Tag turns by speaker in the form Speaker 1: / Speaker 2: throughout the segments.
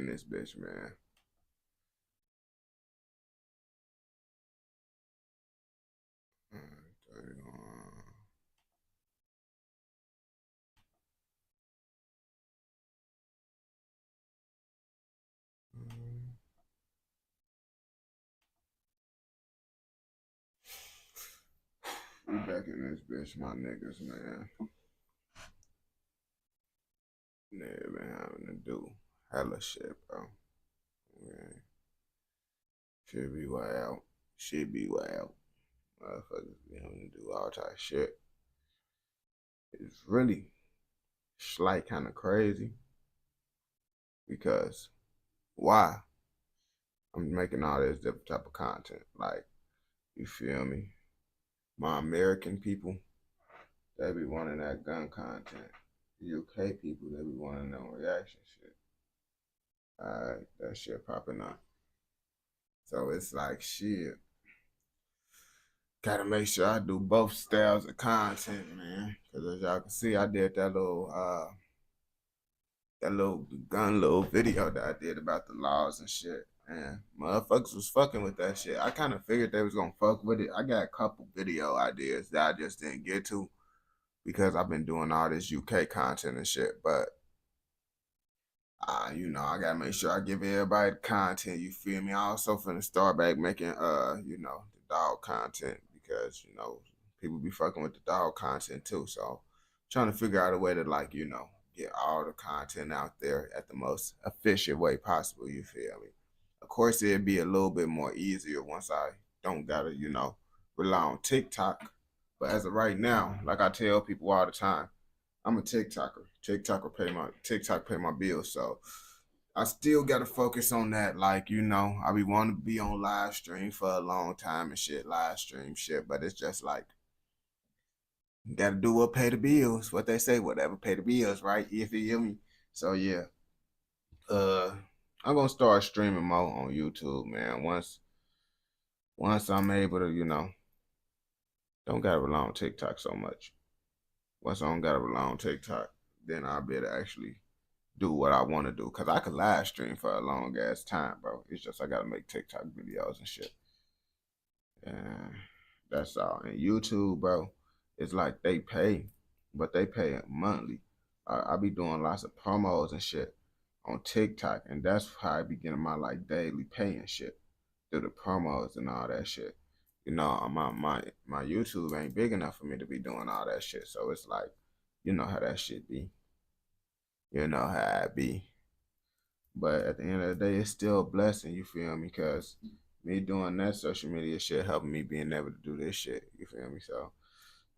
Speaker 1: in this bitch, man. We back in this bitch, my niggas, man. Yeah, been having to do hella shit, bro. Yeah. Shit be wild. Shit be wild. Motherfuckers be having to do all type of shit. It's really slight kind of crazy because why? I'm making all this different type of content. Like, you feel me? My American people, they be wanting that gun content. The UK people, they be wanting no reaction shit. Alright, that shit popping up. So it's like shit. Gotta make sure I do both styles of content, man. Cause as y'all can see, I did that little gun little video that I did about the laws and shit. And motherfuckers was fucking with that shit. I kind of figured they was gonna fuck with it. I got a couple video ideas that I just didn't get to because I've been doing all this UK content and shit. But I gotta make sure I give everybody the content. You feel me? I also finna start back making the dog content because people be fucking with the dog content too. So trying to figure out a way to get all the content out there at the most efficient way possible. You feel me? Of course, it'd be a little bit more easier once I don't gotta rely on TikTok. But as of right now, like I tell people all the time, I'm a TikToker. TikTok pay my bills. So I still gotta focus on that. Like, I be wanting to be on live stream for a long time and shit, live stream shit. But it's just like you gotta do what pay the bills. What they say, whatever pay the bills, right? You feel me? So yeah. Uh I'm gonna start streaming more on YouTube, man. Once I'm able to, don't gotta rely on TikTok so much. Once I don't gotta rely on TikTok, then I'll be able to actually do what I want to do. Cause I could live stream for a long ass time, bro. It's just I gotta make TikTok videos and shit. And that's all. And YouTube, bro, it's like they pay, but they pay monthly. I be doing lots of promos and shit on TikTok, and that's how I be getting my like daily pay and shit through the promos and all that shit. My YouTube ain't big enough for me to be doing all that shit. So it's like, you know how that shit be. You know how it be. But at the end of the day, it's still a blessing, you feel me? Because me doing that social media shit helping me being able to do this shit, you feel me? So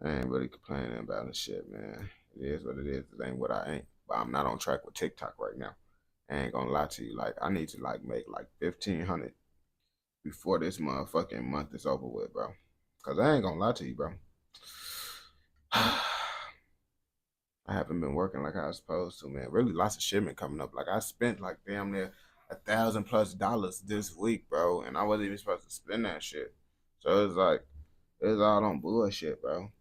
Speaker 1: I ain't really complaining about the shit, man. It is what it is. It ain't what I ain't. But I'm not on track with TikTok right now. I ain't gonna lie to you. Like, I need to like make like 1,500 before this motherfucking month is over with, bro. Cause I ain't gonna lie to you, bro. I haven't been working like I was supposed to, man. Really, lots of shipment coming up. Like I spent like damn near $1,000+ this week, bro, and I wasn't even supposed to spend that shit. So it's like it's all on bullshit, bro.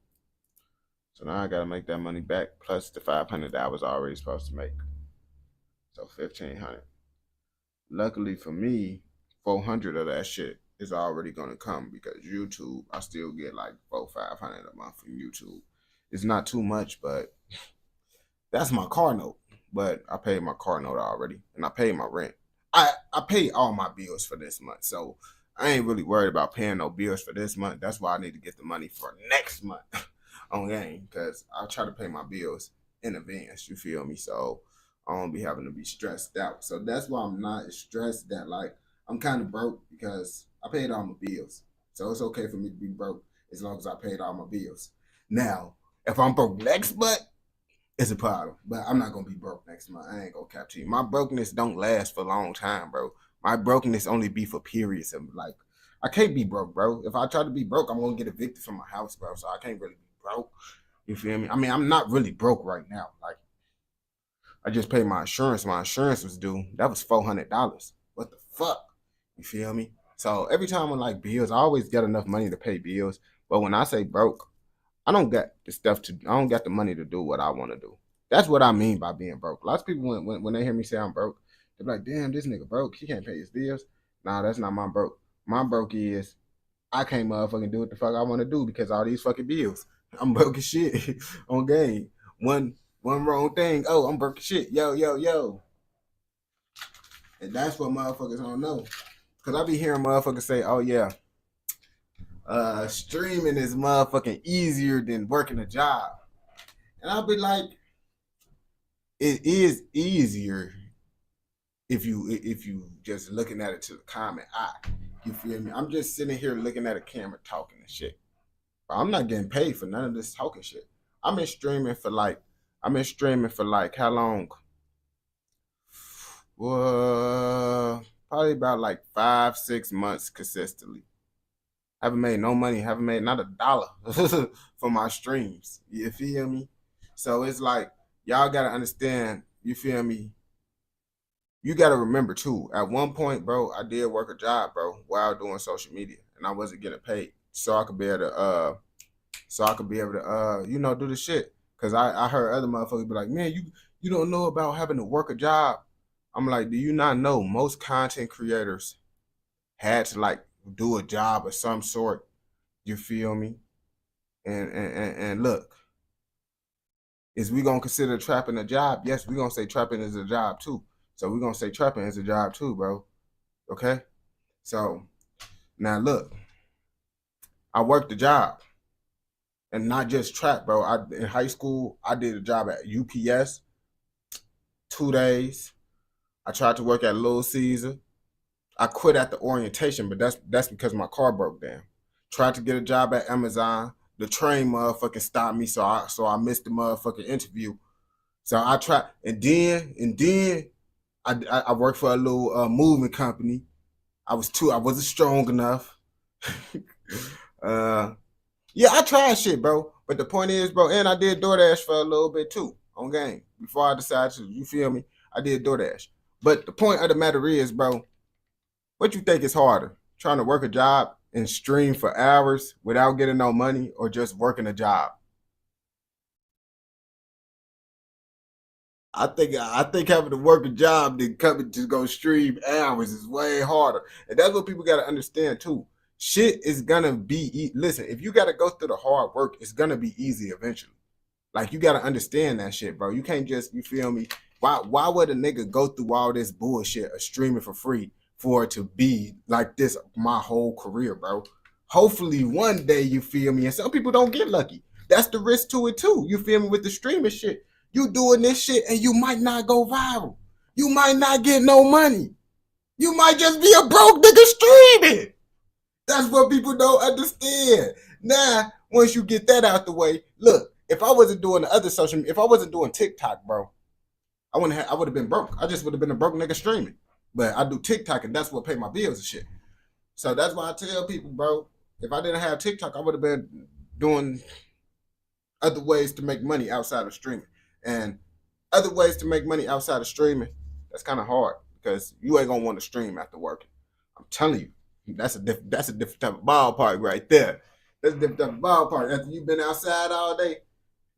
Speaker 1: So now I gotta make that money back plus the 500 that I was already supposed to make. So 1,500. Luckily for me, 400 of that shit is already gonna come because YouTube, I still get like 500 a month from YouTube. It's not too much, but that's my car note. But I paid my car note already, and I paid my rent. I paid all my bills for this month, so I ain't really worried about paying no bills for this month. That's why I need to get the money for next month on game because I try to pay my bills in advance. You feel me? So I don't be having to be stressed out. So that's why I'm not stressed that like I'm kind of broke because I paid all my bills. So it's okay for me to be broke as long as I paid all my bills. Now, if I'm broke next month, it's a problem. But I'm not gonna be broke next month. I ain't gonna cap to you. My brokenness don't last for a long time, bro. My brokenness only be for periods of like I can't be broke, bro. If I try to be broke, I'm gonna get evicted from my house, bro. So I can't really be broke. You feel me? I mean, I'm not really broke right now. Like I just paid my insurance. My insurance was due. That was $400. What the fuck? You feel me? So every time on like bills, I always get enough money to pay bills. But when I say broke, I don't got the stuff to. I don't got the money to do what I want to do. That's what I mean by being broke. Lots of people when they hear me say I'm broke, They're like, damn, this nigga broke. He can't pay his bills. Nah, that's not my broke. My broke is I can't motherfucking do what the fuck I want to do because all these fucking bills. I'm broke as shit on game. One wrong thing. Oh, I'm broke as shit. Yo, yo, yo. And that's what motherfuckers don't know. Cause I be hearing motherfuckers say, oh yeah, streaming is motherfucking easier than working a job. And I'll be like, it is easier if you just looking at it to the common eye. You feel me? I'm just sitting here looking at a camera talking and shit. But I'm not getting paid for none of this talking shit. I've been streaming for like how long? Well, probably about like 5, 6 months consistently. Haven't made no money, haven't made not a dollar for my streams. You feel me? So it's like y'all gotta understand, you feel me? You gotta remember too, at one point, bro, I did work a job, bro, while doing social media and I wasn't getting paid. So I could be able to do the shit. Cause I heard other motherfuckers be like, man, you don't know about having to work a job. I'm like, do you not know most content creators had to like do a job of some sort? You feel me? And look, is we gonna consider trapping a job? Yes, we gonna say trapping is a job too. So we gonna say trapping is a job too, bro. Okay? So now look, I worked the job and not just trap, bro. In high school, I did a job at UPS 2 days. I tried to work at Little Caesar. I quit at the orientation, but that's because my car broke down. Tried to get a job at Amazon. The train motherfucking stopped me, so I missed the motherfucking interview. So I tried, and then I worked for a little moving company. I wasn't strong enough. Yeah, I tried shit, bro. But the point is, bro, and I did DoorDash for a little bit too on game before I decided to. You feel me? I did DoorDash. But the point of the matter is, bro, what you think is harder? Trying to work a job and stream for hours without getting no money or just working a job? I think having to work a job than coming to go stream hours is way harder. And that's what people gotta understand too. Shit is gonna be listen, if you gotta go through the hard work, it's gonna be easy eventually. Like you gotta understand that shit, bro. You can't just, you feel me? Why would a nigga go through all this bullshit of streaming for free for it to be like this my whole career, bro? Hopefully one day, you feel me? And some people don't get lucky. That's the risk to it too. You feel me? With the streaming shit. You doing this shit and you might not go viral. You might not get no money. You might just be a broke nigga streaming. That's what people don't understand. Now, once you get that out the way, look, if I wasn't doing the other social media, if I wasn't doing TikTok, bro, I would have been broke. I just would have been a broke nigga streaming. But I do TikTok and that's what pay my bills and shit. So that's why I tell people, bro, if I didn't have TikTok, I would have been doing other ways to make money outside of streaming. And other ways to make money outside of streaming, that's kind of hard because you ain't gonna want to stream after working. I'm telling you, that's a different type of ballpark right there. That's a different type of ballpark. After you've been outside all day,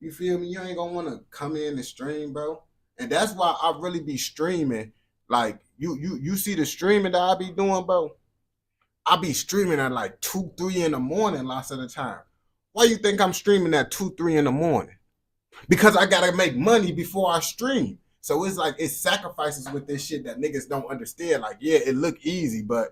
Speaker 1: you feel me? You ain't gonna want to come in and stream, bro. And that's why I really be streaming. Like you see the streaming that I be doing, bro. I be streaming at like 2, 3 in the morning lots of the time. Why you think I'm streaming at 2, 3 in the morning? Because I gotta make money before I stream. So it's like it's sacrifices with this shit that niggas don't understand. Like, yeah, it look easy, but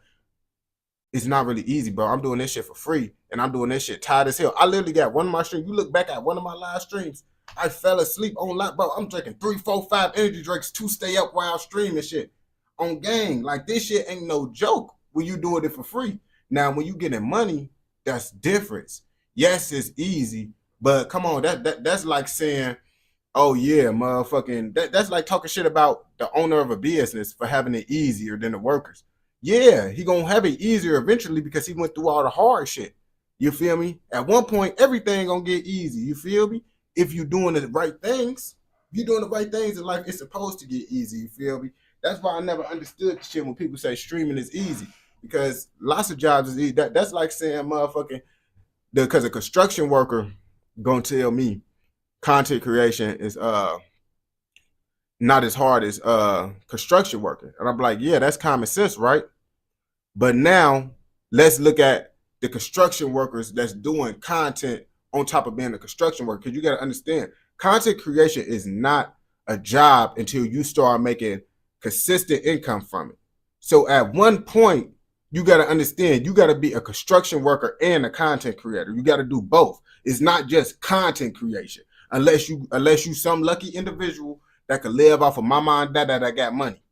Speaker 1: it's not really easy, bro. I'm doing this shit for free, and I'm doing this shit tired as hell. I literally got one of my streams. You look back at one of my live streams, I fell asleep on live, bro. I'm drinking 3, 4, 5 energy drinks to stay up while streaming shit on gang. Like this shit ain't no joke when you doing it for free. Now when you getting money, that's difference. Yes, it's easy, but come on, that's like saying, oh yeah, motherfucking that's like talking shit about the owner of a business for having it easier than the workers. Yeah, he gonna have it easier eventually because he went through all the hard shit. You feel me? At one point, everything gonna get easy. You feel me? If you doing the right things, if you doing the right things in life, it's supposed to get easy. You feel me? That's why I never understood the shit when people say streaming is easy because lots of jobs is easy. That's like saying motherfucking because a construction worker gonna tell me content creation is not as hard as construction worker. And I'm like, yeah, that's common sense, right? But now let's look at the construction workers that's doing content on top of being a construction worker. Because you got to understand, content creation is not a job until you start making consistent income from it. So at one point, you got to understand, you got to be a construction worker and a content creator. You got to do both. It's not just content creation, unless you some lucky individual that could live off of mama and dad that got money.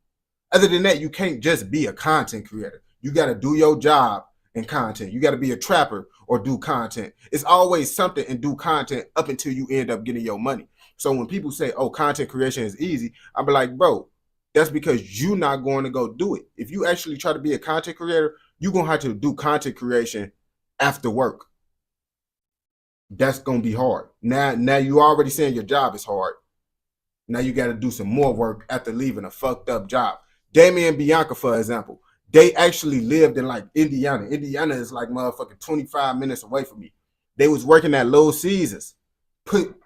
Speaker 1: Other than that, you can't just be a content creator. You got to do your job in content. You got to be a trapper or do content. It's always something and do content up until you end up getting your money. So when people say, oh, content creation is easy, I'll be like, bro, that's because you're not going to go do it. If you actually try to be a content creator, you're going to have to do content creation after work. That's going to be hard. Now you already saying your job is hard. Now you got to do some more work after leaving a fucked up job. Damien and Bianca, for example, they actually lived in like Indiana. Indiana is like motherfucking 25 minutes away from me. They was working at Little Caesars,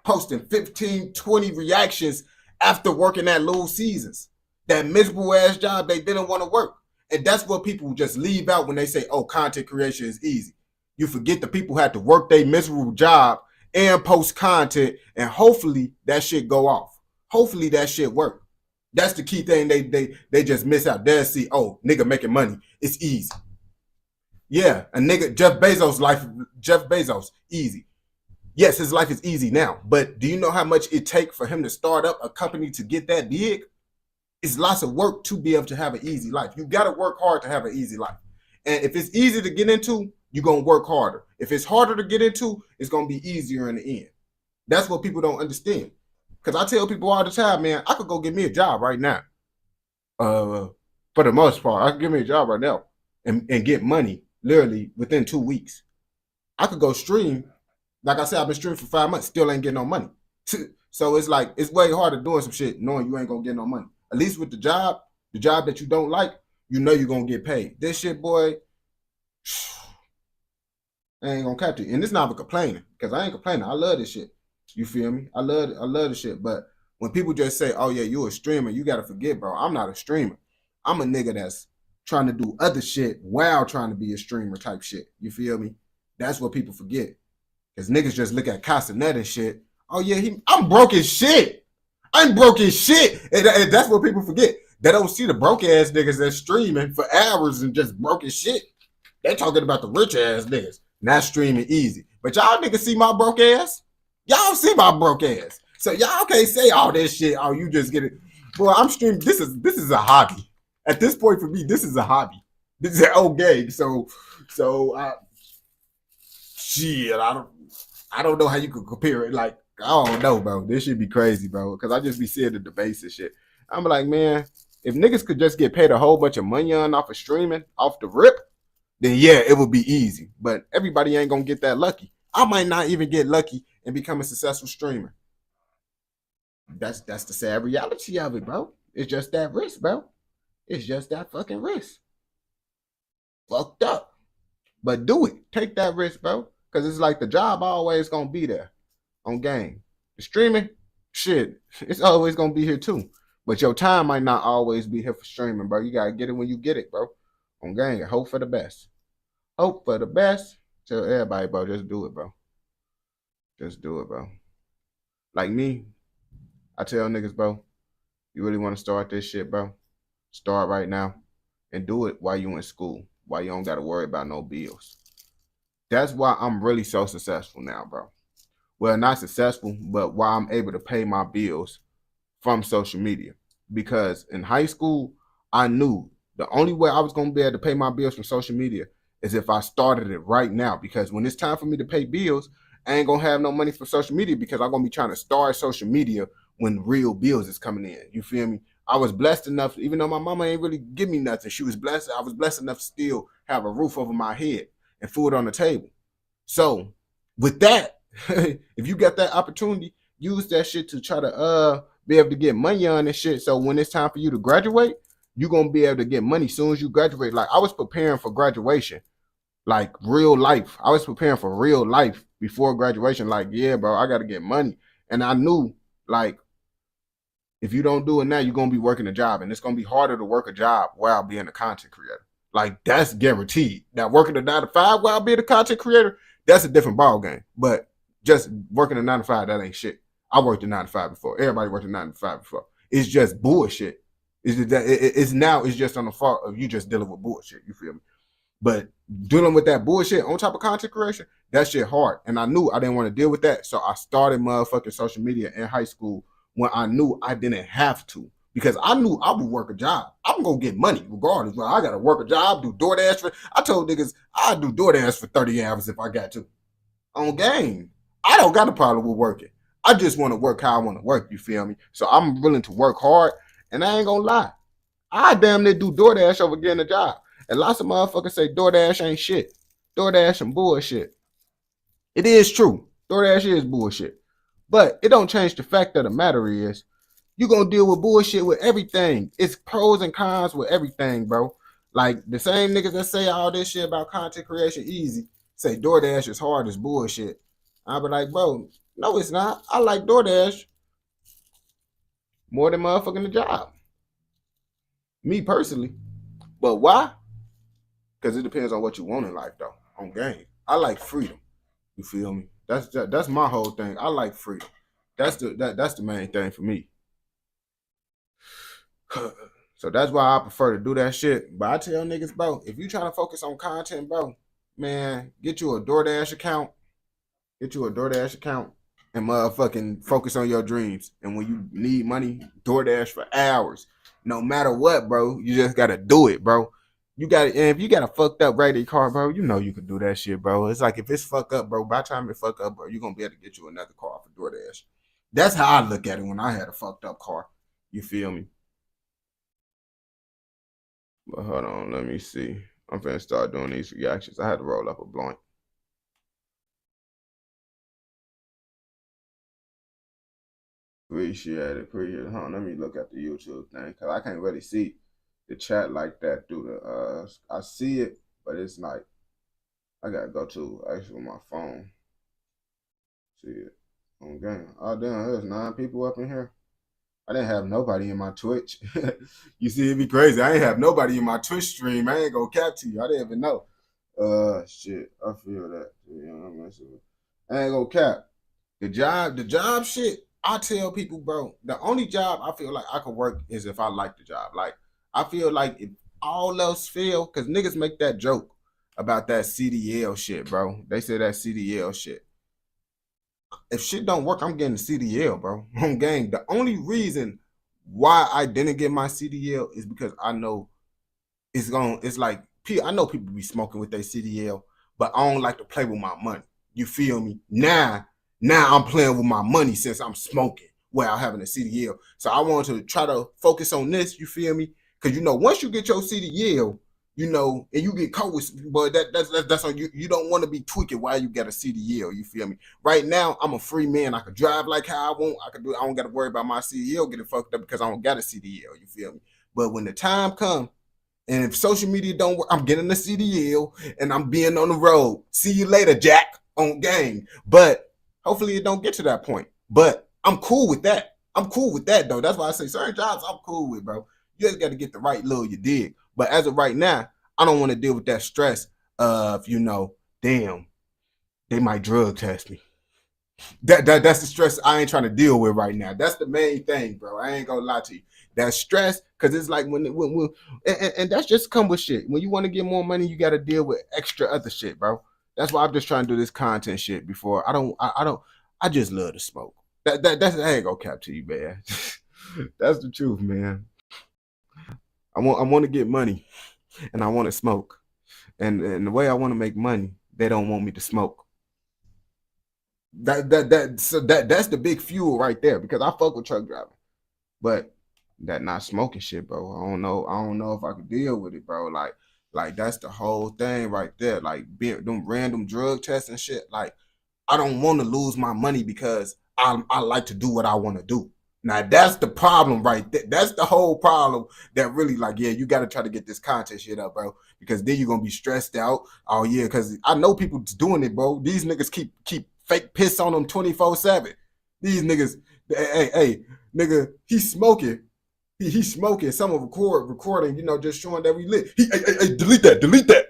Speaker 1: posting 15, 20 reactions after working at Little Caesars. That miserable ass job they didn't want to work. And that's what people just leave out when they say, oh, content creation is easy. You forget the people had to work their miserable job and post content, and hopefully that shit go off. Hopefully that shit work. That's the key thing they just miss out. They'll see, oh, nigga making money. It's easy. Yeah, a nigga, Jeff Bezos, easy. Yes, his life is easy now, but do you know how much it takes for him to start up a company to get that big? It's lots of work to be able to have an easy life. You got to work hard to have an easy life. And if it's easy to get into, you're going to work harder. If it's harder to get into, it's going to be easier in the end. That's what people don't understand. Because I tell people all the time, man, I could go get me a job right now. For the most part, I could get me a job right now and get money literally within 2 weeks. I could go stream. Like I said, I've been streaming for 5 months, still ain't getting no money. So it's like, it's way harder doing some shit knowing you ain't going to get no money. At least with the job that you don't like, you know you're going to get paid. This shit, boy, I ain't going to catch it. And it's not even complaining, because I ain't complaining. I love this shit. You feel me? I love the shit. But when people just say, oh, yeah, you a streamer, you got to forget, bro. I'm not a streamer. I'm a nigga that's trying to do other shit while trying to be a streamer type shit. You feel me? That's what people forget. Because niggas just look at Castanet and shit. Oh, yeah, I'm broke as shit. I'm broke as shit. And that's what people forget. They don't see the broke ass niggas that's streaming for hours and just broke as shit. They talking about the rich ass niggas. Not streaming easy. But y'all niggas see my broke ass? Y'all see my broke ass. So y'all can't say all this shit. Oh, you just get it. Boy, I'm streaming. This is a hobby. At this point for me, this is a hobby. This is an old game. So shit, I don't know how you could compare it. Like, I don't know, bro. This should be crazy, bro. Because I just be seeing the debates and shit. I'm like, man, if niggas could just get paid a whole bunch of money on off of streaming, off the rip, then yeah, it would be easy. But everybody ain't gonna get that lucky. I might not even get lucky and become a successful streamer. That's the sad reality of it, bro. It's just that risk, bro. It's just that fucking risk. Fucked up. But do it. Take that risk, bro. Because it's like the job always gonna be there on game. The streaming, shit, it's always gonna be here too. But your time might not always be here for streaming, bro. You gotta get it when you get it, bro. On game, hope for the best. Hope for the best. Tell everybody, bro, just do it, bro. Just do it, bro. Like me, I tell niggas, bro, you really want to start this shit, bro? Start right now and do it while you in school, while you don't got to worry about no bills. That's why I'm really so successful now, bro. Well, not successful, but why I'm able to pay my bills from social media. Because in high school, I knew the only way I was going to be able to pay my bills from social media is if I started it right now. Because when it's time for me to pay bills, I ain't going to have no money for social media because I'm going to be trying to start social media when real bills is coming in. You feel me? I was blessed enough, even though my mama ain't really give me nothing. She was blessed. I was blessed enough to still have a roof over my head and food on the table. So with that, if you got that opportunity, use that shit to try to be able to get money on this shit. So when it's time for you to graduate, you're going to be able to get money as soon as you graduate. Like, I was preparing for graduation, like real life. I was preparing for real life before graduation. Like, yeah, bro, I got to get money. And I knew, like, If you don't do it now, you're gonna be working a job, and it's gonna be harder to work a job while being a content creator. Like that's guaranteed. Now working a 9 to 5 while being a content creator, that's a different ball game. But just working a 9 to 5, that ain't shit. I worked a 9 to 5 before. Everybody worked a 9 to 5 before. It's just bullshit. It's now it's just on the fault of you just dealing with bullshit. You feel me? But dealing with that bullshit on top of content creation, that shit hard. And I knew I didn't want to deal with that. So I started motherfucking social media in high school when I knew I didn't have to. Because I knew I would work a job. I'm gonna get money regardless. Well, I gotta work a job, do DoorDash for. I told niggas I'd do DoorDash for 30 hours if I got to. On game. I don't got a problem with working. I just want to work how I want to work, you feel me? So I'm willing to work hard, and I ain't gonna lie. I damn near do DoorDash over getting a job. And lots of motherfuckers say DoorDash ain't shit. DoorDash some bullshit. It is true. DoorDash is bullshit. But it don't change the fact of the matter is you're going to deal with bullshit with everything. It's pros and cons with everything, bro. Like the same niggas that say all this shit about content creation easy, say DoorDash is hard as bullshit. I'll be like, bro, no, it's not. I like DoorDash more than motherfucking the job. Me personally. But why? Because it depends on what you want in life, though. On game, I like freedom. You feel me? That's my whole thing. I like freedom. That's the main thing for me. So that's why I prefer to do that shit. But I tell niggas, bro, if you trying to focus on content, bro, man, get you a DoorDash account. Get you a DoorDash account and motherfucking focus on your dreams. And when you need money, DoorDash for hours. No matter what, bro, you just gotta do it, bro. You got, and if you got a fucked up rated car, bro, you know you can do that shit, bro. It's like if it's fucked up, bro, by the time it fuck up, bro, you're gonna be able to get you another car for DoorDash. That's how I look at it when I had a fucked up car. You feel me? But hold on, let me see. I'm finna start doing these reactions. I had to roll up a blunt. Appreciate it. Hold on, let me look at the YouTube thing because I can't really see the chat like that through the I see it, but it's like I gotta go to actually my phone. See it. On game. Oh damn, there's 9 people up in here. I didn't have nobody in my Twitch. You see, it'd be crazy. I ain't have nobody in my Twitch stream. I ain't gonna cap to you. I didn't even know. Shit. I feel that. I ain't gonna cap. The job shit, I tell people, bro, the only job I feel like I could work is if I like the job. Like, I feel like if all else fail, because niggas make that joke about that CDL shit, bro. They say that CDL shit. If shit don't work, I'm getting CDL, bro. On game. The only reason why I didn't get my CDL is because I know it's like I know people be smoking with their CDL, but I don't like to play with my money. You feel me? Now I'm playing with my money since I'm smoking while having a CDL. So I want to try to focus on this, you feel me? Because once you get your CDL, and you get caught with, but that's on you. You don't want to be tweaking while you get a CDL. You feel me? Right now, I'm a free man. I can drive like how I want. I don't got to worry about my CDL getting fucked up because I don't got a CDL. You feel me? But when the time comes, and if social media don't work, I'm getting a CDL and I'm being on the road. See you later, Jack, on game. But hopefully it don't get to that point. But I'm cool with that. I'm cool with that, though. That's why I say certain jobs I'm cool with, bro. You just got to get the right little you dig. But as of right now, I don't want to deal with that stress of, damn, they might drug test me. That's the stress I ain't trying to deal with right now. That's the main thing, bro. I ain't gonna lie to you. That stress, because it's like when and that's just come with shit. When you want to get more money, you got to deal with extra other shit, bro. That's why I'm just trying to do this content shit before. I just love to smoke. That's I ain't gonna cap to you, man. That's the truth, man. I want to get money, and I want to smoke, and the way I want to make money, they don't want me to smoke. That's the big fuel right there because I fuck with truck driving, but that not smoking shit, bro. I don't know if I could deal with it, bro. Like that's the whole thing right there. Like being them random drug tests and shit. Like I don't want to lose my money because I like to do what I want to do. Now that's the problem right there. That's the whole problem that really you got to try to get this content shit up, bro. Because then you're gonna be stressed out. Oh yeah, because I know people doing it, bro. These niggas keep fake piss on them 24/7. These niggas, hey, nigga, he's smoking. He's smoking. Someone recording, you know, just showing that we lit. Hey, delete that.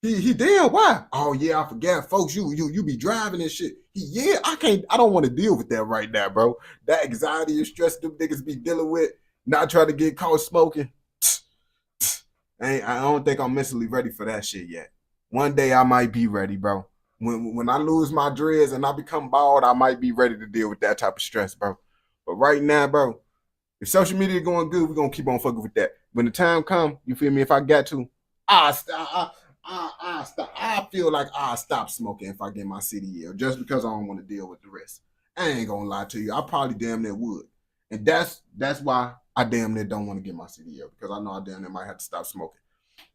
Speaker 1: He damn, why? Oh yeah, I forgot, folks. You be driving and shit. I don't want to deal with that right now, bro. That anxiety and stress them niggas be dealing with, not trying to get caught smoking. I don't think I'm mentally ready for that shit yet. One day I might be ready, bro. When I lose my dreads and I become bald, I might be ready to deal with that type of stress, bro. But right now, bro, if social media going good, we're gonna keep on fucking with that. When the time come, you feel me? If I got to, I stop. I feel like I'll stop smoking if I get my CDL just because I don't want to deal with the rest. I ain't gonna lie to you. I probably damn near would. And that's why I damn near don't want to get my CDL, because I know I damn near might have to stop smoking.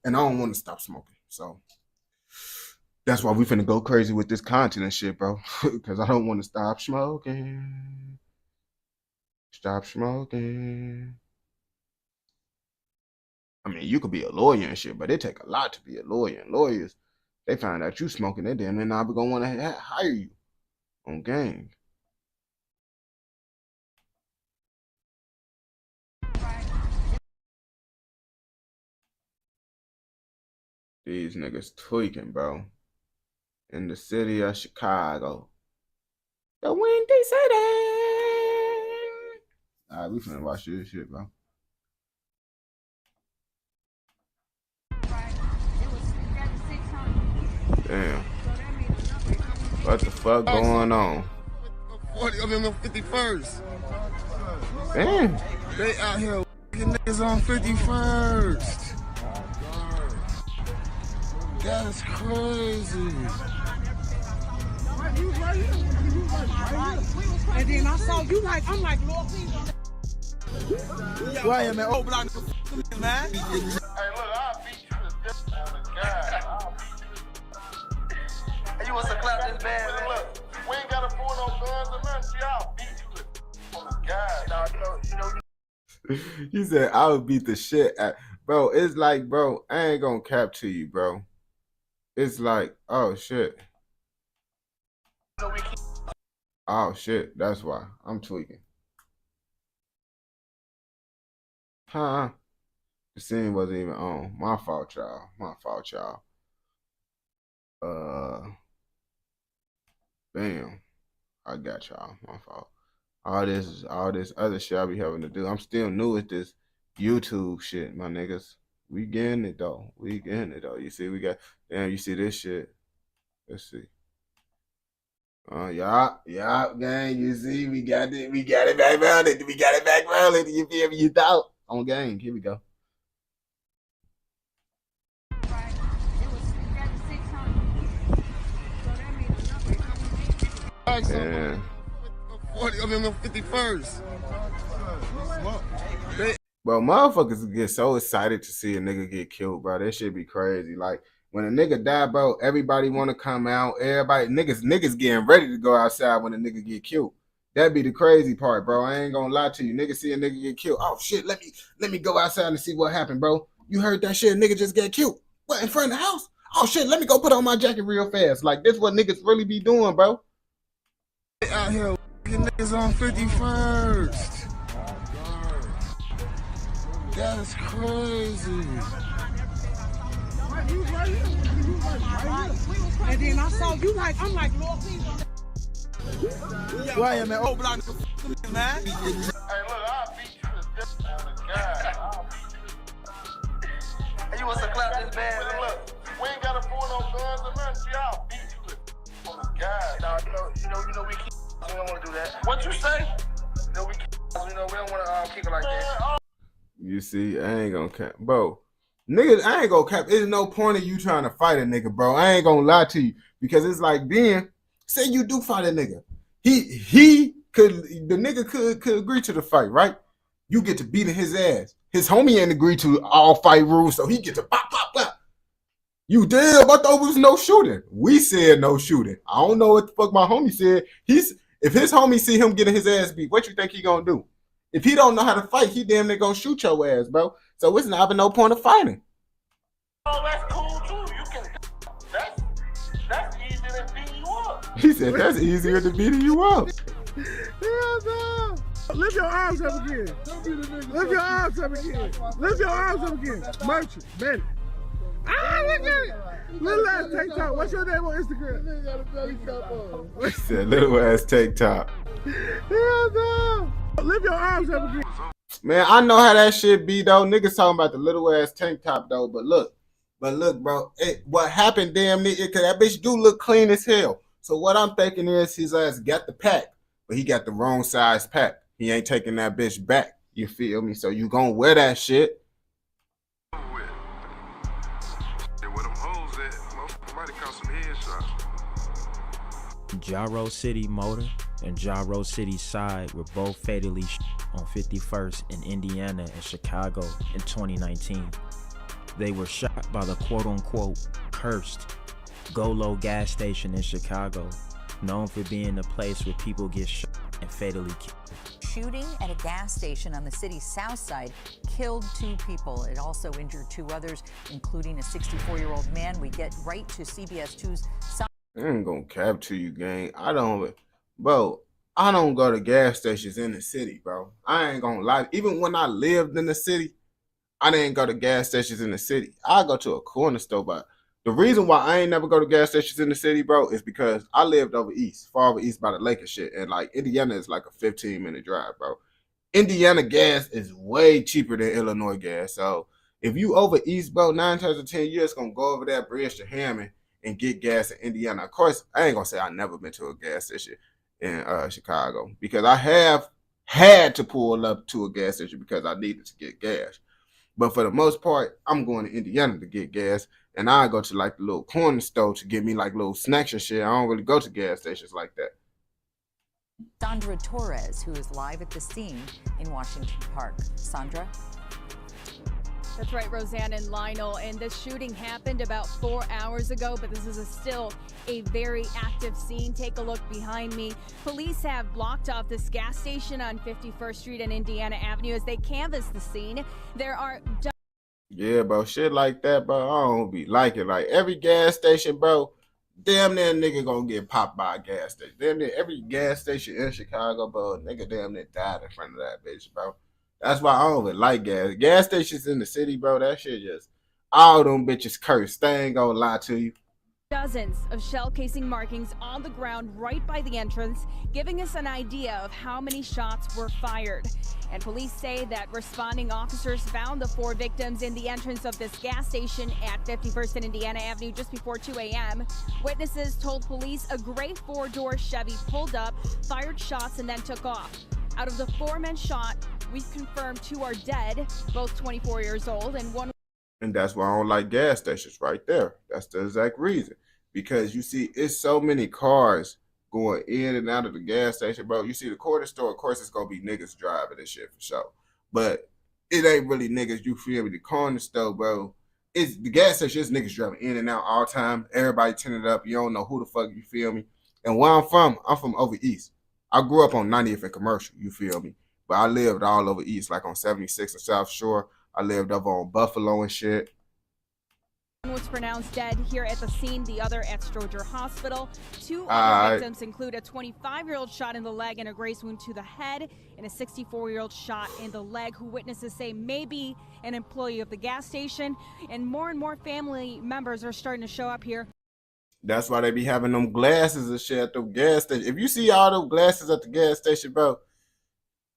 Speaker 1: And I don't want to stop smoking. So that's why we finna go crazy with this content and shit, bro. Because I don't want to stop smoking. Stop smoking. I mean, you could be a lawyer and shit, but it take a lot to be a lawyer. And lawyers, they find out you smoking, they damn near not gonna want to hire you on gang. These niggas tweaking, bro. In the city of Chicago. The Windy City. All right, we finna watch this shit, bro. Damn. What the fuck going on?
Speaker 2: 40 of them on 51st.
Speaker 1: Damn.
Speaker 2: They out here niggas on 51st. That's crazy.
Speaker 3: And then I saw you like, I'm like, Lord, please don't.
Speaker 2: Why am I old block, man?
Speaker 4: Hey, look, I'll beat you to death on the guy.
Speaker 5: You want to clap this band, man?
Speaker 4: Look, we ain't got to pull no guns or nothing. See, I'll beat you to death on the guy.
Speaker 1: He said, I would beat the shit at. Bro, it's like, bro, I ain't gonna cap to you, bro. It's like, oh shit. Oh shit, that's why. I'm tweaking. Huh? The scene wasn't even on. My fault, y'all. Bam. I got y'all. My fault. All this other shit I be having to do. I'm still new at this YouTube shit, my niggas. We getting it though. You see, we got, damn, you see this shit. Let's see. Yeah, gang. You see, we got it back rolling. You feel me? You thought on gang. Here we go.
Speaker 2: Yeah. 40 of them on 51st.
Speaker 1: Bro, motherfuckers get so excited to see a nigga get killed, bro. That shit be crazy. Like, when a nigga die, bro, everybody want to come out. Everybody, niggas getting ready to go outside when a nigga get killed. That be the crazy part, bro. I ain't gonna lie to you. Niggas see a nigga get killed. Oh shit, let me go outside and see what happened, bro. You heard that shit? A nigga just get killed. What, in front of the house? Oh shit, let me go put on my jacket real fast. Like, this what niggas really be doing, bro.
Speaker 2: They out here niggas on 51st. That's crazy.
Speaker 3: And then I saw you like, I'm like, Lord, please don't.
Speaker 2: Why am I old block, man?
Speaker 4: Hey, look, I'll beat you to death on the guy.
Speaker 5: You want to clap this band, man?
Speaker 4: Look, we ain't got to pull no guns or nothing. See, I'll beat you to death on the guy.
Speaker 5: You know, we keep. We don't want to do that.
Speaker 4: What you say?
Speaker 5: We don't want to kick it like that.
Speaker 1: You see, I ain't gonna cap, bro. Niggas, I ain't gonna cap. There's no point of you trying to fight a nigga, bro. I ain't gonna lie to you, because it's like, then say you do fight a nigga, the nigga could agree to the fight, right? You get to beating his ass. His homie ain't agree to all fight rules, so he get to pop. You damn, I thought it was no shooting. We said no shooting. I don't know what the fuck my homie said. If his homie see him getting his ass beat, what you think he gonna do? If he don't know how to fight, he damn near gonna shoot your ass, bro. So it's not even no point of fighting.
Speaker 4: Oh, that's cool too. You can. That's easier than beating you up.
Speaker 1: He said that's easier than beating you up.
Speaker 2: Hell no. Lift your arms up again. Lift your arms up again. Lift your arms up again. Merchant, Bennett. Ah, look at it. Little ass tank top. What's your name on Instagram?
Speaker 1: He said little ass tank top.
Speaker 2: Hell no. Lift your arms up again.
Speaker 1: Man, I know how that shit be though. Niggas talking about the little ass tank top though, but look, bro, what happened damn near, cause that bitch do look clean as hell. So what I'm thinking is his ass got the pack, but he got the wrong size pack. He ain't taking that bitch back. You feel me? So you gonna wear that shit.
Speaker 6: Jaro City Motor and Jaro City Side were both fatally on 51st in Indiana and Chicago in 2019. They were shot by the quote-unquote cursed Go-Low gas station in Chicago, known for being the place where people get shot and fatally killed.
Speaker 7: Shooting at a gas station on the city's south side killed 2 people. It also injured 2 others, including a 64-year-old man. We get right to CBS 2's
Speaker 1: I ain't gonna cap to you, gang. I don't go to gas stations in the city, bro. I ain't gonna lie. Even when I lived in the city, I didn't go to gas stations in the city. I go to a corner store, but the reason why I ain't never go to gas stations in the city, bro, is because I lived over east, far over east by the lake and shit. And like Indiana is like a 15-minute drive, bro. Indiana gas is way cheaper than Illinois gas. So if you over east, bro, 9 times out of 10, you're just gonna go over that bridge to Hammond and get gas in Indiana. Of course, I ain't gonna say I never been to a gas station in Chicago, because I have had to pull up to a gas station because I needed to get gas. But for the most part, I'm going to Indiana to get gas, and I go to like the little corner store to get me like little snacks and shit. I don't really go to gas stations like that.
Speaker 7: Sandra Torres, who is live at the scene in Washington Park. Sandra?
Speaker 8: That's right, Roseanne and Lionel. And this shooting happened about 4 hours ago, but this is still a very active scene. Take a look behind me. Police have blocked off this gas station on 51st Street and Indiana Avenue as they canvass the scene. There are...
Speaker 1: Yeah, bro, shit like that, bro, I don't be like it. Like every gas station, bro, damn near nigga gonna get popped by a gas station. Damn near every gas station in Chicago, bro, nigga damn near died in front of that bitch, bro. That's why I don't even like gas. Gas stations in the city, bro, that shit just, all them bitches cursed. They ain't gonna lie to you.
Speaker 8: Dozens of shell casing markings on the ground right by the entrance, giving us an idea of how many shots were fired. And police say that responding officers found the 4 victims in the entrance of this gas station at 51st and Indiana Avenue just before 2 a.m. Witnesses told police a gray 4-door Chevy pulled up, fired shots, and then took off. Out of the 4 men shot, we've confirmed 2 are dead, both 24 years old, and 1.
Speaker 1: And that's why I don't like gas stations right there. That's the exact reason. Because you see, it's so many cars going in and out of the gas station, bro. You see the corner store, of course, it's going to be niggas driving this shit for sure. But it ain't really niggas, you feel me? The corner store, bro, it's the gas station, it's niggas driving in and out all the time. Everybody tinted up. You don't know who the fuck, you feel me? And where I'm from over east. I grew up on 90th and Commercial, you feel me? But I lived all over east, like on 76 and South Shore. I lived over on Buffalo and shit.
Speaker 8: One was pronounced dead here at the scene, the other at Stroger Hospital. 2 other victims include a 25-year-old shot in the leg and a graze wound to the head, and a 64-year-old shot in the leg, who witnesses say may be an employee of the gas station. And more family members are starting to show up here.
Speaker 1: That's why they be having them glasses and shit at the gas station. If you see all those glasses at the gas station, bro,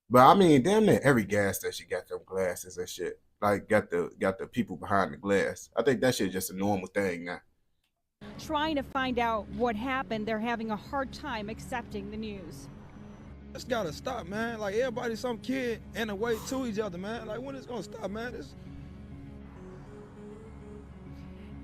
Speaker 1: but I mean, damn near every gas station got them glasses and shit. Like, got the people behind the glass. I think that shit just a normal thing now.
Speaker 8: Trying to find out what happened, they're having a hard time accepting the news.
Speaker 2: It's gotta stop, man. Like, everybody's some kid and a way to each other, man. Like, when it's gonna stop, man?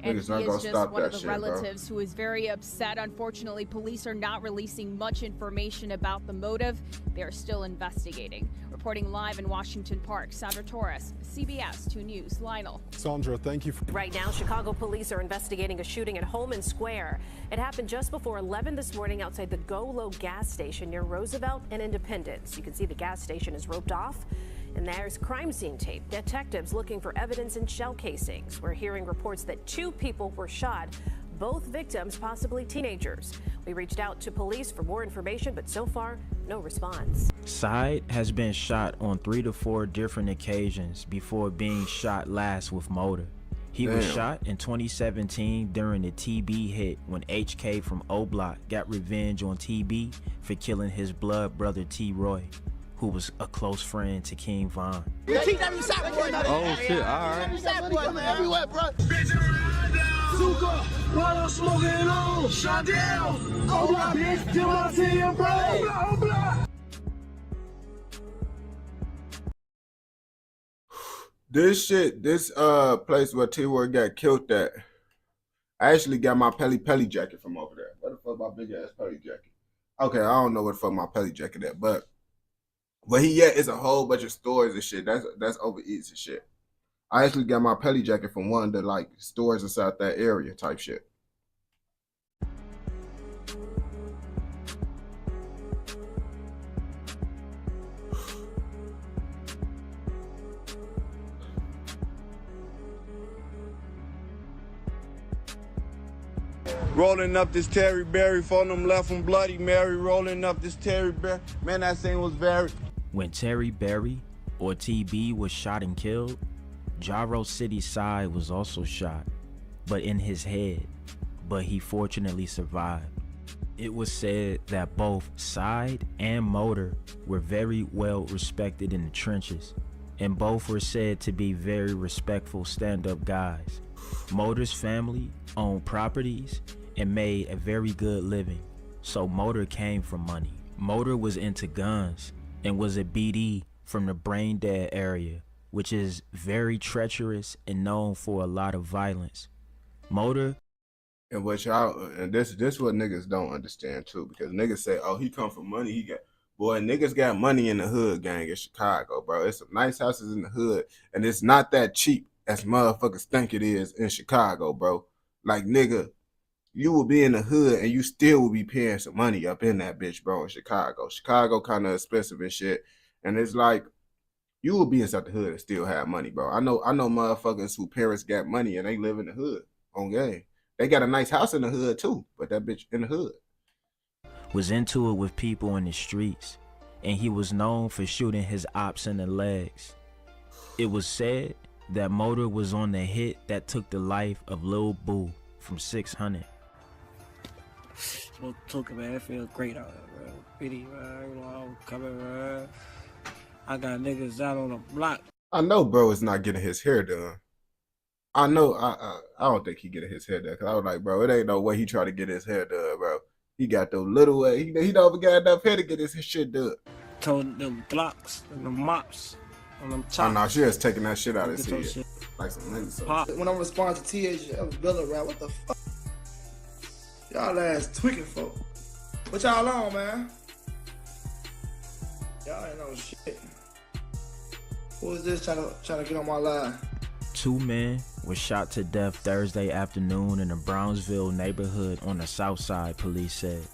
Speaker 8: And he is just one of the relatives who is very upset. Unfortunately, police are not releasing much information about the motive. They are still investigating. Reporting live in Washington Park, Sandra Torres, CBS 2 News. Lionel.
Speaker 9: Sandra, thank you.
Speaker 10: Right now, Chicago police are investigating a shooting at Holman Square. It happened just before 11 this morning outside the Go-Low gas station near Roosevelt and Independence. You can see the gas station is roped off. And there's crime scene tape. Detectives looking for evidence in shell casings. We're hearing reports that 2 people were shot, both victims possibly teenagers. We reached out to police for more information, but so far, no response.
Speaker 6: Side has been shot on 3 to 4 different occasions before being shot last with Motor. He was shot in 2017 during the TB hit when HK from O-Block got revenge on TB for killing his blood brother T-Roy, who was a close friend to King Von.
Speaker 2: Oh shit, alright. Everywhere, bro. Zuka, while I'm smoking on, shot down. O-Block, bitch, do I see you, bro? O-Block.
Speaker 1: This place where T-Roy got killed at, I actually got my Pelly jacket from over there. What the fuck my big ass Pelly jacket? Okay, I don't know what the fuck my Pelly jacket at, but where he at is a whole bunch of stores and shit. That's over East and shit. I actually got my Pelly jacket from one of the like stores inside that area type shit.
Speaker 2: Rolling up this Terry Berry, phone them left from Bloody Mary. Rolling up this Terry Berry, man, that thing was very.
Speaker 6: When Terry Berry, or TB, was shot and killed, Jaro City Side was also shot, but in his head, but he fortunately survived. It was said that both Side and Motor were very well respected in the trenches, and both were said to be very respectful stand-up guys. Motor's family owned properties and made a very good living, so Motor came from money. Motor was into guns and was a BD from the Brain Dead area, which is very treacherous and known for a lot of violence. Motor,
Speaker 1: and what y'all, and this what niggas don't understand too, because niggas say, oh, he come from money, he got, boy, niggas got money in the hood gang in Chicago, bro. It's some nice houses in the hood, and it's not that cheap as motherfuckers think it is in Chicago, bro. Like, nigga, you will be in the hood and you still will be paying some money up in that bitch, bro, in Chicago. Chicago kind of expensive and shit. And it's like, you will be inside the hood and still have money, bro. I know motherfuckers who parents got money and they live in the hood on game. They got a nice house in the hood too, but that bitch in the hood.
Speaker 6: Was into it with people in the streets, and he was known for shooting his ops in the legs. It was said that Motor was on the hit that took the life of Lil Boo from 600.
Speaker 9: Well, talking, man, it feels great out there, bro. Pity, man, you know, I'm coming, man. I got niggas out on the block.
Speaker 1: I know bro is not getting his hair done. I know, I don't think he getting his hair done, because I was like, bro, it ain't no way he try to get his hair done, bro. He got those little way, he don't got enough hair to get his shit done.
Speaker 9: Told them blocks and the mops on them chops.
Speaker 1: Oh, no, she was taking that shit out of his head. Like some niggas.
Speaker 11: When I respond to TH, I was building around, what the fuck? Y'all ass tweaking, folk. What y'all on, man? Y'all ain't no shit. Who is this trying to get on my line?
Speaker 6: 2 men were shot to death Thursday afternoon in the Brownsville neighborhood on the south side, police said.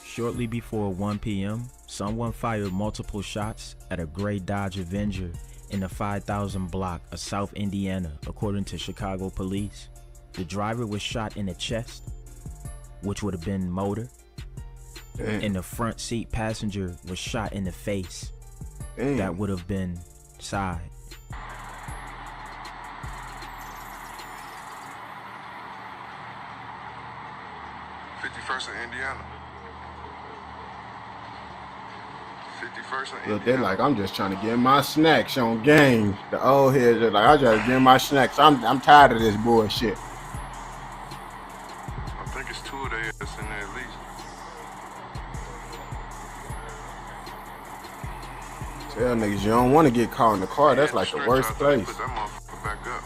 Speaker 6: Shortly before 1 p.m., someone fired multiple shots at a gray Dodge Avenger in the 5000 block of South Indiana, according to Chicago police. The driver was shot in the chest, which would have been Motor.
Speaker 1: Damn.
Speaker 6: And the front seat passenger was shot in the face.
Speaker 1: Damn.
Speaker 6: That would have been Side.
Speaker 5: In Indiana. 51st in
Speaker 1: Look, they're like, I'm just trying to get my snacks on game. The old heads are like, I just get my snacks. I'm tired of this bullshit.
Speaker 5: I think it's 2 of they that's in there at least.
Speaker 1: Tell niggas you don't want to get caught in the car. That's like the worst place.
Speaker 5: Put that motherfucker back up.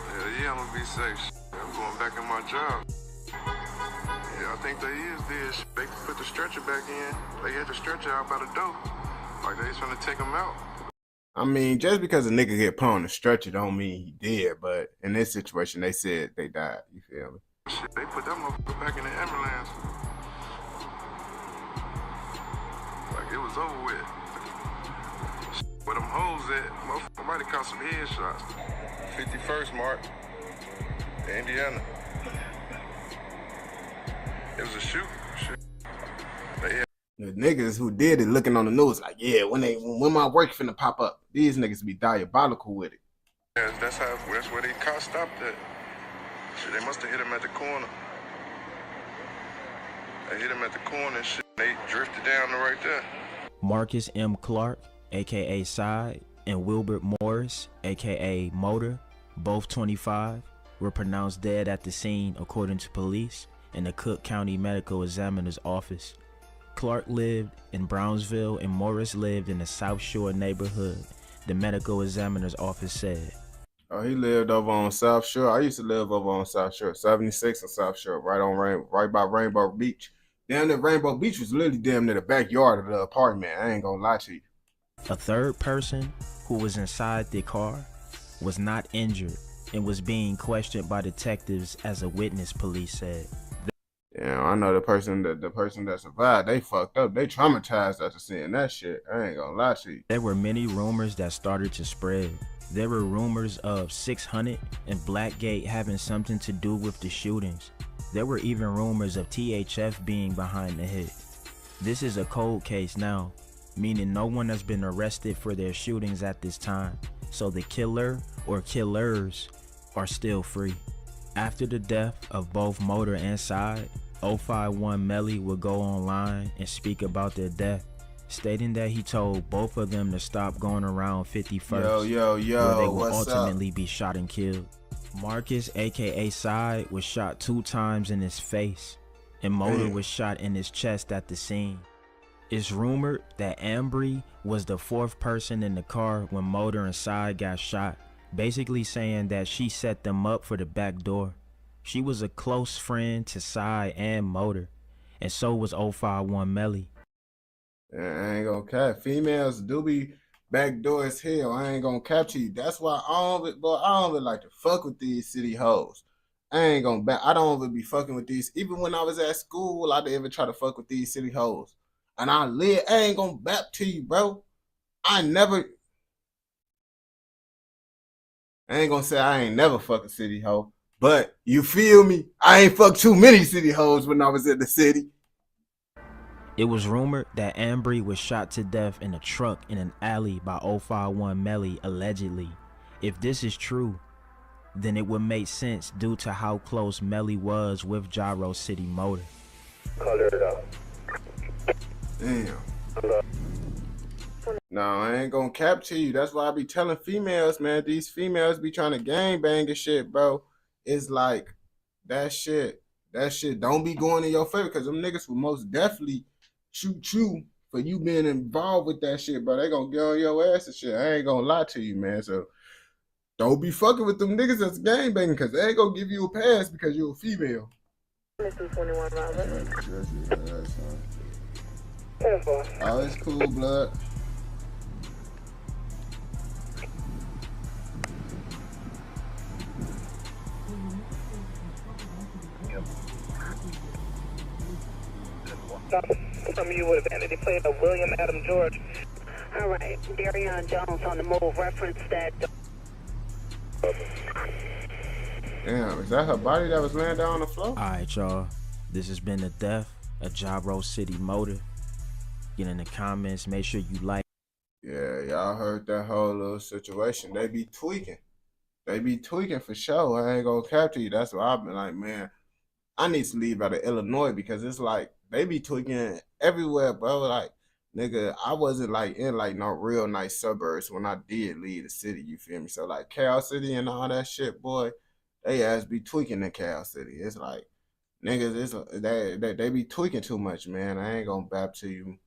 Speaker 5: Hell yeah, I'm gonna be safe. I'm going back in my job. I think they is this. They put the stretcher back in. They had the stretcher out by the door. Like they was trying to take him out.
Speaker 1: I mean, just because a nigga get put on the stretcher don't mean he dead, but in this situation, they said they died. You feel me?
Speaker 5: Shit, they put that motherfucker back in the ambulance. Like it was over with. Where them hoes at, motherfucker might have caught some headshots. 51st Mark, Indiana. It was a shoot.
Speaker 1: The niggas who did it looking on the news like, yeah, when my work finna pop up, these niggas be diabolical with it.
Speaker 5: Yeah, that's where they car stopped at. Shit, they must have hit him at the corner. They hit him at the corner and shit. They drifted down to right there.
Speaker 6: Marcus M. Clark, aka Side, and Wilbert Morris, aka Motor, both 25, were pronounced dead at the scene according to police and the Cook County Medical Examiner's office. Clark lived in Brownsville and Morris lived in the South Shore neighborhood, the medical examiner's office said.
Speaker 1: Oh, he lived over on South Shore. I used to live over on South Shore, 76 and South Shore, right by Rainbow Beach. Damn near Rainbow Beach was literally damn near the backyard of the apartment. I ain't gonna lie to you.
Speaker 6: A third person who was inside the car was not injured and was being questioned by detectives as a witness, police said.
Speaker 1: Yeah, I know the person that survived, they fucked up. They traumatized after seeing that shit. I ain't gonna lie to you.
Speaker 6: There were many rumors that started to spread. There were rumors of 600 and Blackgate having something to do with the shootings. There were even rumors of THF being behind the hit. This is a cold case now, meaning no one has been arrested for their shootings at this time, so the killer or killers are still free. After the death of both Motor and Side, 051 Melly would go online and speak about their death, stating that he told both of them to stop going around 51st, where they will ultimately be shot and killed. Marcus, aka Side, was shot 2 times in his face, and Motor was shot in his chest at the scene. It's rumored that Ambry was the 4th person in the car when Motor and Side got shot, basically saying that she set them up for the back door. She was a close friend to Side and Motor, and so was 051 Melly.
Speaker 1: Yeah, I ain't gonna cap. Females do be backdoor as hell. I ain't gonna capture you. That's why I don't even like to fuck with these city hoes. I don't even be fucking with these. Even when I was at school, I didn't even try to fuck with these city hoes. And I ain't gonna back to you, bro. I ain't gonna say I ain't never fuck a city hoe, but you feel me? I ain't fucked too many city hoes when I was in the city.
Speaker 6: It was rumored that Ambry was shot to death in a truck in an alley by 051 Melly allegedly. If this is true, then it would make sense due to how close Melly was with Gyro City Motor.
Speaker 4: Color it up.
Speaker 1: Damn. No, I ain't gonna cap to you. That's why I be telling females, man. These females be trying to gangbang and shit, bro. It's like that shit don't be going in your favor, because them niggas will most definitely shoot you for you being involved with that shit, bro. They gonna get on your ass and shit. I ain't gonna lie to you, man. So don't be fucking with them niggas that's gangbanging, because they ain't gonna give you a pass because you're a female. Oh, it's cool, blood.
Speaker 12: From you with Vanity Plate of William Adam George. All right, Darion Jones on the move. Reference that.
Speaker 1: Damn, is that her body that was laying down on the floor?
Speaker 6: Alright, y'all. This has been the death of Gyro City Motor. Get in the comments. Make sure you like.
Speaker 1: Yeah, y'all heard that whole little situation. They be tweaking. They be tweaking for sure. I ain't gonna cap to you. That's why I've been like, man, I need to leave out of Illinois, because it's like they be tweaking everywhere, bro. Like, nigga, I wasn't like in like no real nice suburbs when I did leave the city, you feel me? So like Cal City and all that shit, boy, they ass be tweaking in Cal City. It's like, niggas, they be tweaking too much, man. I ain't gonna bap to you.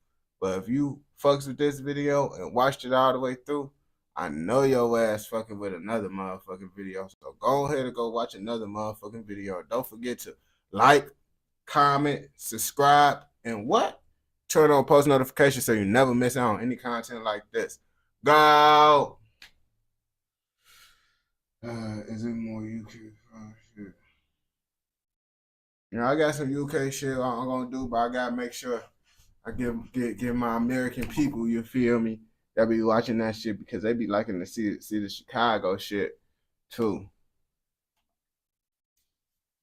Speaker 1: But if you fucks with this video and watched it all the way through, I know your ass fucking with another motherfucking video. So go ahead and go watch another motherfucking video. Don't forget to like, comment, subscribe, and what? Turn on post notifications so you never miss out on any content like this. Go! Is it more UK? Oh, shit. You know, I got some UK shit I'm gonna do, but I gotta make sure I give my American people, you feel me, that be watching that shit, because they be liking to see the Chicago shit too.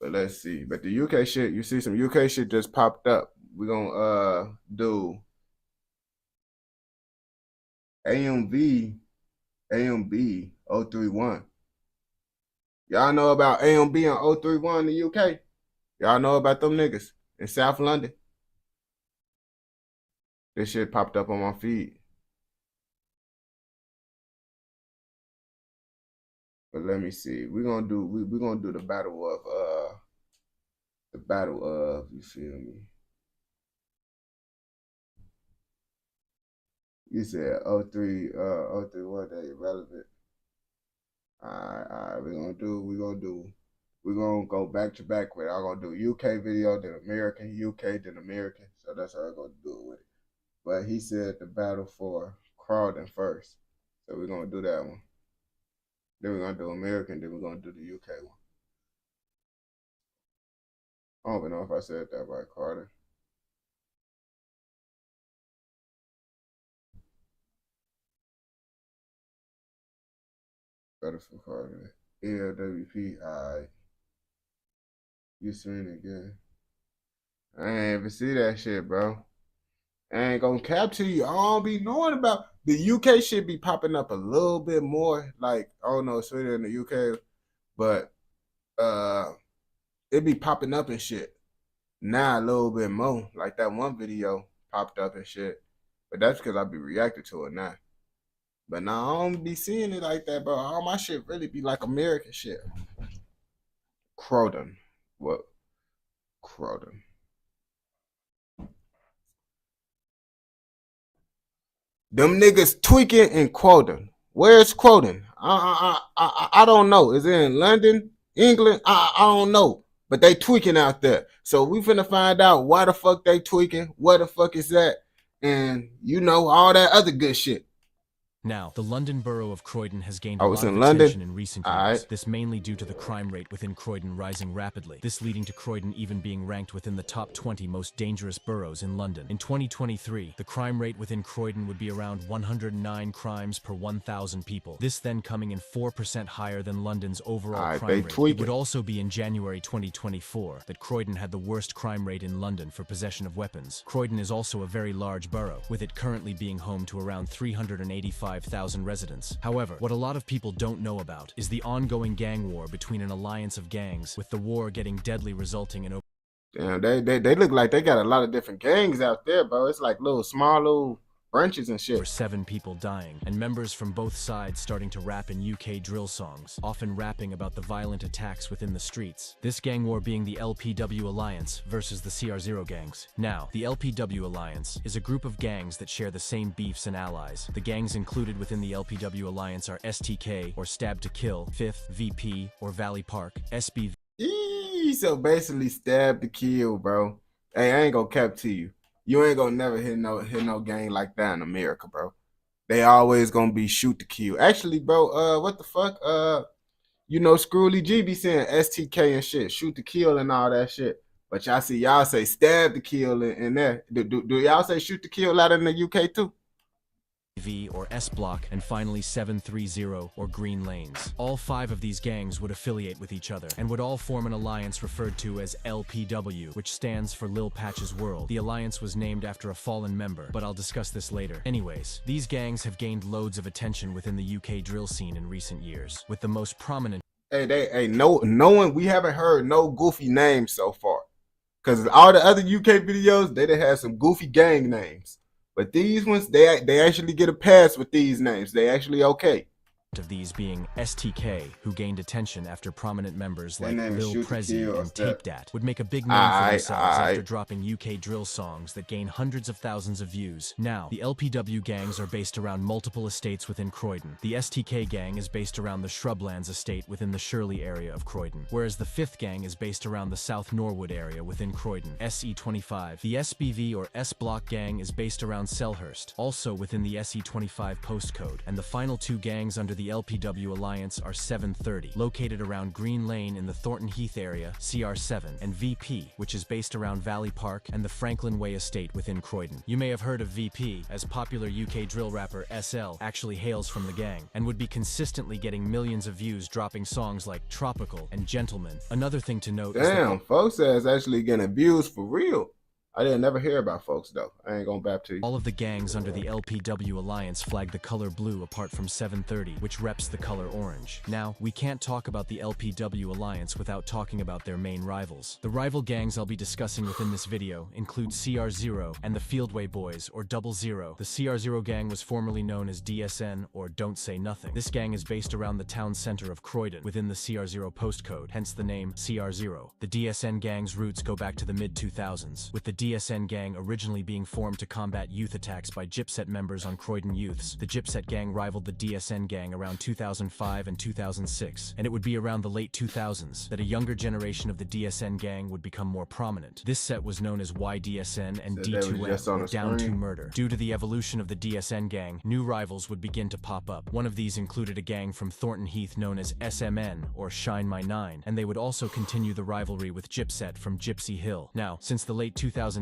Speaker 1: But let's see. But the UK shit, you see some UK shit just popped up. We're gonna do AMB 031. Y'all know about AMB and 031 in the UK? Y'all know about them niggas in South London? This shit popped up on my feed. But let me see. We're gonna do the battle of you feel me? You said 031 that irrelevant. Alright, we're gonna go back to back with it. I'm gonna do UK video, then American, UK, then American. So that's how I'm gonna do it with it. But he said the battle for Crawdon first. So we're gonna do that one. Then we're gonna do American, then we're gonna do the UK one. I don't even know if I said that right, Carter. Better for Carter. LWP, alright. You seen it again. I ain't even see that shit, bro. I ain't gonna cap to you. I don't be knowing about the UK shit be popping up a little bit more. Like, I don't know, Sweden in the UK, but it be popping up and shit. Now a little bit more. Like that one video popped up and shit. But that's because I be reacting to it now. But now I don't be seeing it like that, bro. All my shit really be like American shit. Crawdon. What? Crawdon. Them niggas tweaking in Crawdon. Where's Crawdon? I don't know. Is it in London, England? I don't know. But they tweaking out there. So we finna find out why the fuck they tweaking, where the fuck is that, and you know, all that other good shit.
Speaker 6: Now, the London borough of Croydon has gained a
Speaker 1: I
Speaker 6: lot
Speaker 1: was
Speaker 6: of
Speaker 1: in
Speaker 6: attention
Speaker 1: London.
Speaker 6: in recent
Speaker 1: All
Speaker 6: years.
Speaker 1: right.
Speaker 6: This mainly due to the crime rate within Croydon rising rapidly. This leading to Croydon even being ranked within the top 20 most dangerous boroughs in London. In 2023, the crime rate within Croydon would be around 109 crimes per 1,000 people. This then coming in 4% higher than London's overall crime rate. It would also be in January 2024 that Croydon had the worst crime rate in London for possession of weapons. Croydon is also a very large borough, with it currently being home to around 385,000 residents. However, what a lot of people don't know about is the ongoing gang war between an alliance of gangs, with the war getting deadly, resulting in
Speaker 1: Damn, they look like they got a lot of different gangs out there, bro. It's like small little branches and shit.
Speaker 6: over 7 people dying, and members from both sides starting to rap in UK drill songs, often rapping about the violent attacks within the streets. This gang war being the LPW Alliance versus the CR0 gangs. Now, the LPW Alliance is a group of gangs that share the same beefs and allies. The gangs included within the LPW Alliance are STK, or Stab to Kill, 5th, VP, or Valley Park, SBV.
Speaker 1: So basically Stab to Kill, bro. Hey, I ain't gonna cap to you. You ain't gonna never hit no gang like that in America, bro. They always gonna be shoot to kill. Actually, bro, what the fuck? You know, Screwly G be saying STK and shit, shoot to kill and all that shit. But y'all say stab to kill in there. Do y'all say shoot to kill out in the UK too?
Speaker 6: V or S Block, and finally 730 or Green Lanes. All 5 of these gangs would affiliate with each other and would all form an alliance referred to as LPW, which stands for Lil Patch's World. The alliance was named after a fallen member, but I'll discuss this later. Anyways, these gangs have gained loads of attention within the UK drill scene in recent years, with the most prominent.
Speaker 1: No one, we haven't heard no goofy names so far. Cause all the other UK videos, they done had some goofy gang names. But these ones, they actually get a pass with these names. They actually okay.
Speaker 6: Of these being STK, who gained attention after prominent members like Lil Prezi and Tape Dat would make a big name for themselves after dropping UK drill songs that gain hundreds of thousands of views. Now, the LPW gangs are based around multiple estates within Croydon. The STK gang is based around the Shrublands estate within the Shirley area of Croydon, whereas the 5th gang is based around the South Norwood area within Croydon, SE25. The SBV or S Block gang is based around Selhurst, also within the SE25 postcode, and the final 2 gangs under the
Speaker 13: the LPW Alliance are 730, located around Green Lane in the Thornton Heath area, CR7, and VP, which is based around Valley Park and the Franklin Way estate within Croydon. You may have heard of VP, as popular UK drill rapper SL actually hails from the gang, and would be consistently getting millions of views dropping songs like Tropical and Gentleman. Another thing to note is that
Speaker 1: folks is actually getting views for real. I didn't never hear about folks though. I ain't gonna bap to you.
Speaker 13: All of the gangs under the LPW Alliance flag the color blue apart from 730, which reps the color orange. Now, we can't talk about the LPW Alliance without talking about their main rivals. The rival gangs I'll be discussing within this video include CR0 and the Fieldway Boys, or 00. The CR0 gang was formerly known as DSN, or Don't Say Nothing. This gang is based around the town center of Croydon, within the CR0 postcode, hence the name CR0. The DSN gang's roots go back to the mid-2000s, with the DSN gang originally being formed to combat youth attacks by Gypset members on Croydon youths. The Gypset gang rivaled the DSN gang around 2005 and 2006, and it would be around the late 2000s that a younger generation of the DSN gang would become more prominent. This set was known as YDSN and D2M, or Down to Murder. Due to the evolution of the DSN gang, new rivals would begin to pop up. One of these included a gang from Thornton Heath known as SMN, or Shine My Nine, and they would also continue the rivalry with Gypset from Gypsy Hill. Now, since the late 2010s,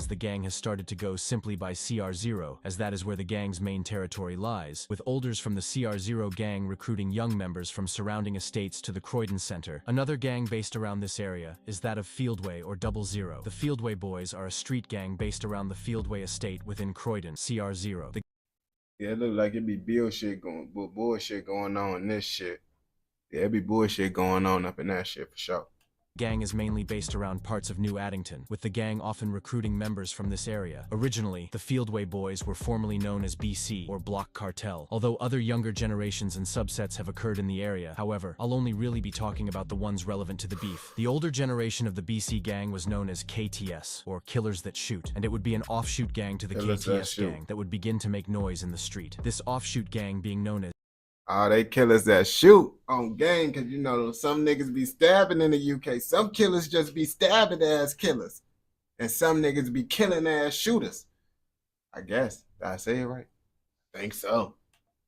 Speaker 13: the gang has started to go simply by CR0, as that is where the gang's main territory lies, with olders from the CR0 gang recruiting young members from surrounding estates to the Croydon Center. Another gang based around this area is that of Fieldway, or 00. The Fieldway Boys are a street gang based around the Fieldway estate within Croydon, CR0.
Speaker 1: Yeah, it look like it be bullshit going on in this shit. Yeah, it be bullshit going on up in that shit for sure.
Speaker 13: Gang is mainly based around parts of New Addington, with the gang often recruiting members from this area. Originally, the Fieldway Boys were formerly known as BC, or Block Cartel, although other younger generations and subsets have occurred in the area. However, I'll only really be talking about the ones relevant to the beef. The older generation of the BC gang was known as KTS, or Killers That Shoot, and it would be an offshoot gang to the KTS gang that would begin to make noise in the street. This offshoot gang being known as
Speaker 1: they killers that shoot on gang, cause you know some niggas be stabbing in the UK. Some killers just be stabbing ass killers, and some niggas be killing ass shooters. I guess. Did I say it right? I think so.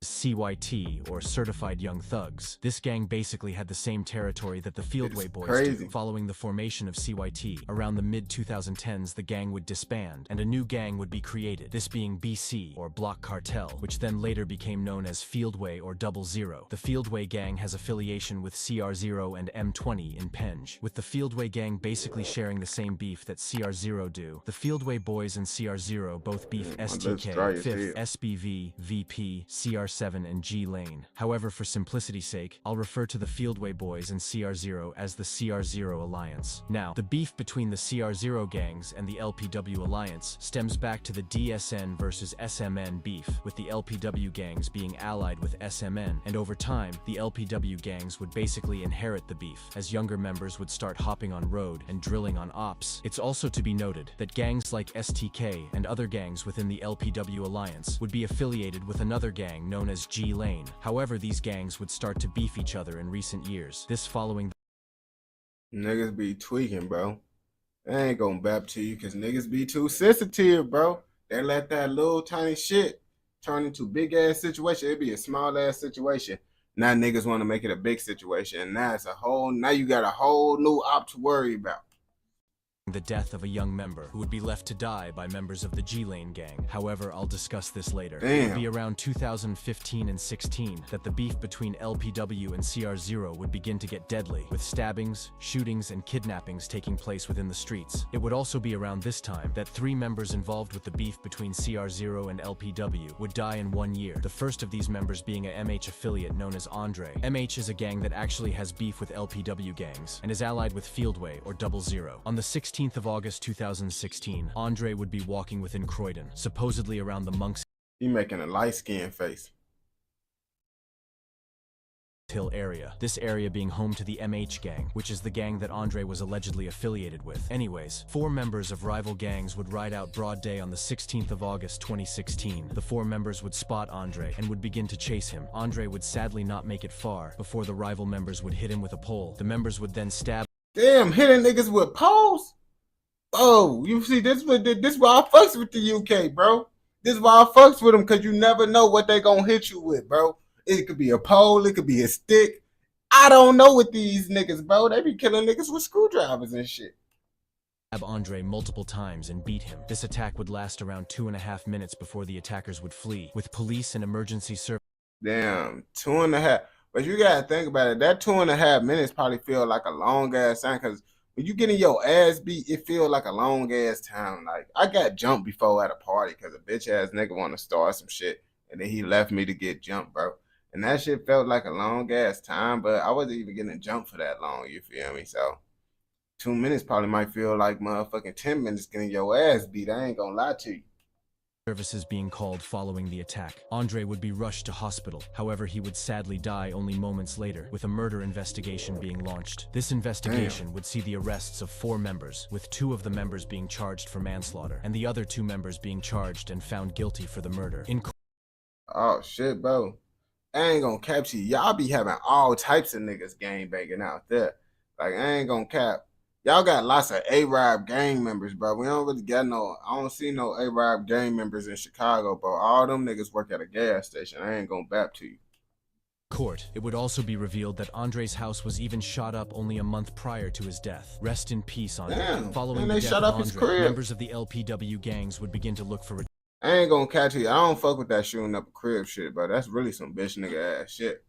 Speaker 13: CYT, or Certified Young Thugs. This gang basically had the same territory that the Fieldway Boys do. Following the formation of CYT, around the mid-2010s the gang would disband, and a new gang would be created, this being BC, or Block Cartel, which then later became known as Fieldway, or 00. The Fieldway gang has affiliation with CR0 and M20 in Penge, with the Fieldway gang basically sharing the same beef that CR0 do. The Fieldway Boys and CR0 both beef STK, 5th, SBV, VP, CR7 and G Lane. However, for simplicity's sake, I'll refer to the Fieldway Boys and CR0 as the CR0 Alliance. Now, the beef between the CR0 gangs and the LPW Alliance stems back to the DSN versus SMN beef, with the LPW gangs being allied with SMN, and over time, the LPW gangs would basically inherit the beef, as younger members would start hopping on road and drilling on ops. It's also to be noted that gangs like STK and other gangs within the LPW Alliance would be affiliated with another gang known as G Lane. However, these gangs would start to beef each other in recent years. This following
Speaker 1: niggas be tweaking, bro. I ain't gonna bap to you because niggas be too sensitive, bro. They let that little tiny shit turn into big ass situation. It'd be a small ass situation. Now niggas want to make it a big situation, and now you got a whole new op to worry about.
Speaker 13: the death of a young member who would be left to die by members of the G-Lane gang. However, I'll discuss this later. It would be around 2015 and 16 that the beef between LPW and CR0 would begin to get deadly, with stabbings, shootings, and kidnappings taking place within the streets. It would also be around this time that 3 members involved with the beef between CR0 and LPW would die in 1 year, the first of these members being a MH affiliate known as Andre. MH is a gang that actually has beef with LPW gangs, and is allied with Fieldway or 00. On the 16th of August 2016, Andre would be walking within Croydon, supposedly around the Monks
Speaker 1: He making a light-skinned face.
Speaker 13: Hill area. This area being home to the MH gang, which is the gang that Andre was allegedly affiliated with. Anyways, 4 members of rival gangs would ride out broad day on the 16th of August 2016. The 4 members would spot Andre and would begin to chase him. Andre would sadly not make it far before the rival members would hit him with a pole. The members would then stab.
Speaker 1: Damn, hitting niggas with poles? Oh, you see, this why I fucks with the UK, bro. This is why I fucks with them, because you never know what they gonna hit you with, bro. It could be a pole. It could be a stick. I don't know with these niggas, bro. They be killing niggas with screwdrivers and shit.
Speaker 13: Andre multiple times and beat him. This attack would last around 2.5 minutes before the attackers would flee, with police and emergency service.
Speaker 1: Damn, 2.5. But you gotta think about it. That 2.5 minutes probably feel like a long ass time, because when you getting your ass beat, it feel like a long ass time. Like, I got jumped before at a party because a bitch ass nigga want to start some shit, and then he left me to get jumped, bro. And that shit felt like a long ass time, but I wasn't even getting jumped for that long, you feel me? So 2 minutes probably might feel like motherfucking 10 minutes getting your ass beat. I ain't gonna lie to you.
Speaker 13: Services being called following the attack. Andre would be rushed to hospital. However, he would sadly die only moments later, with a murder investigation being launched. This investigation would see the arrests of 4 members, with 2 of the members being charged for manslaughter, and the other 2 members being charged and found guilty for the murder.
Speaker 1: Oh shit, bro. I ain't gonna cap you. Y'all be having all types of niggas gang banging out there. Like, I ain't gonna cap. Y'all got lots of A-Rab gang members, bro. We don't really got I don't see no A-Rab gang members in Chicago, bro. All them niggas work at a gas station. I ain't gonna bap to you.
Speaker 13: Court, it would also be revealed that Andre's house was even shot up only a month prior to his death. Rest in peace, Andre.
Speaker 1: Damn,
Speaker 13: following
Speaker 1: and
Speaker 13: the
Speaker 1: they
Speaker 13: death
Speaker 1: shut
Speaker 13: of
Speaker 1: up his
Speaker 13: Andre,
Speaker 1: crib.
Speaker 13: members of the LPW gangs would begin to look for.
Speaker 1: I ain't gonna catch you. I don't fuck with that shooting up a crib shit, bro. That's really some bitch nigga ass shit.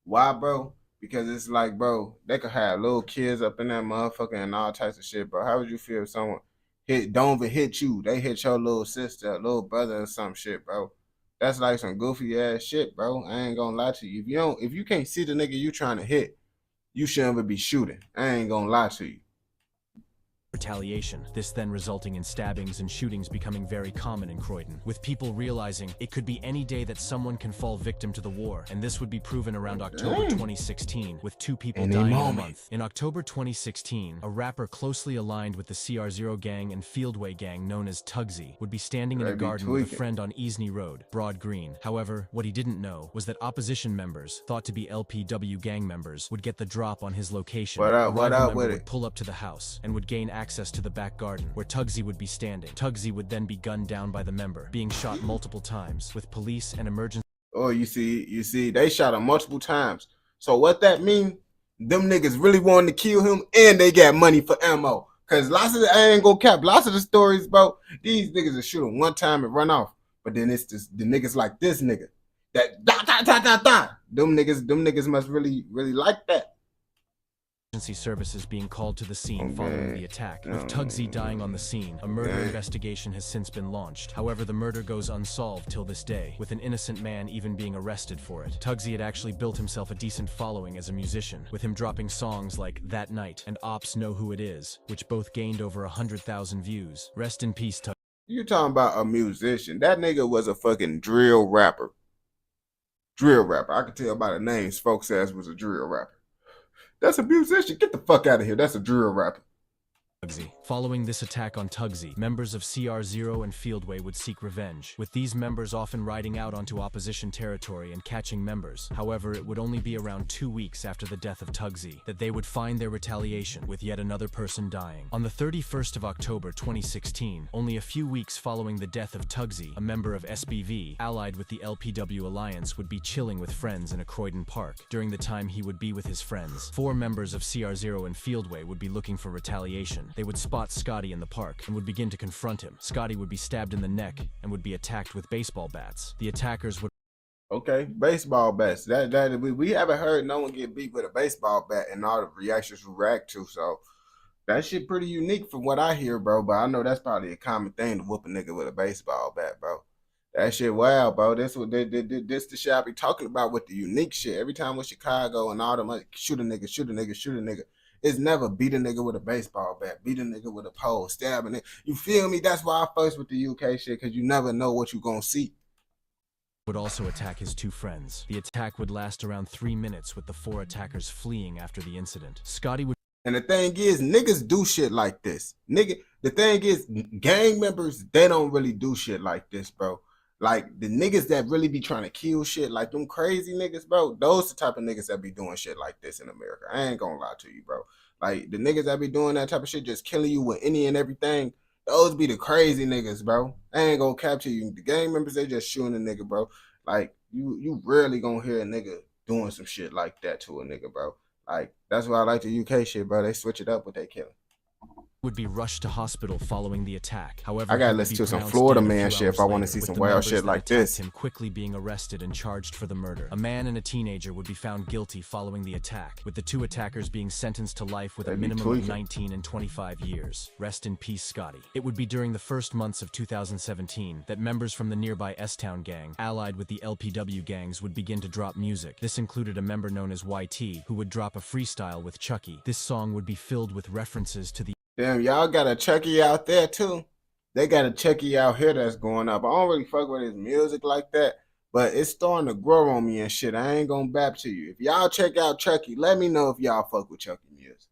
Speaker 1: Why, bro? Because it's like, bro, they could have little kids up in that motherfucker and all types of shit, bro. How would you feel if someone don't even hit you? They hit your little sister, little brother, or some shit, bro. That's like some goofy ass shit, bro. I ain't gonna lie to you. If you can't see the nigga you trying to hit, you shouldn't even be shooting. I ain't gonna lie to you.
Speaker 13: Retaliation, this then resulting in stabbings and shootings becoming very common in Croydon, with people realizing it could be any day that someone can fall victim to the war, and this would be proven around October 2016, with 2 people dying in a month. In October 2016, a rapper closely aligned with the CR0 gang and Fieldway gang known as Tugsy would be standing in a garden with a friend on Easney Road, Broad Green. However, what he didn't know was that opposition members, thought to be LPW gang members, would get the drop on his location.
Speaker 1: What up with it?
Speaker 13: Would pull up to the house and would gain access to the back garden where Tugsy would be standing. Tugsy would then be gunned down by the member, being shot multiple times, with police and emergency.
Speaker 1: Oh, you see, they shot him multiple times. So what that mean? Them niggas really wanted to kill him, and they got money for ammo. Cause I ain't gonna cap. Lots of the stories, bro, these niggas will shoot him one time and run off. But then it's just the niggas like this nigga that da. Them niggas must really like that.
Speaker 13: Emergency services being called to the scene following the attack. With Tugsy dying on the scene, a murder investigation has since been launched. However, the murder goes unsolved till this day, with an innocent man even being arrested for it. Tugsy had actually built himself a decent following as a musician, with him dropping songs like That Night and Ops Know Who It Is, which both gained over 100,000 views. Rest in peace, Tugsy.
Speaker 1: You talking about a musician. That nigga was a fucking drill rapper. I could tell by the names folks says was a drill rapper. That's a musician. Get the fuck out of here. That's a drill rapper.
Speaker 13: Tugsy. Following this attack on Tugsy, members of CR0 and Fieldway would seek revenge, with these members often riding out onto opposition territory and catching members. However, it would only be around 2 weeks after the death of Tugsy that they would find their retaliation, with yet another person dying. On the 31st of October 2016, only a few weeks following the death of Tugsy, a member of SBV, allied with the LPW Alliance, would be chilling with friends in a Croydon park. During the time he would be with his friends, 4 members of CR0 and Fieldway would be looking for retaliation. They would spot Scotty in the park and would begin to confront him. Scotty would be stabbed in the neck and would be attacked with baseball bats. The attackers would...
Speaker 1: Okay, baseball bats. We haven't heard no one get beat with a baseball bat and all the reactions we react to, so that shit pretty unique from what I hear, bro, but I know that's probably a common thing to whoop a nigga with a baseball bat, bro. That shit wild, bro. This the shit I be talking about with the unique shit. Every time with Chicago and all them like, shoot a nigga. It's never beat a nigga with a baseball bat, beat a nigga with a pole, stabbing it. You feel me? That's why I fuss with the UK shit, because you never know what you gonna see.
Speaker 13: Would also attack his 2 friends. The attack would last around 3 minutes, with the 4 attackers fleeing after the incident. Scotty would...
Speaker 1: And the thing is, niggas do shit like this. The thing is, gang members, they don't really do shit like this, bro. Like, the niggas that really be trying to kill shit, like them crazy niggas, bro, those the type of niggas that be doing shit like this in America. I ain't gonna lie to you, bro. Like, the niggas that be doing that type of shit, just killing you with any and everything, those be the crazy niggas, bro. I ain't gonna capture you. The gang members, they just shooting a nigga, bro. Like, You rarely gonna hear a nigga doing some shit like that to a nigga, bro. Like, that's why I like the UK shit, bro. They switch it up with their killing.
Speaker 13: Would be rushed to hospital following the attack. However,
Speaker 1: I gotta
Speaker 13: he would
Speaker 1: listen
Speaker 13: be
Speaker 1: to some
Speaker 13: pronounced
Speaker 1: Florida
Speaker 13: dead a
Speaker 1: man
Speaker 13: few
Speaker 1: shit if
Speaker 13: hours
Speaker 1: I want to
Speaker 13: later,
Speaker 1: see
Speaker 13: with
Speaker 1: some
Speaker 13: the
Speaker 1: wild
Speaker 13: members
Speaker 1: shit
Speaker 13: that
Speaker 1: like
Speaker 13: attacked
Speaker 1: this.
Speaker 13: him quickly being arrested and charged for the murder. A man and a teenager would be found guilty following the attack, with the two attackers being sentenced to life with a minimum of 19 and 25 years. Rest in peace, Scotty. It would be during the first months of 2017 that members from the nearby S-Town gang, allied with the LPW gangs, would begin to drop music. This included a member known as YT, who would drop a freestyle with Chucky. This song would be filled with references to the
Speaker 1: Damn, y'all got a Chucky out there too. They got a Chucky out here that's going up. I don't really fuck with his music like that, but it's starting to grow on me and shit. I ain't gonna bap to you. If y'all check out Chucky, let me know if y'all fuck with Chucky music.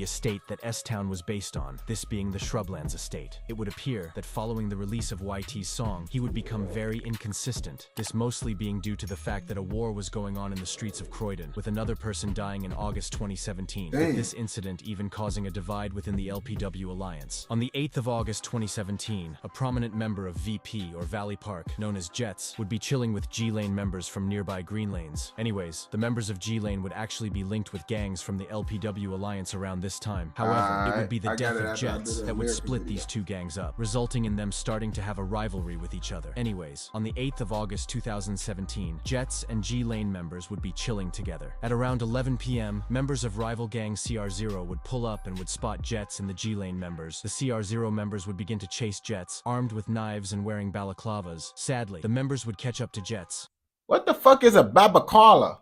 Speaker 13: estate that S-Town was based on, this being the Shrublands estate. It would appear that following the release of YT's song, he would become very inconsistent, this mostly being due to the fact that a war was going on in the streets of Croydon, with another person dying in August 2017, with this incident even causing a divide within the LPW alliance. On the 8th of August 2017, a prominent member of VP, or Valley Park, known as Jets, would be chilling with G-Lane members from nearby Green Lanes. Anyways, the members of G-Lane would actually be linked with gangs from the LPW alliance around this time. However, it would be the death of Jets that would split these two gangs up, resulting in them starting to have a rivalry with each other. Anyways, on the 8th of August 2017, Jets and G-Lane members would be chilling together. At around 11 p.m., members of rival gang CR0 would pull up and would spot Jets and the G-Lane members. The CR0 members would begin to chase Jets, armed with knives and wearing balaclavas. Sadly, the members would catch up to Jets.
Speaker 1: What the fuck is a babacala?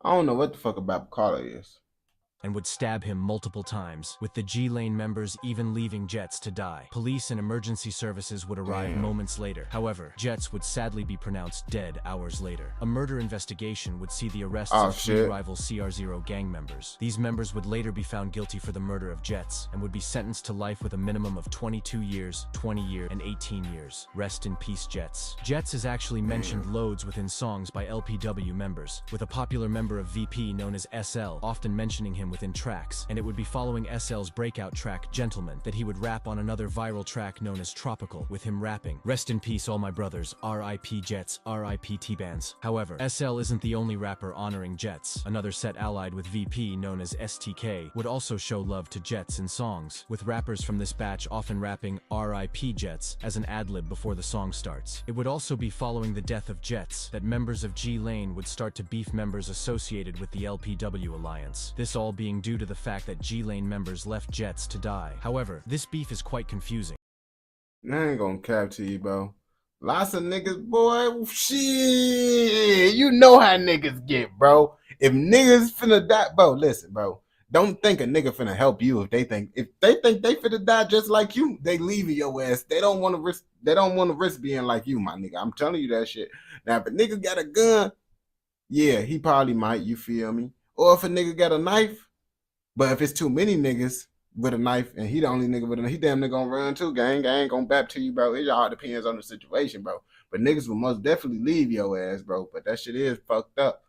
Speaker 1: I don't know what the fuck a babacala is.
Speaker 13: And would stab him multiple times, with the G-Lane members even leaving Jets to die. Police and emergency services would arrive moments later. However, Jets would sadly be pronounced dead hours later. A murder investigation would see the arrests of three rival CR0 gang members. These members would later be found guilty for the murder of Jets, and would be sentenced to life with a minimum of 22 years, 20 years, and 18 years. Rest in peace, Jets. Jets is actually mentioned loads within songs by LPW members, with a popular member of VP known as SL often mentioning him within tracks, and it would be following SL's breakout track, Gentleman, that he would rap on another viral track known as Tropical, with him rapping, "Rest in peace all my brothers, RIP Jets, RIP T-Bands." However, SL isn't the only rapper honoring Jets. Another set allied with VP known as STK would also show love to Jets in songs, with rappers from this batch often rapping RIP Jets as an ad-lib before the song starts. It would also be following the death of Jets that members of G-Lane would start to beef members associated with the LPW alliance. This all being due to the fact that G-Lane members left Jets to die. However, this beef is quite confusing.
Speaker 1: I ain't gonna cap to you, bro. Lots of niggas, boy, shit. You know how niggas get, bro. If niggas finna die, bro, listen, bro. Don't think a nigga finna help you if they think they finna die just like you, they leaving your ass. They don't want to risk being like you, my nigga. I'm telling you that shit. Now, if a nigga got a gun, yeah, he probably might, you feel me? Or if a nigga got a knife, but if it's too many niggas with a knife and he the only nigga with a knife, he damn nigga gonna run too, gang. I ain't gonna bap to you, bro. It all depends on the situation, bro. But niggas will most definitely leave your ass, bro. But that shit is fucked up.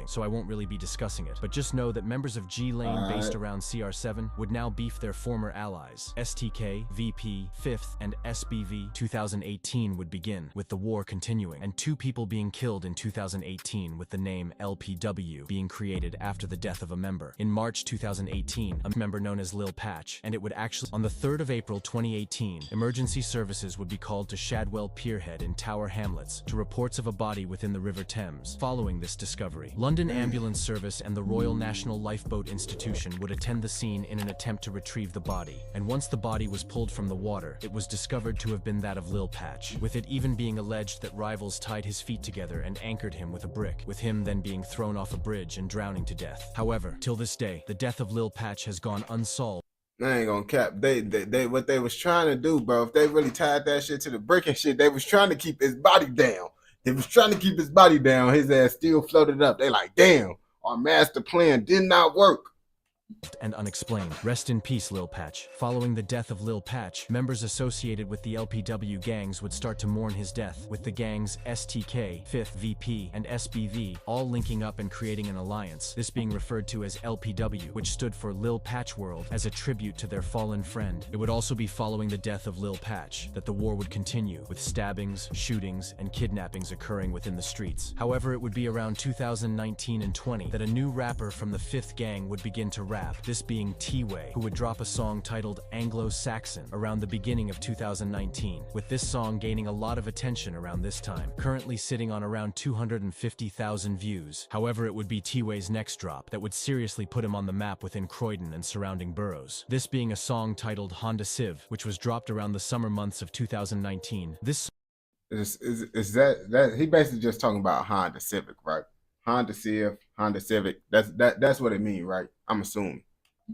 Speaker 13: So I won't really be discussing it, but just know that members of G-Lane based around CR7 would now beef their former allies. STK, VP, 5th, and SBV 2018 would begin, with the war continuing, and 2 people being killed in 2018 with the name LPW being created after the death of a member. In March 2018, a member known as Lil Patch, and it would actually, on the 3rd of April 2018, emergency services would be called to Shadwell Pierhead in Tower Hamlets to reports of a body within the River Thames. Following this discovery, London Ambulance Service and the Royal National Lifeboat Institution would attend the scene in an attempt to retrieve the body, and once the body was pulled from the water, it was discovered to have been that of Lil Patch, with it even being alleged that rivals tied his feet together and anchored him with a brick, with him then being thrown off a bridge and drowning to death. However, till this day, the death of Lil Patch has gone unsolved.
Speaker 1: I ain't gonna cap. They what they was trying to do, bro, if they really tied that shit to the brick and shit, they was trying to keep his body down. They was trying to keep his body down. His ass still floated up. They like, damn, our master plan did not work.
Speaker 13: and unexplained. Rest in peace, Lil Patch. Following the death of Lil Patch, members associated with the LPW gangs would start to mourn his death, with the gangs STK, 5th VP, and SBV all linking up and creating an alliance, this being referred to as LPW, which stood for Lil Patch World, as a tribute to their fallen friend. It would also be following the death of Lil Patch that the war would continue, with stabbings, shootings, and kidnappings occurring within the streets. However, it would be around 2019 and 20 that a new rapper from the 5th gang would begin to rap, this being T-Way, who would drop a song titled Anglo-Saxon around the beginning of 2019, with this song gaining a lot of attention around this time, currently sitting on around 250,000 views. However, it would be T-Way's next drop that would seriously put him on the map within Croydon and surrounding boroughs, this being a song titled Honda Civ, which was dropped around the summer months of 2019. This
Speaker 1: is that he basically just talking about Honda Civic, right? Honda Civ, Honda Civic. That's what it means, right? I'm assuming.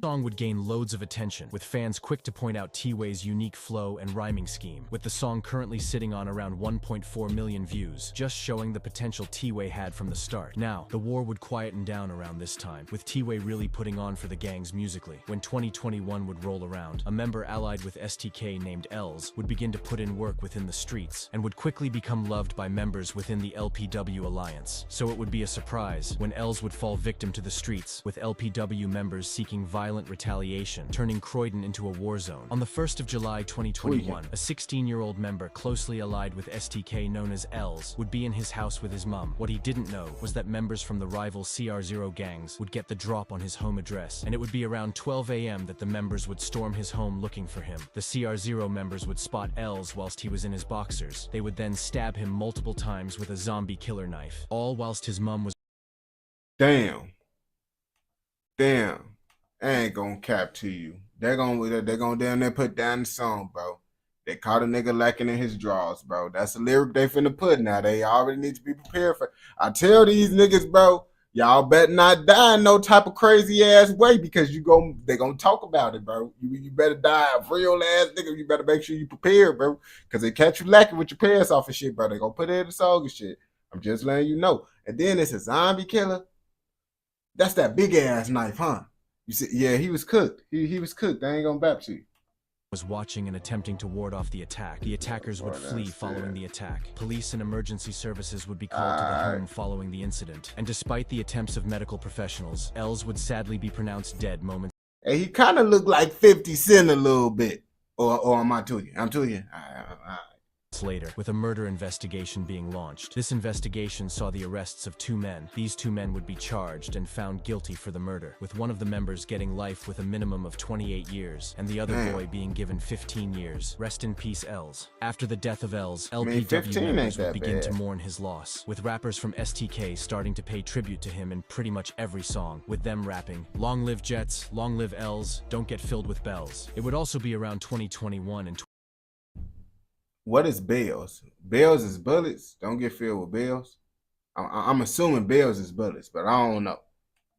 Speaker 13: song would gain loads of attention, with fans quick to point out T-Way's unique flow and rhyming scheme, with the song currently sitting on around 1.4 million views, just showing the potential T-Way had from the start. Now, the war would quieten down around this time, with T-Way really putting on for the gangs musically. When 2021 would roll around, a member allied with STK named Els would begin to put in work within the streets, and would quickly become loved by members within the LPW alliance. So it would be a surprise when Els would fall victim to the streets, with LPW members seeking violent retaliation, turning Croydon into a war zone. On the 1st of July 2021, a 16-year-old member closely allied with STK known as Els would be in his house with his mum. What he didn't know was that members from the rival CR0 gangs would get the drop on his home address, and it would be around 12 a.m. that the members would storm his home looking for him. The CR0 members would spot Els whilst he was in his boxers. They would then stab him multiple times with a zombie killer knife, all whilst his mum was—
Speaker 1: Damn. I ain't gonna cap to you. They're gonna down there put down the song, bro. They caught a nigga lacking in his drawers, bro. That's the lyric they finna put now. They already need to be prepared for it. I tell these niggas, bro, y'all better not die in no type of crazy ass way, because they gonna talk about it, bro. You better die a real ass nigga. You better make sure you prepared, bro. Cause they catch you lacking with your pants off and shit, bro. They gonna put it in the song and shit. I'm just letting you know. And then it's a zombie killer. That's that big ass knife, huh? You see, yeah, he was cooked. He was cooked. I ain't gonna bap to you.
Speaker 13: Was watching and attempting to ward off the attack. The attackers would flee following the attack. Police and emergency services would be called to the home following the incident. And despite the attempts of medical professionals, Els would sadly be pronounced dead moments.
Speaker 1: Hey, he kind of looked like 50 Cent a little bit. Or am I to you? I'm to you.
Speaker 13: Later, with a murder investigation being launched. This investigation saw the arrests of 2 men. These 2 men would be charged and found guilty for the murder, with one of the members getting life with a minimum of 28 years, and the other boy being given 15 years. Rest in peace, Els. After the death of Els, LPW members would begin to mourn his loss, with rappers from STK starting to pay tribute to him in pretty much every song, with them rapping, "Long live Jets, long live Els, don't get filled with bells." It would also be around 2021 and
Speaker 1: What is bells? Bells is bullets. Don't get filled with bells. I'm assuming bells is bullets, but I don't know.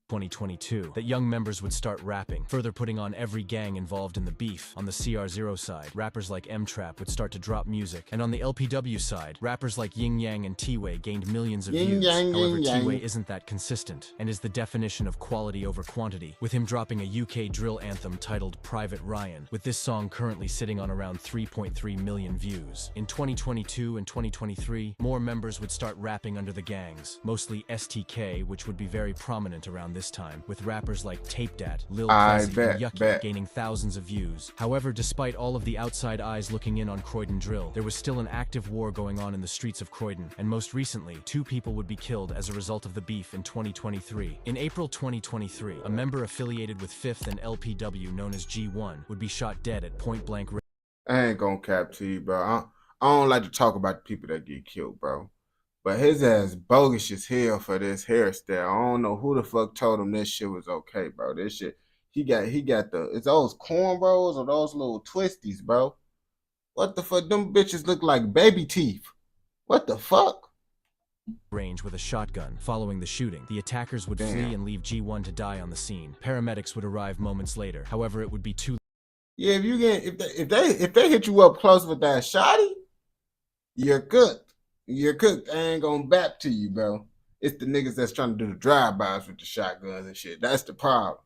Speaker 13: 2022, that young members would start rapping, further putting on every gang involved in the beef. On the CR0 side, rappers like M-Trap would start to drop music, and on the LPW side, rappers like Ying Yang and T-Way gained millions of views. However, T-Way isn't that consistent, and is the definition of quality over quantity, with him dropping a UK drill anthem titled Private Ryan, with this song currently sitting on around 3.3 million views. In 2022 and 2023, more members would start rapping under the gangs, mostly STK, which would be very prominent around this time, with rappers like Tape Dat, Lil Klezzy, and Yucky gaining thousands of views. However, despite all of the outside eyes looking in on Croydon Drill, there was still an active war going on in the streets of Croydon, and most recently, 2 people would be killed as a result of the beef in 2023. In April 2023, a member affiliated with 5th and LPW known as G1 would be shot dead at point blank range.
Speaker 1: I ain't gonna cap to you, bro. I don't like to talk about the people that get killed, bro. But his ass bogus as hell for this hairstyle. I don't know who the fuck told him this shit was okay, bro. This shit, he got it's those cornrows or those little twisties, bro. What the fuck? Them bitches look like baby teeth. What the fuck?
Speaker 13: Range with a shotgun. Following the shooting, the attackers would flee and leave G1 to die on the scene. Paramedics would arrive moments later. However, it would be too.
Speaker 1: Yeah, if they hit you up close with that shotty, you're cooked. You're cooked. I ain't gonna bap to you, bro. It's the niggas that's trying to do the drive-bys with the shotguns and shit. That's the problem.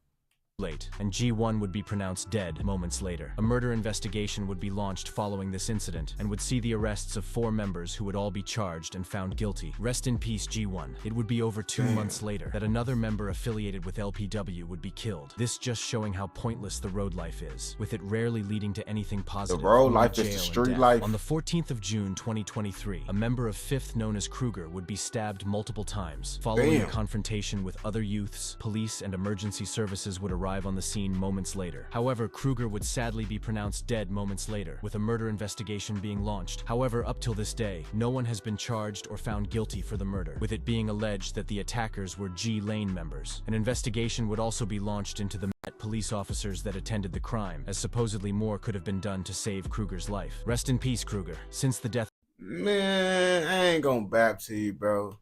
Speaker 13: late, and G1 would be pronounced dead moments later. A murder investigation would be launched following this incident and would see the arrests of 4 members who would all be charged and found guilty. Rest in peace, G1. It would be over 2 months later that another member affiliated with LPW would be killed. This just showing how pointless the road life is, with it rarely leading to anything positive.
Speaker 1: The road life is the street life.
Speaker 13: On the 14th of June 2023, a member of 5th known as Kruger would be stabbed multiple times. Following a confrontation with other youths, police and emergency services would arrive on the scene moments later. However, Kruger would sadly be pronounced dead moments later, with a murder investigation being launched. However, up till this day, no one has been charged or found guilty for the murder, with it being alleged that the attackers were G Lane members. An investigation would also be launched into the police officers that attended the crime, as supposedly more could have been done to save Kruger's life. Rest in peace, Kruger. Since the death—
Speaker 1: Man, I ain't gonna bap to you, bro.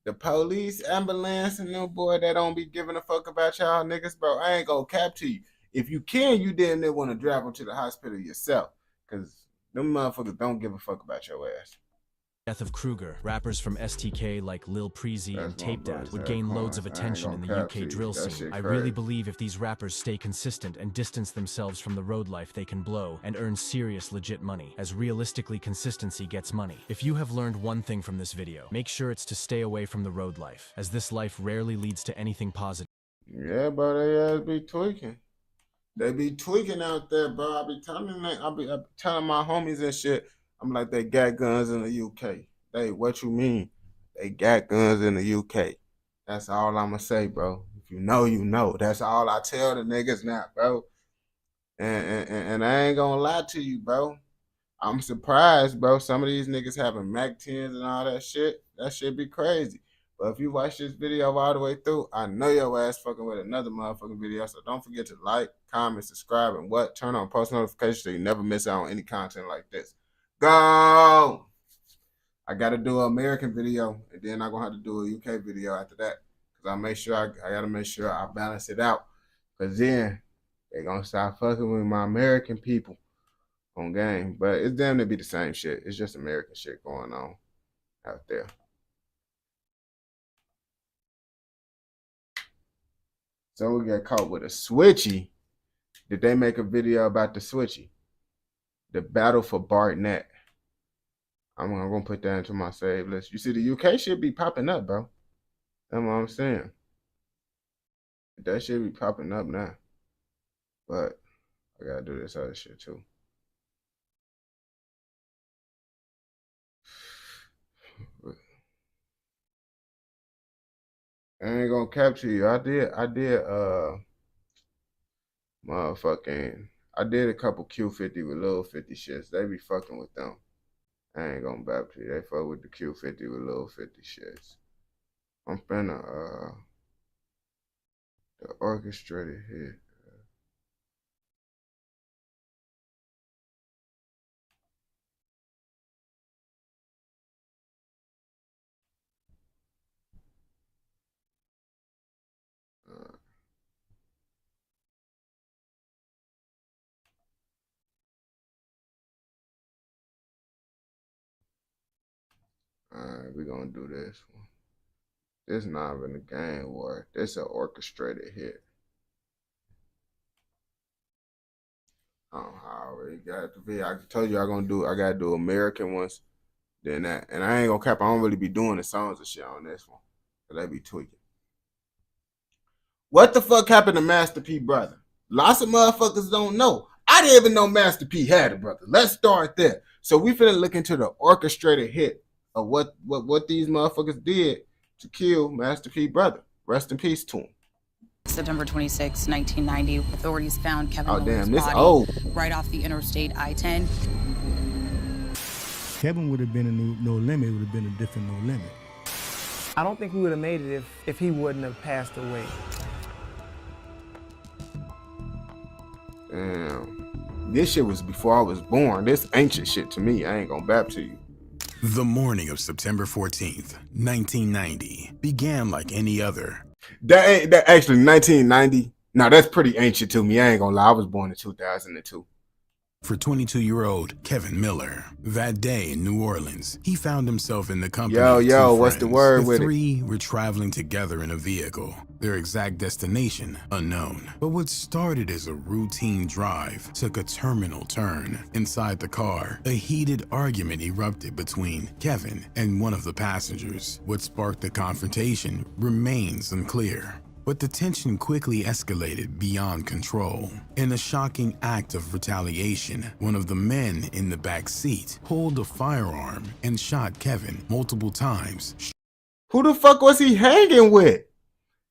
Speaker 1: The police, ambulance, and no boy that don't be giving a fuck about y'all niggas, bro. I ain't gonna cap to you. If you can, you damn near want to drive them to the hospital yourself, because them motherfuckers don't give a fuck about your ass.
Speaker 13: Death of Kruger, rappers from STK like Lil Preezy and Tape Dad would gain loads of attention in the UK drill scene. I really believe if these rappers stay consistent and distance themselves from the road life, they can blow and earn serious legit money, as realistically consistency gets money. If you have learned one thing from this video, make sure it's to stay away from the road life, as this life rarely leads to anything positive.
Speaker 1: Yeah, but they ass be tweaking. They be tweaking out there, bro. I be telling my homies and shit. I'm like, they got guns in the UK. Hey, what you mean? They got guns in the UK. That's all I'ma say, bro. If you know, you know. That's all I tell the niggas now, bro. And I ain't gonna lie to you, bro. I'm surprised, bro. Some of these niggas having Mac 10s and all that shit. That shit be crazy. But if you watch this video all the way through, I know your ass fucking with another motherfucking video. So don't forget to like, comment, subscribe, and turn on post notifications so you never miss out on any content like this. Go! I gotta do an American video, and then I'm gonna have to do a UK video after that. Cause I gotta make sure I balance it out. Cause then they gonna start fucking with my American people on game. But it's damn to be the same shit. It's just American shit going on out there. So we got caught with a switchy. Did they make a video about the switchy? The battle for Barnett. I'm gonna put that into my save list. You see, the UK should be popping up, bro. That's what I'm saying. That should be popping up now. But I gotta do this other shit too. I ain't gonna capture you. I did motherfucking, I did a couple Q50 with Lil 50 shits. They be fucking with them. I ain't gonna bap to you. They fuck with the Q50 with Lil 50 shits. I'm finna the orchestrated hit. Alright, we're gonna do this one. This not even a game war. This an orchestrated hit. I already got the video. I told you I gotta do American ones. Then that. And I ain't gonna cap, I don't really be doing the songs and shit on this one. Cause they be tweaking. What the fuck happened to Master P brother? Lots of motherfuckers don't know. I didn't even know Master P had a brother. Let's start there. So we finna look into the orchestrated hit of what these motherfuckers did to kill Master P brother. Rest in peace to him.
Speaker 14: September 26, 1990, authorities found Kevin Williams' body right off the interstate I-10.
Speaker 15: Kevin would have been a No Limit, would have been a different No Limit.
Speaker 16: I don't think we would have made it if he wouldn't have passed away.
Speaker 1: Damn. This shit was before I was born. This ancient shit to me. I ain't gonna bap to you.
Speaker 17: The morning of September 14th, 1990 began like any other.
Speaker 1: That actually 1990. Now that's pretty ancient to me. I ain't gonna lie. I was born in 2002.
Speaker 17: for 22-year-old Kevin Miller. That day in New Orleans, he found himself in the company of two
Speaker 1: what's the
Speaker 17: friends.
Speaker 1: word
Speaker 17: The
Speaker 1: with it?
Speaker 17: three were traveling together in a vehicle, their exact destination unknown. But what started as a routine drive took a terminal turn. Inside the car, a heated argument erupted between Kevin and one of the passengers. What sparked the confrontation remains unclear. But the tension quickly escalated beyond control. In a shocking act of retaliation, one of the men in the back seat pulled a firearm and shot Kevin multiple times.
Speaker 1: Who the fuck was he hanging with?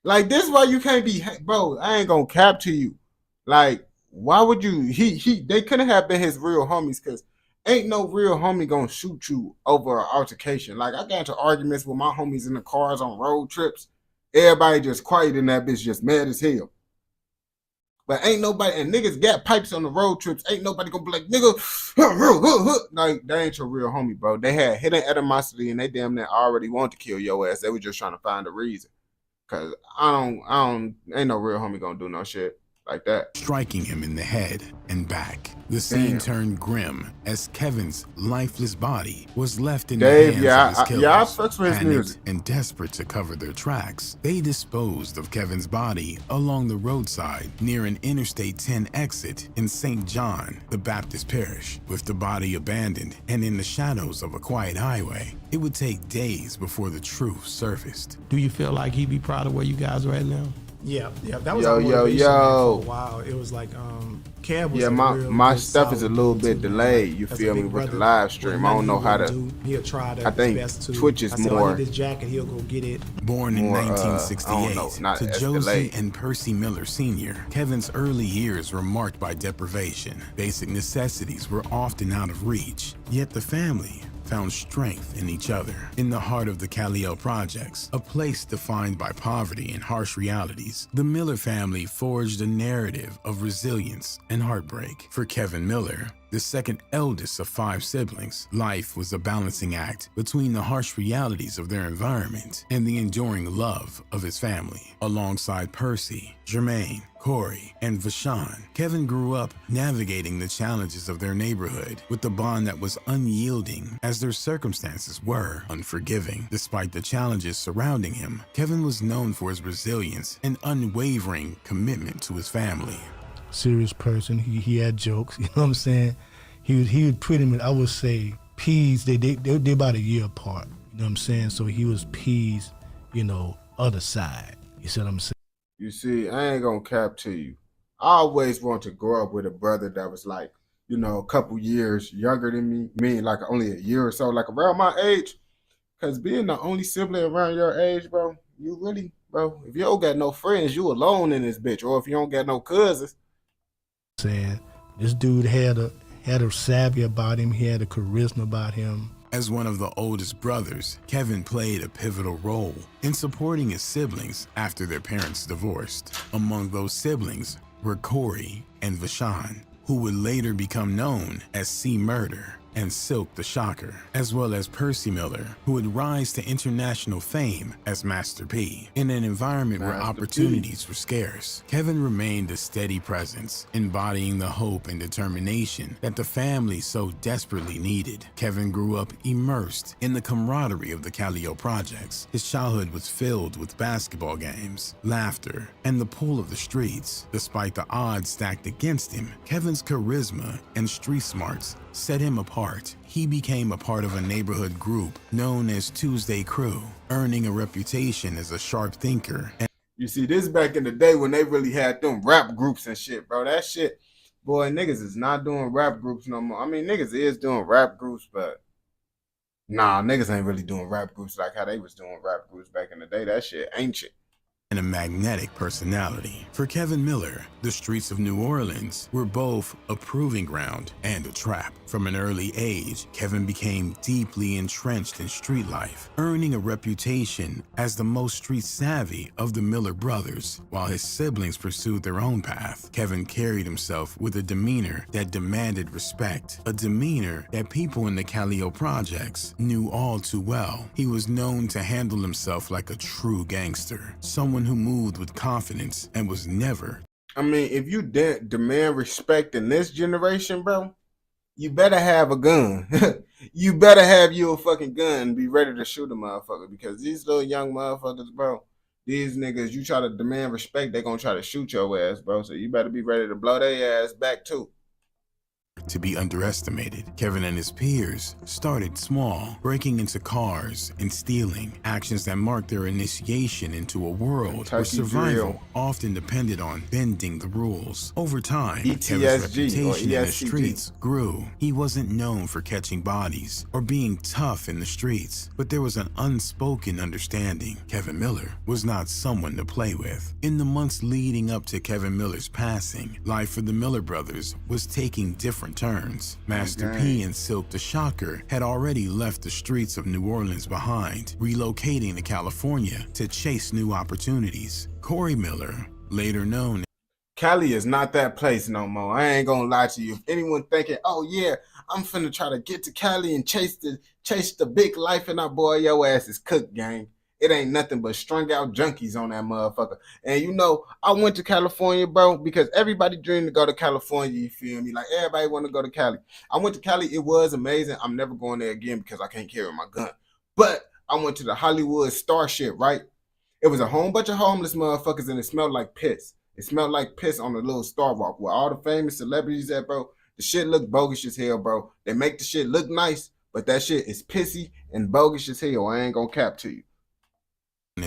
Speaker 1: Like, this why you can't be, bro, I ain't gonna cap to you. Like, why would you, they couldn't have been his real homies, because ain't no real homie gonna shoot you over an altercation. Like, I got into arguments with my homies in the cars on road trips. Everybody just quiet in that bitch, just mad as hell. But ain't nobody, and niggas got pipes on the road trips. Ain't nobody gonna be like, nigga, like, they ain't your real homie, bro. They had hidden animosity and they damn near already wanted to kill your ass. They were just trying to find a reason. Cause ain't no real homie gonna do no shit like that.
Speaker 17: Striking him in the head and back. The scene turned grim as Kevin's lifeless body was left in the hands of his killers.
Speaker 1: I fucks with his music.
Speaker 17: And desperate to cover their tracks, they disposed of Kevin's body along the roadside near an Interstate 10 exit in St. John, the Baptist parish. With the body abandoned and in the shadows of a quiet highway, it would take days before the truth surfaced.
Speaker 15: Do you feel like he'd be proud of where you guys are at now?
Speaker 18: Yeah, that was our motivation for a while. It was like, Kev was
Speaker 1: my stuff is a little bit delayed. You feel me with the live stream? I don't know how to.
Speaker 18: He'll try
Speaker 1: I think
Speaker 18: best to.
Speaker 1: Twitch is more.
Speaker 18: I need this jacket. He'll go get it.
Speaker 17: Born in 1968 to Josie and Percy Miller Sr., Kevin's early years were marked by deprivation. Basic necessities were often out of reach. Yet the family found strength in each other. In the heart of the Calliope Projects, a place defined by poverty and harsh realities, the Miller family forged a narrative of resilience and heartbreak. For Kevin Miller, the second eldest of 5 siblings, life was a balancing act between the harsh realities of their environment and the enduring love of his family. Alongside Percy, Jermaine, Corey, and Vashon, Kevin grew up navigating the challenges of their neighborhood with a bond that was unyielding as their circumstances were unforgiving. Despite the challenges surrounding him, Kevin was known for his resilience and unwavering commitment to his family.
Speaker 15: Serious person. He had jokes. You know what I'm saying? He was pretty much, I would say, P's. They about a year apart. You know what I'm saying? So he was P's, other side. You see what I'm saying?
Speaker 1: You see, I ain't gonna cap to you. I always want to grow up with a brother that was like, a couple years younger than me, like only a year or so, like around my age. Cause being the only sibling around your age, bro, you really, bro, if you don't got no friends, you alone in this bitch. Or if you don't got no cousins.
Speaker 15: Saying this dude had a savvy about him. He had a charisma about him.
Speaker 17: As one of the oldest brothers, Kevin played a pivotal role in supporting his siblings after their parents divorced. Among those siblings were Corey and Vashon, who would later become known as C Murder and Silk the Shocker, as well as Percy Miller, who would rise to international fame as Master P. In an environment where opportunities were scarce, Kevin remained a steady presence, embodying the hope and determination that the family so desperately needed. Kevin grew up immersed in the camaraderie of the Calliope Projects. His childhood was filled with basketball games, laughter, and the pull of the streets. Despite the odds stacked against him, Kevin's charisma and street smarts set him apart. He became a part of a neighborhood group known as Tuesday Crew, earning a reputation as a sharp thinker.
Speaker 1: You see, this back in the day when they really had them rap groups and shit, bro. That shit, boy, niggas is not doing rap groups no more. I mean, niggas is doing rap groups, but nah, niggas ain't really doing rap groups like how they was doing rap groups back in the day. That shit ancient.
Speaker 17: And a magnetic personality. For Kevin Miller, the streets of New Orleans were both a proving ground and a trap. From an early age, Kevin became deeply entrenched in street life, earning a reputation as the most street savvy of the Miller brothers. While his siblings pursued their own path, Kevin carried himself with a demeanor that demanded respect, a demeanor that people in the Calliope Projects knew all too well. He was known to handle himself like a true gangster, someone who moved with confidence and was never.
Speaker 1: I mean, if you demand respect in this generation, bro, you better have a gun. You better have you a fucking gun and be ready to shoot a motherfucker, because these little young motherfuckers, bro, these niggas, you try to demand respect, they gonna try to shoot your ass, bro. So you better be ready to blow their ass back too.
Speaker 17: To be underestimated, Kevin and his peers started small, breaking into cars and stealing, actions that marked their initiation into a world where survival often depended on bending the rules. Over time, Kevin's reputation in the streets grew. He wasn't known for catching bodies or being tough in the streets, but there was an unspoken understanding. Kevin Miller was not someone to play with. In the months leading up to Kevin Miller's passing, life for the Miller brothers was taking different turns. Master P and Silk the Shocker had already left the streets of New Orleans behind, relocating to California to chase new opportunities. Corey Miller, later known,
Speaker 1: Cali is not that place no more. I ain't gonna lie to you. If anyone thinking, oh yeah, I'm finna try to get to Cali and chase the big life, and that boy, your ass is cooked, gang. It ain't nothing but strung out junkies on that motherfucker. And you know, I went to California, bro, because everybody dreamed to go to California, you feel me? Like, everybody want to go to Cali. I went to Cali. It was amazing. I'm never going there again because I can't carry my gun. But I went to the Hollywood Starship, right? It was a whole bunch of homeless motherfuckers, and it smelled like piss. It smelled like piss on the little Star Walk where all the famous celebrities at, bro. The shit look bogus as hell, bro. They make the shit look nice, but that shit is pissy and bogus as hell. I ain't gonna cap to you.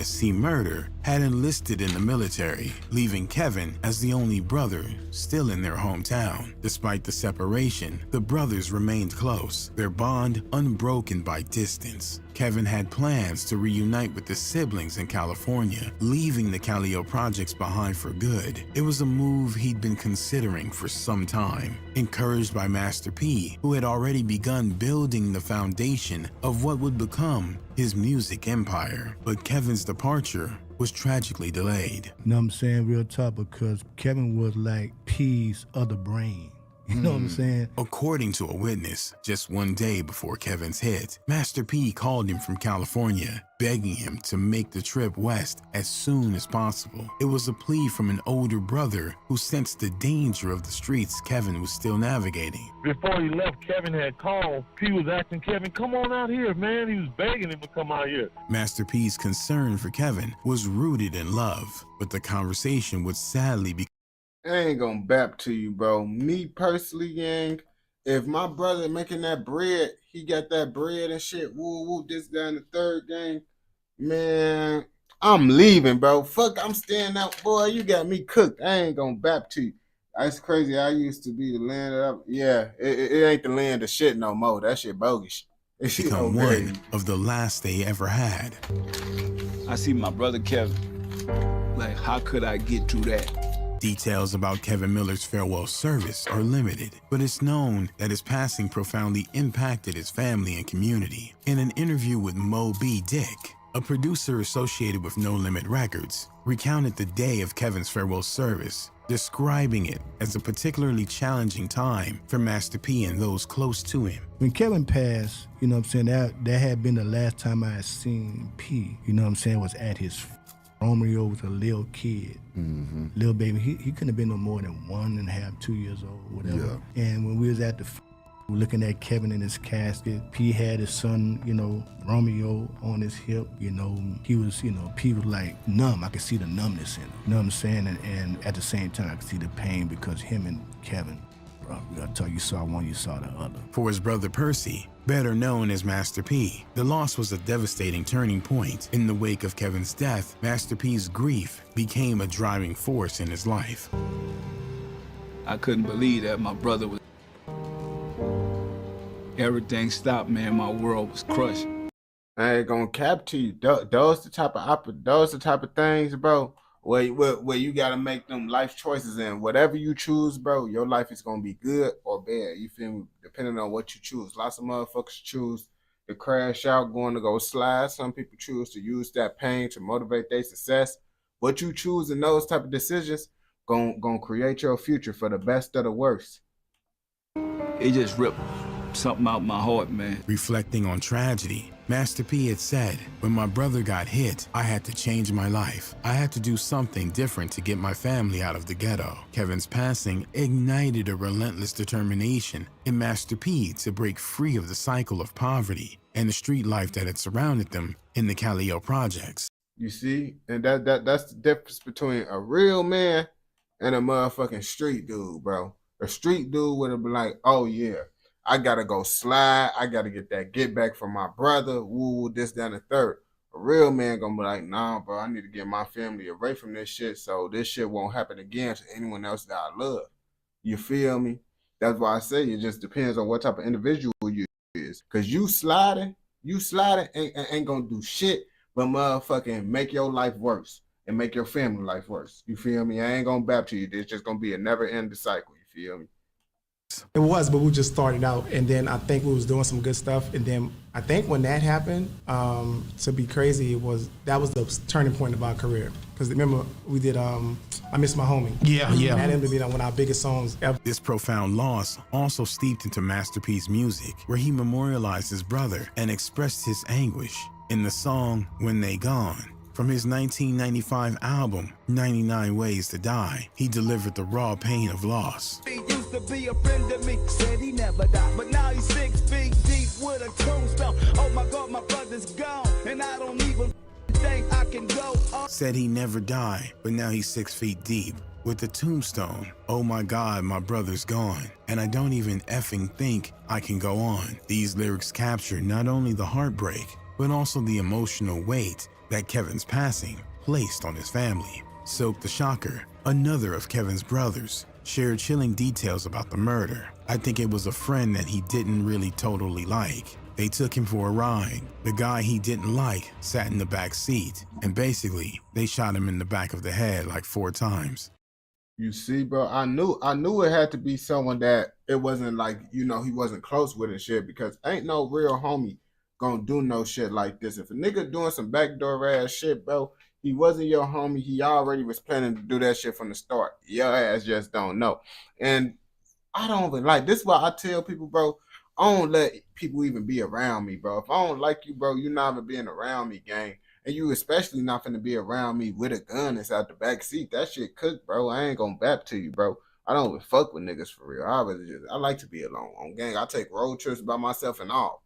Speaker 17: C. Murder had enlisted in the military, leaving Kevin as the only brother still in their hometown. Despite the separation, the brothers remained close, their bond unbroken by distance. Kevin had plans to reunite with the siblings in California, leaving the Calio projects behind for good. It was a move he'd been considering for some time, encouraged by Master P, who had already begun building the foundation of what would become his music empire. But Kevin's departure was tragically delayed.
Speaker 15: You know what I'm saying? Real talk, because Kevin was like P's other brain. You know what I'm saying?
Speaker 17: According to a witness, just one day before Kevin's hit, Master P called him from California, begging him to make the trip west as soon as possible. It was a plea from an older brother who sensed the danger of the streets Kevin was still navigating.
Speaker 4: Before he left, Kevin had called. P was asking Kevin, come on out here, man. He was begging him to come out here.
Speaker 17: Master P's concern for Kevin was rooted in love, but the conversation would sadly be
Speaker 1: I ain't gonna bap to you, bro. Me personally, gang, if my brother making that bread, he got that bread and shit, woo woo, this, that, and the third, gang, man, I'm leaving, bro. Fuck, I'm staying out, boy. You got me cooked. I ain't gonna bap to you. That's crazy. I used to be the land of, yeah, it ain't the land of shit no more. That shit bogus. It's
Speaker 17: become one of the last they ever had.
Speaker 19: I see my brother Kevin. Like, how could I get through that?
Speaker 17: Details about Kevin Miller's farewell service are limited, but it's known that his passing profoundly impacted his family and community. In an interview with Mo B. Dick, a producer associated with No Limit Records, recounted the day of Kevin's farewell service, describing it as a particularly challenging time for Master P and those close to him.
Speaker 15: When Kevin passed, you know what I'm saying, that had been the last time I had seen P, you know what I'm saying, was at his Romeo was a little kid, little baby. He couldn't have been no more than 1.5, 2 years old, whatever. Yeah. And when we was at the looking at Kevin in his casket, P had his son, you know, Romeo on his hip. You know, he was, you know, P was like numb. I could see the numbness in him. You know what I'm saying? And at the same time, I could see the pain because him and Kevin, bro, I tell you, saw one, you saw the other.
Speaker 17: For his brother Percy, better known as Master P, the loss was a devastating turning point. In the wake of Kevin's death, Master P's grief became a driving force in his life.
Speaker 19: I couldn't believe that my brother was... Everything stopped, man. My world was crushed.
Speaker 1: I ain't gonna cap to you. Those the type of things, bro, where you gotta make them life choices, and whatever you choose, bro, your life is gonna be good or bad. You feel me? Depending on what you choose. Lots of motherfuckers choose to crash out, going to go slide. Some people choose to use that pain to motivate their success. What you choose in those type of decisions gonna create your future for the best or the worst.
Speaker 19: It just ripped something out my heart, man.
Speaker 17: Reflecting on tragedy, Master P had said, when my brother got hit, I had to change my life. I had to do something different to get my family out of the ghetto. Kevin's passing ignited a relentless determination in Master P to break free of the cycle of poverty and the street life that had surrounded them in the Calliope projects.
Speaker 1: You see? And that's the difference between a real man and a motherfucking street dude, bro. A street dude would have been like, oh yeah, I gotta go slide. I gotta get that get back from my brother. Woo, this, that, and the third. A real man gonna be like, nah, bro, I need to get my family away from this shit so this shit won't happen again to anyone else that I love. You feel me? That's why I say it just depends on what type of individual you is. Cause you sliding ain't gonna do shit but motherfucking make your life worse and make your family life worse. You feel me? I ain't gonna bap to you. It's just gonna be a never-ending cycle. You feel me?
Speaker 18: It was, but we just started out, and then I think we was doing some good stuff, and then I think when that happened, to be crazy, that was the turning point of our career. Because remember, we did I Miss My Homie.
Speaker 15: Yeah.
Speaker 18: That ended up being one of our biggest songs ever.
Speaker 17: This profound loss also steeped into Master P's music, where he memorialized his brother and expressed his anguish in the song When They Gone. From his 1995 album, 99 Ways to Die, he delivered the raw pain of loss.
Speaker 2: He used to be a friend of me, said he never died, but now he's 6 feet deep with a tombstone. Oh my God, my brother's gone, and I don't even think I can go up.
Speaker 17: Said he never died, but now he's 6 feet deep with a tombstone. Oh my God, my brother's gone, and I don't even effing think I can go on. These lyrics capture not only the heartbreak, but also the emotional weight that Kevin's passing placed on his family. Silk the Shocker, another of Kevin's brothers, shared chilling details about the murder. I think it was a friend that he didn't really totally like. They took him for a ride. The guy he didn't like sat in the back seat, and basically, they shot him in the back of the head like 4 times.
Speaker 1: You see, bro, I knew it had to be someone that it wasn't like, you know, he wasn't close with and shit, because ain't no real homie gonna do no shit like this. If a nigga doing some backdoor ass shit, bro, he wasn't your homie. He already was planning to do that shit from the start. Your ass just don't know. And I don't even like this. Is why I tell people, bro, I don't let people even be around me, bro. If I don't like you, bro, you're not even being around me, gang. And you especially not finna be around me with a gun that's out the back seat. That shit cooked, bro. I ain't gonna bap to you, bro. I don't even fuck with niggas for real. I like to be alone on gang. I take road trips by myself and all.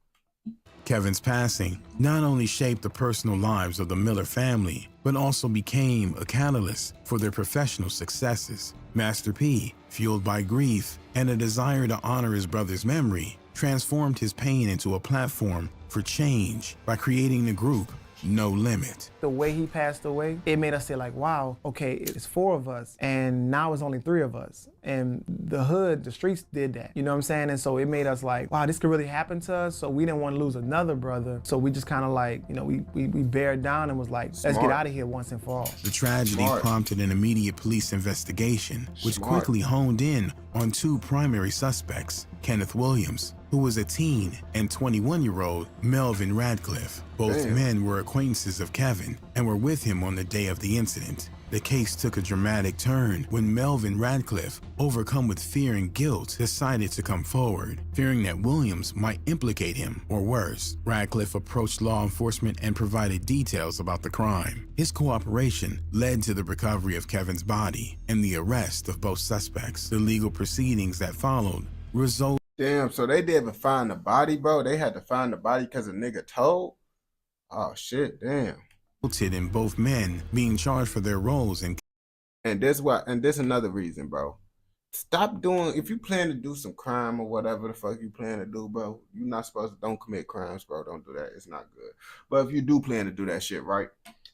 Speaker 17: Kevin's passing not only shaped the personal lives of the Miller family, but also became a catalyst for their professional successes. Master P, fueled by grief and a desire to honor his brother's memory, transformed his pain into a platform for change by creating the group No Limit.
Speaker 16: The way he passed away, it made us say like, wow, okay, it's 4 of us, and now it's only 3 of us. And the hood, the streets did that, you know what I'm saying? And so it made us like, wow, this could really happen to us. So we didn't want to lose another brother. So we just kind of like, you know, we bared down and was like, let's get out of here once and for all.
Speaker 17: The tragedy prompted an immediate police investigation, which quickly honed in on 2 primary suspects, Kenneth Williams, who was a teen, and 21-year-old Melvin Radcliffe. Both men were acquaintances of Kevin and were with him on the day of the incident. The case took a dramatic turn when Melvin Radcliffe, overcome with fear and guilt, decided to come forward, fearing that Williams might implicate him, or worse. Radcliffe approached law enforcement and provided details about the crime. His cooperation led to the recovery of Kevin's body and the arrest of both suspects. The legal proceedings that followed resulted.
Speaker 1: Damn, so they didn't even find the body, bro? They had to find the body because a nigga told? Oh, shit, damn.
Speaker 17: In both men being charged for their roles in.
Speaker 1: And this another reason, bro. Stop doing, if you plan to do some crime or whatever the fuck you plan to do, bro, you're not supposed to, don't commit crimes, bro. Don't do that. It's not good. But if you do plan to do that shit, right?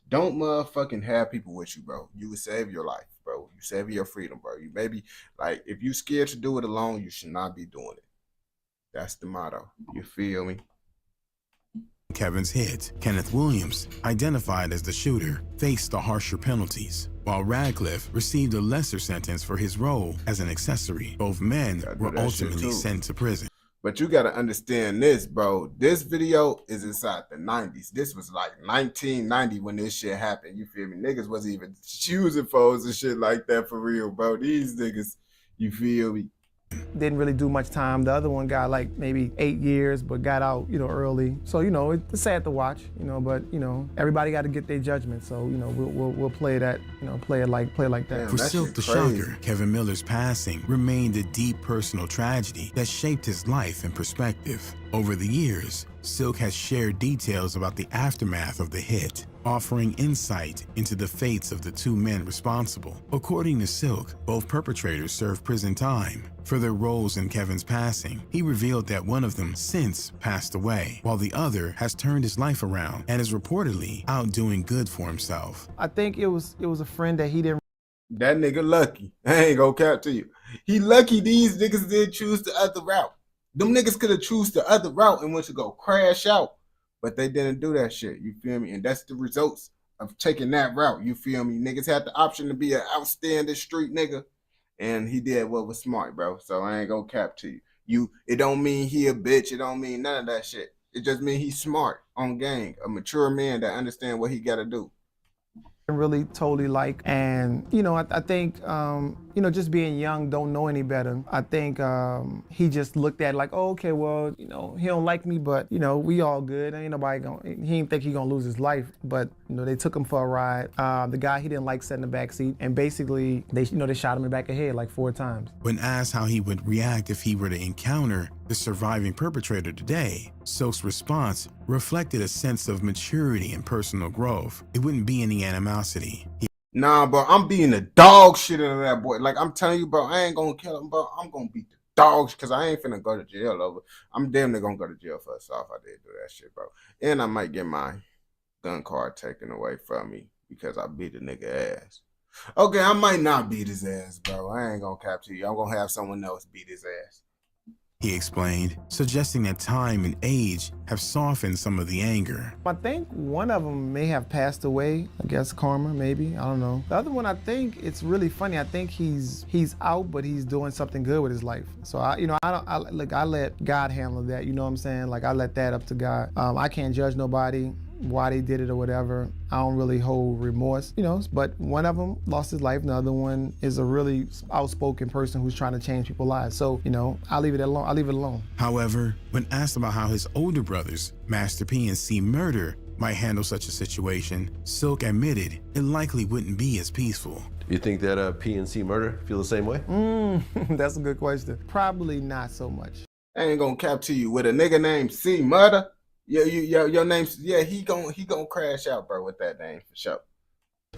Speaker 1: Don't motherfucking have people with you, bro. You would save your life, bro. You save your freedom, bro. You maybe, like, if you scared to do it alone, you should not be doing it. That's the motto. You feel me?
Speaker 17: Kevin's hit, Kenneth Williams, identified as the shooter, faced the harsher penalties, while Radcliffe received a lesser sentence for his role as an accessory. Both men were ultimately sent to prison.
Speaker 1: But you gotta understand this, bro. This video is inside the 90s. This was like 1990 when this shit happened. You feel me? Niggas wasn't even choosing foes and shit like that for real, bro. These niggas, you feel me?
Speaker 16: didn't really do much time. The other one got like maybe 8 years, but got out, early. So, it's sad to watch, but, everybody got to get their judgment. So, we'll play that, play it like that.
Speaker 1: Damn,
Speaker 17: For
Speaker 1: that
Speaker 17: Silk
Speaker 1: shit
Speaker 17: the
Speaker 1: crazy.
Speaker 17: Shocker, Kevin Miller's passing remained a deep personal tragedy that shaped his life and perspective. Over the years, Silk has shared details about the aftermath of the hit, offering insight into the fates of the two men responsible. According to Silk, both perpetrators served prison time for their roles in Kevin's passing. He revealed that one of them since passed away, while the other has turned his life around and is reportedly out doing good for himself.
Speaker 16: I think it was a friend that he didn't.
Speaker 1: That nigga lucky. I ain't gonna cap to you. He lucky these niggas did choose the other route. Them niggas could have choose the other route and went to go crash out, but they didn't do that shit. You feel me? And that's the results of taking that route. You feel me? Niggas had the option to be an outstanding street nigga, and he did what was smart, bro. So I ain't gonna cap to you. It don't mean he a bitch. It don't mean none of that shit. It just mean he's smart on gang, a mature man that understand what he gotta do.
Speaker 16: Really totally like, and I think just being young, don't know any better. I think he just looked at it like, oh, okay, well, he don't like me, but we all good. Ain't nobody he didn't think he gonna lose his life, but they took him for a ride. The guy he didn't like sat in the back seat, and basically they shot him in the back of the head like 4 times.
Speaker 17: When asked how he would react if he were to encounter the surviving perpetrator today, Silk's response reflected a sense of maturity and personal growth. It wouldn't be any animosity.
Speaker 1: Nah, bro, I'm beating the dog shit out of that boy. Like, I'm telling you, bro, I ain't gonna kill him, bro. I'm gonna beat the dogs because I ain't finna go to jail over. I'm damn near gonna go to jail for assault if I did do that shit, bro. And I might get my gun card taken away from me because I beat the nigga ass. Okay, I might not beat his ass, bro. I ain't gonna cap to you. I'm gonna have someone else beat his ass.
Speaker 17: He explained, suggesting that time and age have softened some of the anger.
Speaker 16: I think one of them may have passed away. I guess karma, maybe. I don't know. The other one, I think it's really funny. I think he's out, but he's doing something good with his life. So I let God handle that. You know what I'm saying? Like, I let that up to God. I can't judge nobody why they did it or whatever. I don't really hold remorse, but one of them lost his life. The other one is a really outspoken person who's trying to change people's lives. So, I'll leave it alone.
Speaker 17: However, when asked about how his older brothers, Master P and C Murder, might handle such a situation, Silk admitted it likely wouldn't be as peaceful.
Speaker 20: You think that P and C Murder feel the same way?
Speaker 16: That's a good question. Probably not so much.
Speaker 1: I ain't gonna cap to you. With a nigga named C Murder, your name's, he gonna crash out, bro, with that name for sure.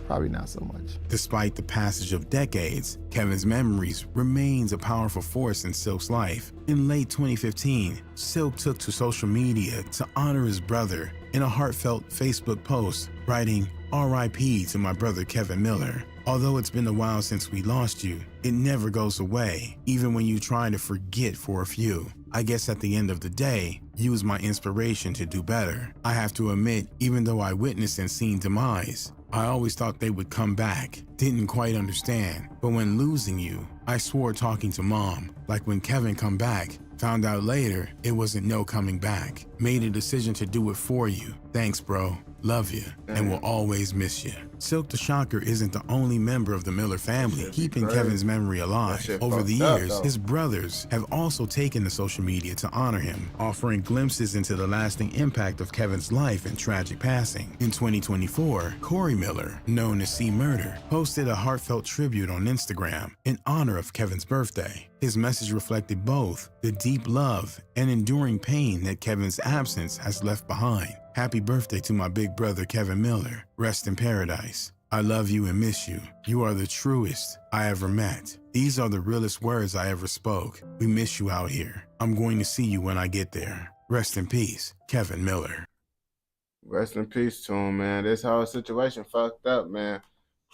Speaker 16: Probably not so much.
Speaker 17: Despite the passage of decades, Kevin's memories remains a powerful force in Silk's life. In late 2015, Silk took to social media to honor his brother in a heartfelt Facebook post, writing, "R.I.P. to my brother Kevin Miller. Although it's been a while since we lost you, it never goes away, even when you try to forget for a few. I guess at the end of the day, you was my inspiration to do better. I have to admit, even though I witnessed and seen demise, I always thought they would come back. Didn't quite understand. But when losing you, I swore talking to Mom, like when Kevin come back, found out later it wasn't no coming back. Made a decision to do it for you. Thanks, bro. Love you, and will always miss you." Silk the Shocker isn't the only member of the Miller family keeping Kevin's memory alive. Over the years, his brothers have also taken to social media to honor him, offering glimpses into the lasting impact of Kevin's life and tragic passing. In 2024, Corey Miller, known as C Murder, posted a heartfelt tribute on Instagram in honor of Kevin's birthday. His message reflected both the deep love and enduring pain that Kevin's absence has left behind. "Happy birthday to my big brother Kevin Miller. Rest in paradise. I love you and miss you. You are the truest I ever met. These are the realest words I ever spoke. We miss you out here. I'm going to see you when I get there. Rest in peace, Kevin Miller."
Speaker 1: Rest in peace to him, man. This whole situation fucked up, man.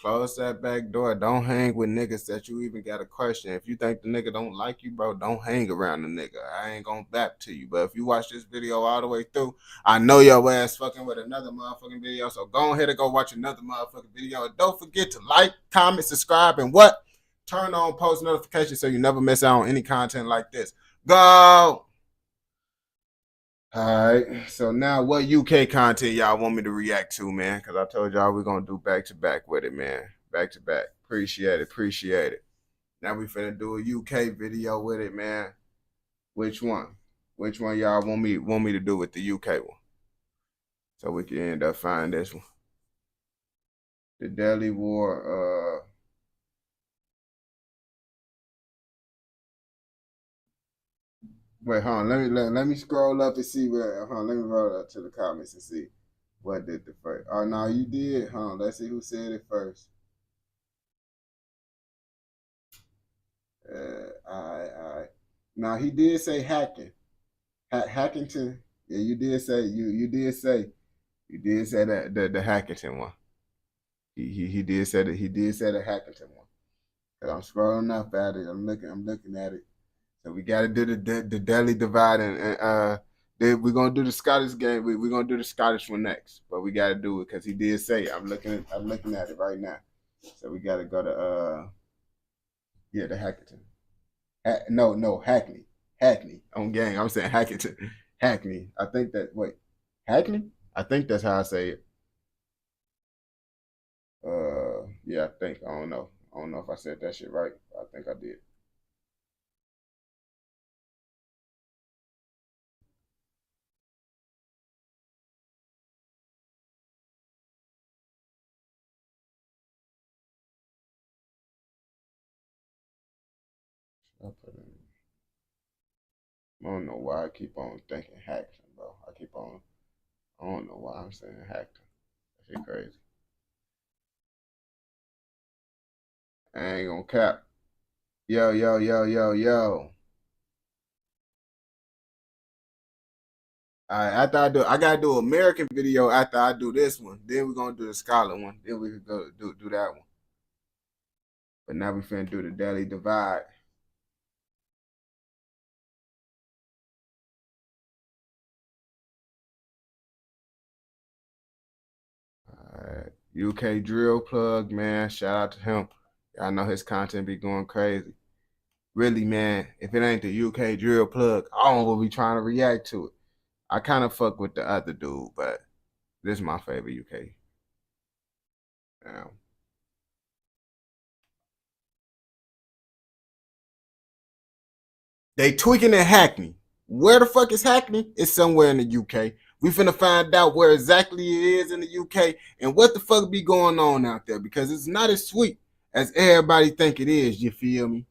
Speaker 1: Close that back door. Don't hang with niggas that you even got a question. If you think the nigga don't like you, bro, don't hang around the nigga. I ain't gonna bap to you. But if you watch this video all the way through, I know your ass fucking with another motherfucking video. So go ahead and go watch another motherfucking video. And don't forget to like, comment, subscribe, and what? Turn on post notifications so you never miss out on any content like this. Go! Alright, so now what UK content y'all want me to react to, man? Because I told y'all we're going to do back-to-back with it, man. Back-to-back. Appreciate it. Now we finna do a UK video with it, man. Which one? Which one y'all want me to do with the UK one? So we can end up finding this one. The Delhi War, wait, hold on. Let me scroll up and see where. Hold on, let me roll up to the comments and see what did the first. Oh no, you did. Hold on, let's see who said it first. All right. Now he did say hacking, Hackington. Yeah, you did say that the Hackington one. He did say that. He did say the Hackington one. And I'm scrolling up at it. I'm looking at it. So we got to do the Delhi divide, and then we're gonna do the Scottish game. We're gonna do the Scottish one next, but we got to do it because he did say it. I'm looking at it right now. So we got to go to the Hackington. No, Hackney on gang. I'm saying Hackington, Hackney. I think that Hackney. I think that's how I say it. Yeah, I think. I don't know if I said that shit right. I think I did. I don't know why I keep on thinking Hackton, bro. I don't know why I'm saying Hackton. That shit crazy. I ain't gonna cap. Yo. After I gotta do an American video after I do this one. Then we're gonna do the Scotland one. Then we can go do that one. But now we finna do the Delhi divide. Alright. UK Drill Plug, man. Shout out to him. I know his content be going crazy. Really, man, if it ain't the UK Drill Plug, I don't will be trying to react to it. I kind of fuck with the other dude, but this is my favorite UK. Now, they tweaking in Hackney. Where the fuck is Hackney? It's somewhere in the UK. We finna find out where exactly it is in the UK and what the fuck be going on out there, because it's not as sweet as everybody think it is, you feel me?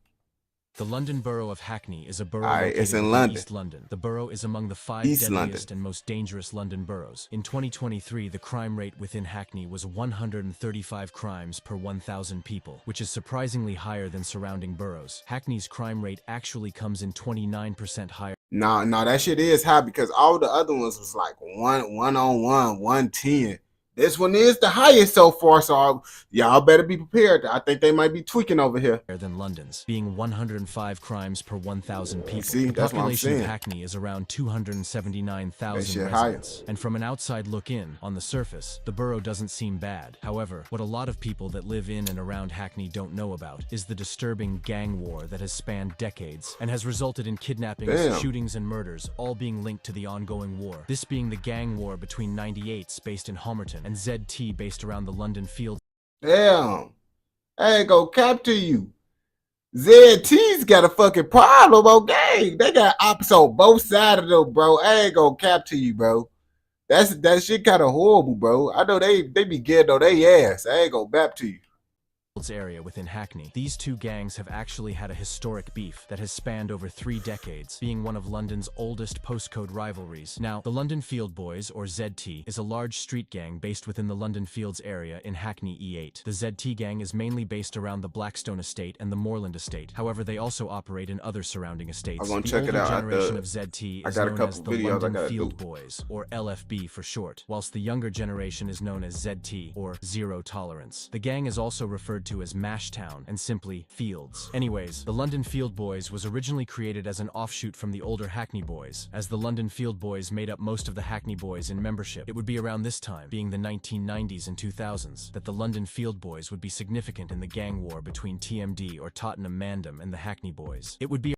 Speaker 13: The London Borough of Hackney is a borough located
Speaker 1: it's in
Speaker 13: East London. The borough is among the 5 deadliest and most dangerous London boroughs. In 2023, the crime rate within Hackney was 135 crimes per 1,000 people, which is surprisingly higher than surrounding boroughs. Hackney's crime rate actually comes in 29% higher.
Speaker 1: No, that shit is high because all the other ones was like 1-on-1, 110. This one is the highest so far, so y'all better be prepared. I think they might be tweaking over here.
Speaker 13: Than London's, being 105 crimes per 1,000 people.
Speaker 1: See,
Speaker 13: the
Speaker 1: that's
Speaker 13: population of Hackney is around 279,000 residents. And from an outside look in, on the surface, the borough doesn't seem bad. However, what a lot of people that live in and around Hackney don't know about is the disturbing gang war that has spanned decades and has resulted in kidnappings, shootings, and murders, all being linked to the ongoing war. This being the gang war between 98s based in Homerton and ZT based around the London Field.
Speaker 1: Damn. I ain't gonna cap to you. ZT's got a fucking problem, okay? They got ops on both sides of them, bro. I ain't gonna cap to you, bro. That shit kind of horrible, bro. I know they be getting on their ass. I ain't gonna cap to you.
Speaker 13: Area within Hackney. These two gangs have actually had a historic beef that has spanned over 3 decades, being one of London's oldest postcode rivalries. Now, the London Field Boys, or ZT, is a large street gang based within the London Fields area in Hackney E8. The ZT gang is mainly based around the Blackstone estate and the Moorland estate. However, they also operate in other surrounding estates.
Speaker 1: I'm gonna check it out.
Speaker 13: The older generation of ZT is known as the London Field Boys, or LFB for short, whilst the younger generation is known as ZT, or Zero Tolerance. The gang is also referred to as Mashtown and simply Fields. Anyways, the London Field Boys was originally created as an offshoot from the older Hackney Boys. As the London Field Boys made up most of the Hackney Boys in membership, it would be around this time, being the 1990s and 2000s, that the London Field Boys would be significant in the gang war between TMD or Tottenham Mandem and the Hackney Boys. It would be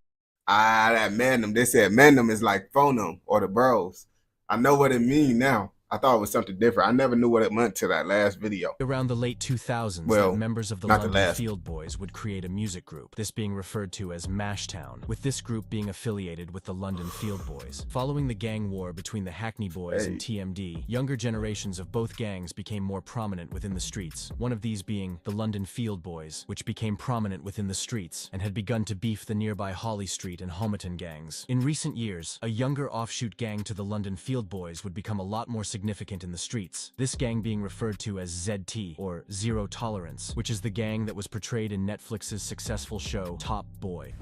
Speaker 1: that Mandem. They said Mandem is like Phonum or the Bros. I know what it mean now. I thought it was something different. I never knew what it meant to that last video.
Speaker 13: Around the late 2000s,
Speaker 1: Well,
Speaker 13: that members of the
Speaker 1: not the
Speaker 13: London
Speaker 1: last.
Speaker 13: Field Boys would create a music group, this being referred to as Mashtown, with this group being affiliated with the London Field Boys. Following the gang war between the Hackney Boys and TMD, younger generations of both gangs became more prominent within the streets, one of these being the London Field Boys, which became prominent within the streets and had begun to beef the nearby Holly Street and Homerton gangs. In recent years, a younger offshoot gang to the London Field Boys would become a lot more significant in the streets, this gang being referred to as ZT, or Zero Tolerance, which is the gang that was portrayed in Netflix's successful show Top Boy.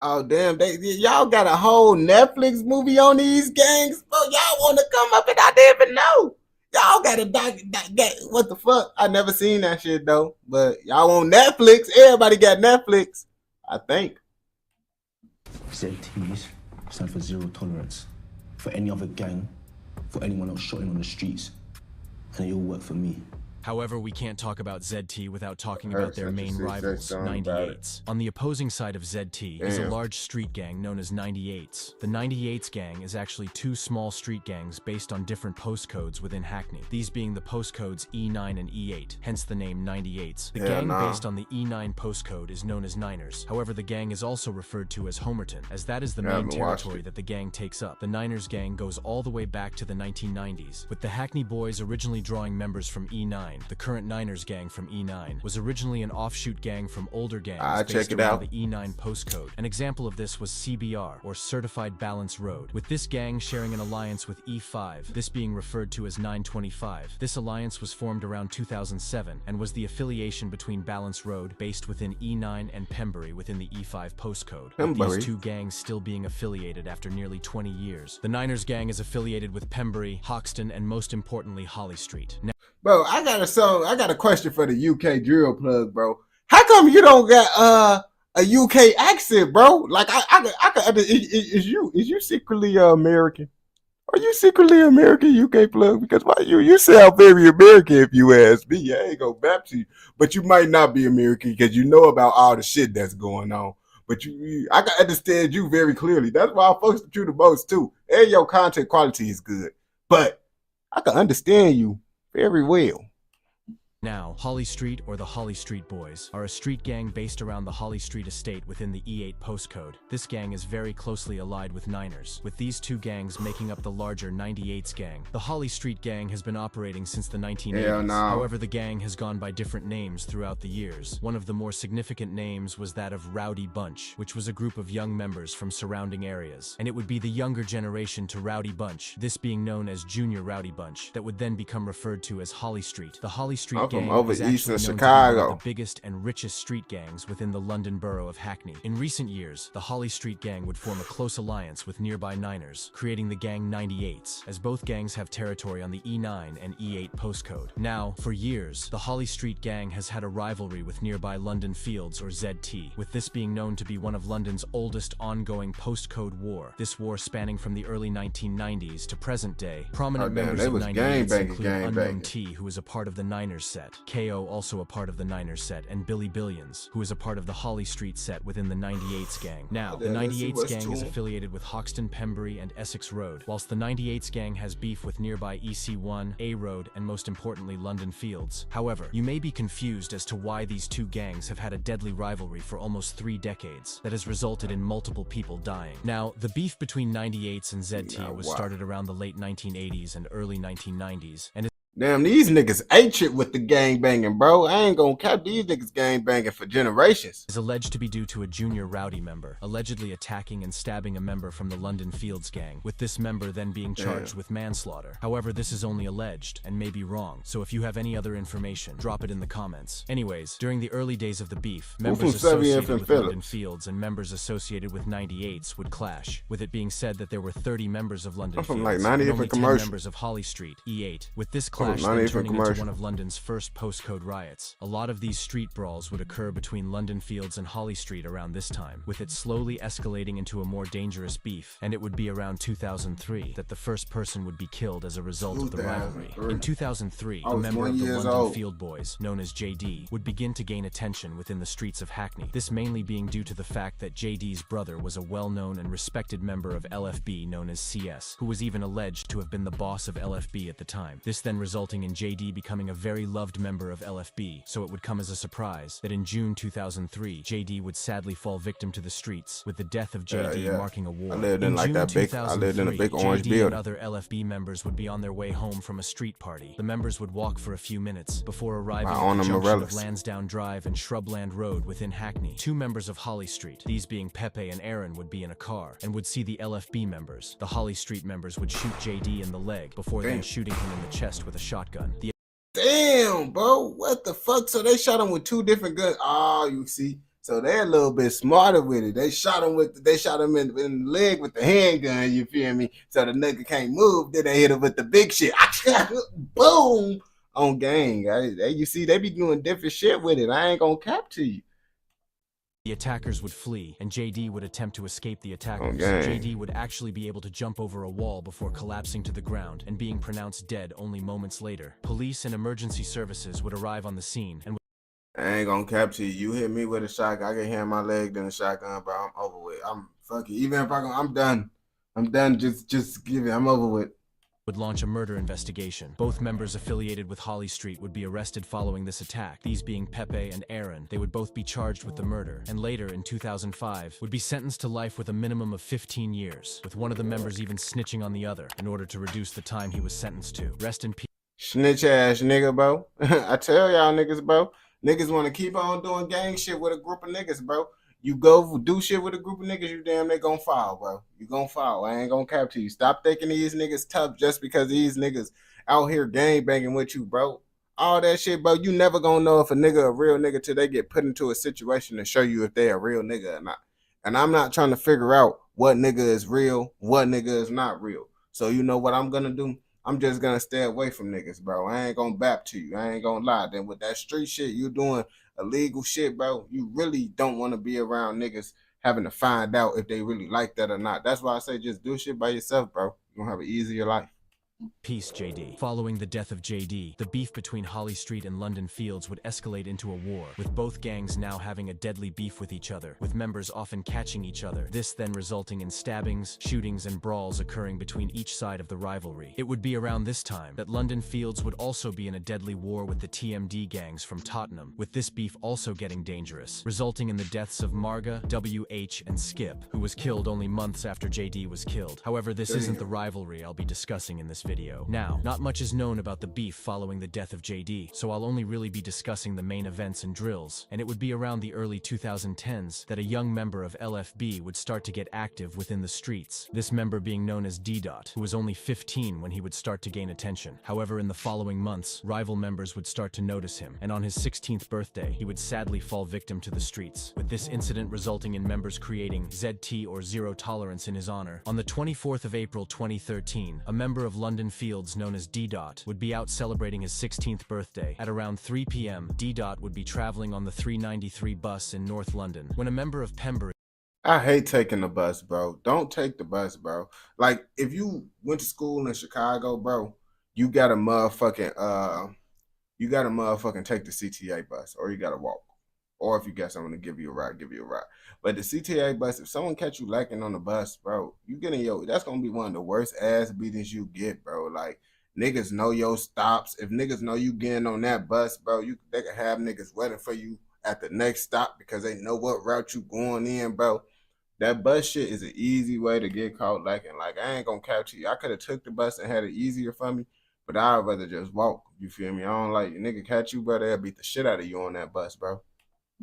Speaker 1: Oh damn, y'all got a whole Netflix movie on these gangs? Bro, y'all want to come up and I didn't even know. Y'all got a what the fuck? I never seen that shit though. But y'all on Netflix. Everybody got Netflix, I think.
Speaker 21: ZTs stand for Zero Tolerance. For any other gang, for anyone else shooting on the streets, and they all work for me.
Speaker 13: However, we can't talk about ZT without talking about their main rivals, 98s. On the opposing side of ZT is a large street gang known as 98s. The 98s gang is actually two small street gangs based on different postcodes within Hackney, these being the postcodes E9 and E8, hence the name 98s. The gang based on the E9 postcode is known as Niners. However, the gang is also referred to as Homerton, as that is the main territory that the gang takes up. The Niners gang goes all the way back to the 1990s, with the Hackney Boys originally drawing members from E9. The current Niners gang from E9 was originally an offshoot gang from older gangs based around the E9 postcode. An example of this was CBR, or Certified Balance Road, with this gang sharing an alliance with E5, this being referred to as 925. This alliance was formed around 2007 and was the affiliation between Balance Road based within E9 and Pembury within the E5 postcode, with these two gangs still being affiliated after nearly 20 years. The Niners gang is affiliated with Pembury, Hoxton, and most importantly Holly Street.
Speaker 1: Bro, I got a question for the UK drill plug, bro. How come you don't got a UK accent, bro? Like is you secretly American? Are you secretly American, UK plug? Because why you sound very American if you ask me. I ain't gonna bap to you, but you might not be American because you know about all the shit that's going on. But I can understand you very clearly. That's why I fucks with you the most too. And your content quality is good, but I can understand you very well.
Speaker 13: Now, Holly Street, or the Holly Street Boys, are a street gang based around the Holly Street estate within the E8 postcode. This gang is very closely allied with Niners, with these two gangs making up the larger 98s gang. The Holly Street gang has been operating since the 1980s. However, the gang has gone by different names throughout the years. One of the more significant names was that of Rowdy Bunch, which was a group of young members from surrounding areas. And it would be the younger generation to Rowdy Bunch, this being known as Junior Rowdy Bunch, that would then become referred to as Holly Street. The Holly Street gang
Speaker 1: over
Speaker 13: is
Speaker 1: east of
Speaker 13: actually known
Speaker 1: Chicago.
Speaker 13: to be one of the biggest and richest street gangs within the London borough of Hackney. In recent years, the Holly Street gang would form a close alliance with nearby Niners, creating the gang 98s, as both gangs have territory on the E9 and E8 postcode. Now, for years, the Holly Street gang has had a rivalry with nearby London Fields, or ZT, with this being known to be one of London's oldest ongoing postcode war. This war spanning from the early 1990s to present day. Prominent members of 98s include Unknown T, who is a part of the Niners set, KO also a part of the Niners set, and Billy Billions, who is a part of the Holly Street set within the 98s gang. Now, the 98s gang is affiliated with Hoxton, Pembury, and Essex Road, whilst the 98s gang has beef with nearby EC1, A Road, and most importantly London Fields. However, you may be confused as to why these two gangs have had a deadly rivalry for almost 3 decades that has resulted in multiple people dying. Now, the beef between 98s and ZT was started around the late 1980s and early 1990s, and
Speaker 1: damn, these niggas ate shit with the gang banging, bro. I ain't gonna cap these niggas gang banging for generations.
Speaker 13: Is alleged to be due to a junior Rowdy member allegedly attacking and stabbing a member from the London Fields gang, with this member then being charged with manslaughter. However, this is only alleged and may be wrong, so if you have any other information, drop it in the comments. Anyways, during the early days of the beef, members associated with London Fields and members associated with 98s would clash, with it being said that there were 30 members of London Fields and only 10 members of Holly Street, E8, with this clash Flash then turning into one of London's first postcode riots. A lot of these street brawls would occur between London Fields and Holly Street around this time, with it slowly escalating into a more dangerous beef, and it would be around 2003 that the first person would be killed as a result of the rivalry. In 2003, a member of the London Field Boys, known as JD, would begin to gain attention within the streets of Hackney, this mainly being due to the fact that JD's brother was a well-known and respected member of LFB known as CS, who was even alleged to have been the boss of LFB at the time. This then resulting in JD becoming a very loved member of LFB, so it would come as a surprise that in June 2003, JD would sadly fall victim to the streets, with the death of JD marking a war.
Speaker 1: I lived in like that big, I lived in a big orange
Speaker 13: JD
Speaker 1: building.
Speaker 13: And other LFB members would be on their way home from a street party. The members would walk for a few minutes before arriving at the junction of Lansdowne Drive and Shrubland Road within Hackney. Two members of Holly Street, these being Pepe and Aaron, would be in a car and would see the LFB members. The Holly Street members would shoot JD in the leg before then shooting him in the chest with a shotgun.
Speaker 1: Damn, bro, what the fuck? So they shot him with two different guns. Oh, you see, so they're a little bit smarter with it. They shot him in the leg with the handgun. You feel me? So the nigga can't move. Then they hit him with the big shit. Boom, on gang. You see, they be doing different shit with it. I ain't gonna cap to you.
Speaker 13: The attackers would flee, and JD would attempt to escape the attackers. JD would actually be able to jump over a wall before collapsing to the ground and being pronounced dead only moments later. Police and emergency services would arrive on the scene and
Speaker 1: I ain't gonna cap to you. You hit me with a shotgun, I get hit in my leg, then a shotgun, bro. I'm over with. I'm fuck it. Even if I'm done. I'm done. Just give it. I'm over with.
Speaker 13: Would launch a murder investigation. Both members affiliated with Holly Street would be arrested following this attack, these being Pepe and Aaron. They would both be charged with the murder, and later in 2005 would be sentenced to life with a minimum of 15 years, with one of the members even snitching on the other in order to reduce the time he was sentenced to. Rest in peace.
Speaker 1: Snitch ass nigga, bro. I tell y'all niggas, bro. Niggas want to keep on doing gang shit with a group of niggas, bro. You go do shit with a group of niggas, you damn they gonna fall, bro. You gonna fall. I ain't gonna cap to you. Stop thinking these niggas tough just because these niggas out here gang banging with you, bro. All that shit, bro. You never gonna know if a nigga a real nigga till they get put into a situation to show you if they a real nigga or not. And I'm not trying to figure out what nigga is real, what nigga is not real. So you know what I'm gonna do? I'm just gonna stay away from niggas, bro. I ain't gonna bap to you. I ain't gonna lie. Then with that street shit you doing, illegal shit, bro, you really don't want to be around niggas having to find out if they really like that or not. That's why I say just do shit by yourself, bro. You're gonna have an easier life.
Speaker 13: Peace, JD. Following the death of JD, the beef between Holly Street and London Fields would escalate into a war, with both gangs now having a deadly beef with each other, with members often catching each other, this then resulting in stabbings, shootings, and brawls occurring between each side of the rivalry. It would be around this time that London Fields would also be in a deadly war with the TMD gangs from Tottenham, with this beef also getting dangerous, resulting in the deaths of Marga, WH, and Skip, who was killed only months after JD was killed. However, this isn't the rivalry I'll be discussing in this video. Now, not much is known about the beef following the death of JD, so I'll only really be discussing the main events and drills, and it would be around the early 2010s that a young member of LFB would start to get active within the streets, this member being known as D-Dot, who was only 15 when he would start to gain attention. However, in the following months, rival members would start to notice him, and on his 16th birthday, he would sadly fall victim to the streets, with this incident resulting in members creating ZT or Zero Tolerance in his honor. On the 24th of April 2013, a member of London Fields known as D-Dot would be out celebrating his 16th birthday. At around 3 p.m., D-Dot would be traveling on the 393 bus in North London when a member of Pembury.
Speaker 1: I hate taking the bus, bro. Don't take the bus, bro. Like, if you went to school in Chicago, bro, you gotta motherfucking take the CTA bus, or you gotta walk. Or if you got someone to give you a ride, give you a ride. But the CTA bus, if someone catch you lacking on the bus, bro, you getting that's gonna be one of the worst ass beatings you get, bro. Like, niggas know your stops. If niggas know you getting on that bus, bro, they can have niggas waiting for you at the next stop because they know what route you going in, bro. That bus shit is an easy way to get caught lacking. Like, I ain't gonna catch you. I could have took the bus and had it easier for me, but I'd rather just walk. You feel me? I don't like a nigga catch you, bro. They'll beat the shit out of you on that bus, bro.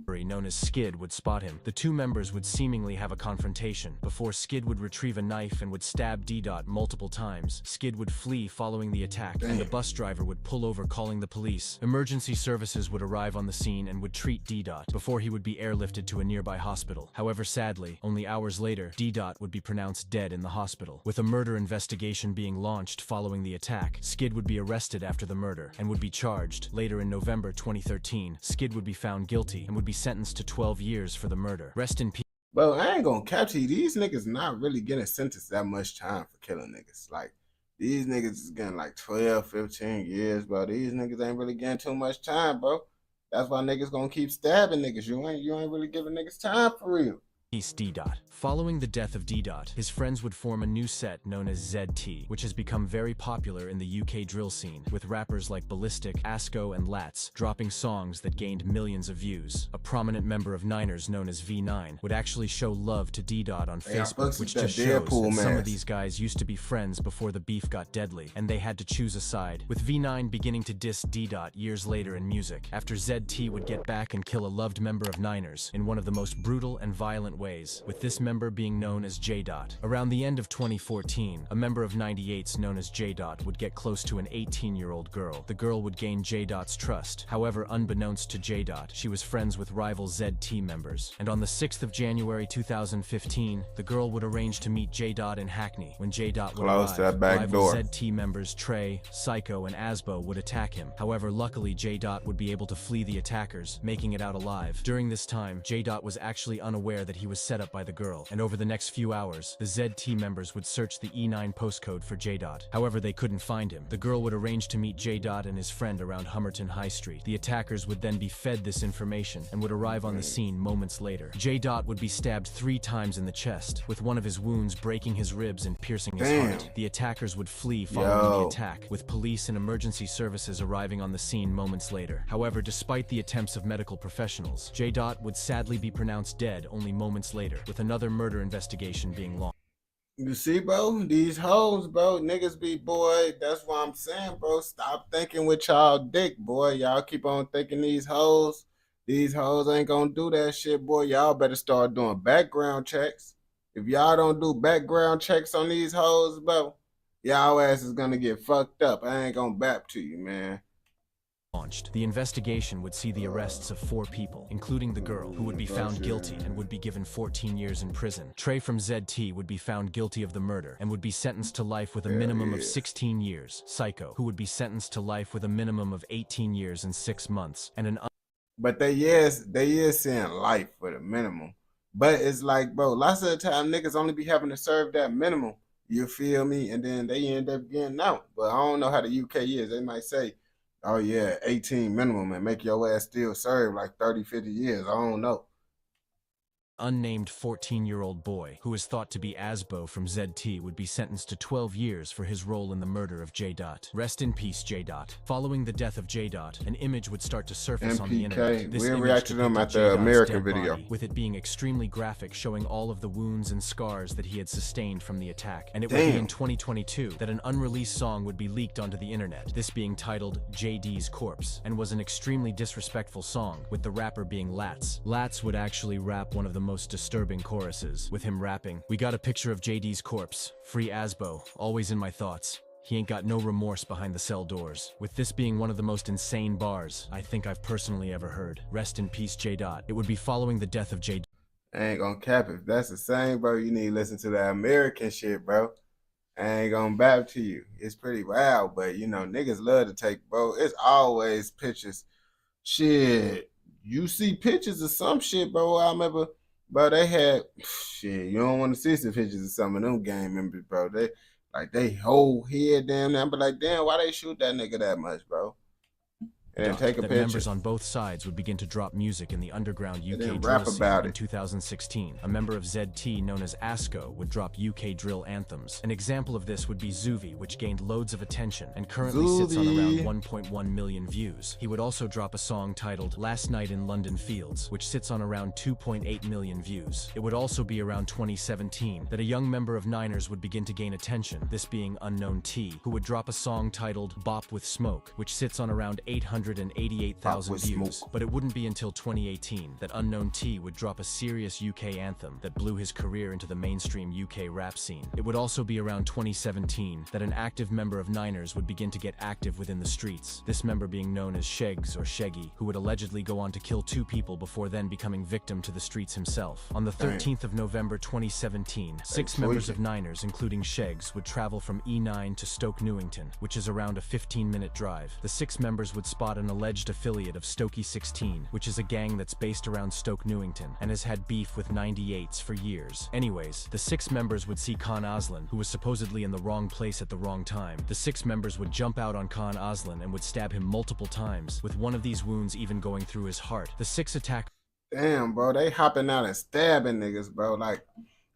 Speaker 13: known as Skid would spot him. The two members would seemingly have a confrontation before Skid would retrieve a knife and would stab D-Dot multiple times. Skid would flee following the attack, and the bus driver would pull over calling the police. Emergency services would arrive on the scene and would treat D-Dot before he would be airlifted to a nearby hospital. However, sadly, only hours later, D-Dot would be pronounced dead in the hospital. With a murder investigation being launched following the attack, Skid would be arrested after the murder and would be charged. Later in November 2013, Skid would be found guilty and would be sentenced to 12 years for the murder. Rest in peace.
Speaker 1: Bro, I ain't gonna catch you. These niggas not really getting sentenced that much time for killing niggas. Like, these niggas is getting like 12, 15 years, bro. These niggas ain't really getting too much time, bro. That's why niggas gonna keep stabbing niggas. You ain't really giving niggas time for real.
Speaker 13: D-Dot. Following the death of D-Dot, his friends would form a new set known as ZT, which has become very popular in the UK drill scene, with rappers like Ballistic, Asko, and Lats dropping songs that gained millions of views. A prominent member of Niners known as V9 would actually show love to D-Dot on Facebook, which just shows that some of these guys used to be friends before the beef got deadly, and they had to choose a side, with V9 beginning to diss D-Dot years later in music, after ZT would get back and kill a loved member of Niners in one of the most brutal and violent ways, with this member being known as J-Dot. Around the end of 2014, a member of 98's known as J-Dot would get close to an 18-year-old girl. The girl would gain J-Dot's trust. However, unbeknownst to J-Dot, she was friends with rival ZT members. And on the 6th of January 2015, the girl would arrange to meet J-Dot in Hackney. When J-Dot would arrive, rival ZT members Trey, Psycho, and Asbo would attack him. However, luckily J-Dot would be able to flee the attackers, making it out alive. During this time, J-Dot was actually unaware that he was set up by the girl, and over the next few hours, the ZT members would search the E9 postcode for J-Dot. However, they couldn't find him. The girl would arrange to meet J-Dot and his friend around Hummerton High Street. The attackers would then be fed this information and would arrive on the scene moments later. J-Dot would be stabbed 3 times in the chest, with one of his wounds breaking his ribs and piercing his heart. The attackers would flee following the attack, with police and emergency services arriving on the scene moments later. However, despite the attempts of medical professionals, J-Dot would sadly be pronounced dead only moments later, with another murder investigation being launched.
Speaker 1: You see, bro, these hoes, bro, niggas be, boy, that's what I'm saying, bro. Stop thinking with y'all dick, boy. Y'all keep on thinking these hoes ain't gonna do that shit, boy. Y'all better start doing background checks. If y'all don't do background checks on these hoes, bro, y'all ass is gonna get fucked up. I ain't gonna bap to you, man.
Speaker 13: The investigation would see the arrests of 4 people, including the girl, who would be found guilty and would be given 14 years in prison. Trey from ZT would be found guilty of the murder and would be sentenced to life with a minimum of 16 years. Psycho, who would be sentenced to life with a minimum of 18 years and 6 months, and an
Speaker 1: But they is saying life for the minimum. But it's like, bro, lots of the time niggas only be having to serve that minimum. You feel me? And then they end up getting out. But I don't know how the UK is. They might say, oh yeah, 18 minimum and make your ass still serve like 30, 50 years. I don't know.
Speaker 13: unnamed 14-year-old boy, who is thought to be Asbo from ZT, would be sentenced to 12 years for his role in the murder of J-Dot. Rest in peace, J-Dot. Following the death of J-Dot, an image would start to surface on the internet. This
Speaker 1: we reacted to him at the American video,
Speaker 13: with it being extremely graphic, showing all of the wounds and scars that he had sustained from the attack. And it would be in 2022 that an unreleased song would be leaked onto the internet, this being titled JD's Corpse, and was an extremely disrespectful song, with the rapper being Lats. Lats would actually rap one of the most disturbing choruses, with him rapping, "We got a picture of JD's corpse, free Asbo, always in my thoughts. He ain't got no remorse behind the cell doors," with this being one of the most insane bars I think I've personally ever heard. Rest in peace, J-Dot. It would be following the death of J-Dot.
Speaker 1: I ain't gonna cap it. If that's the same, bro, you need to listen to that American shit, bro. I ain't gonna bap to you. It's pretty wild, but you know, niggas love to take, bro. It's always pictures. Shit. You see pictures of some shit, bro. I remember, bro, they had, shit, you don't want to see some pictures of some of them gang members, bro. They whole head damn there. But like, damn, why they shoot that nigga that much, bro? And then take a picture.
Speaker 13: Members on both sides would begin to drop music in the underground UK
Speaker 1: rap
Speaker 13: drill
Speaker 1: about
Speaker 13: scene in 2016. A member of ZT known as Asko would drop UK drill anthems. An example of this would be Zuvi, which gained loads of attention and currently sits on around 1.1 million views. He would also drop a song titled Last Night in London Fields, which sits on around 2.8 million views. It would also be around 2017 that a young member of Niners would begin to gain attention, this being Unknown T, who would drop a song titled Bop with Smoke, which sits on around 800 388,000 views. But it wouldn't be until 2018 that Unknown T would drop a serious UK anthem that blew his career into the mainstream UK rap scene. It would also be around 2017 that an active member of Niners would begin to get active within the streets, this member being known as Shegs or Sheggy, who would allegedly go on to kill 2 people before then becoming victim to the streets himself. On the 13th of November 2017, 6 members of Niners, including Shegs, would travel from E9 to Stoke Newington, which is around a 15-minute drive. The 6 members would spot an alleged affiliate of Stokey 16, which is a gang that's based around Stoke Newington and has had beef with 98s for years. Anyways, the 6 members would see Khan Aslan, who was supposedly in the wrong place at the wrong time. The 6 members would jump out on Khan Aslan and would stab him multiple times, with one of these wounds even going through his heart. The 6 attack.
Speaker 1: Damn, bro, they hopping out and stabbing niggas, bro. Like,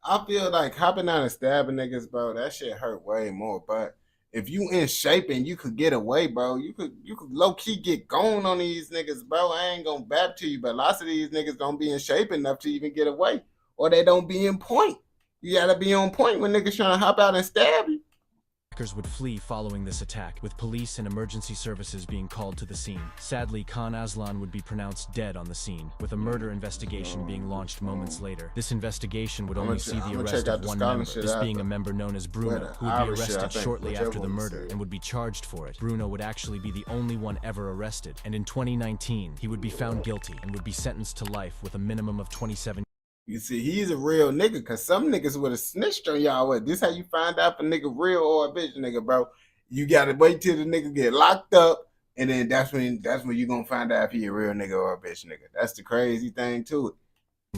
Speaker 1: I feel like hopping out and stabbing niggas, bro, that shit hurt way more. But if you in shape and you could get away, bro, you could low-key get going on these niggas, bro. I ain't gonna bap to you, but lots of these niggas don't be in shape enough to even get away. Or they don't be in point. You gotta be on point when niggas trying to hop out and stab you.
Speaker 13: Would flee following this attack, with police and emergency services being called to the scene. Sadly, Khan Aslan would be pronounced dead on the scene, with a murder investigation being launched moments later. This investigation would only see the arrest of one member, this being a member known as Bruno, who would be arrested shortly after the murder and would be charged for it. Bruno would actually be the only one ever arrested, and in 2019, he would be found guilty and would be sentenced to life with a minimum of 27
Speaker 1: You see, he's a real nigga, because some niggas would have snitched on y'all. This how you find out if a nigga real or a bitch nigga, bro. You gotta wait till the nigga get locked up, and then that's when you gonna find out if he a real nigga or a bitch nigga. That's the crazy thing to it.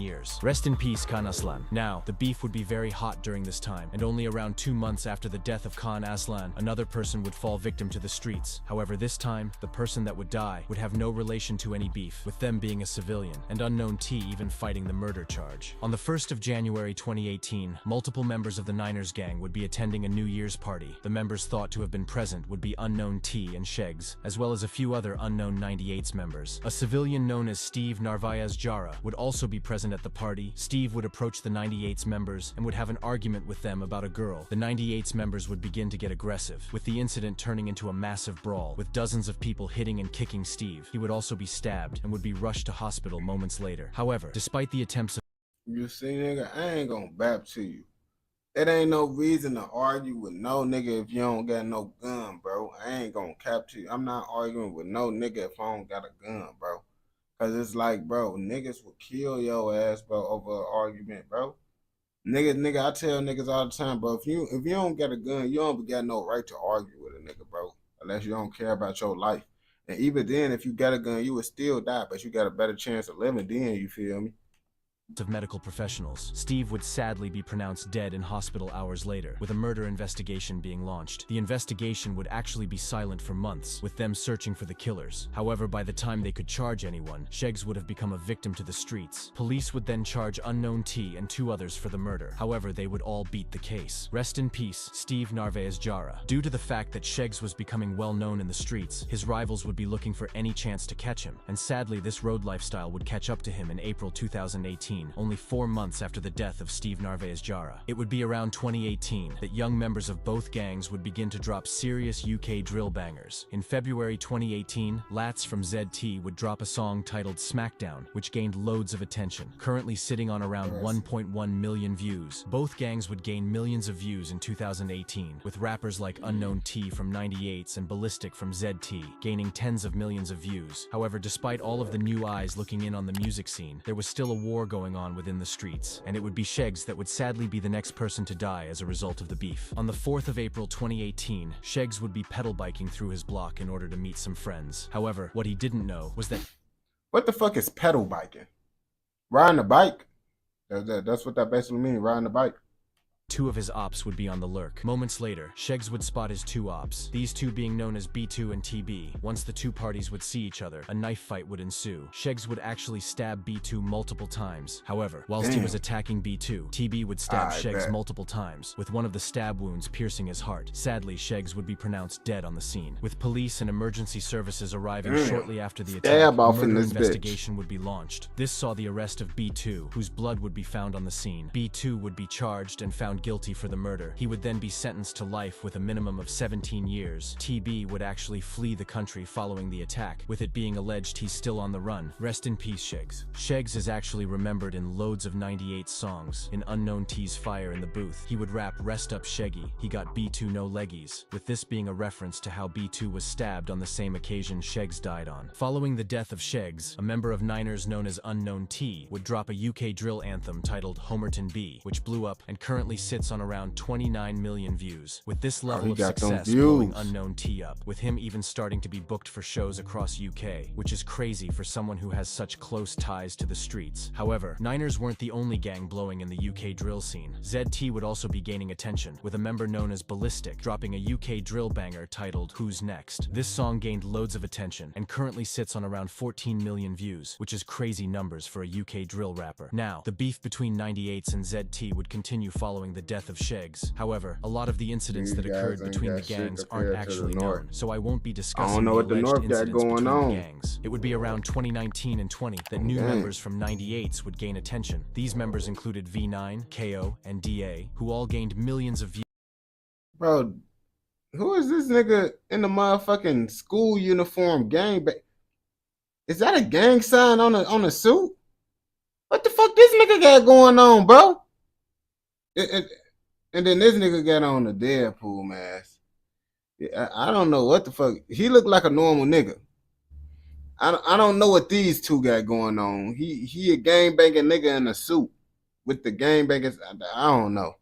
Speaker 13: years. Rest in peace, Khan Aslan. Now, the beef would be very hot during this time, and only around 2 months after the death of Khan Aslan, another person would fall victim to the streets. However, this time, the person that would die would have no relation to any beef, with them being a civilian, and Unknown T even fighting the murder charge. On the 1st of January 2018, multiple members of the Niners gang would be attending a New Year's party. The members thought to have been present would be Unknown T and Shegs, as well as a few other unknown 98's members. A civilian known as Steve Narvaez Jara would also be present at the party. Steve would approach the 98's members and would have an argument with them about a girl. The 98's members would begin to get aggressive, with the incident turning into a massive brawl, with dozens of people hitting and kicking Steve. He would also be stabbed and would be rushed to hospital moments later. However, despite the attempts of
Speaker 1: You see, nigga, I ain't gonna bap to you. It ain't no reason to argue with no nigga if you don't got no gun, bro. I ain't gonna cap to you. I'm not arguing with no nigga if I don't got a gun, bro. Cause it's like, bro, niggas will kill your ass, bro, over an argument, bro. Nigga, I tell niggas all the time, bro, if you don't got a gun, you don't got no right to argue with a nigga, bro. Unless you don't care about your life. And even then, if you got a gun, you would still die, but you got a better chance of living then, you feel me?
Speaker 13: of medical professionals. Steve would sadly be pronounced dead in hospital hours later, with a murder investigation being launched. The investigation would actually be silent for months, with them searching for the killers. However, by the time they could charge anyone, Shegs would have become a victim to the streets. Police would then charge Unknown T and 2 others for the murder. However, they would all beat the case. Rest in peace, Steve Narvaez Jara. Due to the fact that Shegs was becoming well known in the streets, his rivals would be looking for any chance to catch him, and sadly this road lifestyle would catch up to him in April 2018. Only 4 months after the death of Steve Narvaez Jara. It would be around 2018 that young members of both gangs would begin to drop serious UK drill bangers. In February 2018, Lats from ZT would drop a song titled Smackdown, which gained loads of attention, currently sitting on around 1.1 million views. Both gangs would gain millions of views in 2018, with rappers like Unknown T from 98's and Ballistic from ZT gaining tens of millions of views. However, despite all of the new eyes looking in on the music scene, there was still a war going on within the streets, and it would be Shegs that would sadly be the next person to die as a result of the beef. On the 4th of April 2018, Shegs would be pedal biking through his block in order to meet some friends. However, what he didn't know was that...
Speaker 1: What the fuck is pedal biking? Riding a bike? That's what that basically means, riding a bike.
Speaker 13: 2 of his ops would be on the lurk. Moments later, Shegs would spot his 2 ops, these 2 being known as B2 and TB. Once the 2 parties would see each other, a knife fight would ensue. Shegs would actually stab B2 multiple times. However, whilst he was attacking B2, TB would stab Shegs multiple times, with one of the stab wounds piercing his heart. Sadly, Shegs would be pronounced dead on the scene. With police and emergency services arriving shortly after the attack, a murder investigation would be launched. This saw the arrest of B2, whose blood would be found on the scene. B2 would be charged and found found guilty for the murder. He would then be sentenced to life with a minimum of 17 years. TB would actually flee the country following the attack, with it being alleged he's still on the run. Rest in peace, Sheggs. Sheggs is actually remembered in loads of 98 songs. In Unknown T's Fire in the Booth, he would rap "Rest up Sheggy, he got B2 no leggies," with this being a reference to how B2 was stabbed on the same occasion Sheggs died on. Following the death of Sheggs, a member of Niners known as Unknown T would drop a UK drill anthem titled Homerton B, which blew up and currently sits on around 29 million views. With this level of success blowing Unknown T up, with him even starting to be booked for shows across UK, which is crazy for someone who has such close ties to the streets. However, Niners weren't the only gang blowing in the UK drill scene. ZT would also be gaining attention, with a member known as Ballistic dropping a UK drill banger titled Who's Next. This song gained loads of attention and currently sits on around 14 million views, which is crazy numbers for a UK drill rapper. Now, the beef between 98s and ZT would continue following the death of Sheggs. However, a lot of the incidents that occurred between the gangs aren't actually known, so I won't be discussing the alleged incidents between the gangs. It would be around 2019 and 20 that new members from 98s would gain attention. These members included V9, KO, and DA, who all gained millions of views.
Speaker 1: Bro, who is this nigga in the motherfucking school uniform gang? Is that a gang sign on a suit? What the fuck this nigga got going on, bro? And then this nigga got on a Deadpool mask. Yeah, I don't know what the fuck. He looked like a normal nigga. I don't know what these two got going on. He a gangbanging nigga in a suit with the gangbangers. I don't know.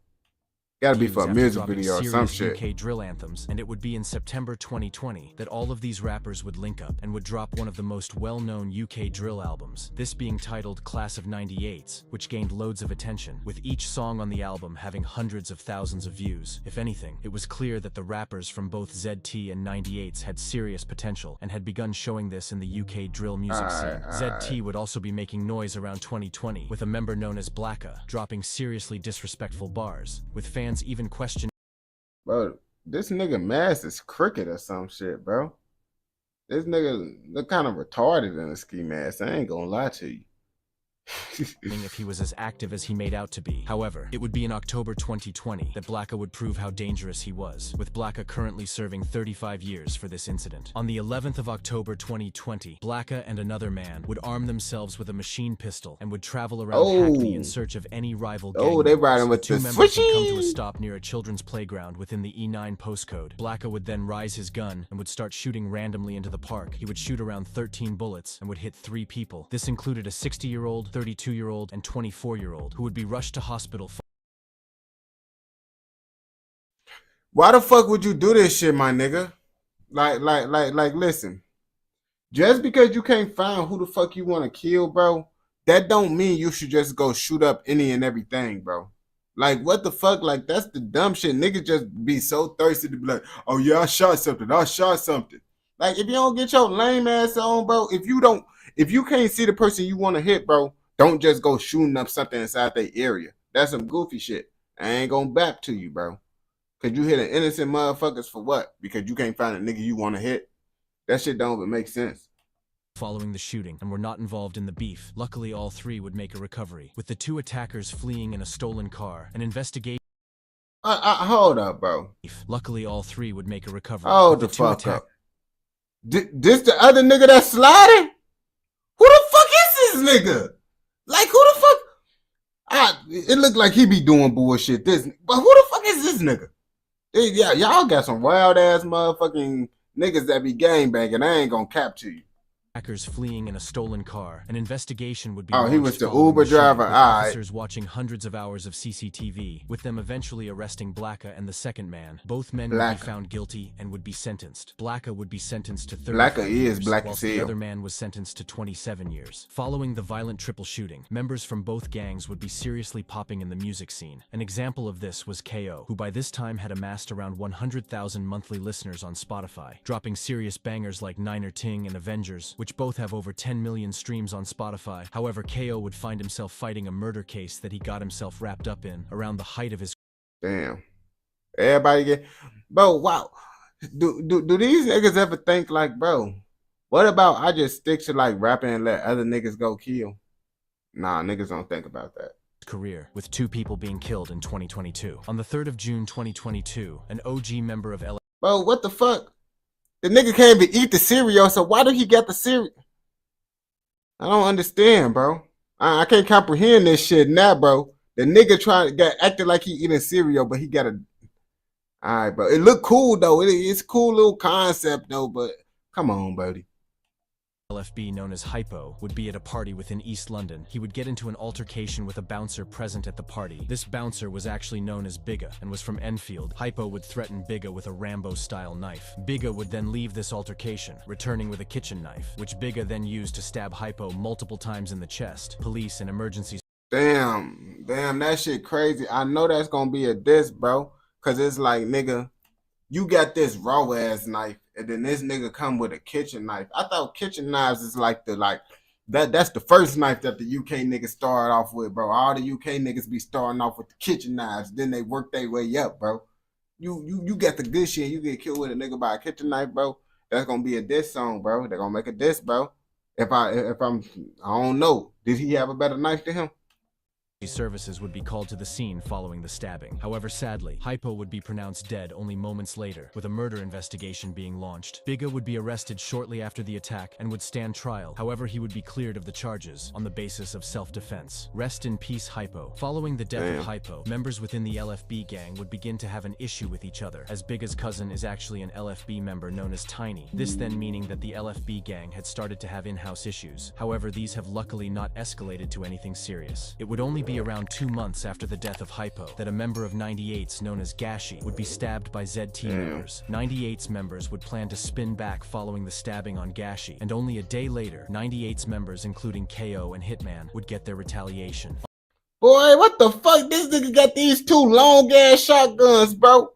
Speaker 1: Gotta be for a music video or some shit.
Speaker 13: UK drill anthems, and it would be in September 2020 that all of these rappers would link up and would drop one of the most well-known UK drill albums, this being titled Class of 98s, which gained loads of attention, with each song on the album having hundreds of thousands of views. If anything, it was clear that the rappers from both ZT and 98s had serious potential and had begun showing this in the UK drill music scene. ZT would also be making noise around 2020, with a member known as Blacka dropping seriously disrespectful bars, with fans even question.
Speaker 1: Bro, this nigga mask is crooked or some shit, bro. This nigga look kind of retarded in a ski mask. I ain't gonna lie to you.
Speaker 13: If he was as active as he made out to be. However, it would be in October 2020 that Blacka would prove how dangerous he was, with Blacka currently serving 35 years for this incident. On the 11th of October 2020, Blacka and another man would arm themselves with a machine pistol and would travel around Hackney in search of any rival gang.
Speaker 1: They riding with
Speaker 13: two
Speaker 1: the
Speaker 13: members would come to a stop near a children's playground within the E9 postcode. Blacka would then rise his gun and would start shooting randomly into the park. He would shoot around 13 bullets and would hit 3 people. This included a 60-year-old, 32-year-old, and 24-year-old who would be rushed to hospital.
Speaker 1: Why the fuck would you do this shit, my nigga? Like, listen. Just because you can't find who the fuck you want to kill, bro, that don't mean you should just go shoot up any and everything, bro. Like, what the fuck? Like, that's the dumb shit. Niggas just be so thirsty to be like, oh yeah, I shot something. Like, if you don't get your lame ass on, bro, if you can't see the person you want to hit, bro, don't just go shooting up something inside their area. That's some goofy shit. I ain't gonna bap to you, bro. Cause you hitting innocent motherfuckers for what? Because you can't find a nigga you want to hit? That shit don't even make sense.
Speaker 13: Following the shooting and were not involved in the beef. Luckily, all 3 would make a recovery, with the 2 attackers fleeing in a stolen car. An investigation.
Speaker 1: Hold up, bro.
Speaker 13: Luckily, all 3 would make a recovery.
Speaker 1: Hold the fuck up. This the other nigga that's sliding? Who the fuck is this nigga? Like, who the fuck? It looked like he be doing bullshit. But who the fuck is this nigga? Yeah, y'all got some wild ass motherfucking niggas that be gangbanging. I ain't gonna cap to you.
Speaker 13: Hackers fleeing in a stolen car. An investigation would be
Speaker 1: he was the Uber driver.
Speaker 13: Officers watching hundreds of hours of CCTV, with them eventually arresting Blacka and the second man. Both men would be found guilty and would be sentenced. Blacka would be sentenced to 35 years, whilst the other man was sentenced to 27 years. Following the violent triple shooting, members from both gangs would be seriously popping in the music scene. An example of this was KO, who by this time had amassed around 100,000 monthly listeners on Spotify, dropping serious bangers like Niner Ting and Avengers, which both have over 10 million streams on Spotify. However, KO would find himself fighting a murder case that he got himself wrapped up in around the height of his.
Speaker 1: Damn. Everybody get, bro. Wow. Do these niggas ever think like, bro, what about I just stick to like rapping and let other niggas go kill? Nah, niggas don't think about that.
Speaker 13: career, with 2 people being killed in 2022. On the 3rd of June 2022, an OG member of LFB...
Speaker 1: Bro, what the fuck? The nigga can't even eat the cereal, so why do he get the cereal? I don't understand, bro. I can't comprehend this shit now, bro. The nigga acting like he eating cereal, but he got a... Alright, bro. It look cool, though. It's a cool little concept, though, but come on, buddy.
Speaker 13: LFB known as Hypo would be at a party within East London. He would get into an altercation with a bouncer present at the party. This bouncer was actually known as Bigga and was from Enfield. Hypo would threaten Bigga with a Rambo-style knife. Bigga would then leave this altercation, returning with a kitchen knife, which Bigga then used to stab Hypo multiple times in the chest. Police and emergency...
Speaker 1: Damn, that shit crazy. I know that's gonna be a diss, bro, because it's like, nigga, you got this raw-ass knife, and then this nigga come with a kitchen knife. I thought kitchen knives is like that's the first knife that the UK niggas started off with, bro. All the UK niggas be starting off with the kitchen knives, then they work their way up, bro. You got the good shit, you get killed with a nigga by a kitchen knife, bro. That's gonna be a diss song, bro. They're gonna make a diss, bro. I don't know. Did he have a better knife than him?
Speaker 13: Services would be called to the scene following the stabbing. However, sadly, Hypo would be pronounced dead only moments later, with a murder investigation being launched. Bigga would be arrested shortly after the attack and would stand trial. However, he would be cleared of the charges on the basis of self-defense. Rest in peace, Hypo. Following the death of Hypo, members within the LFB gang would begin to have an issue with each other, as Bigga's cousin is actually an LFB member known as Tiny. This then meaning that the LFB gang had started to have in-house issues. However, these have luckily not escalated to anything serious. It would only be around 2 months after the death of Hypo that a member of 98's known as Gashi would be stabbed by ZT members. 98's members would plan to spin back following the stabbing on Gashi, and only a day later, 98's members including KO and Hitman would get their retaliation.
Speaker 1: Boy, what the fuck? This nigga got these 2 long-ass shotguns, bro.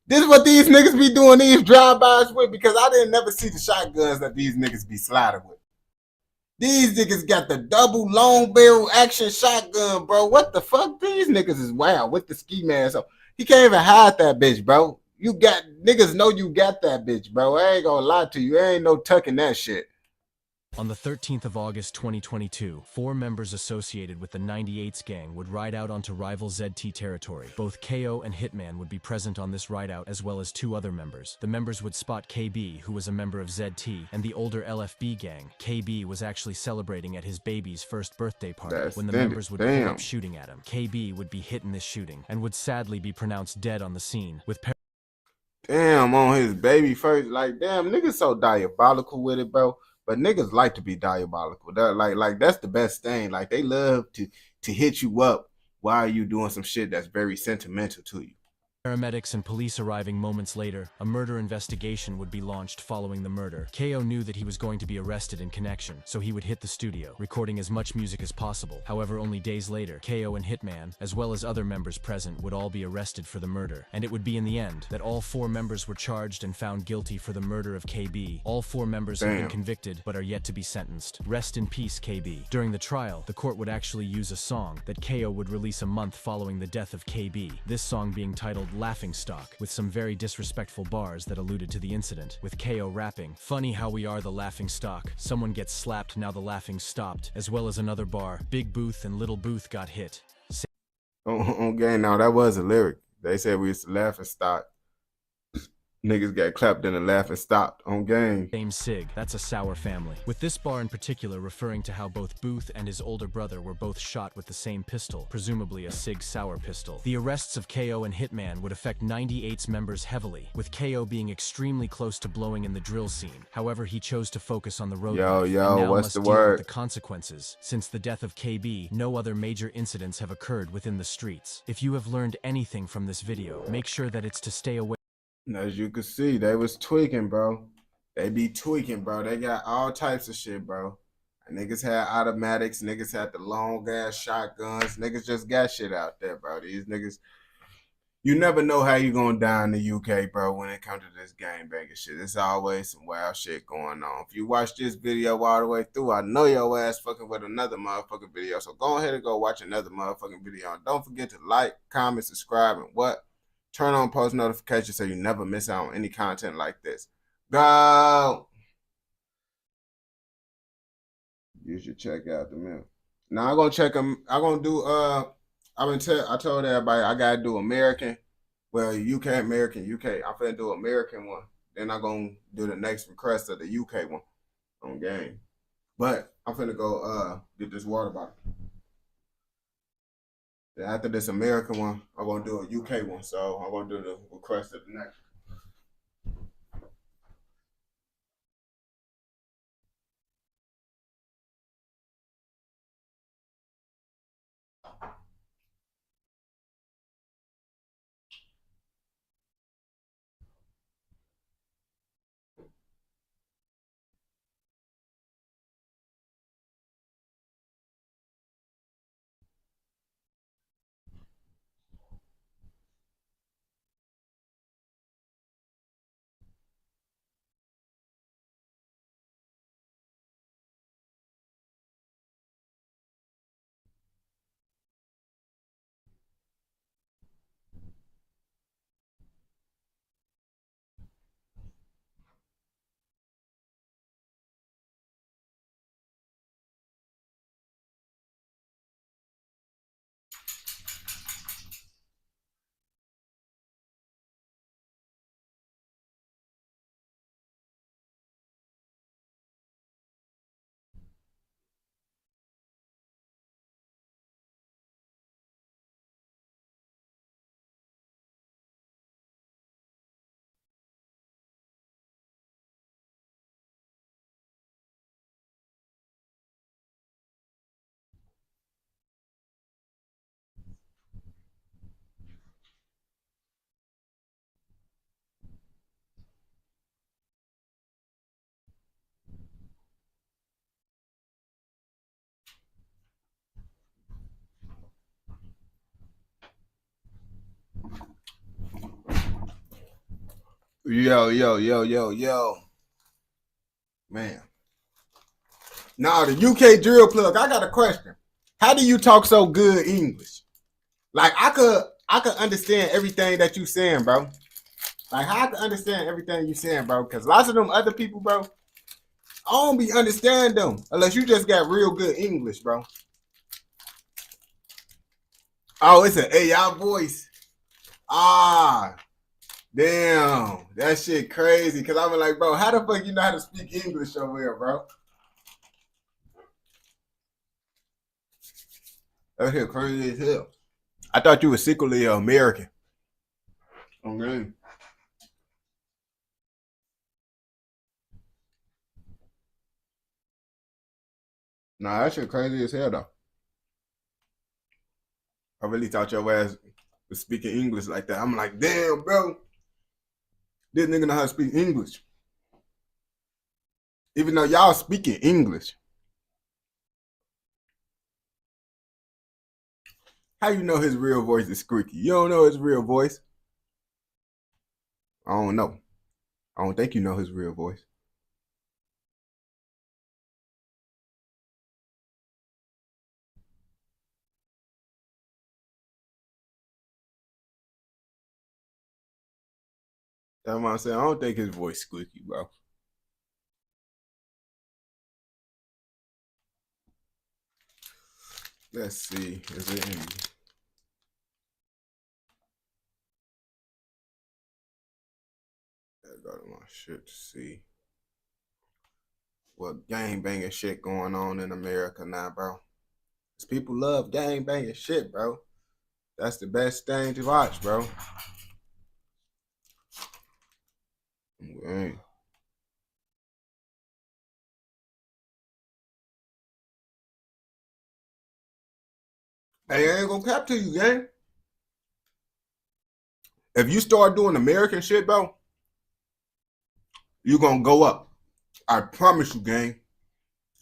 Speaker 1: This is what these niggas be doing these drive-bys with, because I didn't never see the shotguns that these niggas be sliding with. These niggas got the double long barrel action shotgun, bro. What the fuck? These niggas is wild with the ski mask. So he can't even hide that bitch, bro. You got niggas know you got that bitch, bro. I ain't gonna lie to you. There ain't no tucking that shit.
Speaker 13: On the 13th of August 2022, 4 members associated with the 98's gang would ride out onto rival ZT territory. Both KO and Hitman would be present on this ride out, as well as 2 other members. The members would spot KB, who was a member of ZT, and the older LFB gang. KB was actually celebrating at his baby's first birthday party when the members would pick up shooting at him. KB would be hit in this shooting and would sadly be pronounced dead on the scene, with
Speaker 1: damn, on his baby first. Like, damn, niggas so diabolical with it, bro. But niggas like to be diabolical. Like that's the best thing. Like, they love to hit you up while you doing some shit that's very sentimental to you.
Speaker 13: Paramedics and police arriving moments later, a murder investigation would be launched following the murder. KO knew that he was going to be arrested in connection, so he would hit the studio, recording as much music as possible. However, only days later, KO and Hitman, as well as other members present, would all be arrested for the murder. And it would be in the end that all 4 members were charged and found guilty for the murder of KB. All 4 members have been convicted, but are yet to be sentenced. Rest in peace, KB. During the trial, the court would actually use a song that KO would release a month following the death of KB. This song being titled Laughing Stock, with some very disrespectful bars that alluded to the incident, with KO rapping, "Funny how we are the laughing stock, someone gets slapped, now the laughing stopped," as well as another bar, "Big Booth and Little Booth got hit."
Speaker 1: Okay, now that was a lyric. They said we used to laugh and stock. Niggas got clapped and the laughing stopped on game.
Speaker 13: Same Sig, that's a sour family. With this bar in particular referring to how both Booth and his older brother were both shot with the same pistol, presumably a Sig Sauer pistol. The arrests of KO and Hitman would affect 98's members heavily, with KO being extremely close to blowing in the drill scene. However, he chose to focus on the road life, and now
Speaker 1: what's
Speaker 13: must
Speaker 1: the
Speaker 13: deal
Speaker 1: word?
Speaker 13: with the consequences. Since the death of KB, no other major incidents have occurred within the streets. If you have learned anything from this video, make sure that it's to stay away.
Speaker 1: As you can see, they was tweaking, bro. They be tweaking, bro. They got all types of shit, bro. And niggas had automatics. Niggas had the long-ass shotguns. Niggas just got shit out there, bro. These niggas, you never know how you gonna die in the UK, bro, when it comes to this gangbanging shit. There's always some wild shit going on. If you watch this video all the way through, I know your ass fucking with another motherfucking video. So go ahead and go watch another motherfucking video. And don't forget to like, comment, subscribe, and what? Turn on post notifications so you never miss out on any content like this. Go! You should check out the mail. Now I'm gonna check them. I'm gonna do I told everybody I gotta do American. Well, UK, American, UK. I'm finna do American one. Then I'm gonna do the next request of the UK one on game. But I'm finna go get this water bottle. Then after this American one, I'm gonna do a UK one. So I'm gonna do the request of the next. Yo. Man. Now the UK drill plug, I got a question. How do you talk so good English? Like I could understand everything that you saying, bro. Like how I can understand everything you saying, bro. Cause lots of them other people, bro, I don't be understand them unless you just got real good English, bro. Oh, it's an AI voice. Ah. Damn, that shit crazy. Cause I'm like, bro, how the fuck you know how to speak English over here, bro? That shit crazy as hell. I thought you were secretly American. Okay. Nah, that shit crazy as hell though. I really thought your ass was speaking English like that. I'm like, damn, bro. This nigga know how to speak English. Even though y'all speaking English. How you know his real voice is squeaky? You don't know his real voice? I don't know. I don't think you know his real voice. That's why I'm saying I don't think his voice squeaky, bro. Let's see. Is it any? I go to my shit to see what gang banging shit going on in America now, bro. Cause people love gang banging shit, bro. That's the best thing to watch, bro. Okay. Hey, I ain't gonna cap to you, gang. If you start doing American shit, bro, you're gonna go up. I promise you, gang.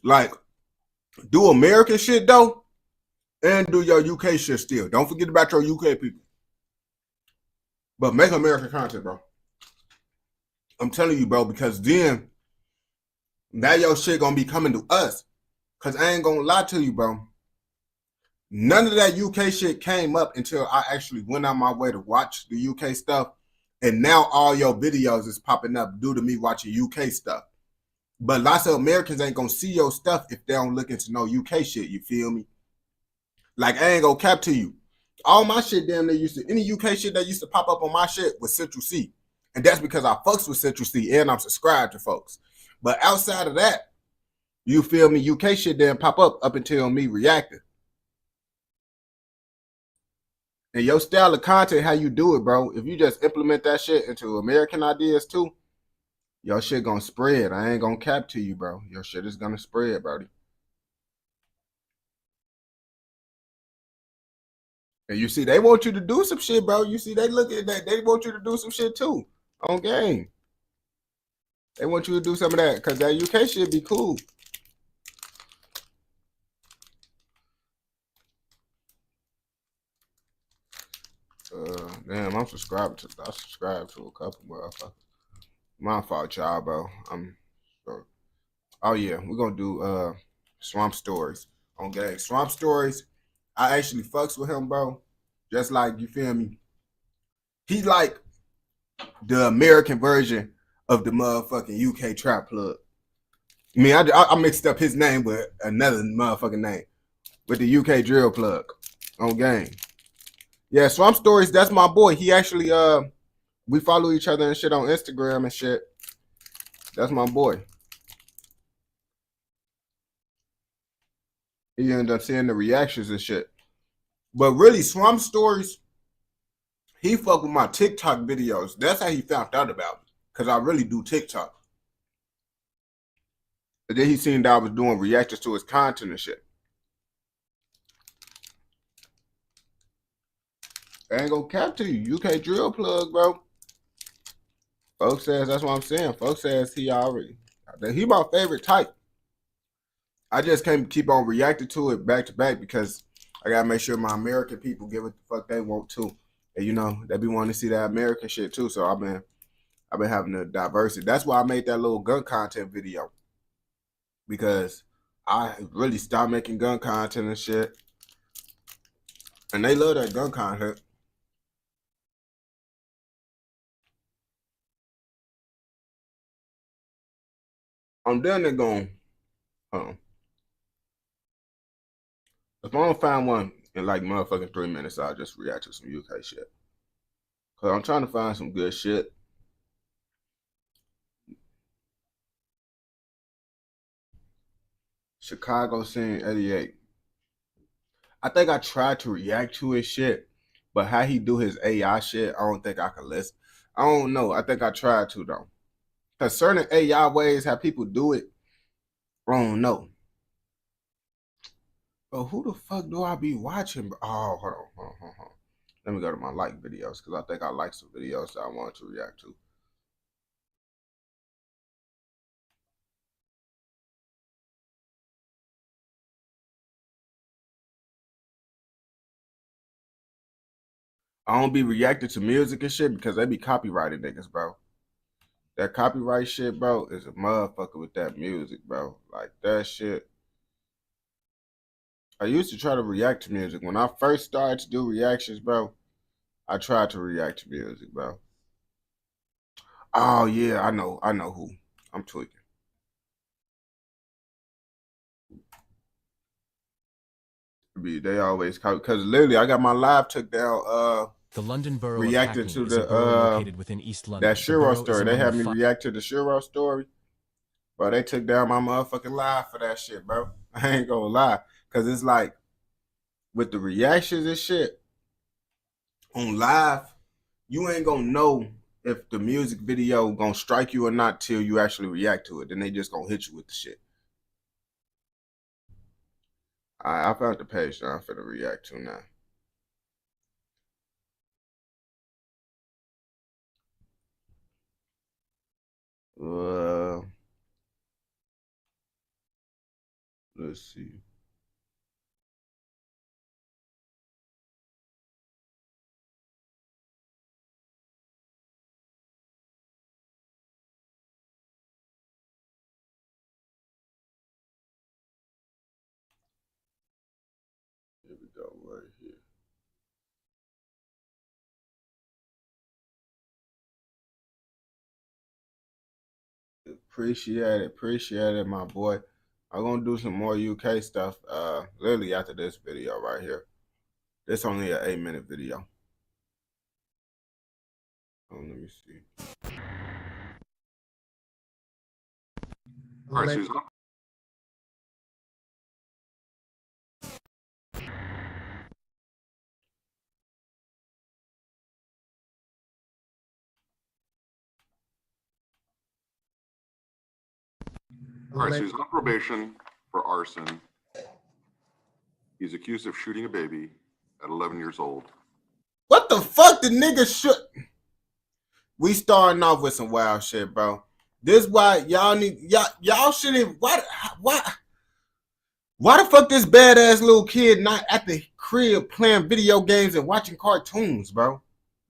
Speaker 1: Like, do American shit, though, and do your UK shit still. Don't forget about your UK people. But make American content, bro. I'm telling you, bro, because then now your shit gonna be coming to us. Cause I ain't gonna lie to you, bro. None of that UK shit came up until I actually went on my way to watch the UK stuff. And now all your videos is popping up due to me watching UK stuff. But lots of Americans ain't gonna see your stuff if they don't look into no UK shit, you feel me? Like, I ain't gonna cap to you. All my shit damn they used to, any UK shit that used to pop up on my shit was Central C. And that's because I fucks with Central C and I'm subscribed to folks. But outside of that, you feel me, UK shit didn't pop up until me reacting. And your style of content, how you do it, bro, if you just implement that shit into American ideas too, your shit gonna spread. I ain't gonna cap to you, bro. Your shit is gonna spread, brody. And you see, they want you to do some shit, bro. You see, they look at that. They want you to do some shit too on game. They want you to do some of that because that UK shit be cool. Damn, I subscribed to a couple motherfuckers. My fault, y'all, bro. I'm sure. Oh yeah, we're gonna do Swamp Stories on game. Swamp Stories, I actually fucks with him, bro. Just like, you feel me? He like the American version of the motherfucking UK Trap Plug. I mean, I mixed up his name with another motherfucking name. With the UK Drill Plug on game. Yeah, Swamp Stories, that's my boy. He actually, we follow each other and shit on Instagram and shit. That's my boy. He ended up seeing the reactions and shit. But really, Swamp Stories, he fuck with my TikTok videos. That's how he found out about me. Because I really do TikTok. And then he seen that I was doing reactions to his content and shit. I ain't gonna cap to you. UK Drill Plug, bro. Folks says, that's what I'm saying. Folks says he my favorite type. I just can't keep on reacting to it back to back because I gotta make sure my American people get what the fuck they want too. And you know, they be wanting to see that American shit too. So I've been having the diversity. That's why I made that little gun content video. Because I really stopped making gun content and shit. And they love that gun content. I'm done there going, if I don't find one in like motherfucking 3 minutes, I'll just react to some UK shit. Cause I'm trying to find some good shit. Chicago Scene 88. I think I tried to react to his shit, but how he do his AI shit, I don't think I can listen. I don't know. I think I tried to though. Cause certain AI ways how people do it, I don't know. But who the fuck do I be watching? Oh, hold on. Let me go to my like videos because I think I like some videos that I want to react to. I don't be reacting to music and shit because they be copyrighted niggas, bro. That copyright shit, bro, is a motherfucker with that music, bro. Like that shit. I used to try to react to music. When I first started to do reactions, bro, I tried to react to music, bro. Oh yeah, I know who. I'm tweaking. They always copy because literally I got my live took down
Speaker 13: the London borough
Speaker 1: reacting to the
Speaker 13: located within East London.
Speaker 1: That Shiro story. They had me react to the Shiro story. But they took down my motherfucking live for that shit, bro. I ain't gonna lie. Cause it's like with the reactions and shit on live, you ain't gonna know if the music video gonna strike you or not till you actually react to it. Then they just gonna hit you with the shit. I found the page that I'm finna react to now. Let's see. Here we go, right here. Appreciate it, my boy. I'm gonna do some more UK stuff literally after this video right here. It's only an 8-minute video. Oh, let me see.
Speaker 5: All right, Susan. All right, so he's on probation for arson. He's accused of shooting a baby at 11 years old.
Speaker 1: What the fuck the nigga shoot? We starting off with some wild shit, bro. This why y'all need y'all shouldn't why the fuck this badass little kid not at the crib playing video games and watching cartoons, bro?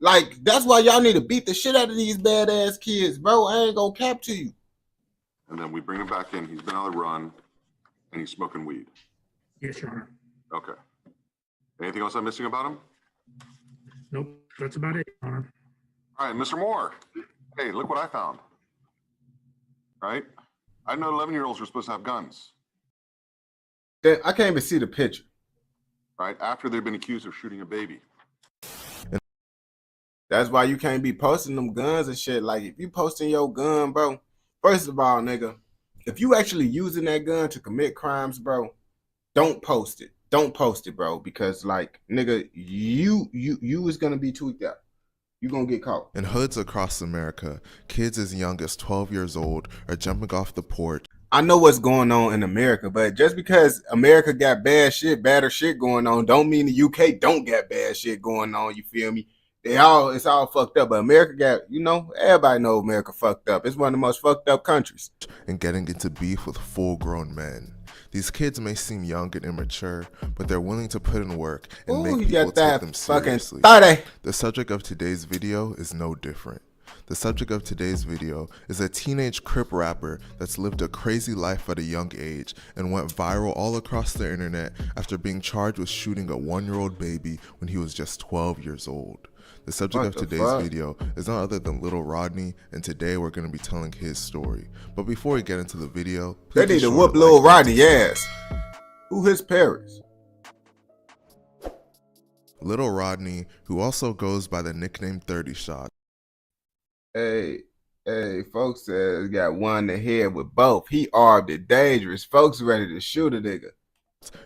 Speaker 1: Like, that's why y'all need to beat the shit out of these badass kids, bro. I ain't gonna cap to you.
Speaker 5: And then we bring him back in. He's been on the run, and he's smoking weed.
Speaker 3: Yes, Your Honor.
Speaker 5: Okay. Anything else I'm missing about him?
Speaker 3: Nope, that's about it, Your Honor.
Speaker 5: All right, Mr. Moore. Hey, look what I found. Right? I know 11-year-olds are supposed to have guns.
Speaker 1: I can't even see the picture.
Speaker 5: Right? After they've been accused of shooting a baby.
Speaker 1: That's why you can't be posting them guns and shit. Like, if you posting your gun, bro, first of all, nigga, if you actually using that gun to commit crimes, bro, don't post it. Don't post it, bro, because, like, nigga, you is gonna be tweaked out. You're gonna get caught.
Speaker 22: In hoods across America, kids as young as 12 years old are jumping off the porch.
Speaker 1: I know what's going on in America, but just because America got badder shit going on, don't mean the UK don't got bad shit going on. You feel me? It's all fucked up. But America got, everybody know America fucked up. It's one of the most fucked up countries.
Speaker 22: And getting into beef with full-grown men. These kids may seem young and immature, but they're willing to put in work and make people take them seriously. The subject of today's video is no different. The subject of today's video is a teenage Crip rapper that's lived a crazy life at a young age and went viral all across the internet after being charged with shooting a 1-year-old baby when he was just 12 years old. The subject of today's video is none other than Little Rodney, and today we're going to be telling his story. But before we get into the video,
Speaker 1: they need to whoop Little Rodney ass. Who his parents?
Speaker 22: Little Rodney, who also goes by the nickname 30 Shot.
Speaker 1: Hey, folks says got one in the head with both. He armed and dangerous. Folks ready to shoot a nigga.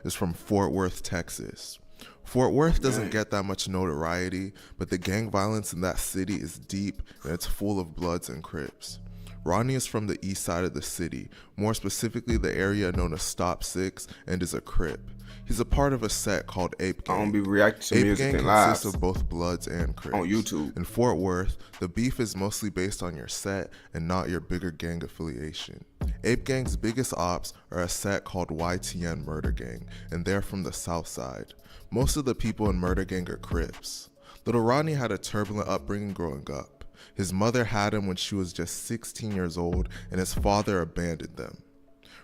Speaker 22: Is from Fort Worth, Texas. Fort Worth doesn't get that much notoriety, but the gang violence in that city is deep and it's full of Bloods and Crips. Rodney is from the east side of the city, more specifically the area known as Stop 6, and is a Crip. He's a part of a set called Ape Gang.
Speaker 1: I don't be reacting to music
Speaker 22: Ape Gang
Speaker 1: and
Speaker 22: consists of both Bloods and Crips.
Speaker 1: On YouTube.
Speaker 22: In Fort Worth, the beef is mostly based on your set and not your bigger gang affiliation. Ape Gang's biggest ops are a set called YTN Murder Gang, and they're from the south side. Most of the people in Murder Gang are Crips. Little Rodney had a turbulent upbringing growing up. His mother had him when she was just 16 years old, and his father abandoned them.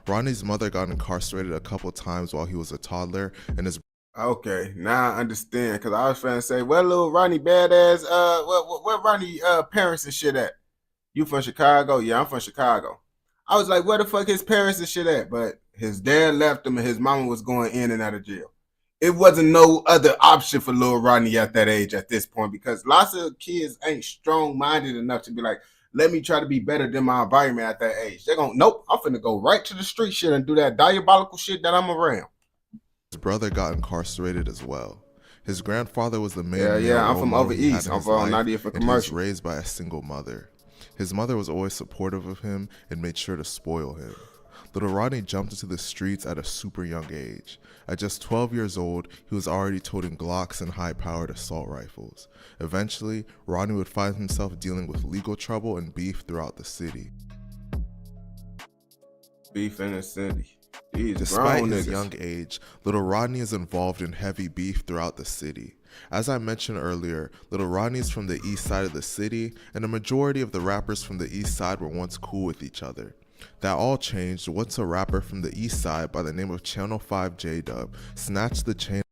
Speaker 22: Rodney's mother got incarcerated a couple times while he was a toddler, and his...
Speaker 1: Okay, now I understand, because I was trying to say, where Little Rodney badass, where Rodney parents and shit at? You from Chicago? Yeah, I'm from Chicago. I was like, where the fuck his parents and shit at? But his dad left him and his mama was going in and out of jail. It wasn't no other option for Lil Rodney at that age at this point, because lots of kids ain't strong-minded enough to be like, let me try to be better than my environment at that age. They're going, nope, I'm finna go right to the street shit and do that diabolical shit that I'm around.
Speaker 22: His brother got incarcerated as well. His grandfather was the main
Speaker 1: Yeah, I'm from over east. I'm from 90th for commercial.
Speaker 22: He was raised by a single mother. His mother was always supportive of him and made sure to spoil him. Little Rodney jumped into the streets at a super young age. At just 12 years old, he was already toting Glocks and high-powered assault rifles. Eventually, Rodney would find himself dealing with legal trouble and beef throughout the city.
Speaker 1: Beef in the city.
Speaker 22: Despite his young age, Little Rodney is involved in heavy beef throughout the city. As I mentioned earlier, Little Rodney is from the east side of the city, and a majority of the rappers from the east side were once cool with each other. That all changed once a rapper from the east side by the name of Channel 5 J-Dub snatched the chain.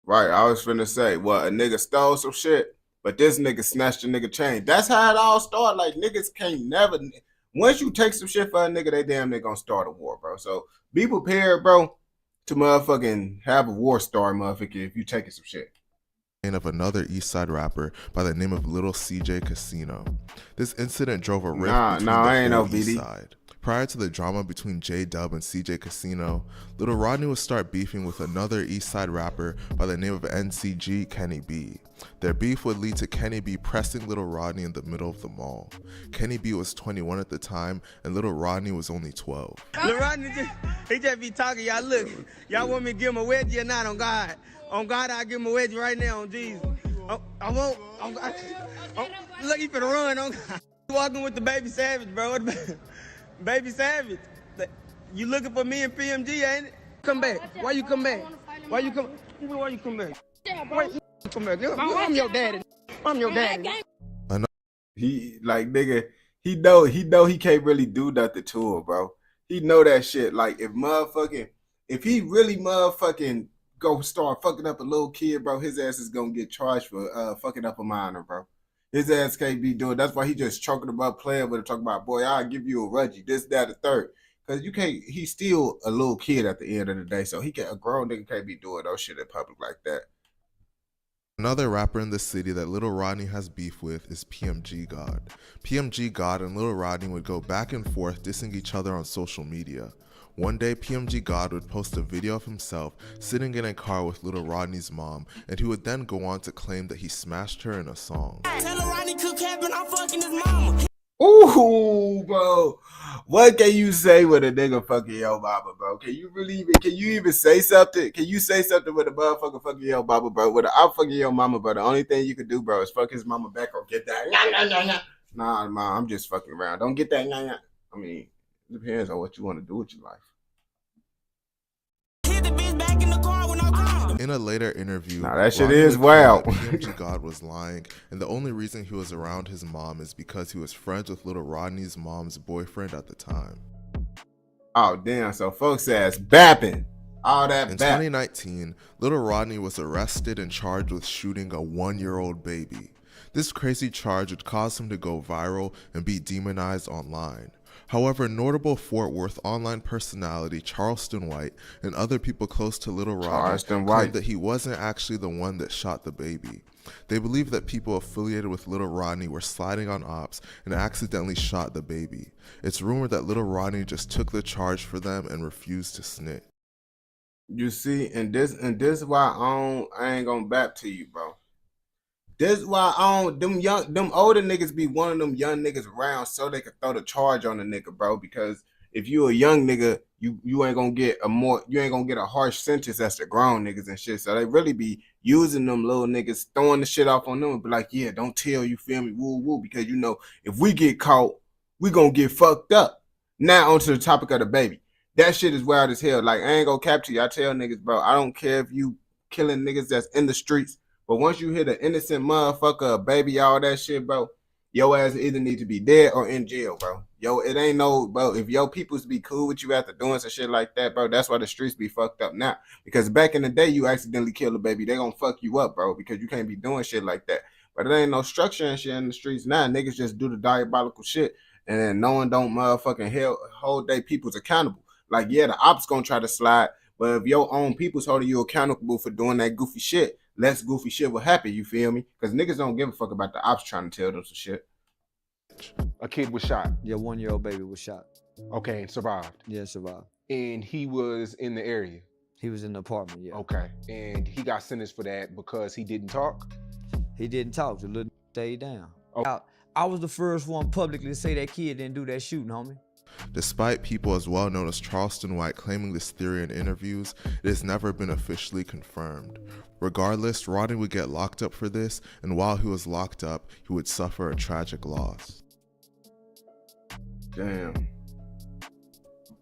Speaker 1: Right, I was finna say, well, a nigga stole some shit, but this nigga snatched a nigga chain. That's how it all started. Like, niggas can't never... Once you take some shit for a nigga, they damn near gonna start a war, bro. So be prepared, bro, to motherfucking have a war start, motherfucker, if you taking some shit.
Speaker 22: of another East Side rapper by the name of Little CJ Casino. This incident drove a rift between the whole East Side. Prior to the drama between J-Dub and CJ Casino, Little Rodney would start beefing with another East Side rapper by the name of NCG Kenny B. Their beef would lead to Kenny B pressing Little Rodney in the middle of the mall. Kenny B was 21 at the time, and Little Rodney was only 12.
Speaker 7: Little Rodney, he just be talking. Y'all look, y'all want me to give him a wedgie or not? On God, I'll give him a wedgie right now on Jesus. I won't. Look, he finna run. On God. Walking with the Baby Savage, bro. Baby Savage, you looking for me and PMG, ain't it? Come back. Why you come back? Why you come back? Why you come back? I'm your daddy. I'm your daddy.
Speaker 1: He like nigga, he know he can't really do nothing to him, bro. He know that shit. Like if he really motherfucking go start fucking up a little kid, bro, his ass is gonna get charged for fucking up a minor, bro. His ass can't be doing. That's why he just choking about playing with it, talking about, boy, I'll give you a Reggie, this, that, the third. Cause you can't. He's still a little kid at the end of the day, so a grown nigga can't be doing those shit in public like that.
Speaker 22: Another rapper in the city that Little Rodney has beef with is PMG God. PMG God and Little Rodney would go back and forth dissing each other on social media. One day, PMG God would post a video of himself sitting in a car with Little Rodney's mom, and he would then go on to claim that he smashed her in a song.
Speaker 2: Tell Rodney cook Kevin, I'm fucking his mama.
Speaker 1: Ooh, bro. What can you say with a nigga fucking your mama, bro? Can you even say something? Can you say something with a motherfucker fucking your mama, bro? With I'm fucking your mama, bro. The only thing you could do, bro, is fuck his mama back or get that. Nah, ma, I'm just fucking around. Don't get that. I mean, it depends on what you want to do with your life.
Speaker 22: In a later interview,
Speaker 1: that shit is wild.
Speaker 22: PMG God was lying, and the only reason he was around his mom is because he was friends with Little Rodney's mom's baboyfriend at the time.
Speaker 1: Oh damn! So folks ass bapping all that.
Speaker 22: In 2019, Little Rodney was arrested and charged with shooting a 1-year-old baby. This crazy charge would cause him to go viral and be demonized online. However, notable Fort Worth online personality Charleston White and other people close to Little Rodney claimed that he wasn't actually the one that shot the baby. They believe that people affiliated with Little Rodney were sliding on ops and accidentally shot the baby. It's rumored that Little Rodney just took the charge for them and refused to snitch.
Speaker 1: You see, and this is why I ain't gonna bap to you, bro. This is why them older niggas be wanting them young niggas around so they can throw the charge on the nigga, bro. Because if you a young nigga, you ain't gonna get a harsh sentence as the grown niggas and shit. So they really be using them little niggas, throwing the shit off on them and be like, yeah, don't tell, you feel me, woo woo, because you know if we get caught, we gonna get fucked up. Now onto the topic of the baby. That shit is wild as hell. Like, I ain't gonna cap to you. I tell niggas, bro, I don't care if you killing niggas that's in the streets. But once you hit an innocent motherfucker, a baby, all that shit, bro, your ass either need to be dead or in jail, bro. Yo, it ain't no, bro, if your peoples be cool with you after doing some shit like that, bro, that's why the streets be fucked up now. Because back in the day, you accidentally killed a baby, they gonna fuck you up, bro, because you can't be doing shit like that. But it ain't no structure and shit in the streets now. Niggas just do the diabolical shit, and then no one don't motherfucking hold their peoples accountable. Like, yeah, the ops gonna try to slide, but if your own people's holding you accountable for doing that goofy shit, less goofy shit will happen, you feel me? Because niggas don't give a fuck about the ops trying to tell them some shit.
Speaker 8: A kid was shot.
Speaker 23: Your 1-year-old baby was shot.
Speaker 8: Okay, and survived.
Speaker 23: Yeah, survived.
Speaker 8: And he was in the area.
Speaker 23: He was in the apartment, yeah.
Speaker 8: Okay, and he got sentenced for that because he didn't talk?
Speaker 23: He didn't talk, the little stayed down.
Speaker 8: Oh.
Speaker 23: I was the first one publicly to say that kid didn't do that shooting, homie.
Speaker 22: Despite people as well known as Charleston White claiming this theory in interviews, it has never been officially confirmed. Regardless, Rodney would get locked up for this, and while he was locked up, he would suffer a tragic loss.
Speaker 1: Damn.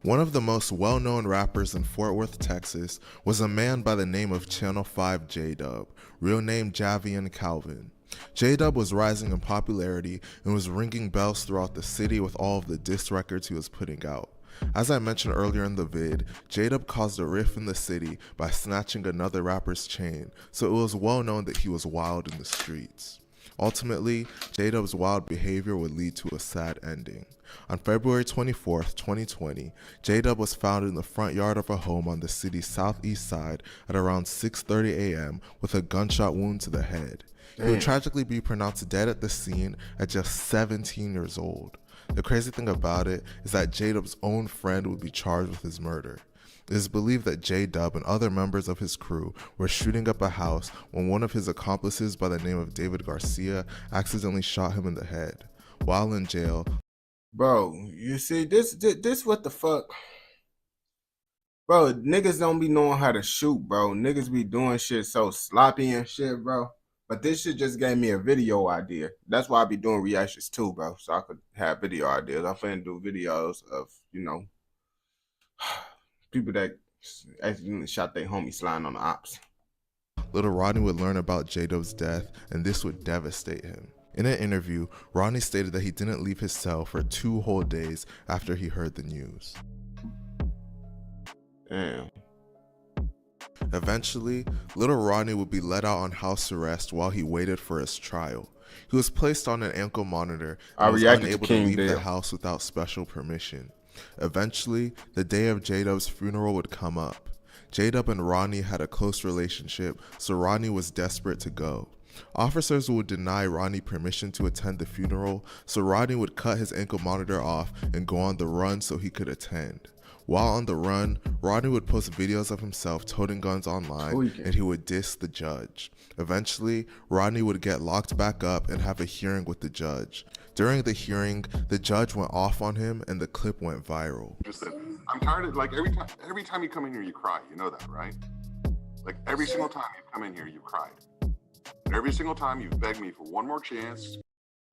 Speaker 22: One of the most well-known rappers in Fort Worth, Texas, was a man by the name of Channel 5 J-Dub, real name Javian Calvin. J-Dub was rising in popularity and was ringing bells throughout the city with all of the diss records he was putting out. As I mentioned earlier in the vid, J-Dub caused a rift in the city by snatching another rapper's chain, so it was well known that he was wild in the streets. Ultimately, J-Dub's wild behavior would lead to a sad ending. On February 24th, 2020, J-Dub was found in the front yard of a home on the city's southeast side at around 6:30 a.m. with a gunshot wound to the head. He would tragically be pronounced dead at the scene at just 17 years old. The crazy thing about it is that J-Dub's own friend would be charged with his murder. It is believed that J-Dub and other members of his crew were shooting up a house when one of his accomplices by the name of David Garcia accidentally shot him in the head. While in jail,
Speaker 1: bro, you see, this what the fuck? Bro, niggas don't be knowing how to shoot, bro. Niggas be doing shit so sloppy and shit, bro. But this shit just gave me a video idea. That's why I be doing reactions too, bro. So I could have video ideas. I'm finna do videos of, you know, people that accidentally shot their homie sliding on the ops.
Speaker 22: Little Rodney would learn about J-Dub's death, and this would devastate him. In an interview, Rodney stated that he didn't leave his cell for 2 whole days after he heard the news.
Speaker 1: Damn.
Speaker 22: Eventually, little Rodney would be let out on house arrest while he waited for his trial. He was placed on an ankle monitor and was unable to leave the house without special permission. Eventually, the day of J-Dub's funeral would come up. J-Dub and Rodney had a close relationship, so Rodney was desperate to go. Officers would deny Rodney permission to attend the funeral, so Rodney would cut his ankle monitor off and go on the run so he could attend. While on the run, Rodney would post videos of himself toting guns online, and he would diss the judge. Eventually, Rodney would get locked back up and have a hearing with the judge. During the hearing, the judge went off on him and the clip went viral.
Speaker 5: I'm tired of, like, every time you come in here, you cry. You know that, right? Like, every single time you come in here, you cried. Every single time you beg me for one more chance.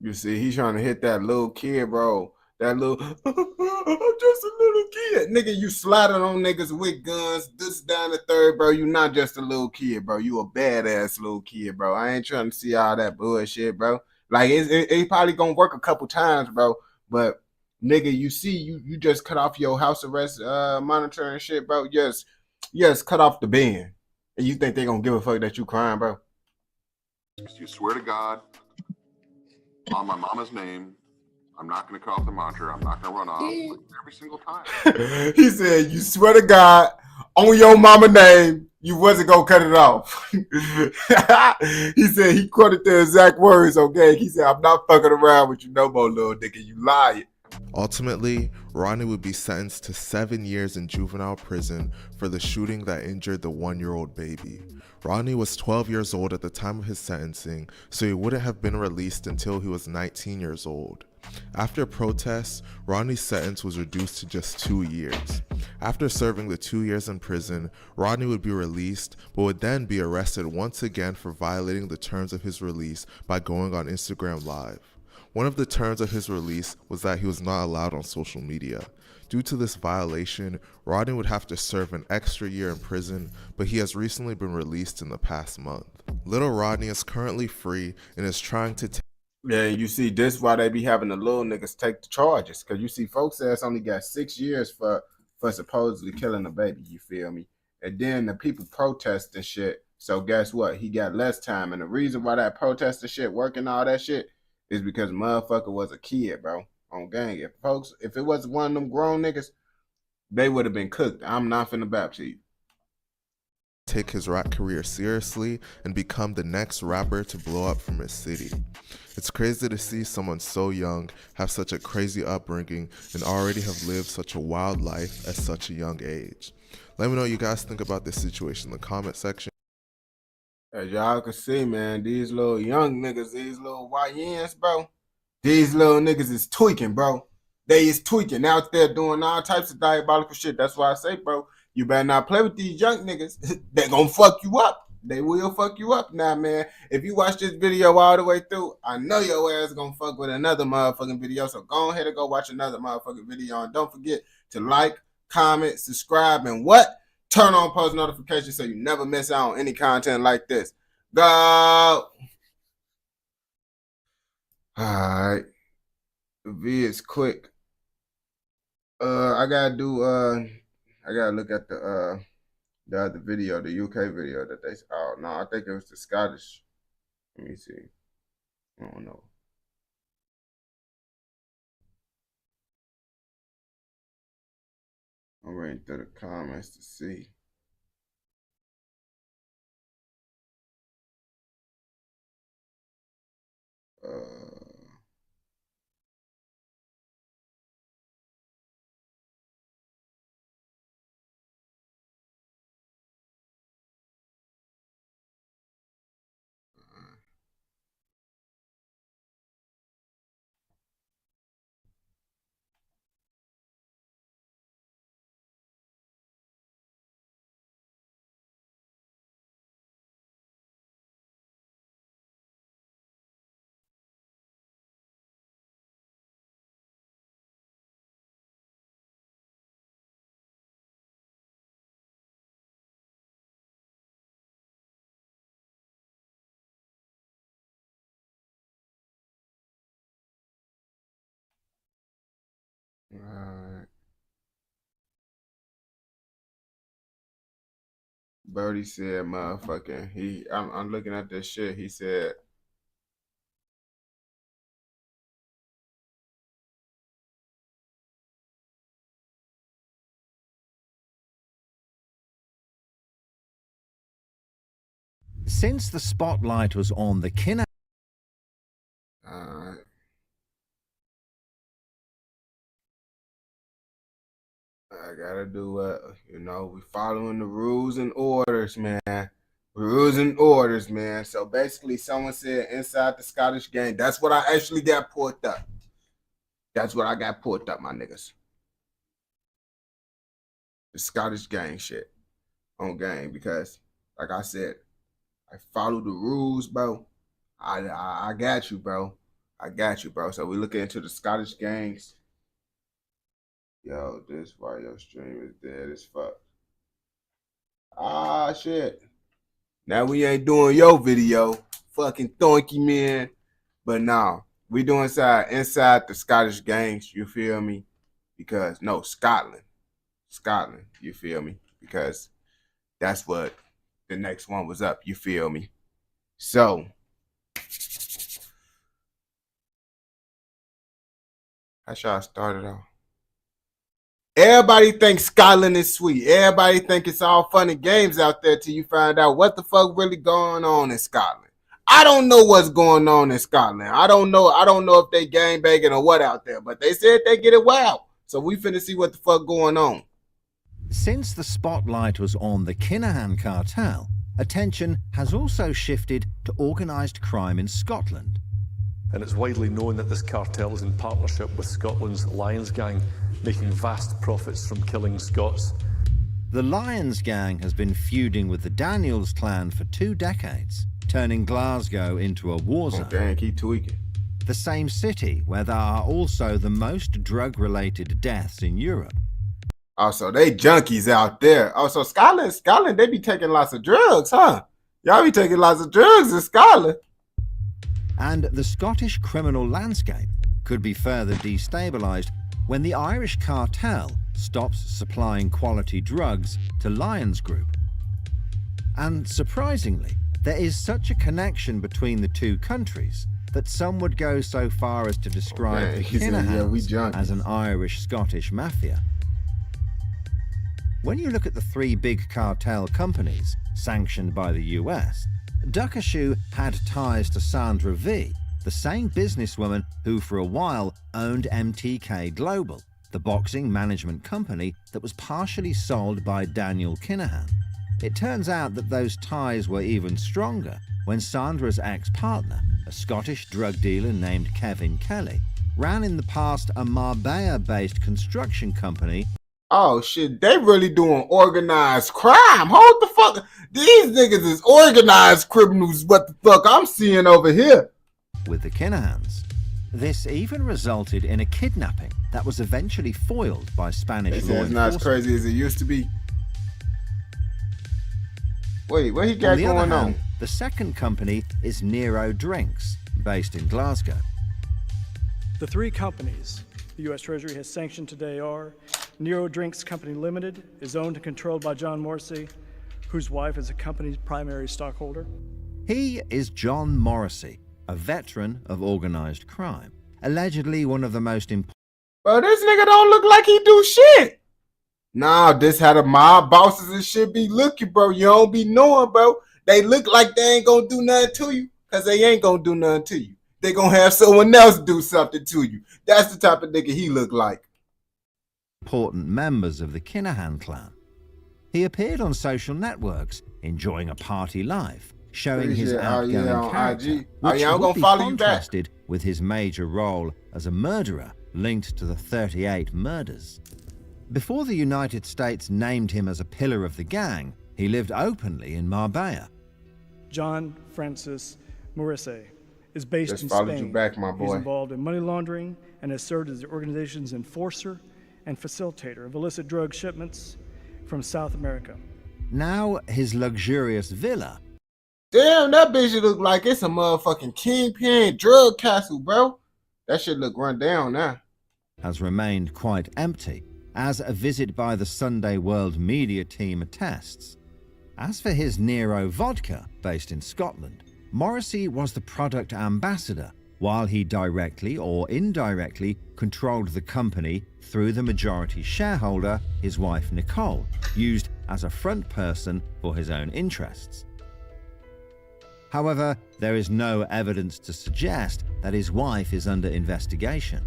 Speaker 1: You see, he's trying to hit that little kid, bro. That little, I'm just a little kid. Nigga, you sliding on niggas with guns, this, down, the third, bro. You not just a little kid, bro. You a badass little kid, bro. I ain't trying to see all that bullshit, bro. Like, it probably gonna work a couple times, bro. But, nigga, you see, you just cut off your house arrest monitor and shit, bro. Yes, cut off the band. And you think they gonna give a fuck that you crying, bro?
Speaker 5: You swear to God, on my mama's name, I'm not going to cut off the monitor. I'm not going to run off, like, every single time.
Speaker 1: He said, you swear to God, on your mama name, you wasn't going to cut it off. He said, he quoted the exact words, okay? He said, I'm not fucking around with you no more, little nigga. You lying.
Speaker 22: Ultimately, Rodney would be sentenced to 7 years in juvenile prison for the shooting that injured the 1-year-old baby. Rodney was 12 years old at the time of his sentencing, so he wouldn't have been released until he was 19 years old. After protests, Rodney's sentence was reduced to just 2 years. After serving the 2 years in prison, Rodney would be released, but would then be arrested once again for violating the terms of his release by going on Instagram Live. One of the terms of his release was that he was not allowed on social media. Due to this violation, Rodney would have to serve an extra year in prison, but he has recently been released in the past month. Little Rodney is currently free and is trying to
Speaker 1: Yeah, you see, this is why they be having the little niggas take the charges. Because you see, folks ass only got 6 years for supposedly killing a baby, you feel me? And then the people protest and shit. So guess what? He got less time. And the reason why that protest and shit working all that shit is because motherfucker was a kid, bro. On gang. If it was one of them grown niggas, they would have been cooked. I'm not finna baptize.
Speaker 22: Take his rap career seriously and become the next rapper to blow up from his city. It's crazy to see someone so young have such a crazy upbringing and already have lived such a wild life at such a young age. Let me know what you guys think about this situation in the comment section.
Speaker 1: As y'all can see, man, these little young niggas, these little YNs, bro, these little niggas is tweaking, bro. They is tweaking out there doing all types of diabolical shit. That's why I say, bro, you better not play with these young niggas. They gonna fuck you up. They will fuck you up now, man. If you watch this video all the way through, I know your ass gonna fuck with another motherfucking video. So go ahead and go watch another motherfucking video. And don't forget to like, comment, subscribe, and what? Turn on post notifications so you never miss out on any content like this. Go! Alright. The V is quick. I gotta look at the other video, the UK video that they, oh no, I think it was the Scottish. Let me see. I don't know. I'm reading through the comments to see. Alright. Birdie said, motherfucking, I'm looking at this shit. He said,
Speaker 9: since the spotlight was on the Kinahan.
Speaker 1: alright. I gotta do what, we following the rules and orders, man. Rules and orders, man. So basically, someone said inside the Scottish gang. That's what I actually got pulled up. That's what I got pulled up, my niggas. The Scottish gang shit on gang because, like I said, I follow the rules, bro. I got you, bro. I got you, bro. So we looking into the Scottish gangs. Yo, this why your stream is dead as fuck. Ah, shit. Now we ain't doing your video. Fucking thonky, man. But nah, we doing inside the Scottish gangs, you feel me? Because, no, Scotland. Scotland, you feel me? Because that's what the next one was up, you feel me? So, how should I start it off? Everybody thinks Scotland is sweet. Everybody think it's all fun and games out there till you find out what the fuck really going on in Scotland. I don't know what's going on in Scotland. I don't know if they gang banging or what out there, but they said they get it wild. So we finna see what the fuck going on.
Speaker 9: Since the spotlight was on the Kinahan cartel, attention has also shifted to organised crime in Scotland.
Speaker 10: And it's widely known that this cartel is in partnership with Scotland's Lions Gang, making vast profits from killing Scots.
Speaker 9: The Lions Gang has been feuding with the Daniels clan for 2 decades, turning Glasgow into a war zone.
Speaker 1: Okay, keep tweaking.
Speaker 9: The same city where there are also the most drug-related deaths in Europe.
Speaker 1: Also, they junkies out there. Also, Scotland, they be taking lots of drugs, huh? Y'all be taking lots of drugs in Scotland.
Speaker 9: And the Scottish criminal landscape could be further destabilised when the Irish cartel stops supplying quality drugs to Lions Group. And surprisingly, there is such a connection between the two countries that some would go so far as to describe the Kinahans as an Irish-Scottish mafia. When you look at the 3 big cartel companies sanctioned by the US, Duckershoe had ties to Sandra V, the same businesswoman who for a while owned MTK Global, the boxing management company that was partially sold by Daniel Kinahan. It turns out that those ties were even stronger when Sandra's ex-partner, a Scottish drug dealer named Kevin Kelly, ran in the past a Marbella-based construction company.
Speaker 1: Oh shit, they really doing organized crime. Hold the fuck. These niggas is organized criminals. What the fuck I'm seeing over here?
Speaker 9: With the Kinahans. This even resulted in a kidnapping that was eventually foiled by Spanish law enforcement.
Speaker 1: It's not as crazy as it used to be. Wait, what he got going on?
Speaker 9: The second company is Nero Drinks, based in Glasgow.
Speaker 11: The 3 companies the U.S. Treasury has sanctioned today are Nero Drinks Company Limited, is owned and controlled by John Morrissey, whose wife is the company's primary stockholder.
Speaker 9: He is John Morrissey, a veteran of organized crime, allegedly one of the most important.
Speaker 1: Bro, this nigga don't look like he do shit. Nah, this how the mob bosses and shit be looking, bro. You don't be knowing, bro. They look like they ain't gonna do nothing to you, because they ain't gonna do nothing to you. They gonna have someone else do something to you. That's the type of nigga he look like.
Speaker 9: Important members of the Kinahan clan. He appeared on social networks, enjoying a party life, showing his outgoing character, which would be contrasted with his major role as a murderer linked to the 38 murders. Before the United States named him as a pillar of the gang, he lived openly in Marbella.
Speaker 11: John Francis Morrissey is based
Speaker 1: Just
Speaker 11: in
Speaker 1: followed
Speaker 11: Spain.
Speaker 1: you back, my boy.
Speaker 11: He's involved in money laundering and has served as the organization's enforcer and facilitator of illicit drug shipments from South America.
Speaker 9: Now his luxurious villa.
Speaker 1: Damn, that bitch look like it's a motherfucking kingpin drug castle, bro. That shit look run down now.
Speaker 9: Has remained quite empty, as a visit by the Sunday World media team attests. As for his Nero vodka, based in Scotland, Morrissey was the product ambassador, while he directly or indirectly controlled the company through the majority shareholder, his wife Nicole, used as a front person for his own interests. However, there is no evidence to suggest that his wife is under investigation.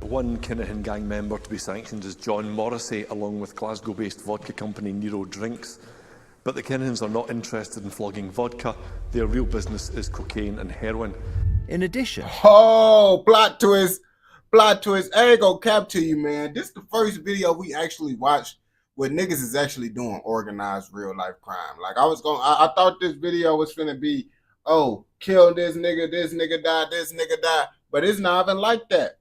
Speaker 10: One Kinahan gang member to be sanctioned is John Morrissey, along with Glasgow-based vodka company Nero Drinks. But the Kinahans are not interested in flogging vodka. Their real business is cocaine and heroin.
Speaker 9: In addition...
Speaker 1: Oh, plot twist. Plot twist. I ain't gonna cap to you, man. This is the first video we actually watched where niggas is actually doing organized real life crime. Like I thought this video was finna be, oh, kill this nigga died, but it's not even like that.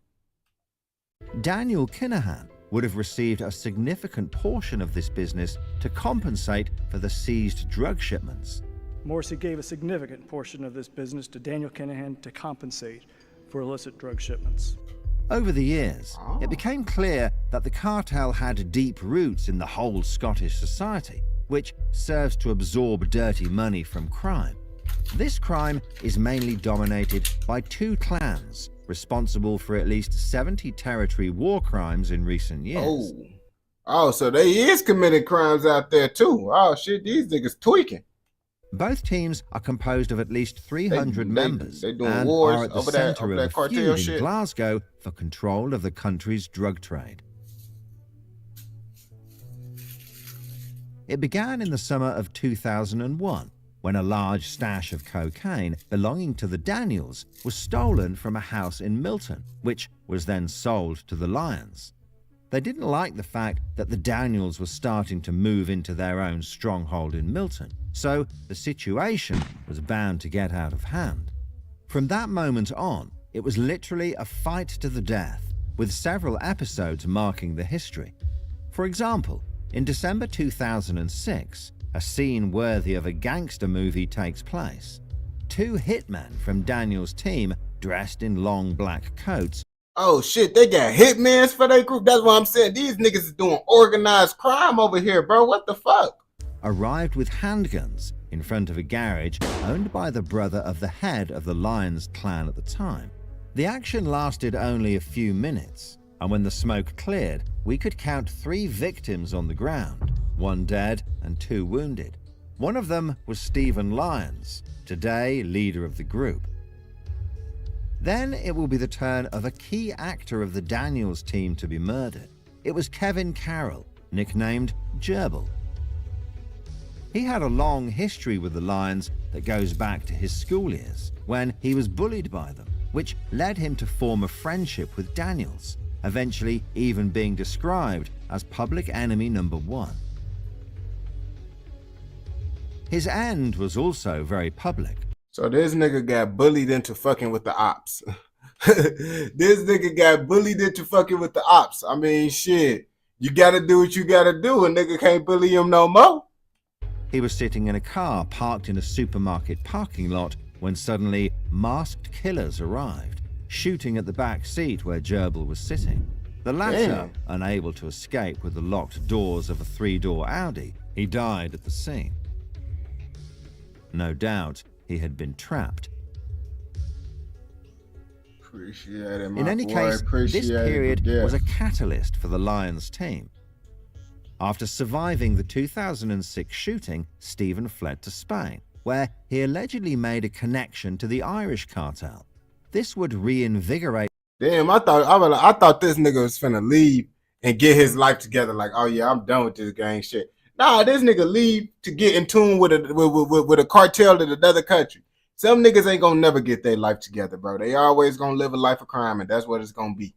Speaker 9: Daniel Kinahan would have received a significant portion of this business to compensate for the seized drug shipments.
Speaker 11: Morrissey gave a significant portion of this business to Daniel Kinahan to compensate for illicit drug shipments.
Speaker 9: Over the years, it became clear that the cartel had deep roots in the whole Scottish society, which serves to absorb dirty money from crime. This crime is mainly dominated by two clans, responsible for at least 70 territory war crimes in recent years.
Speaker 1: Oh, so they is committing crimes out there too. Oh shit, these niggas tweaking.
Speaker 9: Both teams are composed of at least 300 members
Speaker 1: they doing
Speaker 9: and
Speaker 1: wars
Speaker 9: are at the
Speaker 1: over
Speaker 9: center of
Speaker 1: that
Speaker 9: a
Speaker 1: cartel
Speaker 9: feud
Speaker 1: shit.
Speaker 9: in Glasgow for control of the country's drug trade. It began in the summer of 2001, when a large stash of cocaine belonging to the Daniels was stolen from a house in Milton, which was then sold to the Lions. They didn't like the fact that the Daniels were starting to move into their own stronghold in Milton, so the situation was bound to get out of hand. From that moment on, it was literally a fight to the death, with several episodes marking the history. For example, in December 2006, a scene worthy of a gangster movie takes place. Two hitmen from Daniel's team, dressed in long black coats.
Speaker 1: Oh shit, they got hitmans for their group. That's what I'm saying. These niggas is doing organized crime over here, bro. What the fuck?
Speaker 9: Arrived with handguns in front of a garage owned by the brother of the head of the Lions clan at the time. The action lasted only a few minutes, and when the smoke cleared, we could count 3 victims on the ground, 1 dead and 2 wounded. One of them was Stephen Lyons, today leader of the group. Then it will be the turn of a key actor of the Daniels team to be murdered. It was Kevin Carroll, nicknamed Gerbil. He had a long history with the Lions that goes back to his school years, when he was bullied by them, which led him to form a friendship with Daniels, eventually even being described as public enemy number 1. His end was also very public.
Speaker 1: So this nigga got bullied into fucking with the ops. This nigga got bullied into fucking with the ops. I mean, shit. You gotta do what you gotta do. A nigga can't bully him no more.
Speaker 9: He was sitting in a car parked in a supermarket parking lot when suddenly masked killers arrived, shooting at the back seat where Gerbil was sitting. The latter, unable to escape with the locked doors of a 3-door Audi, he died at the scene. No doubt, he had been trapped.
Speaker 1: Appreciate it, my
Speaker 9: In any
Speaker 1: boy.
Speaker 9: case,
Speaker 1: Appreciate
Speaker 9: this
Speaker 1: it,
Speaker 9: period
Speaker 1: yeah.
Speaker 9: was a catalyst for the Lions team. After surviving the 2006 shooting, Stephen fled to Spain, where he allegedly made a connection to the Irish cartel. This would reinvigorate.
Speaker 1: Damn, I thought this nigga was finna leave and get his life together. Like, oh yeah, I'm done with this gang shit. Nah, this nigga leave to get in tune with a cartel in another country. Some niggas ain't gonna never get their life together, bro. They always gonna live a life of crime, and that's what it's gonna be.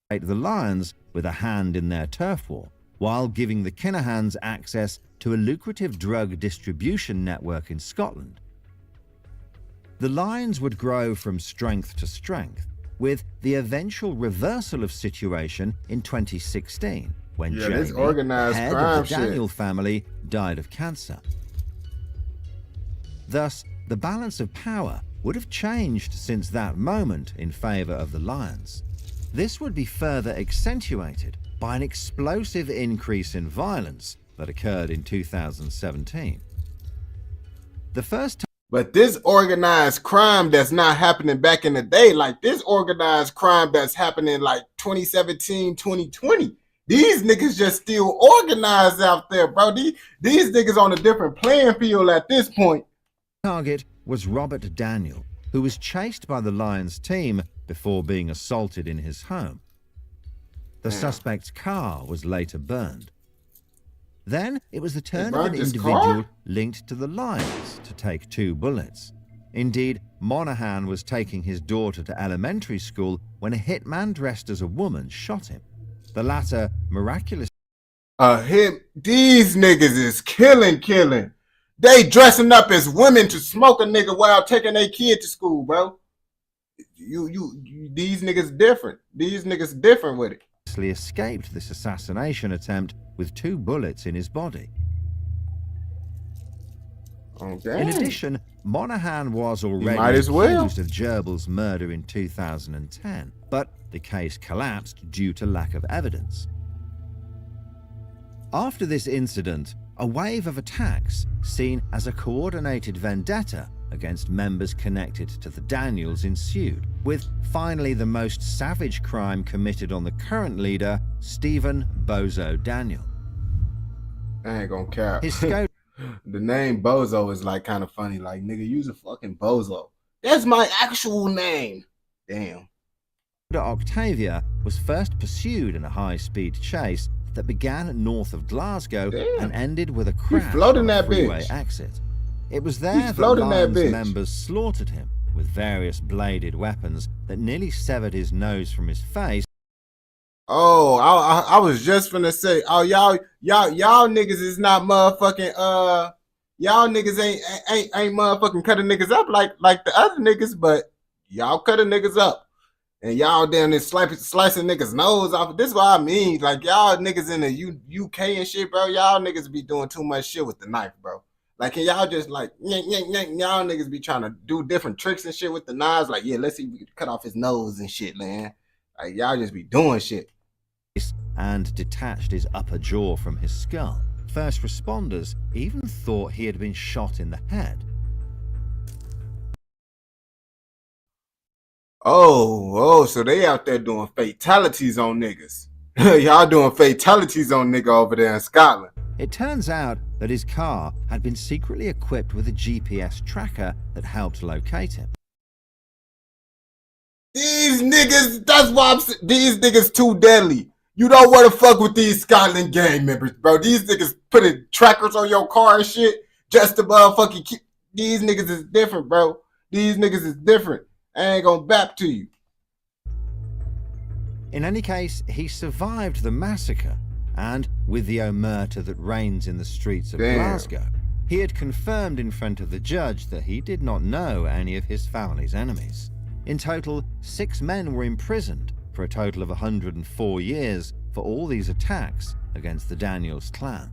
Speaker 9: The Lions with a hand in their turf war, while giving the Kinahans access to a lucrative drug distribution network in Scotland. The Lions would grow from strength to strength, with the eventual reversal of situation in 2016, when
Speaker 1: this
Speaker 9: Jamie,
Speaker 1: organized
Speaker 9: head
Speaker 1: crime
Speaker 9: of the
Speaker 1: shit.
Speaker 9: Daniel family, died of cancer. Thus, the balance of power would have changed since that moment in favor of the Lions. This would be further accentuated by an explosive increase in violence that occurred in 2017. The first time.
Speaker 1: But this organized crime that's not happening back in the day, like this organized crime that's happening like 2017, 2020, these niggas just still organized out there, bro. These niggas on a different playing field at this point.
Speaker 9: Target was Robert Daniel, who was chased by the Lions team before being assaulted in his home. The suspect's car was later burned. Then it was the turn of an individual linked to the Lions to take 2 bullets. Indeed, Monahan was taking his daughter to elementary school when a hitman dressed as a woman shot him. The latter miraculously.
Speaker 1: These niggas is killing. They dressing up as women to smoke a nigga while taking their kid to school, bro. These niggas different. These niggas different with it.
Speaker 9: Escaped this assassination attempt with 2 bullets in his body.
Speaker 1: Okay.
Speaker 9: In addition, Monahan was already
Speaker 1: might as well.
Speaker 9: accused of Gerbil's murder in 2010, but the case collapsed due to lack of evidence. After this incident, a wave of attacks, seen as a coordinated vendetta against members connected to the Daniels, ensued, with finally the most savage crime committed on the current leader, Stephen Bozo Daniel.
Speaker 1: I ain't gonna cap.
Speaker 9: His scope.
Speaker 1: The name Bozo is like kind of funny. Like, nigga, use a fucking bozo. That's my actual name. Damn.
Speaker 9: Octavia was first pursued in a high-speed chase that began north of Glasgow and ended with a crash on a freeway exit. It was there that Lions members slaughtered him with various bladed weapons that nearly severed his nose from his face.
Speaker 1: Oh, I was just finna say, oh, y'all niggas is not motherfucking y'all niggas ain't motherfucking cutting niggas up like the other niggas, but y'all cutting niggas up. And y'all down there slicing niggas' nose off. This is what I mean. Like, y'all niggas in the UK and shit, bro. Y'all niggas be doing too much shit with the knife, bro. Like, can y'all just like, y'all niggas be trying to do different tricks and shit with the knives? Like, yeah, let's see if we can cut off his nose and shit, man. Like, y'all just be doing shit.
Speaker 9: And detached his upper jaw from his skull. First responders even thought he had been shot in the head.
Speaker 1: Oh, so they out there doing fatalities on niggas. Y'all doing fatalities on nigga over there in Scotland.
Speaker 9: It turns out that his car had been secretly equipped with a GPS tracker that helped locate him.
Speaker 1: These niggas, that's why these niggas too deadly. You don't want to fuck with these Scotland gang members, bro. These niggas putting trackers on your car and shit just to motherfucking keep. These niggas is different, bro. These niggas is different. I ain't gonna bap to you.
Speaker 9: In any case, he survived the massacre, and with the omerta that reigns in the streets of Glasgow, he had confirmed in front of the judge that he did not know any of his family's enemies. In total, 6 men were imprisoned for a total of 104 years for all these attacks against the Daniels clan.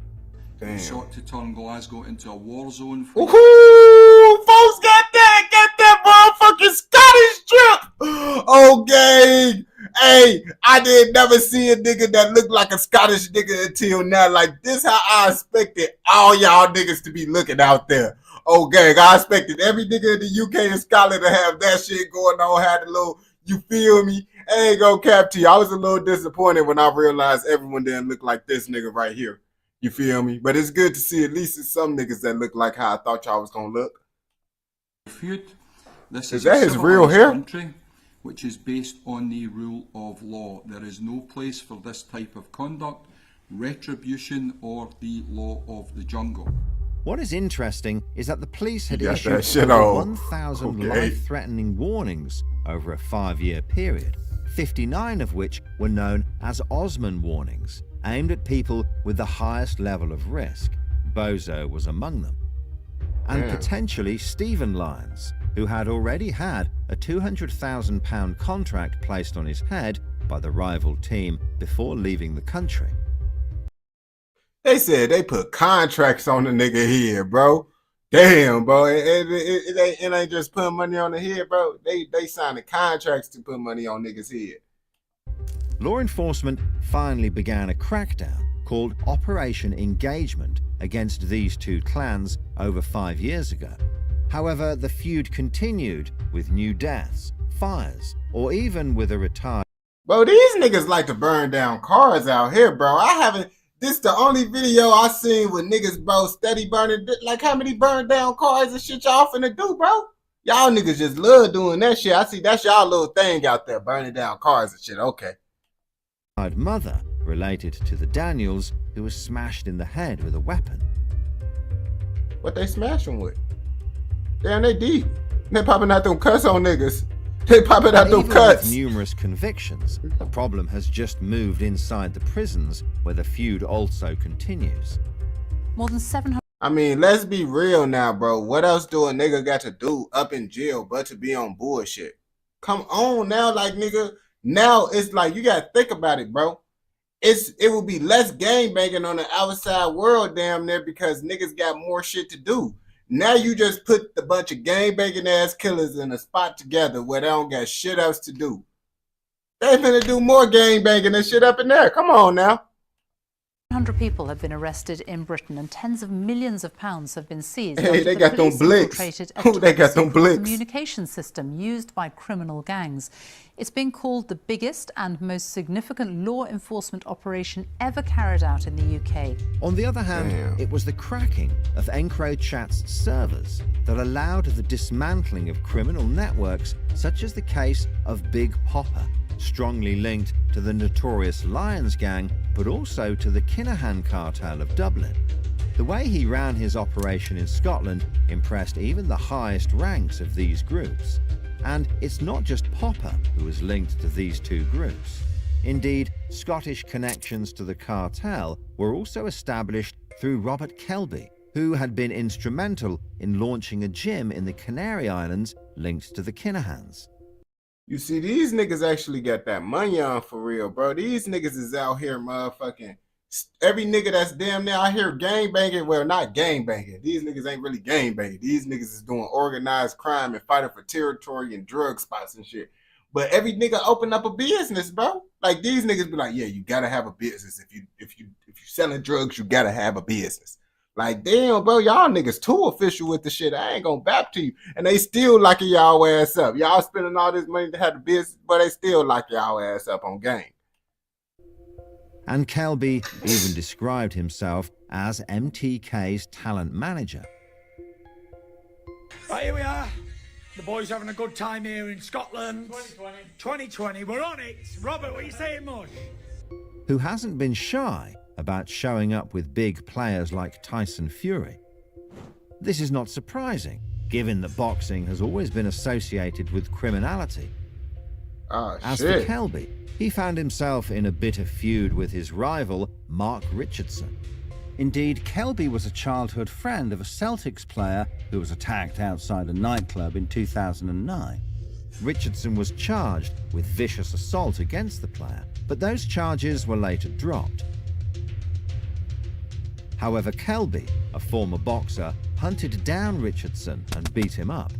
Speaker 6: Sought to turn Glasgow into a war zone.
Speaker 1: Woohoo! Folks got that motherfucking Scottish trip. Okay. Hey, I did never see a nigga that looked like a Scottish nigga until now. Like, this how I expected all y'all niggas to be looking out there. Oh, gang, I expected every nigga in the UK and Scotland to have that shit going on, had a little, you feel me? I ain't gonna cap to you. I was a little disappointed when I realized everyone didn't look like this nigga right here. You feel me? But it's good to see at least some niggas that look like how I thought y'all was gonna look.
Speaker 6: This
Speaker 1: is that his real hair?
Speaker 6: Country, which is based on the rule of law. There is no place for this type of conduct, retribution, or the law of the jungle.
Speaker 9: What is interesting is that the police had
Speaker 1: got
Speaker 9: issued
Speaker 1: that shit
Speaker 9: over
Speaker 1: on.
Speaker 9: 1,000
Speaker 1: Okay.
Speaker 9: life-threatening warnings over a 5-year period, 59 of which were known as Osman warnings, aimed at people with the highest level of risk. Bozo was among them. And
Speaker 1: Damn.
Speaker 9: potentially Stephen Lyons, who had already had a £200,000 contract placed on his head by the rival team before leaving the country.
Speaker 1: They said they put contracts on the nigga here, bro. Damn, bro. It ain't just putting money on the head, bro. They signing contracts to put money on niggas' head.
Speaker 9: Law enforcement finally began a crackdown called Operation Engagement against these two clans over 5 years ago. However, the feud continued with new deaths, fires, or even with a retired...
Speaker 1: Bro, these niggas like to burn down cars out here, bro. This the only video I seen with niggas, bro, steady burning. Like, how many burn down cars and shit y'all finna do, bro? Y'all niggas just love doing that shit. I see that's y'all little thing out there, burning down cars and shit. Okay.
Speaker 9: mother related to the Daniels, who was smashed in the head with a weapon.
Speaker 1: What they smashing with? Damn, they deep. They popping out them cuts on niggas. They popping out them cuts.
Speaker 9: With numerous convictions, the problem has just moved inside the prisons, where the feud also continues.
Speaker 4: More than 700.
Speaker 1: I mean, let's be real now, bro. What else do a nigga got to do up in jail but to be on bullshit? Come on now, like, nigga. Now it's like you gotta think about it, bro. It will be less gangbanging on the outside world, damn near, because niggas got more shit to do. Now you just put the bunch of gangbanging ass killers in a spot together where they don't got shit else to do. They finna do more gangbanging and shit up in there. Come on now.
Speaker 4: 100 people have been arrested in Britain and tens of millions of pounds have been seized.
Speaker 1: Hey,
Speaker 4: after
Speaker 1: they
Speaker 4: the
Speaker 1: got them
Speaker 4: police
Speaker 1: blicks.
Speaker 4: infiltrated a
Speaker 1: Ooh, they got them
Speaker 4: top-secret
Speaker 1: blicks.
Speaker 4: communication system used by criminal gangs. It's been called the biggest and most significant law enforcement operation ever carried out in the UK.
Speaker 9: On the other hand, it was the cracking of EncroChat's servers that allowed the dismantling of criminal networks, such as the case of Big Popper, strongly linked to the notorious Lions Gang, but also to the Kinahan cartel of Dublin. The way he ran his operation in Scotland impressed even the highest ranks of these groups. And it's not just Popper who was linked to these two groups. Indeed, Scottish connections to the cartel were also established through Robert Kelby, who had been instrumental in launching a gym in the Canary Islands linked to the Kinahans.
Speaker 1: You see, these niggas actually got that money on for real, bro. These niggas is out here motherfucking. Every nigga that's damn near out here gangbanging, well, not gangbanging. These niggas ain't really gangbanging. These niggas is doing organized crime and fighting for territory and drug spots and shit. But every nigga open up a business, bro. Like, these niggas be like, yeah, you gotta have a business. If you selling drugs, you gotta have a business. Like, damn, bro, y'all niggas too official with the shit. I ain't gonna bap to you. And they still locking y'all ass up. Y'all spending all this money to have the business, but they still lock y'all ass up on game.
Speaker 9: And Kelby even described himself as MTK's talent manager.
Speaker 2: Right, here we are. The boys having a good time here in Scotland. 2020, we're on it. Robert, what are you saying, Mush?
Speaker 9: Who hasn't been shy about showing up with big players like Tyson Fury. This is not surprising, given that boxing has always been associated with criminality. As for Kelby, he found himself in a bitter feud with his rival, Mark Richardson. Indeed, Kelby was a childhood friend of a Celtics player who was attacked outside a nightclub in 2009. Richardson was charged with vicious assault against the player, but those charges were later dropped. However, Kelby, a former boxer, hunted down Richardson and beat him up.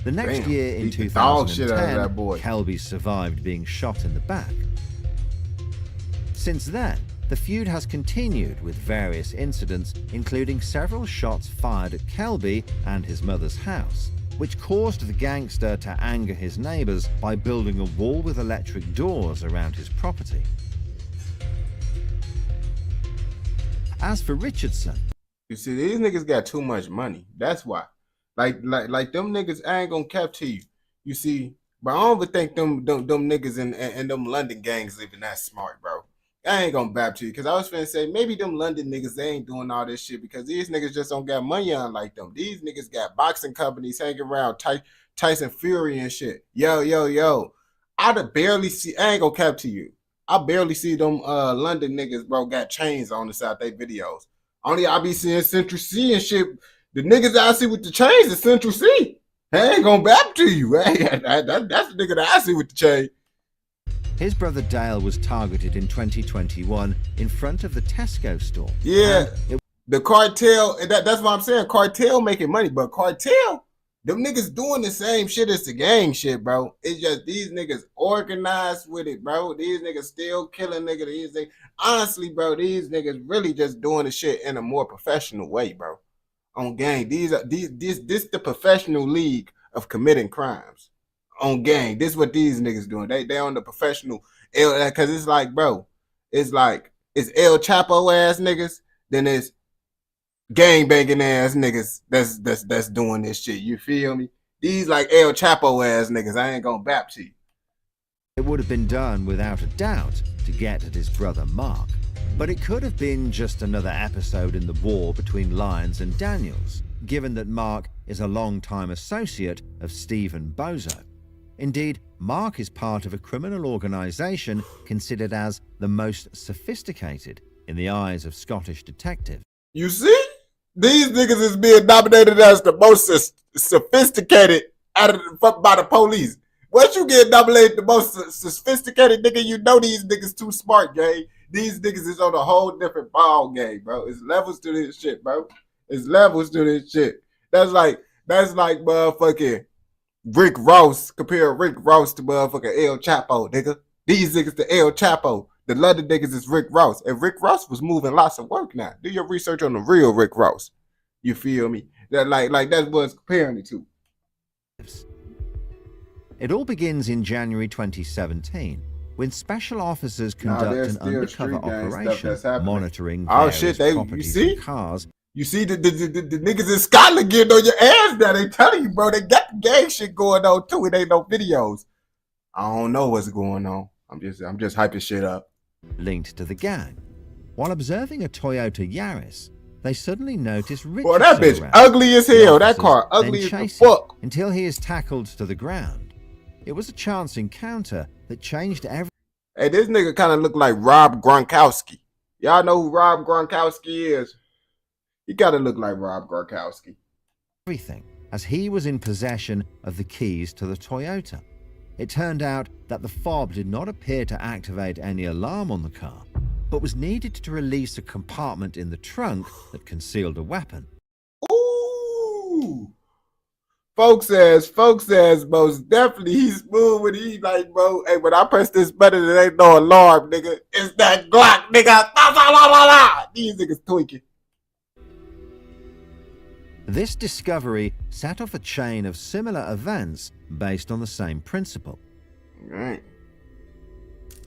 Speaker 9: The next year in 2010, Kelby survived being shot in the back. Since then, The feud has continued with various incidents, including several shots fired at Kelby and his mother's house, which caused the gangster to anger his neighbors by building a wall with electric doors around his property. As for Richardson,
Speaker 1: you see, these niggas got too much money. That's why. Like them niggas, I ain't gonna cap to you. You see, but I don't even think them niggas and them London gangs living that smart, bro. I ain't gonna bap to you, because I was finna say maybe them London niggas, they ain't doing all this shit because these niggas just don't got money on like them. These niggas got boxing companies hanging around Tyson Fury and shit. Yo. I barely see, I ain't gonna cap to you. I barely see them London niggas, bro, got chains on the side of their videos. Only I be seeing Central C and shit. The niggas I see with the chains is Central C. I ain't gonna bap to you. Hey, that's the nigga that I see with the chain.
Speaker 9: his brother Dale was targeted in 2021 in front of the Tesco store.
Speaker 1: Yeah, the cartel, that's what I'm saying. Cartel making money, but cartel, them niggas doing the same shit as the gang shit, bro. It's just these niggas organized with it, bro. These niggas still killing niggas. These niggas, honestly, bro, these niggas really just doing the shit in a more professional way, bro. On gang, this the professional league of committing crimes. On gang, this is what these niggas doing. They on the professional, because it's like, bro, it's like it's El Chapo ass niggas, then it's gang banging ass niggas that's doing this shit. You feel me? These like El Chapo ass niggas. I ain't gonna bap to you.
Speaker 9: It would have been done without a doubt to get at his brother Mark, but it could have been just another episode in the war between Lyons and Daniels, given that Mark is a long-time associate of Stephen Bozo. Indeed, Mark is part of a criminal organisation considered as the most sophisticated in the eyes of Scottish detectives.
Speaker 1: You see? These niggas is being nominated as the most sophisticated by the police. Once you get nominated the most sophisticated nigga, you know these niggas too smart, gang. These niggas is on a whole different ball game, bro. It's levels to this shit, bro. It's levels to this shit. That's like motherfucking Rick Ross. Compare Rick Ross to motherfucking El Chapo, nigga. These niggas to El Chapo. The London niggas is Rick Ross. And Rick Ross was moving lots of work now. Do your research on the real Rick Ross. You feel me? That like that's what it's comparing it to.
Speaker 9: It all begins in January 2017 when special officers conduct an undercover operation monitoring various properties and cars.
Speaker 1: You see the niggas in Scotland getting on your ass now. They telling you, bro, they got the gang shit going on too. It ain't no videos. I don't know what's going on. I'm just hyping shit up.
Speaker 9: Linked to the gang. While observing a Toyota Yaris, they suddenly notice Richardson.
Speaker 1: Boy, that bitch ugly as hell. That car ugly as the fuck.
Speaker 9: Until he is tackled to the ground. It was a chance encounter that changed everything.
Speaker 1: Hey, this nigga kind of look like Rob Gronkowski. Y'all know who Rob Gronkowski is? He gotta look like Rob Gronkowski.
Speaker 9: Everything, as he was in possession of the keys to the Toyota. It turned out that the fob did not appear to activate any alarm on the car, but was needed to release a compartment in the trunk that concealed a weapon.
Speaker 1: Ooh! Folks says most definitely he's smooth when he like, bro, hey, when I press this button, there ain't no alarm, nigga. It's that Glock, nigga. These niggas tweaking.
Speaker 9: This discovery set off a chain of similar events based on the same principle.
Speaker 1: Right.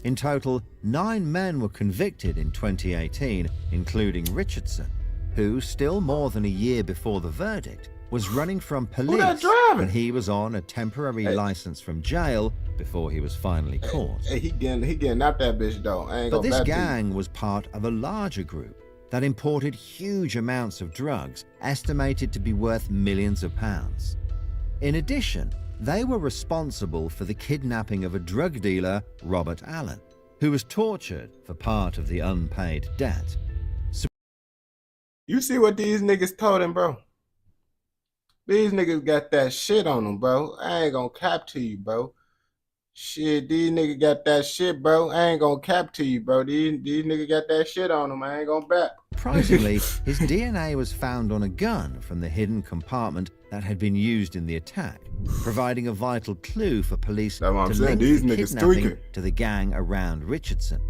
Speaker 9: In total, 9 men were convicted in 2018, including Richardson, who, still more than a year before the verdict, was running from police when he was on a temporary license from jail before he was finally caught.
Speaker 1: Hey, he getting out that bitch though.
Speaker 9: But this gang was part of a larger group that imported huge amounts of drugs estimated to be worth millions of pounds. In addition, they were responsible for the kidnapping of a drug dealer, Robert Allen, who was tortured for part of the unpaid debt.
Speaker 1: You see what these niggas told him, bro? These niggas got that shit on them, bro. I ain't gonna cap to you, bro. Shit, these niggas got that shit, bro. I ain't gonna cap to you, bro. These niggas got that shit on them. I ain't gonna bet.
Speaker 9: Surprisingly, his DNA was found on a gun from the hidden compartment that had been used in the attack, providing a vital clue for police to link the kidnapping to the gang around Richardson.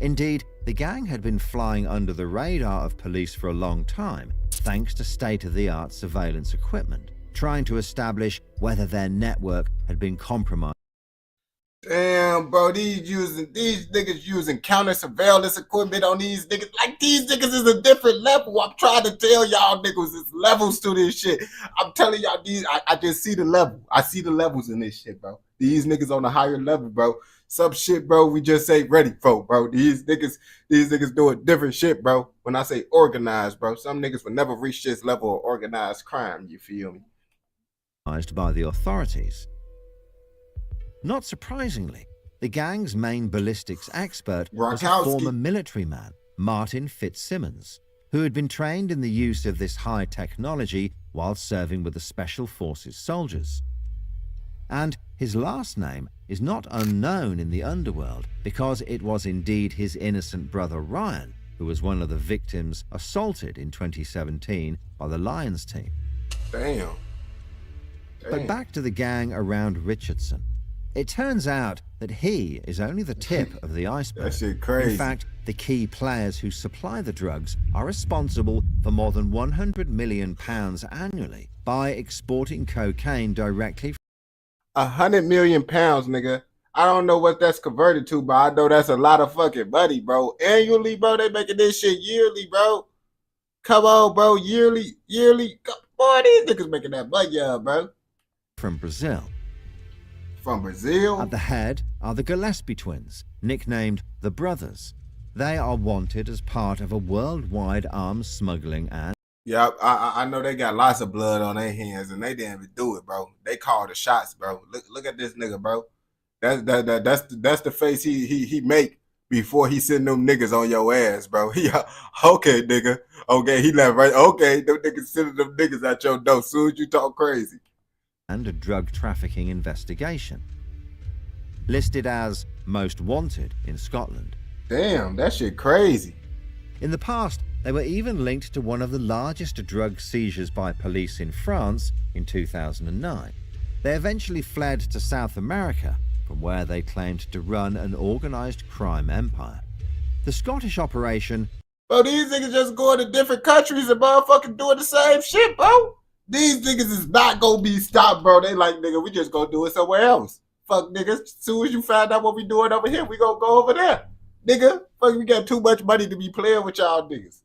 Speaker 9: Indeed, the gang had been flying under the radar of police for a long time, thanks to state-of-the-art surveillance equipment, trying to establish whether their network had been compromised.
Speaker 1: Damn, bro, these niggas using counter surveillance equipment on these niggas. Like, these niggas is a different level. I'm trying to tell y'all niggas, there's levels to this shit. I'm telling y'all, I just see the level. I see the levels in this shit, bro. These niggas on a higher level, bro. Some shit, bro, we just ain't ready for, bro. These niggas doing different shit, bro. When I say organized, bro, some niggas will never reach this level of organized crime, you feel me?
Speaker 9: By the authorities. Not surprisingly, the gang's main ballistics expert was a former military man, Martin Fitzsimmons, who had been trained in the use of this high technology while serving with the Special Forces soldiers. And his last name is not unknown in the underworld because it was indeed his innocent brother Ryan, who was one of the victims assaulted in 2017 by the Lions team.
Speaker 1: Damn.
Speaker 9: But back to the gang around Richardson. It turns out that he is only the tip of the iceberg.
Speaker 1: That shit crazy.
Speaker 9: In fact, the key players who supply the drugs are responsible for more than £100 million annually by exporting cocaine directly.
Speaker 1: 100 million pounds, nigga. I don't know what that's converted to, but I know that's a lot of fucking money, bro. Annually, bro, they making this shit yearly, bro. Come on, bro, yearly. Boy, these niggas making that money, bro.
Speaker 9: From Brazil.
Speaker 1: From Brazil?
Speaker 9: At the head are the Gillespie twins, nicknamed the Brothers. They are wanted as part of a worldwide arms smuggling and...
Speaker 1: Yeah, I know they got lots of blood on their hands and they didn't even do it, bro. They called the shots, bro. Look at this nigga, bro. That's the face he make before he send them niggas on your ass, bro. Okay, nigga. Okay, he left right. Okay, them niggas sending them niggas at your door soon as you talk crazy.
Speaker 9: And a drug trafficking investigation. Listed as most wanted in Scotland.
Speaker 1: Damn, that shit crazy.
Speaker 9: In the past, they were even linked to one of the largest drug seizures by police in France in 2009. They eventually fled to South America, from where they claimed to run an organized crime empire. The Scottish operation...
Speaker 1: Bro, these niggas just going to different countries and motherfucking doing the same shit, bro. These niggas is not gonna be stopped, bro. They like, nigga, we just gonna do it somewhere else. Fuck, niggas. As soon as you find out what we doing over here, we gonna go over there. Nigga, fuck, we got too much money to be playing with y'all niggas.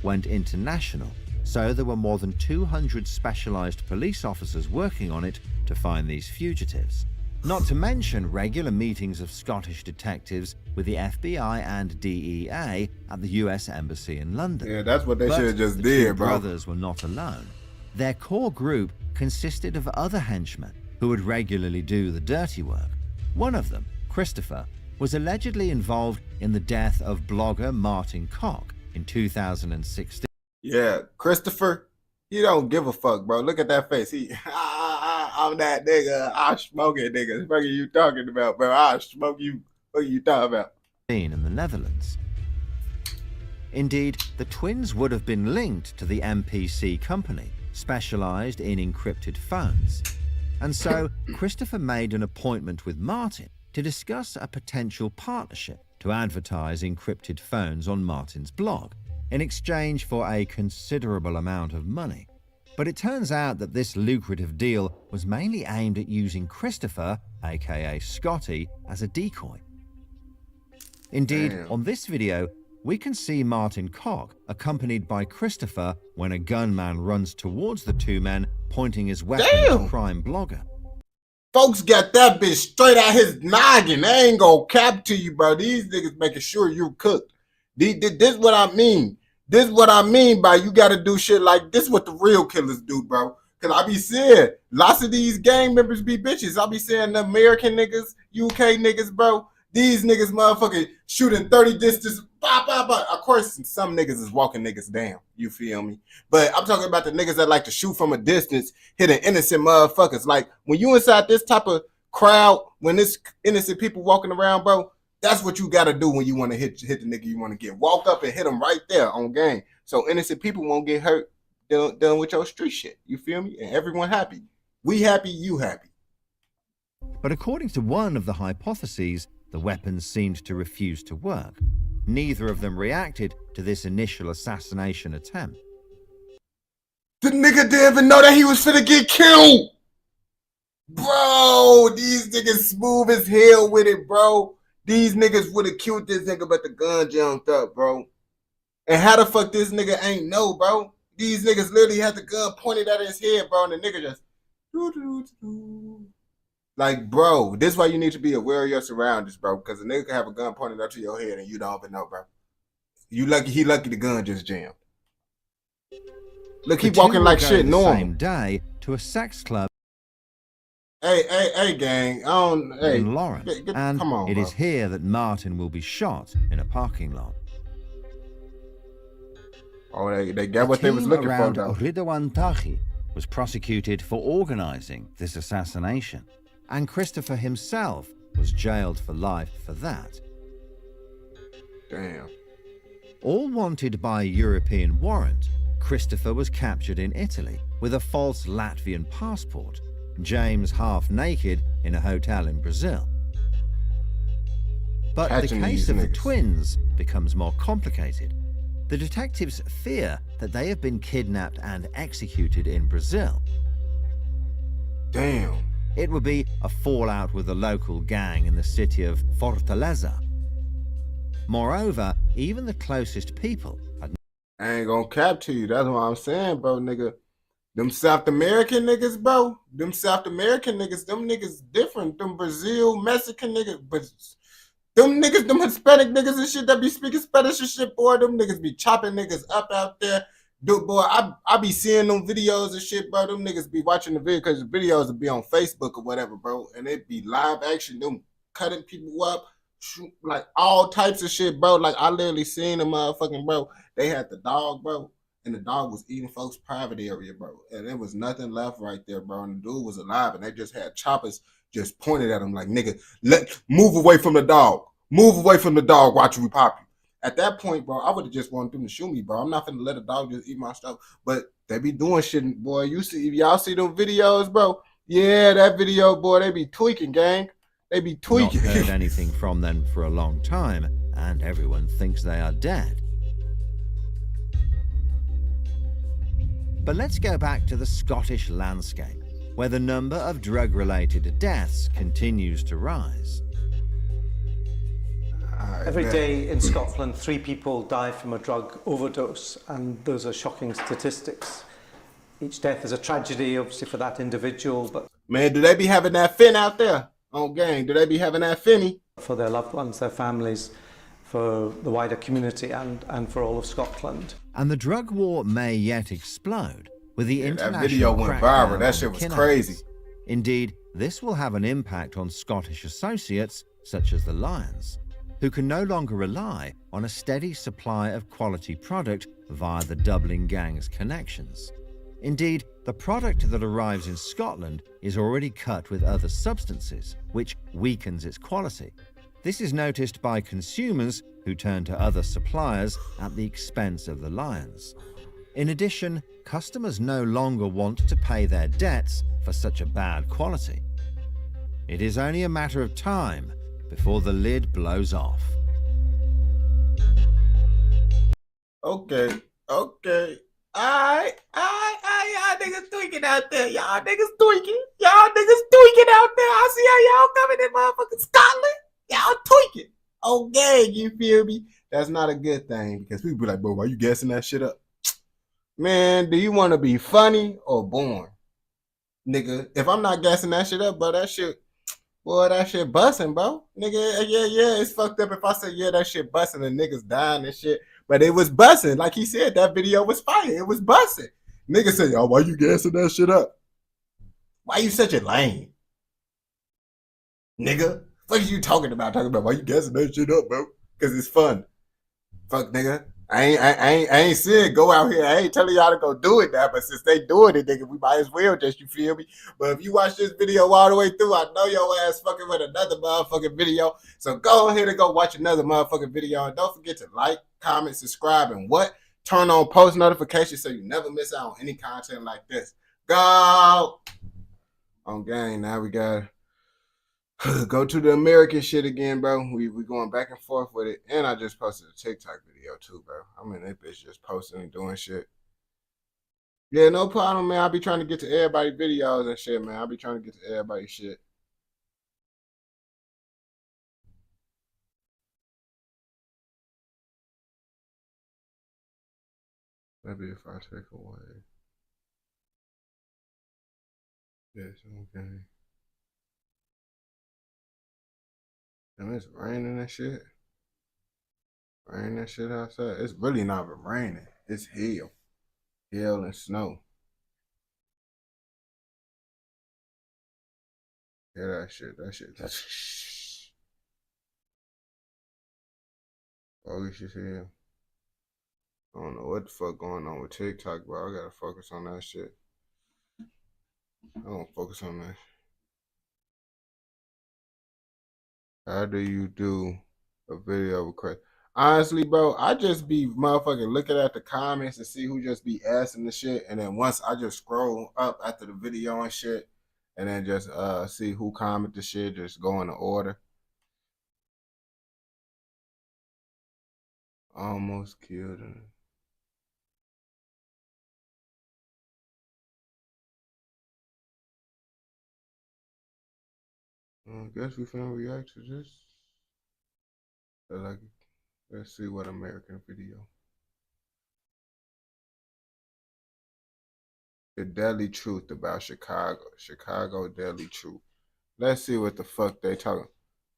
Speaker 9: Went international, so there were more than 200 specialized police officers working on it to find these fugitives. Not to mention regular meetings of Scottish detectives with the FBI and DEA at the US Embassy in London.
Speaker 1: Yeah, that's what they should have just
Speaker 9: did,
Speaker 1: bro.
Speaker 9: The brothers were not alone. Their core group consisted of other henchmen who would regularly do the dirty work. One of them, Christopher, was allegedly involved in the death of blogger Martin Koch in 2016.
Speaker 1: Yeah, Christopher, he don't give a fuck, bro. Look at that face. I'm that nigga. I'll smoke it, nigga. What are you talking about, bro? I'll smoke you. What are you talking about?
Speaker 9: In the Netherlands. Indeed, the twins would have been linked to the MPC company, specialized in encrypted phones. And so, Christopher made an appointment with Martin to discuss a potential partnership to advertise encrypted phones on Martin's blog, in exchange for a considerable amount of money. But it turns out that this lucrative deal was mainly aimed at using Christopher, aka Scotty, as a decoy. Indeed, on this video, we can see Martin Koch accompanied by Christopher when a gunman runs towards the two men, pointing his weapon at the crime blogger.
Speaker 1: Folks got that bitch straight out his noggin. They ain't gonna cap to you, bro. These niggas making sure you cooked. This what I mean. This what I mean by you gotta do shit like this. What the real killers do, bro. Cause I be seeing lots of these gang members be bitches. I be seeing the American niggas, UK niggas, bro. These niggas motherfucking shooting 30 distance. Of course, some niggas is walking niggas down. You feel me? But I'm talking about the niggas that like to shoot from a distance, hitting innocent motherfuckers. Like when you inside this type of crowd, when there's innocent people walking around, bro, that's what you got to do when you want to hit the nigga you want to get. Walk up and hit them right there on game. So innocent people won't get hurt done with your street shit. You feel me? And everyone happy. We happy, you happy.
Speaker 9: But according to one of the hypotheses, the weapons seemed to refuse to work. Neither of them reacted to this initial assassination attempt.
Speaker 1: The nigga didn't even know that he was finna get killed. Bro, these niggas smooth as hell with it, bro. These niggas would have killed this nigga, but the gun jumped up, bro. And how the fuck this nigga ain't know, bro? These niggas literally had the gun pointed at his head, bro, and the nigga just like, bro, this is why you need to be aware of your surroundings, bro, because a nigga can have a gun pointed up to your head and you don't even know, bro. You lucky, he lucky the gun just jammed. Look, he walking like shit normal.
Speaker 9: The same day to a sex club.
Speaker 1: Hey, gang,
Speaker 9: In Lawrence, and
Speaker 1: come on,
Speaker 9: it
Speaker 1: bro.
Speaker 9: is here that Martin will be shot in a parking lot.
Speaker 1: Oh, they got what they was looking for, though.
Speaker 9: Ridwan Taghi was prosecuted for organizing this assassination, and Christopher himself was jailed for life for that.
Speaker 1: Damn.
Speaker 9: All wanted by a European warrant, Christopher was captured in Italy with a false Latvian passport, James half naked in a hotel in Brazil. But
Speaker 1: Catching
Speaker 9: the case
Speaker 1: these
Speaker 9: of the
Speaker 1: niggas.
Speaker 9: twins becomes more complicated. The detectives fear that they have been kidnapped and executed in Brazil.
Speaker 1: Damn.
Speaker 9: It would be a fallout with the local gang in the city of Fortaleza. Moreover, even the closest people had...
Speaker 1: I ain't gonna cap to you. That's what I'm saying, bro, nigga. Them South American niggas, bro. Them South American niggas, them niggas different. Them Brazil, Mexican niggas, but them niggas, them Hispanic niggas and shit that be speaking Spanish and shit, boy, them niggas be chopping niggas up out there. Dude, boy, I be seeing them videos and shit, bro. Them niggas be watching the video because the videos will be on Facebook or whatever, bro. And it be live action, them cutting people up, shoot, like all types of shit, bro. Like I literally seen them motherfucking, bro. They had the dog, bro. And the dog was eating folks' private area, bro. And there was nothing left right there, bro. And the dude was alive, and they just had choppers just pointed at him like, nigga, move away from the dog. Move away from the dog, watch we pop you. At that point, bro, I would have just wanted them to shoot me, bro. I'm not finna let a dog just eat my stuff. But they be doing shit, boy. You see, if y'all see them videos, bro, yeah, that video, boy, they be tweaking, gang. They be tweaking.
Speaker 9: Not heard anything from them for a long time, and everyone thinks they are dead. But let's go back to the Scottish landscape, where the number of drug-related deaths continues to rise.
Speaker 12: Every day in Scotland, 3 people die from a drug overdose, and those are shocking statistics. Each death is a tragedy, obviously, for that individual, but...
Speaker 1: Man, do they be having that fin out there on gang? Do they be having that finny?
Speaker 12: For their loved ones, their families, for the wider community, and for all of Scotland.
Speaker 9: And the drug war may yet explode with the international
Speaker 1: that video went
Speaker 9: crackdown
Speaker 1: viral. That
Speaker 9: on
Speaker 1: shit was
Speaker 9: kidnappers.
Speaker 1: crazy.
Speaker 9: Indeed, this will have an impact on Scottish associates such as the Lions, who can no longer rely on a steady supply of quality product via the Dublin gang's connections. Indeed, the product that arrives in Scotland is already cut with other substances, which weakens its quality. This is noticed by consumers who turn to other suppliers at the expense of the Lions. In addition, customers no longer want to pay their debts for such a bad quality. It is only a matter of time before the lid blows off.
Speaker 1: Okay. Y'all niggas tweaking out there. Y'all niggas tweaking out there. I see how y'all coming in motherfucking Scotland. Y'all tweaking. Okay, you feel me? That's not a good thing because people be like, bro, why you gassing that shit up? Man, do you want to be funny or born? Nigga, if I'm not gassing that shit up, bro, that shit busting, bro. Nigga, yeah, it's fucked up if I say, yeah, that shit busting and niggas dying and shit. But it was busting. Like he said, that video was fire. It was busting. Niggas say, yo, why you gassing that shit up? Why you such a lame? Nigga, what are you talking about? Why you gassing that shit up, bro? Because it's fun. Fuck, nigga. I ain't saying go out here. I ain't telling y'all to go do it now, but since they doing it, nigga, we might as well just, you feel me? But if you watch this video all the way through, I know your ass fucking with another motherfucking video. So go ahead and go watch another motherfucking video. And don't forget to like, comment, subscribe, and turn on post notifications so you never miss out on any content like this. Go! On gang, now we got Go to the American shit again, bro. We going back and forth with it. And I just posted a TikTok video too, bro. I mean, that bitch just posting and doing shit. Yeah, no problem, man. I be trying to get to everybody's videos and shit, man. I be trying to get to everybody's shit. Maybe if I take away this, okay. And it's raining and shit. Raining and shit outside. It's really not even raining. It's hail. Hail and snow. Yeah, that shit. Bogus as hell. I don't know what the fuck going on with TikTok, bro. I gotta focus on that shit. I don't focus on that. How do you do a video request? Honestly, bro, I just be motherfucking looking at the comments and see who just be asking the shit. And then once I just scroll up after the video and shit, and then just see who comment the shit, just go in the order. Almost killed him. I guess we finna react to this. Like, let's see what American video. The Daily Truth about Chicago. Chicago Daily Truth. Let's see what the fuck they talking.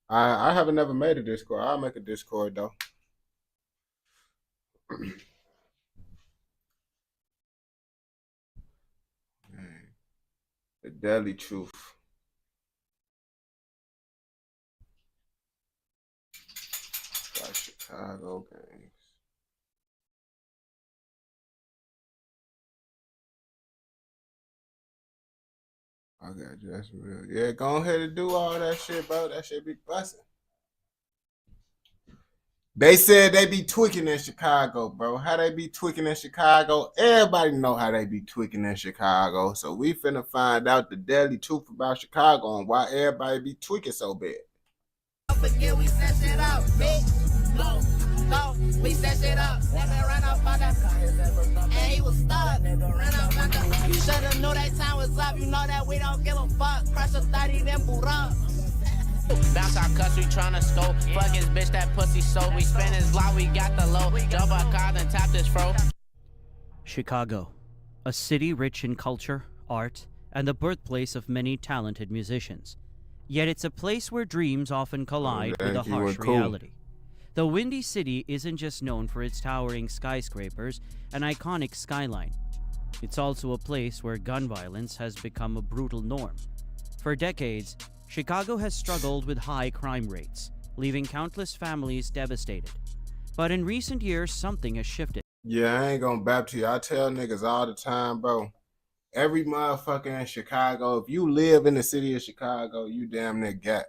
Speaker 1: I haven't never made a Discord. I'll make a Discord though. The Daily Truth. About Chicago gangs. I got Jacksonville. Yeah, go ahead and do all that shit, bro. That shit be busting. They said they be tweaking in Chicago, bro. How they be tweaking in Chicago? Everybody know how they be tweaking in Chicago. So we finna find out the Daily Truth about Chicago and why everybody be tweaking so bad.
Speaker 2: Forget we set shit up, bitch. No, we set shit up. Nigga ran up on that. And he was stuck. Ran up on that. You should've knew that time was up. You know that we don't give a fuck. Pressure 30, then boot up.
Speaker 14: Bounce our cuss, we tryna scope. Fuck his bitch, that pussy so. We spin his block, we got the low. Jump our car, then tap this fro.
Speaker 15: Chicago, a city rich in culture, art, and the birthplace of many talented musicians. Yet it's a place where dreams often collide with a harsh reality. The Windy City isn't just known for its towering skyscrapers and iconic skyline. It's also a place where gun violence has become a brutal norm. For decades, Chicago has struggled with high crime rates, leaving countless families devastated. But in recent years, something has shifted.
Speaker 1: Yeah, I ain't gonna bap to you. I tell niggas all the time, bro. Every motherfucker in Chicago, if you live in the city of Chicago, you damn near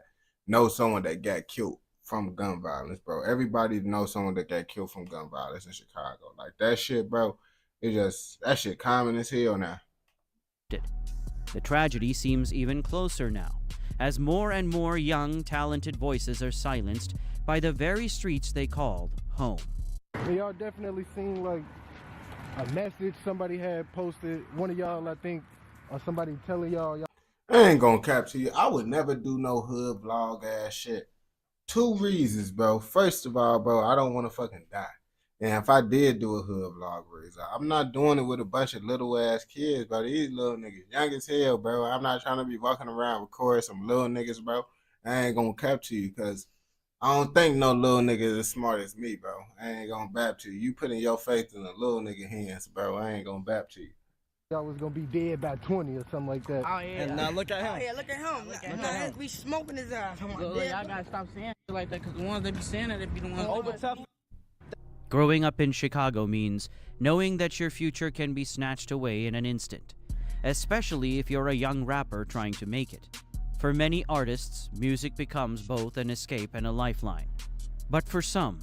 Speaker 1: know someone that got killed from gun violence, bro. Everybody knows someone that got killed from gun violence in Chicago. Like that shit, bro, that shit common as hell now.
Speaker 15: The tragedy seems even closer now, as more and more young, talented voices are silenced by the very streets they called home.
Speaker 19: Y'all definitely seen like a message somebody had posted, one of y'all, I think, or somebody telling y'all.
Speaker 1: I ain't gonna cap to you. I would never do no hood vlog ass shit. 2 reasons, bro. First of all, bro, I don't want to fucking die. And if I did do a hood vlog, I'm not doing it with a bunch of little ass kids, bro. These little niggas young as hell, bro. I'm not trying to be walking around recording some little niggas, bro. I ain't gonna cap to you because I don't think no little nigga is as smart as me, bro. I ain't gonna bap to you. You putting your faith in the little nigga hands, bro. I ain't gonna bap to you.
Speaker 19: Y'all was gonna be dead by 20 or something like that.
Speaker 7: Oh yeah.
Speaker 19: And
Speaker 7: now look at him. Oh yeah, look at him. Look at him. We smoking his ass. Y'all gotta stop saying shit like that, because the ones that be saying it, they be the ones over tough.
Speaker 15: Growing up in Chicago means knowing that your future can be snatched away in an instant, especially if you're a young rapper trying to make it. For many artists, music becomes both an escape and a lifeline. But for some,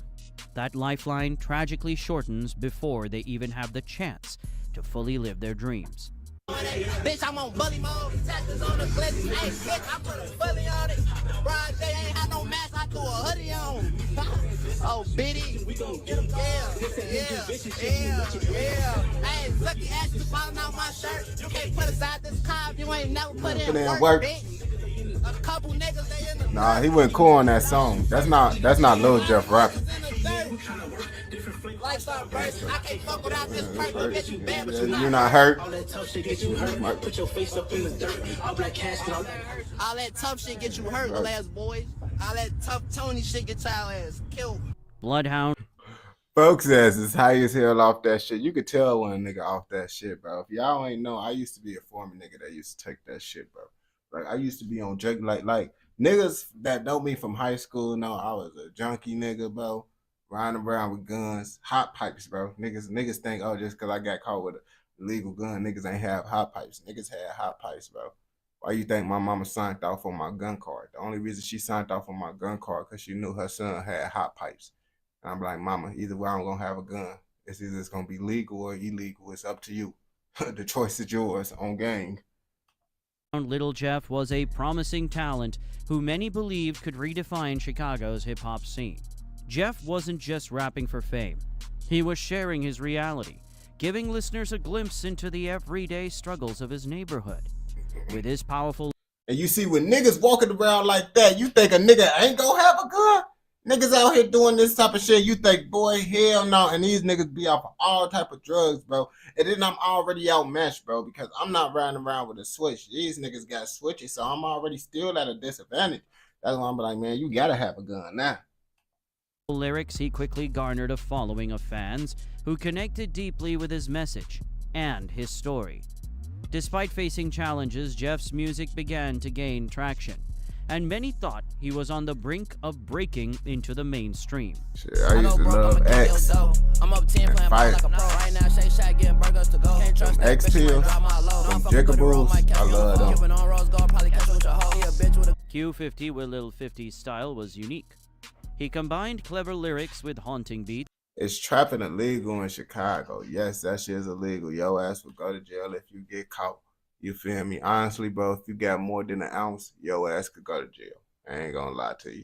Speaker 15: that lifeline tragically shortens before they even have the chance to fully live their dreams.
Speaker 2: Bitch, I'm on bully mode. Taxes on the clip. Hey, bitch, I put a bully on it.
Speaker 14: gon' get him. Hey, lucky ass you falling out my shirt. You can't put aside this car if you ain't never put in work, bitch. A couple niggas, they in the
Speaker 1: Nah, he went cool on that song. That's not Lil Jeff rapping.
Speaker 14: Life's our verse. I can't fuck without this person. Get you bad, but you
Speaker 1: You're not hurt.
Speaker 14: All that tough shit get you hurt. Put your face up in the dirt. All that cash and all that tough shit get you hurt, little ass boys. All that tough Tony shit get your ass killed.
Speaker 15: Bloodhound.
Speaker 1: Folks ass is high as hell off that shit. You could tell when a nigga off that shit, bro. If y'all ain't know, I used to be a former nigga that used to take that shit, bro. Like, I used to be on drug, like niggas that know me from high school know I was a junkie nigga, bro. Riding around with guns, hot pipes, bro. Niggas think, oh, just because I got caught with a illegal gun, niggas ain't have hot pipes. Niggas had hot pipes, bro. Why you think my mama signed off on my gun card? The only reason she signed off on my gun card because she knew her son had hot pipes. And I'm like, mama, either way I'm going to have a gun. It's either it's going to be legal or illegal. It's up to you. The choice is yours on gang.
Speaker 15: Little Jeff was a promising talent who many believed could redefine Chicago's hip-hop scene. Jeff wasn't just rapping for fame. He was sharing his reality, giving listeners a glimpse into the everyday struggles of his neighborhood. With his powerful...
Speaker 1: And you see, when niggas walking around like that, you think a nigga ain't gonna have a gun? Niggas out here doing this type of shit, you think, boy, hell no. And these niggas be off of all type of drugs, bro. And then I'm already outmatched, bro, because I'm not riding around with a switch. These niggas got switches, so I'm already still at a disadvantage. That's why I'm like, man, you gotta have a gun now.
Speaker 15: Lyrics, he quickly garnered a following of fans who connected deeply with his message and his story. Despite facing challenges, Jeff's music began to gain traction, and many thought he was on the brink of breaking into the mainstream.
Speaker 1: Shit, I used to love X.
Speaker 14: I'm up 10 playing ball like a pro right now. Shake shot getting burgers to go. Can't trust that
Speaker 1: X pills, them Jiggables, I love them.
Speaker 15: Q50 with Lil 50's style was unique. He combined clever lyrics with haunting beats.
Speaker 1: It's trapping illegal in Chicago. Yes, that shit is illegal. Your ass will go to jail if you get caught. You feel me? Honestly, bro, if you got more than an ounce, your ass could go to jail. I ain't gonna lie to you.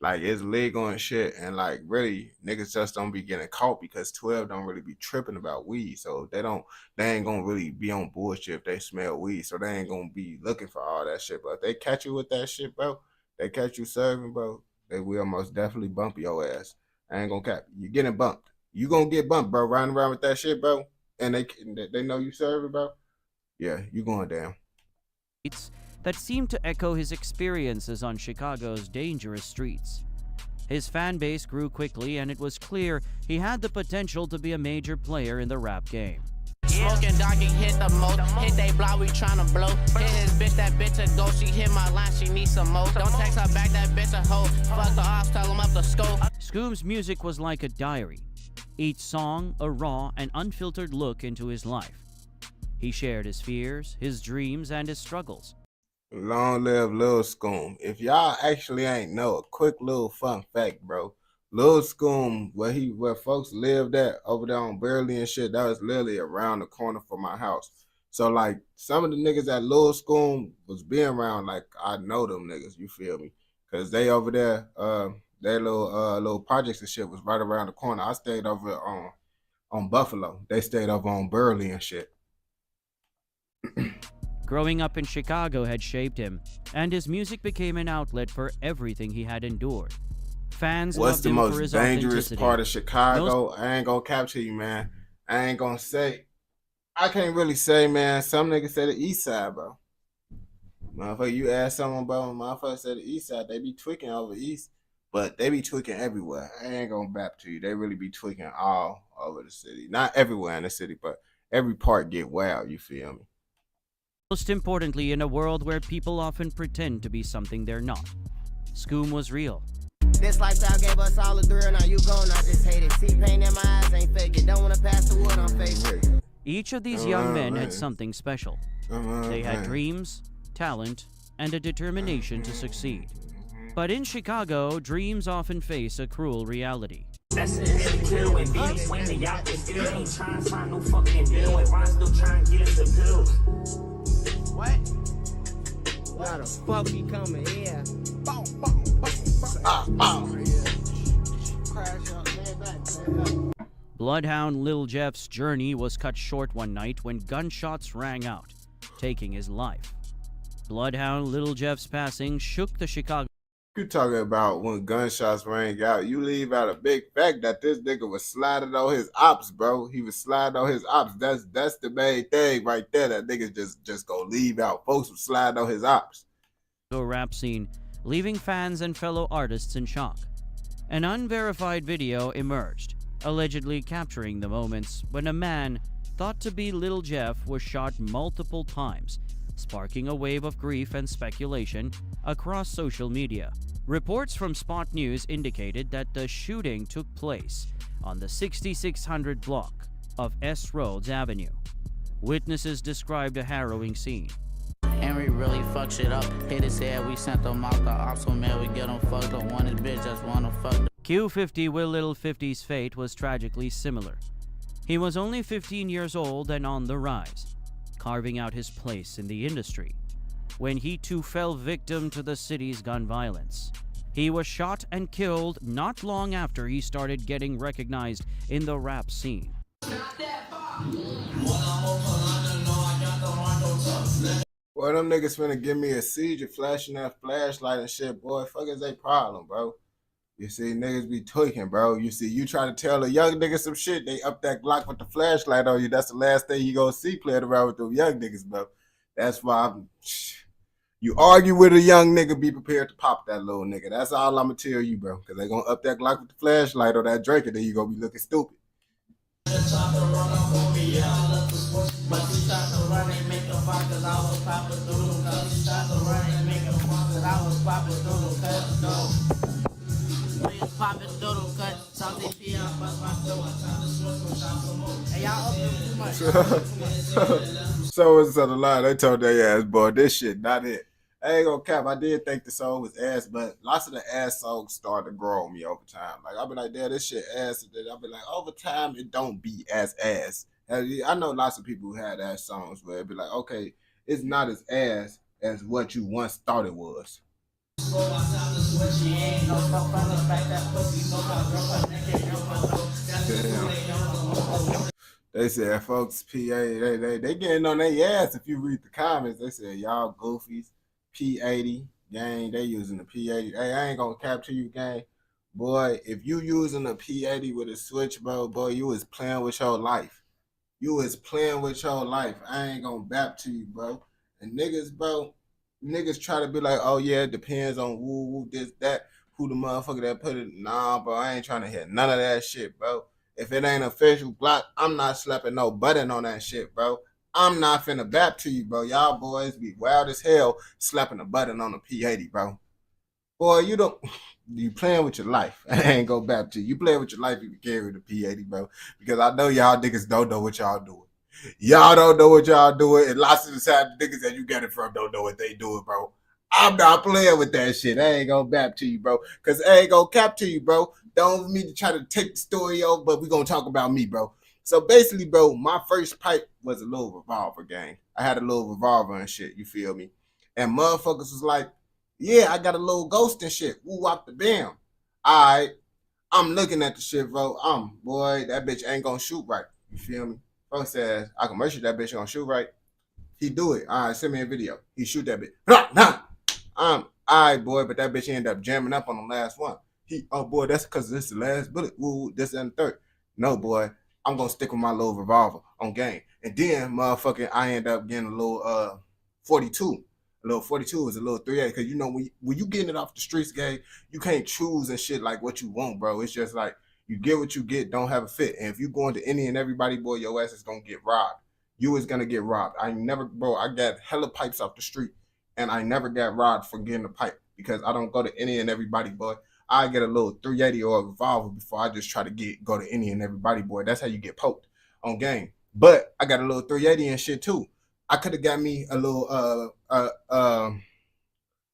Speaker 1: Like, it's legal and shit, and like, really, niggas just don't be getting caught because 12 don't really be tripping about weed. So they ain't gonna really be on bullshit if they smell weed. So they ain't gonna be looking for all that shit. But if they catch you with that shit, bro, they catch you serving, bro, they will most definitely bump your ass. I ain't gonna cap. You getting bumped. You gonna get bumped, bro, riding around with that shit, bro, and they know you serving, bro. Yeah, you going down.
Speaker 15: That seemed to echo his experiences on Chicago's dangerous streets. His fan base grew quickly, and it was clear he had the potential to be a major player in the rap game.
Speaker 14: Smoking dog, he hit the most. Hit they block, we tryna blow. Hit his bitch, that bitch a go. She hit my line, she needs some more. Don't text her back, that bitch a hoe. Fuck the ops, tell him up the scope.
Speaker 15: Scoom's music was like a diary. Each song a raw and unfiltered look into his life. He shared his fears, his dreams, and his struggles.
Speaker 1: Long live Lil Scoom. If y'all actually ain't know, a quick little fun fact, bro. Lil Scoom, where folks lived at over there on Burley and shit, that was literally around the corner from my house. So like some of the niggas that Lil Scoom was being around, like I know them niggas, you feel me? Cause they over there, their little projects and shit was right around the corner. I stayed over on Buffalo. They stayed over on Burley and shit.
Speaker 15: Growing up in Chicago had shaped him, and his music became an outlet for everything he had endured. Fans
Speaker 1: What's the
Speaker 15: loved him for
Speaker 1: most
Speaker 15: his
Speaker 1: dangerous part of Chicago? I ain't gonna capture you, man. I ain't gonna say. I can't really say, man. Some niggas say the east side, bro. Motherfucker, you ask someone, bro, motherfucker say the east side, they be tweaking over east, but they be tweaking everywhere. I ain't gonna bap to you. They really be tweaking all over the city. Not everywhere in the city, but every part get wild, you feel me?
Speaker 15: Most importantly, in a world where people often pretend to be something they're not, Scoom was real.
Speaker 14: This lifestyle gave us all a thrill, now you gon' not just hate it. See pain in my eyes, ain't fake it. Don't wanna pass the wood on face it.
Speaker 15: Each of these young men had something special. They had dreams, talent, and a determination to succeed. But in Chicago, dreams often face a cruel reality.
Speaker 2: That's an pill and beat swing the yacht and still ain't trying to find no fucking deal. And Ron still trying to get us a pill.
Speaker 14: What? Why the fuck he coming here? Crash out, man, back.
Speaker 15: Bloodhound Lil Jeff's journey was cut short one night when gunshots rang out, taking his life. Bloodhound Lil Jeff's passing shook the Chicago.
Speaker 1: You talking about when gunshots rang out, you leave out a big fact that this nigga was sliding on his ops, bro. He was sliding on his ops. That's the main thing right there that niggas just gonna leave out. Folks was sliding on his ops.
Speaker 15: Rap scene, leaving fans and fellow artists in shock. An unverified video emerged, allegedly capturing the moments when a man thought to be Lil Jeff was shot multiple times, sparking a wave of grief and speculation across social media. Reports from Spot News indicated that the shooting took place on the 6600 block of S. Rhodes Avenue. Witnesses described a harrowing scene.
Speaker 14: Henry really fucked shit up. Hit his head, we sent them out the ops, so man, we get them fucked up. One is bitch, just wanna fuck.
Speaker 15: Q50 Will Little 50's fate was tragically similar. He was only 15 years old and on the rise, carving out his place in the industry, when he too fell victim to the city's gun violence. He was shot and killed not long after he started getting recognized in the rap scene.
Speaker 1: Boy, them niggas finna give me a seizure flashing that flashlight and shit, boy. Fuck is they problem, bro? You see, niggas be tweaking, bro. You see, you try to tell a young nigga some shit, they up that Glock with the flashlight on you. That's the last thing you gonna see playing around with them young niggas, bro. That's why you argue with a young nigga, be prepared to pop that little nigga. That's all I'ma tell you, bro. Cause they gonna up that Glock with the flashlight or that Drake, and then you gonna be looking stupid. So it's on the line. They told their ass, boy, this shit not it. I ain't gonna cap. I did think the song was ass, but lots of the ass songs started to grow on me over time. Like, I'll be like, damn, this shit ass. And then I'll be like, over time, it don't be as ass. I know lots of people who had ass songs where it'd be like, okay, it's not as ass as what you once thought it was. Damn. They said, folks, PA, they getting on their ass if you read the comments. They said, y'all goofies, P80, gang, they using the P80. Hey, I ain't gonna cap to you, gang. Boy, if you using a P80 with a switch, bro, boy, you was playing with your life. You was playing with your life. I ain't gonna bap to you, bro. And niggas, bro, niggas try to be like, oh yeah, it depends on woo, this, that, who the motherfucker that put it. Nah, bro, I ain't trying to hear none of that shit, bro. If it ain't official Glock, I'm not slapping no button on that shit, bro. I'm not finna bap to you, bro. Y'all boys be wild as hell slapping a button on a P80, bro. Boy, you playing with your life. I ain't gonna bap to you. You playing with your life if you carry the P80, bro. Because I know y'all niggas don't know what y'all doing. Y'all don't know what y'all doing, and lots of the time the niggas that you get it from don't know what they doing, bro. I'm not playing with that shit. I ain't gonna bap to you, bro. Because I ain't gonna cap to you, bro. Don't want me to try to take the story over, but we gonna talk about me, bro. So basically, bro, my first pipe was a little revolver, gang. I had a little revolver and shit, you feel me? And motherfuckers was like, yeah, I got a little ghost and shit. Woo, wop the bam. All right, I'm looking at the shit, bro. Boy, that bitch ain't gonna shoot right. You feel me? Folks says, I can merchant that bitch gonna shoot right. He do it. All right, send me a video. He shoot that bitch. All right, boy, but that bitch ended up jamming up on the last one. Oh boy, that's because this is the last bullet. Woo, this and the third. No, boy, I'm gonna stick with my little revolver on game. And then, motherfucking, I end up getting a little 42. A little 42 is a little 380. Because, you know, when you getting it off the streets, gang, you can't choose and shit like what you want, bro. It's just like, you get what you get, don't have a fit. And if you going to any and everybody, boy, your ass is gonna get robbed. You is gonna get robbed. I got hella pipes off the street. And I never got robbed for getting a pipe. Because I don't go to any and everybody, boy. I get a little 380 or a revolver before I just try to go to any and everybody, boy. That's how you get poked on game. But I got a little 380 and shit too. I could have got me a little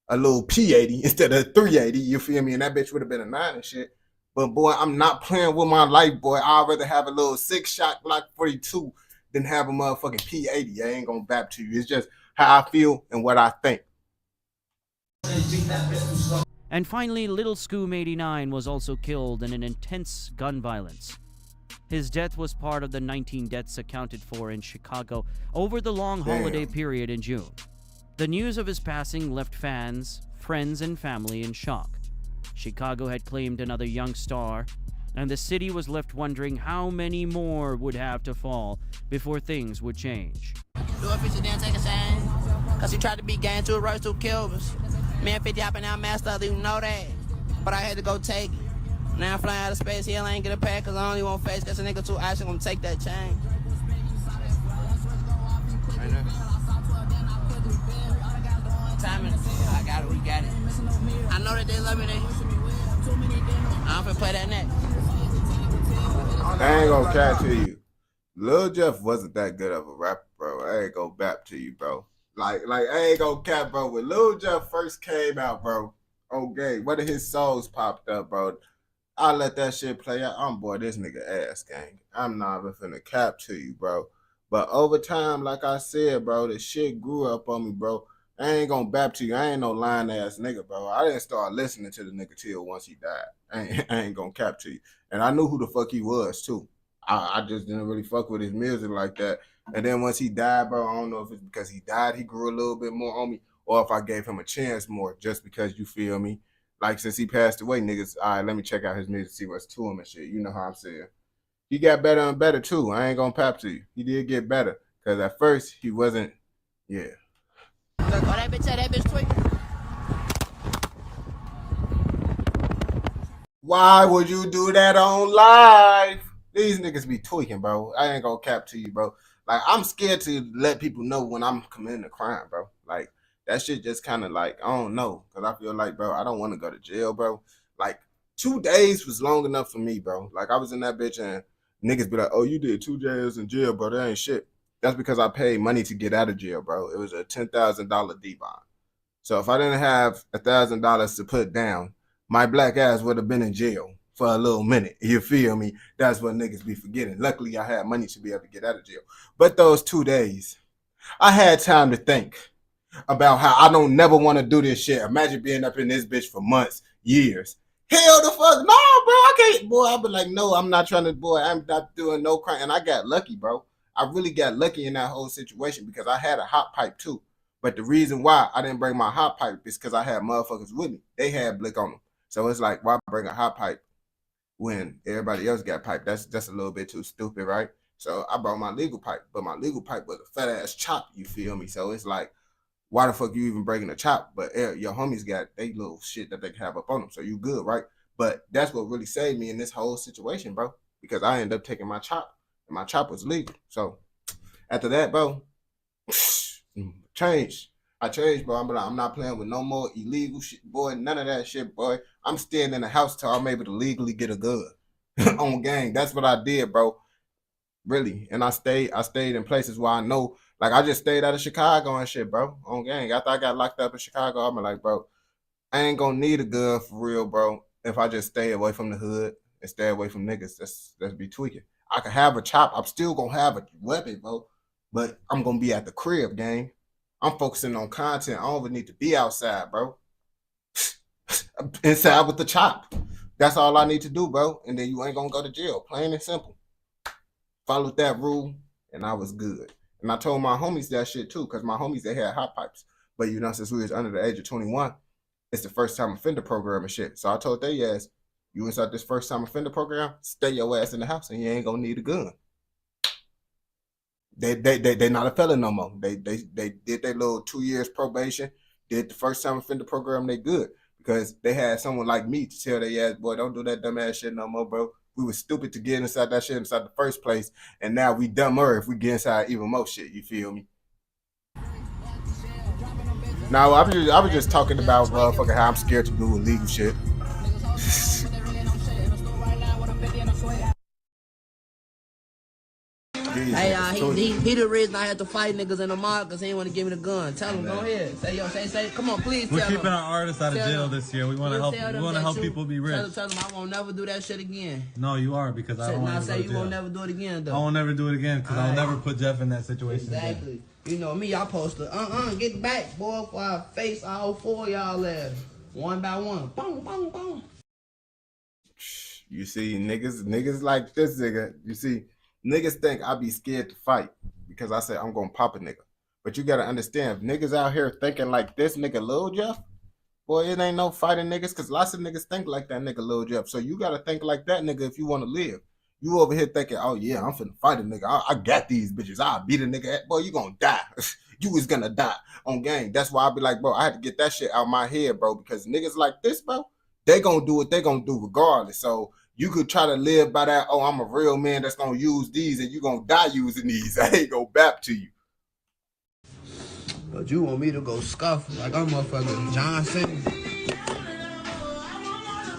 Speaker 1: P80 instead of 380. You feel me? And that bitch would have been a 9 and shit. But boy, I'm not playing with my life, boy. I'd rather have a little 6-shot Glock 42 than have a motherfucking P80. I ain't gonna bap to you. It's just how I feel and what I think.
Speaker 15: And finally, Little Scoom 89 was also killed in an intense gun violence. His death was part of the 19 deaths accounted for in Chicago over the long holiday period in June. The news of his passing left fans, friends, and family in shock. Chicago had claimed another young star, and the city was left wondering how many more would have to fall before things would change.
Speaker 14: Do a 50 then take a shame, cause he tried to be gang to a rush to kill us. Man 50 hopping out masked up, you know that. But I had to go take it. Now I'm flying out of space, hell I ain't get a pack, cause I only want face, cause a nigga too icy, gonna take that chain. Timing, I got it, we got it. I know that they love me, I'm finna play that next.
Speaker 1: I ain't gonna catch to you. Lil Jeff wasn't that good of a rapper, bro. I ain't gonna bap to you, bro. Like I ain't gonna cap, bro. When Lil Jeff first came out, bro, okay, one of his songs popped up, bro. I let that shit play out. I'm boy, this nigga ass, gang. I'm not even finna cap to you, bro. But over time, like I said, bro, the shit grew up on me, bro. I ain't gonna bap to you. I ain't no lying ass nigga, bro. I didn't start listening to the nigga till once he died. I ain't gonna cap to you. And I knew who the fuck he was, too. I just didn't really fuck with his music like that. And then once he died, bro, I don't know if it's because he died, he grew a little bit more on me, or if I gave him a chance more just because, you feel me? Like, since he passed away, niggas, all right, let me check out his music, see what's to him and shit. You know how I'm saying. He got better and better, too. I ain't gonna pap to you. He did get better. Because at first, he wasn't, yeah.
Speaker 14: That bitch tweak.
Speaker 1: Why would you do that on live? These niggas be tweaking, bro. I ain't gonna cap to you, bro. Like, I'm scared to let people know when I'm committing a crime, bro. Like, that shit just kind of like, I don't know. Because I feel like, bro, I don't want to go to jail, bro. Like, 2 days was long enough for me, bro. Like, I was in that bitch and niggas be like, oh, you did 2 days in jail, bro. That ain't shit. That's because I paid money to get out of jail, bro. It was a $10,000 D-bond. So if I didn't have $1,000 to put down, my black ass would have been in jail for a little minute. You feel me? That's what niggas be forgetting. Luckily, I had money to be able to get out of jail. But those 2 days, I had time to think about how I don't never want to do this shit. Imagine being up in this bitch for months, years. Hell the fuck, no, bro, I can't. Boy, I be like, no, I'm not trying to, boy, I'm not doing no crime. And I got lucky, bro. I really got lucky in that whole situation because I had a hot pipe too. But the reason why I didn't bring my hot pipe is because I had motherfuckers with me. They had blick on them. So it's like, why bring a hot pipe when everybody else got pipe? That's a little bit too stupid, right? So I brought my legal pipe, but my legal pipe was a fat ass chop, you feel me? So it's like, why the fuck you even breaking a chop? But your homies got they little shit that they can have up on them. So you good, right? But that's what really saved me in this whole situation, bro. Because I ended up taking my chop. And my chop was legal. So after that, bro, changed. I changed, bro. I'm not playing with no more illegal shit, boy. None of that shit, boy. I'm staying in the house till I'm able to legally get a gun on gang. That's what I did, bro. Really. And I stayed in places where I know, like I just stayed out of Chicago and shit, bro. On gang. After I got locked up in Chicago, I'm like, bro, I ain't gonna need a gun for real, bro. If I just stay away from the hood and stay away from niggas, that's be tweaking. I can have a chop. I'm still going to have a weapon, bro. But I'm going to be at the crib, gang. I'm focusing on content. I don't even need to be outside, bro. Inside with the chop. That's all I need to do, bro. And then you ain't going to go to jail. Plain and simple. Followed that rule, and I was good. And I told my homies that shit, too, because my homies, they had hot pipes. But, you know, since we was under the age of 21, it's the first time offender program and shit. So I told they ass, you inside this first time offender program, stay your ass in the house and you ain't gonna need a gun. They not a felon no more. They did their little 2 years probation, did the first time offender program, they good. Because they had someone like me to tell their ass, boy, don't do that dumb ass shit no more, bro. We were stupid to get inside that shit inside the first place. And now we dumber if we get inside even more shit, you feel me? No, I was just talking about motherfucking how I'm scared to do illegal shit.
Speaker 14: Hey, he the reason I had to fight niggas in the mob because he didn't want to give me the gun. Tell him, go ahead. Say, come on, please tell him.
Speaker 16: We're keeping our artists out of jail this year. We want to help. We want to help people be rich.
Speaker 14: Tell him I won't never do that shit again.
Speaker 16: No, you are because I don't want to go to jail.
Speaker 14: You won't never do it again, though.
Speaker 16: I won't never do it again because I'll never put Jeff in that situation.
Speaker 14: Exactly. Again. You know me, I post to get back, boy, before I face all 4 of y'all ass. One by one. Boom, boom, boom.
Speaker 1: You see, niggas like this nigga. You see, niggas think I be scared to fight because I say I'm gonna pop a nigga. But you gotta understand, if niggas out here thinking like this nigga Lil Jeff, boy, it ain't no fighting niggas, because lots of niggas think like that nigga Lil Jeff. So you gotta think like that nigga if you want to live. You over here thinking, oh yeah, I'm finna fight a nigga. I got these bitches. I'll beat a nigga. Boy, you gonna die. You was gonna die on game. That's why I be like, bro, I had to get that shit out my head, bro, because niggas like this, bro, they gonna do what they gonna do regardless. So you could try to live by that, oh, I'm a real man that's gonna use these and you gonna die using these. I ain't gonna bap to you.
Speaker 2: But you want me to go scuff like I'm motherfucking Johnson?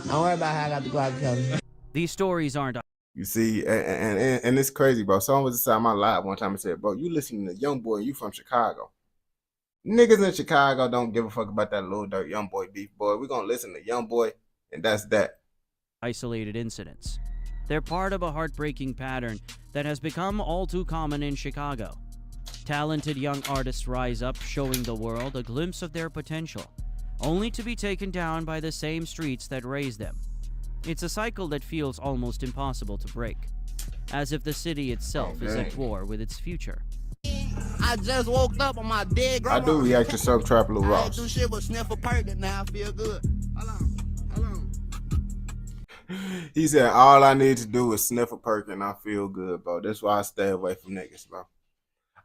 Speaker 2: Don't worry about how I got the Glock covered.
Speaker 15: These stories aren't.
Speaker 1: You see, and it's crazy, bro. Someone was inside my live one time and said, bro, you listening to Young Boy, you from Chicago. Niggas in Chicago don't give a fuck about that Lil Durk Young Boy beef, boy. We gonna listen to Young Boy, and that's that.
Speaker 15: Isolated incidents. They're part of a heartbreaking pattern that has become all too common in Chicago. Talented young artists rise up, showing the world a glimpse of their potential, only to be taken down by the same streets that raised them. It's a cycle that feels almost impossible to break, as if the city itself is at war with its future.
Speaker 2: I just woke up on my dead grandma.
Speaker 1: I do react to some Trap Lil Ross.
Speaker 2: I ain't do shit but sniff a perk, now I feel good. Hold on.
Speaker 1: He said, all I need to do is sniff a perk and I feel good, bro. That's why I stay away from niggas, bro.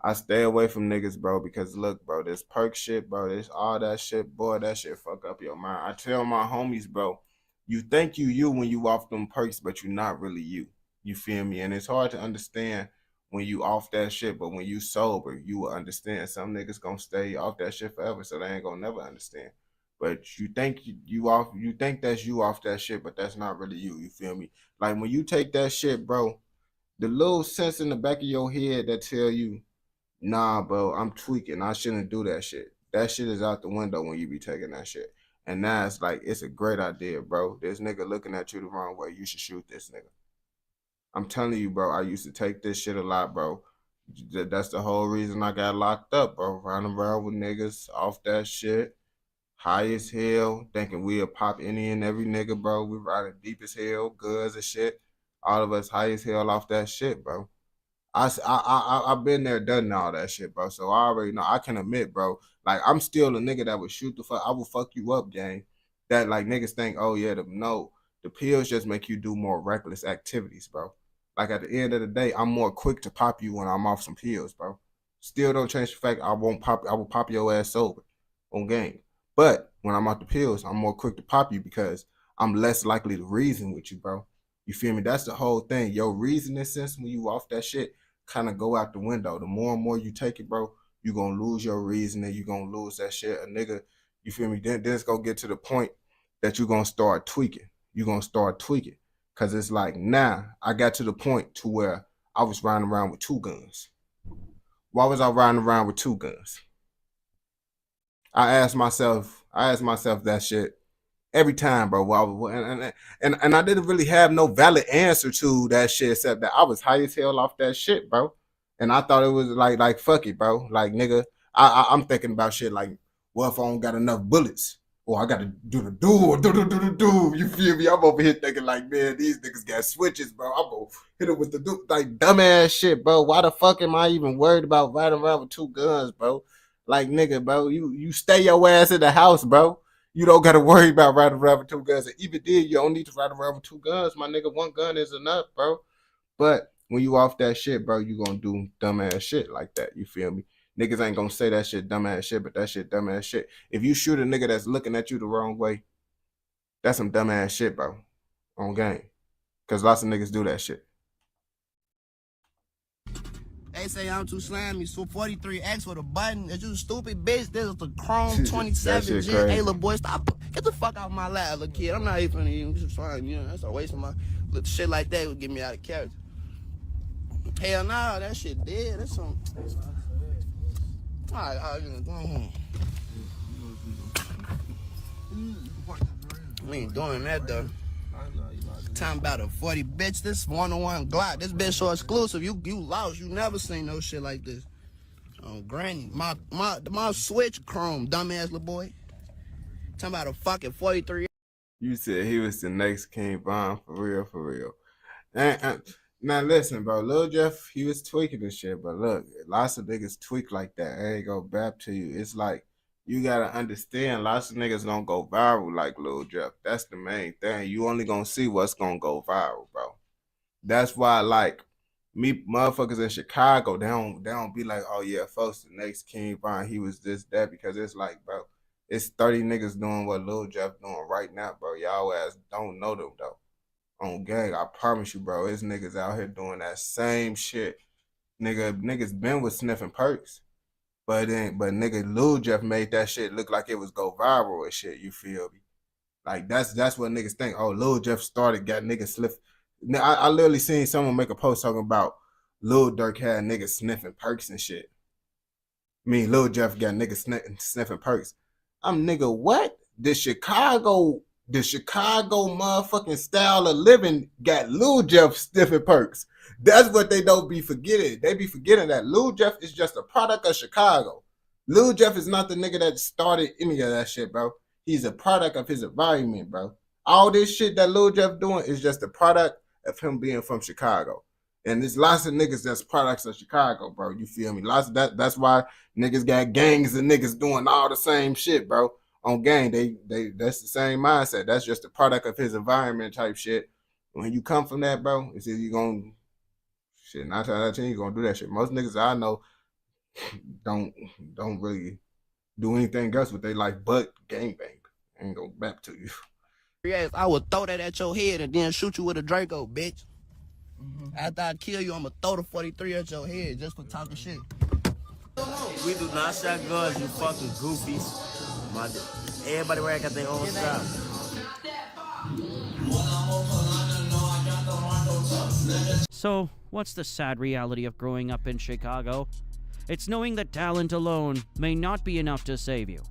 Speaker 1: I stay away from niggas, bro, because look, bro, this perk shit, bro, this all that shit, boy, that shit fuck up your mind. I tell my homies, bro, you think you when you off them perks, but you not really you. You feel me? And it's hard to understand when you off that shit, but when you sober, you will understand. Some niggas gonna stay off that shit forever, so they ain't gonna never understand. But you think you think that's you off that shit, but that's not really you. You feel me? Like when you take that shit, bro, the little sense in the back of your head that tell you, nah, bro, I'm tweaking. I shouldn't do that shit. That shit is out the window when you be taking that shit. And now it's like, it's a great idea, bro. This nigga looking at you the wrong way. You should shoot this nigga. I'm telling you, bro, I used to take this shit a lot, bro. That's the whole reason I got locked up, bro. Running around with niggas off that shit. High as hell. Thinking we'll pop any and every nigga, bro. We riding deep as hell. Goods and shit. All of us high as hell off that shit, bro. I've been there, done all that shit, bro. So I already know. I can admit, bro, like I'm still a nigga that would shoot the fuck. I will fuck you up, gang. That like niggas think, oh yeah, the pills just make you do more reckless activities, bro. Like at the end of the day, I'm more quick to pop you when I'm off some pills, bro. Still don't change the fact I will pop your ass sober on game. But when I'm off the pills, I'm more quick to pop you because I'm less likely to reason with you, bro. You feel me? That's the whole thing. Your reasoning sense when you off that shit kind of go out the window. The more and more you take it, bro, you gonna lose your reasoning. You gonna lose that shit. A nigga, you feel me? Then it's gonna get to the point that you gonna start tweaking. You gonna start tweaking. Cause it's like, now I got to the point to where I was riding around with 2 guns. Why was I riding around with 2 guns? I asked myself that shit every time, bro. And I didn't really have no valid answer to that shit except that I was high as hell off that shit, bro. And I thought it was like fuck it, bro. Like nigga, I'm thinking about shit like, well, if I don't got enough bullets, or I gotta do the do. You feel me? I'm over here thinking like, man, these niggas got switches, bro. I'm gonna hit it with the like dumbass shit, bro. Why the fuck am I even worried about riding around with 2 guns, bro? Like nigga, bro, you stay your ass in the house, bro. You don't gotta worry about riding around with 2 guns. And even then, you don't need to ride around with 2 guns, my nigga. 1 gun is enough, bro. But when you off that shit, bro, you gonna do dumbass shit like that. You feel me? Niggas ain't gonna say that shit dumbass shit, but that shit dumbass shit. If you shoot a nigga that's looking at you the wrong way, that's some dumbass shit, bro. On game. Cause lots of niggas do that shit.
Speaker 2: They say I'm too slimy, so 43X with a button. Is you stupid bitch? This is the Chrome 27 G. Hey, little boy, stop. Get the fuck out of my lap, little kid. I'm not even funny. You just fine, you know. That's a waste of my little shit like that would get me out of character. Hell no, that shit dead. That's some. Alright, go home. We ain't doing that though. Talking about a 40 bitch, this 101 Glock. This bitch so exclusive. You lost. You never seen no shit like this. Oh, granny. My switch chrome, dumbass little boy. Talking about a fucking 43.
Speaker 1: You said he was the next King Von, for real, for real. And now listen, bro, Lil Jeff, he was tweaking and shit, but look, lots of niggas tweak like that. I ain't go back to you. It's like, you gotta understand, lots of niggas don't go viral like Lil Jeff. That's the main thing. You only gonna see what's gonna go viral, bro. That's why, like, me motherfuckers in Chicago, they don't be like, oh yeah, folks, the next King Von, he was this, that, because it's like, bro, it's 30 niggas doing what Lil Jeff doing right now, bro. Y'all ass don't know them though. On gang, I promise you, bro, it's niggas out here doing that same shit. Niggas been with sniffing perks. But nigga Lil Jeff made that shit look like it was go viral and shit, you feel me? Like that's what niggas think. Oh, Lil Jeff started, got niggas sniff. I literally seen someone make a post talking about Lil Durk had niggas sniffing perks and shit. I mean, Lil Jeff got niggas sniffing perks. I'm nigga, what? The Chicago motherfucking style of living got Lil Jeff sniffing perks. That's what they don't be forgetting. They be forgetting that Lil Jeff is just a product of Chicago. Lil Jeff is not the nigga that started any of that shit, bro. He's a product of his environment, bro. All this shit that Lil Jeff doing is just a product of him being from Chicago. And there's lots of niggas that's products of Chicago, bro. You feel me? Lots of that's why niggas got gangs and niggas doing all the same shit, bro. On gang, that's the same mindset. That's just a product of his environment type shit. When you come from that, bro, it's either you gonna shit, 9 times out of 10, you gonna do that shit. Most niggas I know don't really do anything else with their life but gangbang. Ain't go back to you.
Speaker 14: Yes, I would throw that at your head and then shoot you with a Draco, bitch. After I kill you, I'm gonna throw the 43 at your head just for talking shit.
Speaker 17: We do not shot guns, you fucking goofies. Everybody right got their own style.
Speaker 15: So, what's the sad reality of growing up in Chicago? It's knowing that talent alone may not be enough to save you.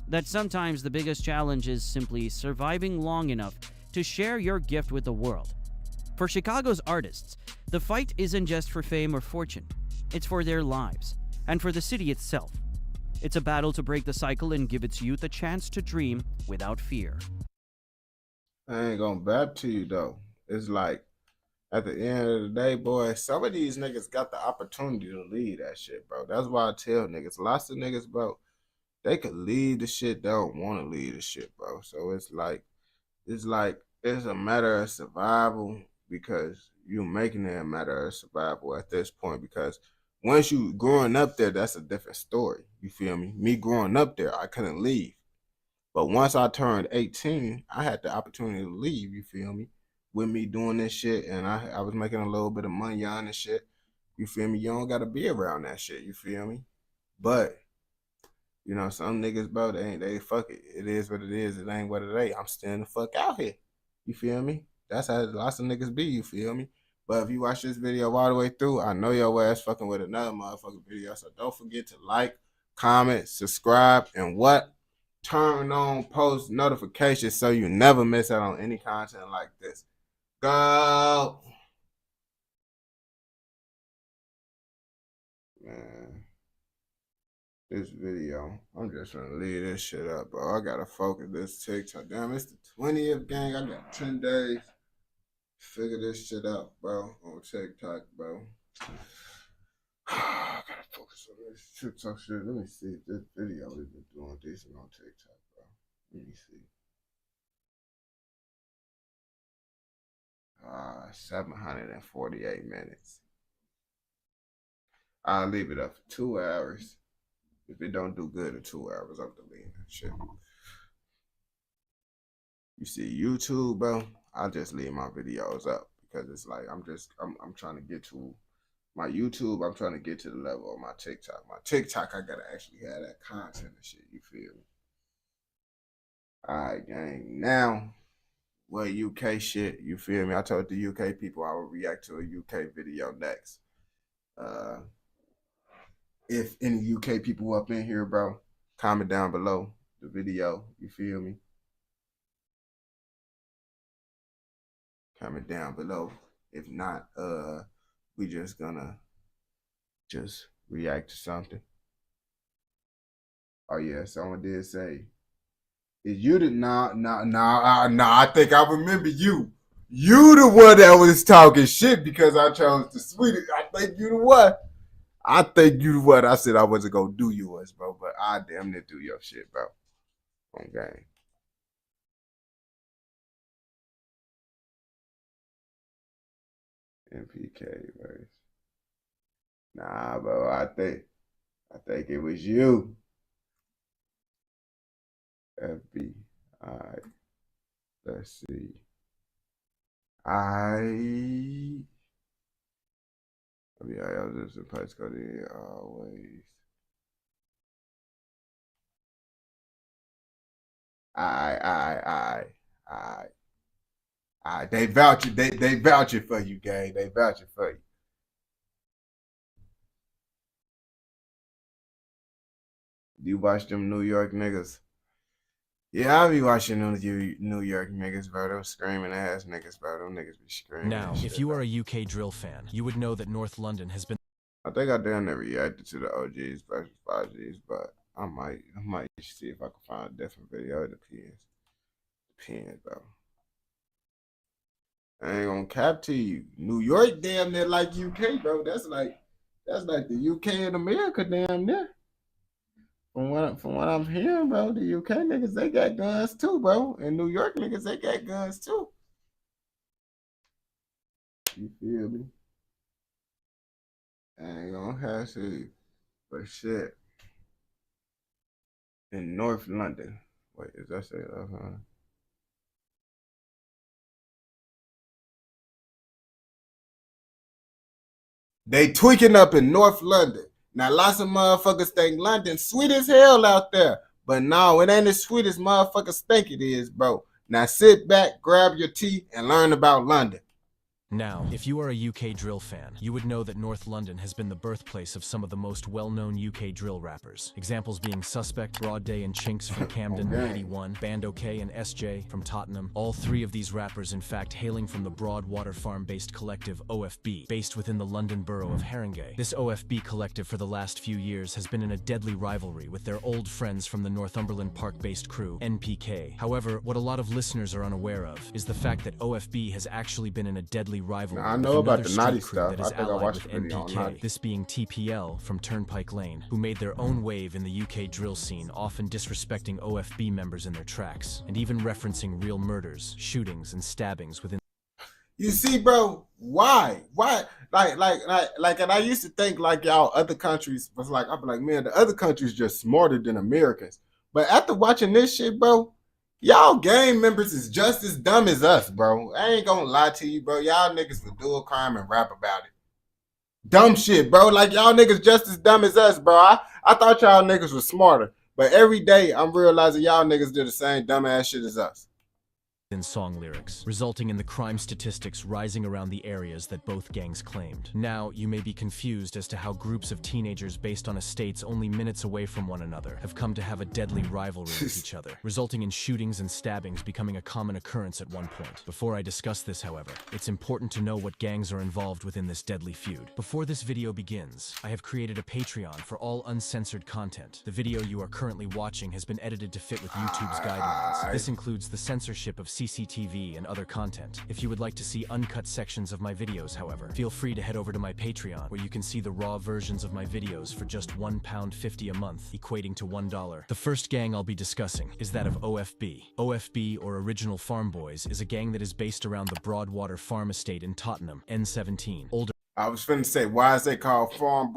Speaker 15: That sometimes the biggest challenge is simply surviving long enough to share your gift with the world. For Chicago's artists, the fight isn't just for fame or fortune. It's for their lives, and for the city itself. It's a battle to break the cycle and give its youth a chance to dream without fear.
Speaker 1: I ain't gonna bap to you though. It's like, at the end of the day, boy, some of these niggas got the opportunity to lead that shit, bro. That's why I tell niggas, lots of niggas, bro, they could lead the shit, they don't want to lead the shit, bro. So it's a matter of survival, because you making it a matter of survival at this point, because once you growing up there, that's a different story. You feel me? Me growing up there, I couldn't leave. But once I turned 18, I had the opportunity to leave, you feel me? With me doing this shit, and I was making a little bit of money on this shit. You feel me? You don't gotta be around that shit, you feel me? But, you know, some niggas, bro, they fuck it. It is what it is, it ain't what it ain't. I'm staying the fuck out here. You feel me? That's how lots of niggas be, you feel me? But if you watch this video all the way through, I know your ass fucking with another motherfucking video. So don't forget to like, comment, subscribe, and what? Turn on post notifications so you never miss out on any content like this. Go! Man. This video, I'm just trying to leave this shit up, bro. I gotta focus this TikTok. Damn, it's the 20th, gang. I got 10 days. Figure this shit out, bro, on TikTok, bro. I gotta focus on this TikTok shit. Let me see if this video is doing decent on TikTok, bro. Let me see. 748 minutes. I'll leave it up for 2 hours. If it don't do good in 2 hours, I'm deleting that shit. You see YouTube, bro, I just leave my videos up because it's like I'm trying to get to my YouTube, I'm trying to get to the level of my TikTok. My TikTok, I gotta actually have that content and shit, you feel me? Alright, gang. Now, what UK shit, you feel me? I told the UK people I would react to a UK video next. If any UK people up in here, bro, comment down below the video, you feel me? Comment down below. If not, we just gonna react to something. Oh yeah, someone did say Is you the nah? I think I remember you. You the one that was talking shit because I chose the sweetest. I think you the one. I think you the one. I said I wasn't gonna do yours, bro, but I damn near do your shit, bro. On game. MPK verse. Nah, bro. I think it was you. FB. Alright. Let's see. I was just a place called it always. They vouching for you, gang. They vouching for you. You watch them New York niggas? Yeah, I be watching them New York niggas, bro. Them screaming ass niggas, bro. Them niggas be screaming.
Speaker 13: Now, if you are a UK drill fan, you would know that North London has been...
Speaker 1: I think I damn near reacted to the OGs versus 5Gs, but I might see if I can find a different video. It depends, bro. I ain't gonna cap to you. New York damn near like UK, bro. That's like the UK in America damn near. From what I'm hearing, bro, the UK niggas, they got guns too, bro. And New York niggas, they got guns too. You feel me? I ain't gonna have to, but shit. In North London. Wait, is that say that? They tweaking up in North London. Now, lots of motherfuckers think London sweet as hell out there. But no, it ain't as sweet as motherfuckers think it is, bro. Now, sit back, grab your tea, and learn about London.
Speaker 13: Now, if you are a UK drill fan, you would know that North London has been the birthplace of some of the most well-known UK drill rappers. Examples being Suspect, Broad Day, and Chinks from Camden, 81, Band OK, and SJ from Tottenham. All three of these rappers, in fact, hailing from the Broadwater farm-based collective OFB, based within the London borough of Haringey. This OFB collective for the last few years has been in a deadly rivalry with their old friends from the Northumberland Park-based crew, NPK. However, what a lot of listeners are unaware of is the fact that OFB has actually been in a deadly rivalry.
Speaker 1: Now, I know about the naughty stuff.
Speaker 13: That is allied with NPK, this being TPL from Turnpike Lane, who made their own wave in the UK drill scene, often disrespecting OFB members in their tracks, and even referencing real murders, shootings, and stabbings within.
Speaker 1: You see, bro, why? Like, and I used to think like y'all other countries was like, I'd be like, man, the other countries just smarter than Americans. But after watching this shit, bro, y'all gang members is just as dumb as us, bro. I ain't gonna lie to you, bro. Y'all niggas will do a crime and rap about it. Dumb shit, bro. Like, y'all niggas just as dumb as us, bro. I thought y'all niggas was smarter. But every day, I'm realizing y'all niggas do the same dumbass shit as us.
Speaker 13: In song lyrics, resulting in the crime statistics rising around the areas that both gangs claimed. Now, you may be confused as to how groups of teenagers based on estates only minutes away from one another have come to have a deadly rivalry with each other, resulting in shootings and stabbings becoming a common occurrence at one point. Before I discuss this, however, it's important to know what gangs are involved within this deadly feud. Before this video begins, I have created a Patreon for all uncensored content. The video you are currently watching has been edited to fit with YouTube's guidelines. This includes the censorship of CCTV and other content. If you would like to see uncut sections of my videos, however, feel free to head over to my Patreon, where you can see the raw versions of my videos for just £1.50 a month, equating to $1. The first gang I'll be discussing is that of OFB. OFB, or Original Farm Boys, is a gang that is based around the Broadwater Farm Estate in Tottenham, N17.
Speaker 1: I was finna say, why is they called Farm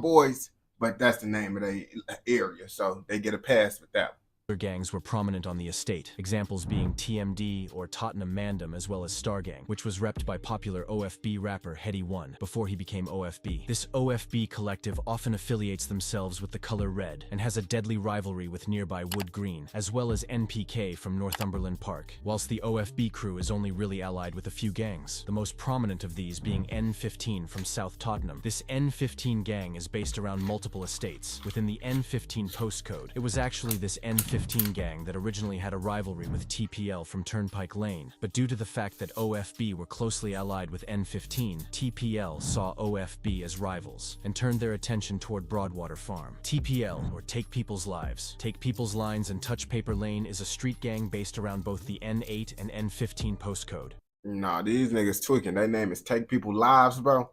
Speaker 1: Boys? But that's the name of the area, so they get a pass with that one.
Speaker 13: Other gangs were prominent on the estate, examples being TMD or Tottenham Mandem, as well as Star Gang, which was repped by popular OFB rapper Heady One before he became OFB. This OFB collective often affiliates themselves with the color red and has a deadly rivalry with nearby Wood Green, as well as NPK from Northumberland Park, whilst the OFB crew is only really allied with a few gangs, the most prominent of these being N15 from South Tottenham. This N15 gang is based around multiple estates within the N15 postcode. It was actually this N15 N15 gang that originally had a rivalry with TPL from Turnpike Lane, but due to the fact that OFB were closely allied with N15, TPL saw OFB as rivals and turned their attention toward Broadwater Farm. TPL, or Take People's Lives, Take People's Lines and Touch Paper Lane is a street gang based around both the N8 and N15 postcode.
Speaker 1: Nah, these niggas tweaking. Their name is Take People's Lives, bro.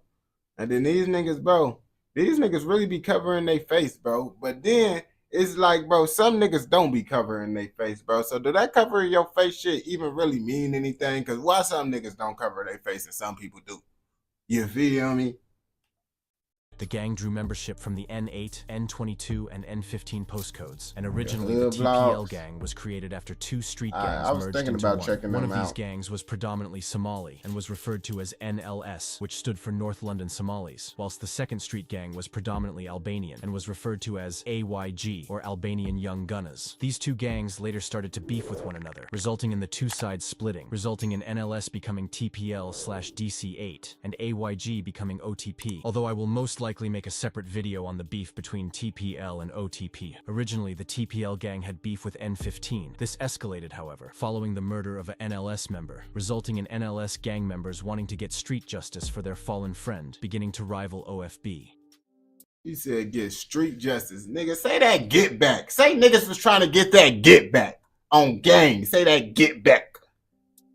Speaker 1: And then these niggas, bro, these niggas really be covering their face, bro. But then it's like, bro, some niggas don't be covering their face, bro. So do that covering your face shit even really mean anything? Because why some niggas don't cover their face and some people do? You feel me?
Speaker 13: The gang drew membership from the N8, N22, and N15 postcodes, and originally the TPL gang was created after two street gangs merged into one. One of these gangs was predominantly Somali and was referred to as NLS, which stood for North London Somalis, whilst the second street gang was predominantly Albanian and was referred to as AYG, or Albanian Young Gunners. These two gangs later started to beef with one another, resulting in the two sides splitting, resulting in NLS becoming TPL/DC8 and AYG becoming OTP, although I will most likely make a separate video on the beef between TPL and OTP. Originally, the TPL gang had beef with N15. This escalated, however, following the murder of an NLS member, resulting in NLS gang members wanting to get street justice for their fallen friend, beginning to rival OFB.
Speaker 1: He said get street justice. Nigga, say that get back. Say niggas was trying to get that get back on gang. Say that get back.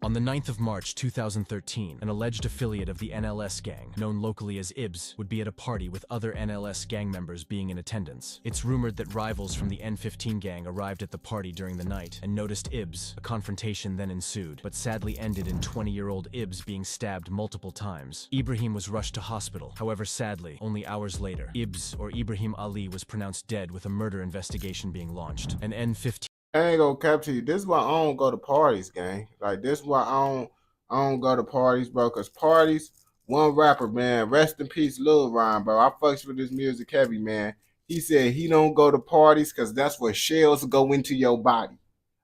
Speaker 13: On the 9th of March 2013, an alleged affiliate of the NLS gang, known locally as IBS, would be at a party with other NLS gang members being in attendance. It's rumored that rivals from the N15 gang arrived at the party during the night and noticed IBS. A confrontation then ensued, but sadly ended in 20-year-old IBS being stabbed multiple times. Ibrahim was rushed to hospital. However, sadly, only hours later, IBS, or Ibrahim Ali, was pronounced dead with a murder investigation being launched. An N15
Speaker 1: I ain't gonna cap to you. This is why I don't go to parties, gang. Like, this is why I don't go to parties, bro. Cause parties, one rapper, man, rest in peace, Lil Ryan, bro. I fucks with this music heavy, man. He said he don't go to parties cause that's where shells go into your body.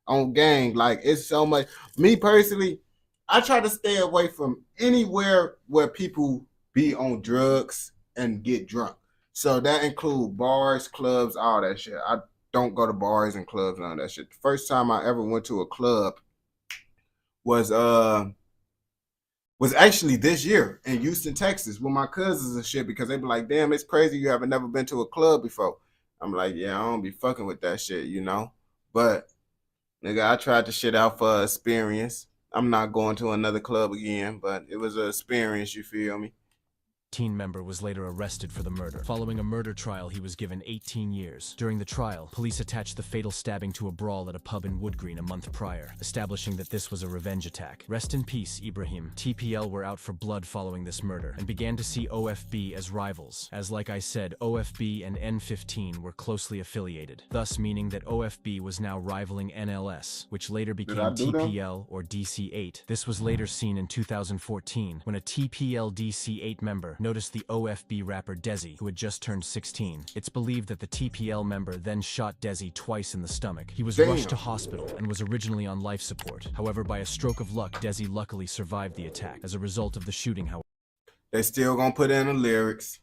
Speaker 1: On gang, like, it's so much. Me personally, I try to stay away from anywhere where people be on drugs and get drunk. So that include bars, clubs, all that shit. I don't go to bars and clubs and all that shit. The first time I ever went to a club was actually this year in Houston, Texas, with my cousins and shit, because they be like, damn, it's crazy you haven't never been to a club before. I'm like, yeah, I don't be fucking with that shit, you know? But, nigga, I tried the shit out for experience. I'm not going to another club again, but it was an experience, you feel me?
Speaker 13: member was later arrested for the murder. Following a murder trial, he was given 18 years. During the trial, police attached the fatal stabbing to a brawl at a pub in Woodgreen a month prior, establishing that this was a revenge attack. Rest in peace, Ibrahim. TPL were out for blood following this murder, and began to see OFB as rivals, as like I said, OFB and N15 were closely affiliated, thus meaning that OFB was now rivaling NLS, which later became TPL or DC8. This was later seen in 2014, when a TPL DC8 member noticed the OFB rapper Desi, who had just turned 16. It's believed that the TPL member then shot Desi twice in the stomach. He was rushed to hospital and was originally on life support. However, by a stroke of luck, Desi luckily survived the attack. As a result of the shooting, however,
Speaker 1: they still gonna put in the lyrics.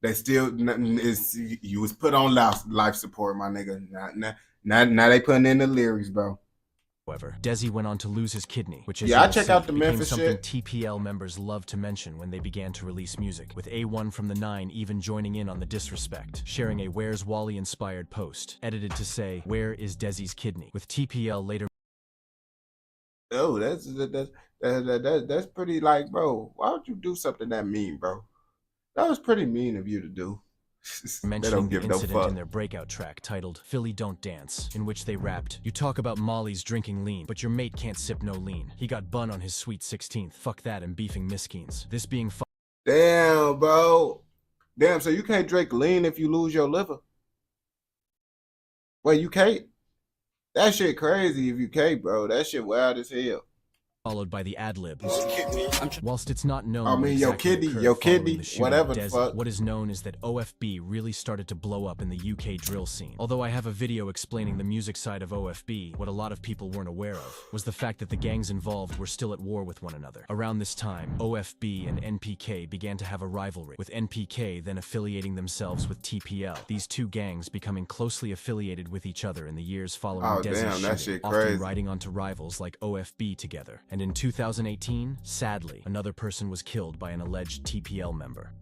Speaker 1: They still, you was put on life support, my nigga. Now they putting in the lyrics, bro.
Speaker 13: However, Desi went on to lose his kidney, which is
Speaker 1: I check out the Memphis
Speaker 13: something
Speaker 1: shit.
Speaker 13: TPL members love to mention when they began to release music, with A1 from the 9 even joining in on the disrespect, sharing a Where's Wally inspired post, edited to say, "Where is Desi's kidney?" with TPL later.
Speaker 1: Oh, that's pretty, like, bro, why would you do something that mean, bro? That was pretty mean of you to do.
Speaker 13: Mentioning the incident in their breakout track titled Philly Don't Dance, in which they rapped, "You talk about Molly's drinking lean, but your mate can't sip no lean. He got bun on his sweet 16th. Fuck that and beefing miskins." This being
Speaker 1: damn, bro. Damn, so you can't drink lean if you lose your liver? Wait, you can't? That shit crazy if you can't, bro. That shit wild as hell.
Speaker 13: followed by the ad-lib. Whilst it's not known
Speaker 1: I mean, your
Speaker 13: exactly
Speaker 1: kidney,
Speaker 13: what occurred following the shooting
Speaker 1: whatever
Speaker 13: of
Speaker 1: the
Speaker 13: Desi,
Speaker 1: fuck.
Speaker 13: what is known is that OFB really started to blow up in the UK drill scene. Although I have a video explaining the music side of OFB, what a lot of people weren't aware of was the fact that the gangs involved were still at war with one another. Around this time, OFB and NPK began to have a rivalry, with NPK then affiliating themselves with TPL. These two gangs becoming closely affiliated with each other in the years following Desi's
Speaker 1: damn,
Speaker 13: shooting,
Speaker 1: that shit
Speaker 13: often
Speaker 1: crazy.
Speaker 13: riding onto rivals like OFB together. And in 2018, sadly, another person was killed by an alleged TPL member.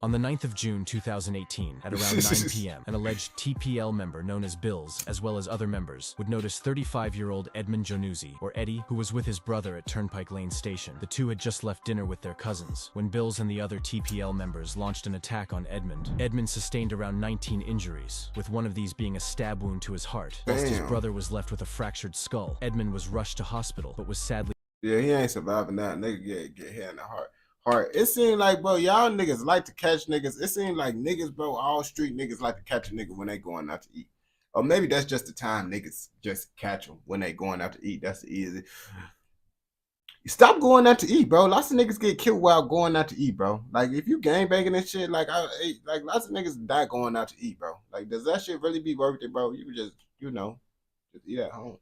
Speaker 13: On the 9th of June 2018, at around 9 p.m., an alleged TPL member known as Bills, as well as other members, would notice 35-year-old Edmund Januzzi, or Eddie, who was with his brother at Turnpike Lane Station. The two had just left dinner with their cousins, when Bills and the other TPL members launched an attack on Edmund. Edmund sustained around 19 injuries, with one of these being a stab wound to his heart. Whilst his brother was left with a fractured skull, Edmund was rushed to hospital, but was sadly...
Speaker 1: Yeah, he ain't surviving that. Nigga get hit in the heart. It seemed like, bro, y'all niggas like to catch niggas. It seemed like niggas, bro, all street niggas like to catch a nigga when they going out to eat. Or maybe that's just the time niggas just catch them when they going out to eat. That's the easy. Stop going out to eat, bro. Lots of niggas get killed while going out to eat, bro. Like, if you gangbanging and shit, like lots of niggas die going out to eat, bro. Like, does that shit really be worth it, bro? You could just, just eat at home.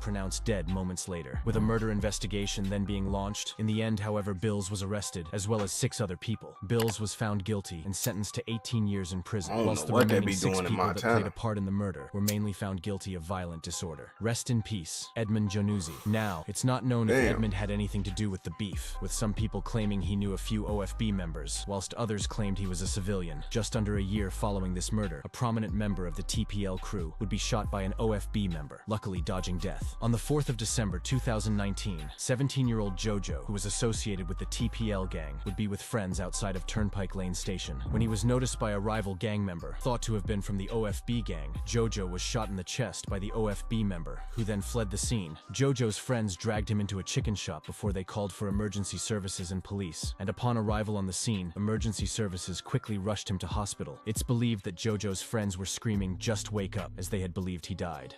Speaker 13: Pronounced dead moments later, with a murder investigation then being launched. In the end, however, Bills was arrested, as well as 6 other people. Bills was found guilty and sentenced to 18 years in prison, whilst the remaining 6 people that played a part in the murder were mainly found guilty of violent disorder. Rest in peace, Edmund Januzzi. Now, it's not known if Edmund had anything to do with the beef, with some people claiming he knew a few OFB members, whilst others claimed he was a civilian. Just under a year following this murder, a prominent member of the TPL crew would be shot by an OFB member, luckily dodging death. On the 4th of December 2019, 17-year-old Jojo, who was associated with the TPL gang, would be with friends outside of Turnpike Lane Station. When he was noticed by a rival gang member, thought to have been from the OFB gang, Jojo was shot in the chest by the OFB member, who then fled the scene. Jojo's friends dragged him into a chicken shop before they called for emergency services and police, and upon arrival on the scene, emergency services quickly rushed him to hospital. It's believed that Jojo's friends were screaming, "Just wake up," as they had believed he died.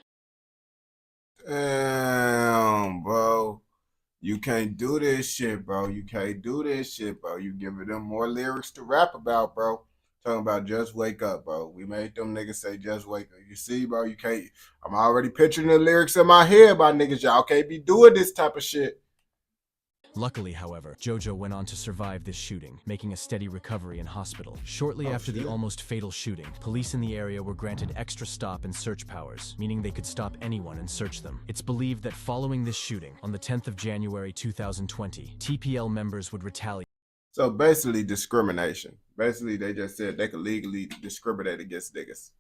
Speaker 1: Damn, bro. You can't do this shit, bro. You can't do this shit, bro. You giving them more lyrics to rap about, bro. Talking about just wake up, bro. We made them niggas say just wake up. You see, bro, you can't. I'm already picturing the lyrics in my head by niggas. Y'all can't be doing this type of shit.
Speaker 13: Luckily, however, Jojo went on to survive this shooting, making a steady recovery in hospital. Shortly after the almost fatal shooting, police in the area were granted extra stop and search powers, meaning they could stop anyone and search them. It's believed that following this shooting, on the 10th of January 2020, TPL members would retaliate.
Speaker 1: So basically discrimination. Basically, they just said they could legally discriminate against niggas.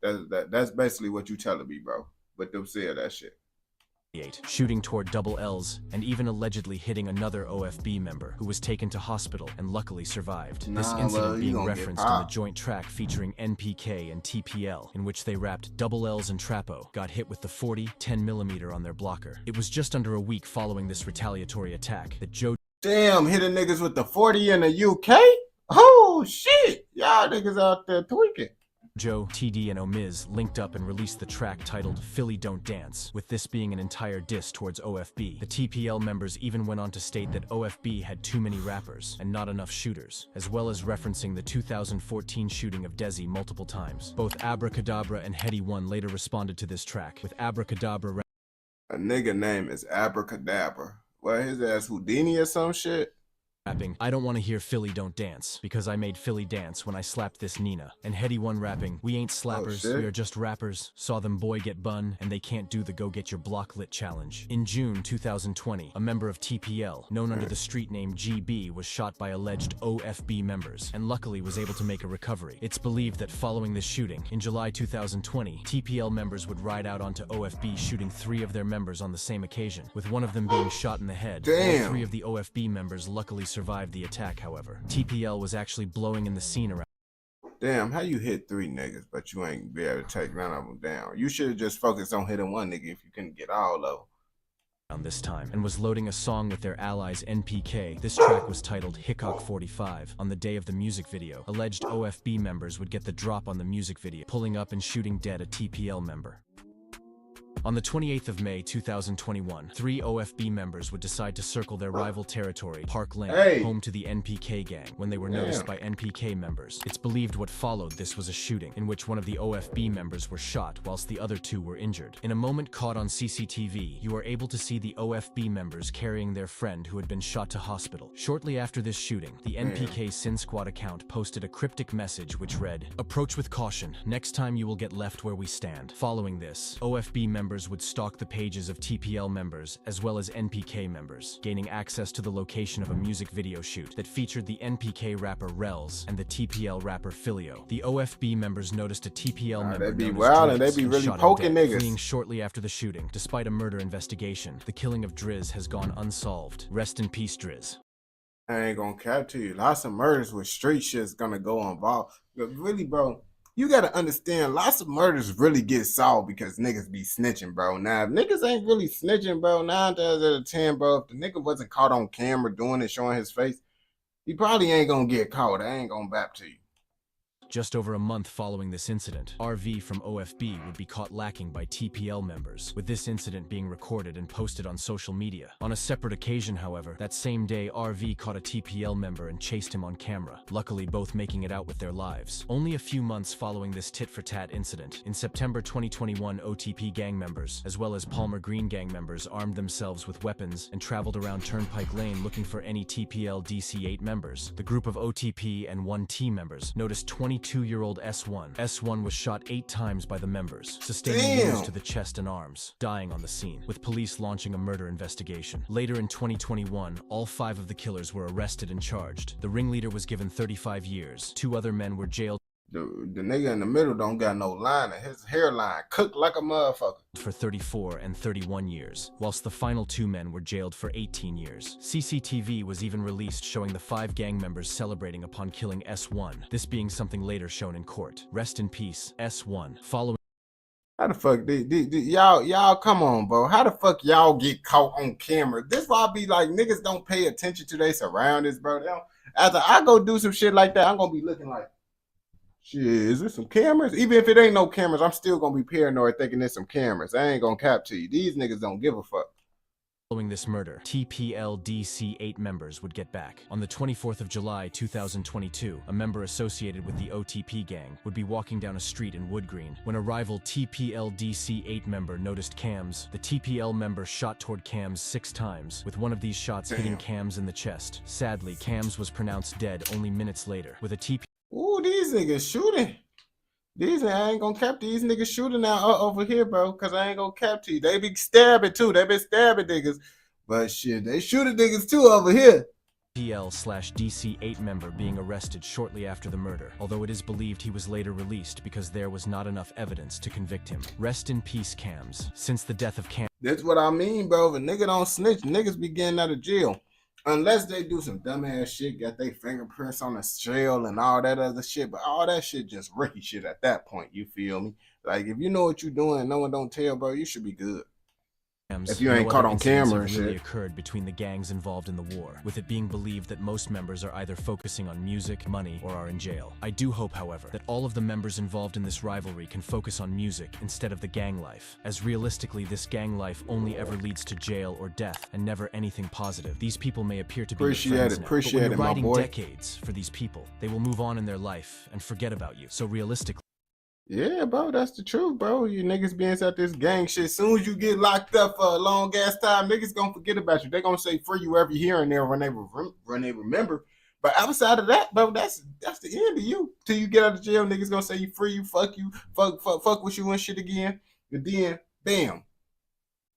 Speaker 1: That's basically what you telling me, bro. But them said that shit.
Speaker 13: Shooting toward Double L's and even allegedly hitting another OFB member who was taken to hospital and luckily survived. This incident being referenced in the joint track featuring NPK and TPL, in which they rapped Double L's and Trapo got hit with the 40 10mm on their blocker. It was just under a week following this retaliatory attack that Joe
Speaker 1: Damn, hitting niggas with the 40 in the UK? Oh shit, y'all niggas out there tweaking.
Speaker 13: Joe, TD, and Omiz linked up and released the track titled Philly Don't Dance, with this being an entire diss towards OFB. The TPL members even went on to state that OFB had too many rappers and not enough shooters, as well as referencing the 2014 shooting of Desi multiple times. Both Abracadabra and Heady One later responded to this track, with Abracadabra
Speaker 1: a nigga name is Abracadabra. Well, his ass Houdini or some shit?
Speaker 13: rapping, I don't want to hear Philly Don't Dance, because I made Philly dance when I slapped this Nina. And Heady One rapping, we ain't slappers, we are just rappers, saw them boy get bun, and they can't do the go get your block lit challenge. In June 2020, a member of TPL, known under the street name GB, was shot by alleged OFB members, and luckily was able to make a recovery. It's believed that following this shooting, in July 2020, TPL members would ride out onto OFB shooting 3 of their members on the same occasion, with one of them being shot in the head.
Speaker 1: Damn.
Speaker 13: All 3 of the OFB members luckily survived the attack, however. TPL was actually blowing in the scene around.
Speaker 1: Damn, how you hit 3 niggas, but you ain't be able to take none of them down? You should have just focused on hitting 1 nigga if you couldn't get all of them.
Speaker 13: This time, and was loading a song with their allies NPK. This track was titled Hickok 45. On the day of the music video, alleged OFB members would get the drop on the music video, pulling up and shooting dead a TPL member. On the 28th of May 2021, 3 OFB members would decide to circle their rival territory, Park Lane, home to the NPK gang, when they were noticed by NPK members. It's believed what followed this was a shooting, in which one of the OFB members were shot, whilst the other 2 were injured. In a moment caught on CCTV, you are able to see the OFB members carrying their friend who had been shot to hospital. Shortly after this shooting, the NPK Sin Squad account posted a cryptic message which read, "Approach with caution, next time you will get left where we stand." Following this, OFB members would stalk the pages of TPL members as well as NPK members, gaining access to the location of a music video shoot that featured the NPK rapper Rels and the TPL rapper Filio. The OFB members noticed a TPL member
Speaker 1: they be
Speaker 13: known as
Speaker 1: wild and
Speaker 13: Drizz
Speaker 1: they be really
Speaker 13: shot him
Speaker 1: poking
Speaker 13: dead.
Speaker 1: niggas.
Speaker 13: Fleeing shortly after the shooting, despite a murder investigation, the killing of Drizz has gone unsolved. Rest in peace, Drizz.
Speaker 1: I ain't gonna cap to you. Lots of murders with street shit's gonna go involved. But really, bro, you gotta understand, lots of murders really get solved because niggas be snitching, bro. Now, if niggas ain't really snitching, bro, 9 times out of 10, bro, if the nigga wasn't caught on camera doing it, showing his face, he probably ain't gonna get caught. I ain't gonna bap to you.
Speaker 13: Just over a month following this incident, RV from OFB would be caught lacking by TPL members, with this incident being recorded and posted on social media. On a separate occasion, however, that same day RV caught a TPL member and chased him on camera, luckily both making it out with their lives. Only a few months following this tit-for-tat incident, in September 2021, OTP gang members, as well as Palmer Green gang members, armed themselves with weapons and traveled around Turnpike Lane looking for any TPL DC8 members. The group of OTP and 1T members noticed 22-year-old S1. S1 was shot 8 times by the members, sustaining wounds to the chest and arms, dying on the scene, with police launching a murder investigation. Later in 2021, all 5 of the killers were arrested and charged. The ringleader was given 35 years. 2 other men were jailed.
Speaker 1: The nigga in the middle don't got no line, and his hairline cooked like a motherfucker.
Speaker 13: For 34 and 31 years, whilst the final 2 men were jailed for 18 years. CCTV was even released showing the 5 gang members celebrating upon killing S1, this being something later shown in court. Rest in peace, S1. Following
Speaker 1: How the fuck y'all come on, bro? How the fuck y'all get caught on camera? This why I be like, niggas don't pay attention to their surroundings, bro. After I go do some shit like that, I'm gonna be looking like, shit, is there some cameras? Even if it ain't no cameras, I'm still gonna be paranoid thinking there's some cameras. I ain't gonna cap to you. These niggas don't give a fuck.
Speaker 13: Following this murder, TPL DC8 members would get back. On the 24th of July 2022, a member associated with the OTP gang would be walking down a street in Wood Green when a rival TPL DC8 member noticed Cams. The TPL member shot toward Cams 6 times, with one of these shots hitting Cams in the chest. Sadly, Cams was pronounced dead only minutes later, with a TP.
Speaker 1: Ooh, these niggas shooting. I ain't gonna cap these niggas shooting now over here, bro, because I ain't gonna cap to you. They be stabbing too. They been stabbing niggas. But shit, they shooting niggas too over here.
Speaker 13: TPL/DC8 member being arrested shortly after the murder, although it is believed he was later released because there was not enough evidence to convict him. Rest in peace, Cams. Since the death of Cams.
Speaker 1: That's what I mean, bro. If a nigga don't snitch, niggas be getting out of jail. Unless they do some dumbass shit, got their fingerprints on the shell and all that other shit. But all that shit just rookie shit at that point, you feel me? Like, if you know what you're doing and no one don't tell, bro, you should be good. If you ain't caught on camera and
Speaker 13: really
Speaker 1: shit.
Speaker 13: occurred between the gangs involved in the war, with it being believed that most members are either focusing on music, money, or are in jail. I do hope, however, that all of the members involved in this rivalry can focus on music instead of the gang life, as realistically this gang life only ever leads to jail or death, and never anything positive. These people may appear to be your friends now, but when you're riding decades for these people, they will move on in their life and forget about you. So realistically,
Speaker 1: Yeah, bro, that's the truth, bro. You niggas be inside this gang shit. As soon as you get locked up for a long ass time, niggas gonna forget about you. They gonna say free you every here and there when they remember. But outside of that, bro, that's the end of you. Till you get out of jail, niggas gonna say you free, you, fuck with you and shit again. And then, bam,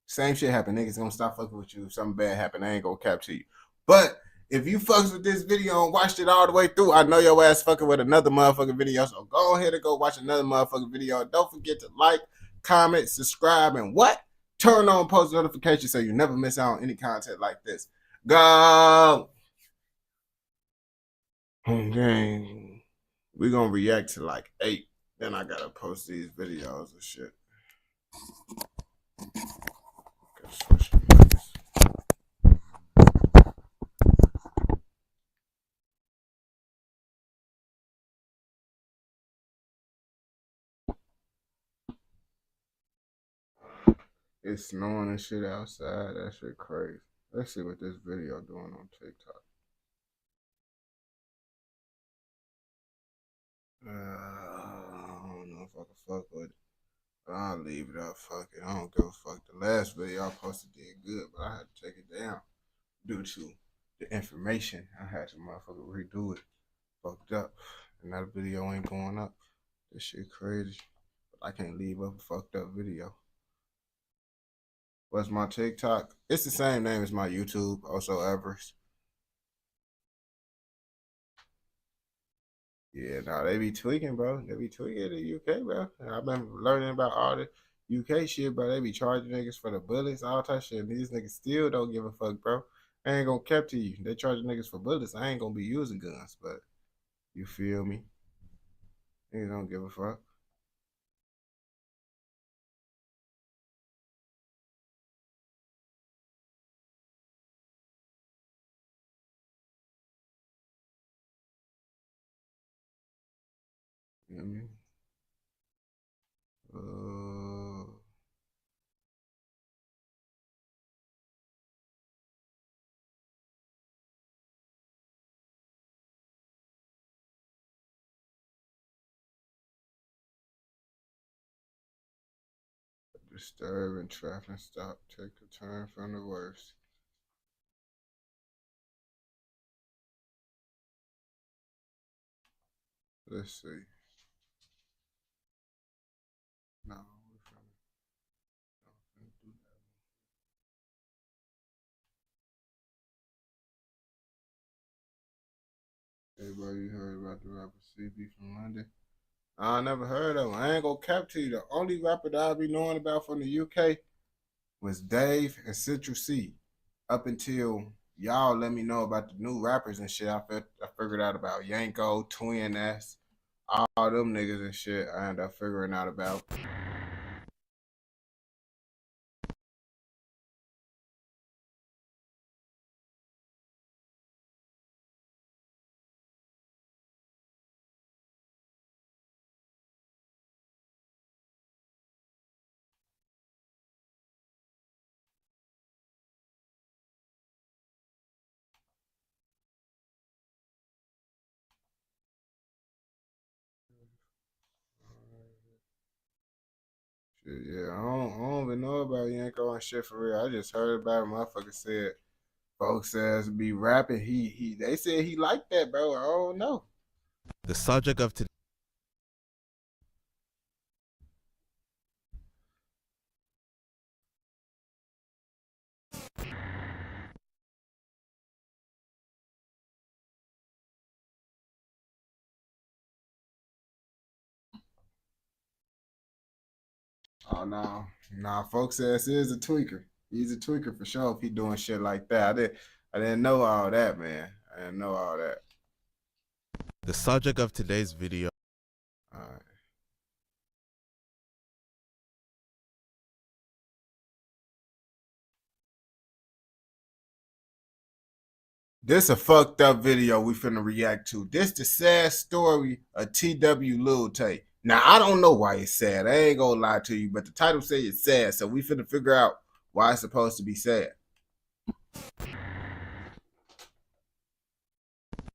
Speaker 1: same shit happen. Niggas gonna stop fucking with you. If something bad happen, I ain't gonna cap to you. But if you fucks with this video and watched it all the way through, I know your ass fucking with another motherfucking video. So go ahead and go watch another motherfucking video. Don't forget to like, comment, subscribe, and what? Turn on post notifications so you never miss out on any content like this. Go! Okay. We're gonna react to like 8. Then I gotta post these videos and shit. It's snowing and shit outside. That shit crazy. Let's see what this video doing on TikTok. I don't know if I can fuck with it. But I'll leave it up. Fuck it. I don't give a fuck. The last video I posted did good, but I had to take it down due to the information. I had to motherfucker redo it. Fucked up. And that video ain't going up. This shit crazy. But I can't leave up a fucked up video. What's my TikTok? It's the same name as my YouTube, also Everest. Yeah, nah, they be tweaking, bro. They be tweaking in the UK, bro. And I've been learning about all the UK shit, bro. They be charging niggas for the bullets, all that shit. And these niggas still don't give a fuck, bro. I ain't gonna cap to you. They charging niggas for bullets. I ain't gonna be using guns, but you feel me? Niggas don't give a fuck. You know what I mean? Disturbing traffic stop. Take a turn from the worst. Let's see. No, we're finna do that. Everybody heard about the rapper CB from London? I never heard of him. I ain't gonna cap to you. The only rapper that I be knowing about from the UK was Dave and Central C. Up until y'all let me know about the new rappers and shit, I figured out about Yanko, Twin S, all them niggas and shit. I ended up figuring out about. Shit, yeah, I don't even know about Yanko and shit for real. I just heard about it. Motherfucker said, folks says be rapping. They said he liked that, bro. I don't know.
Speaker 22: The subject of today.
Speaker 1: Oh no, nah. Folks says is a tweaker. He's a tweaker for sure if he doing shit like that. I didn't know all that, man. I didn't know all that.
Speaker 22: The subject of today's video.
Speaker 1: All right. This a fucked up video we finna react to. This the sad story of T.W. Lil Tay. Now, I don't know why it's sad. I ain't gonna lie to you, but the title say it's sad, so we finna figure out why it's supposed to be sad.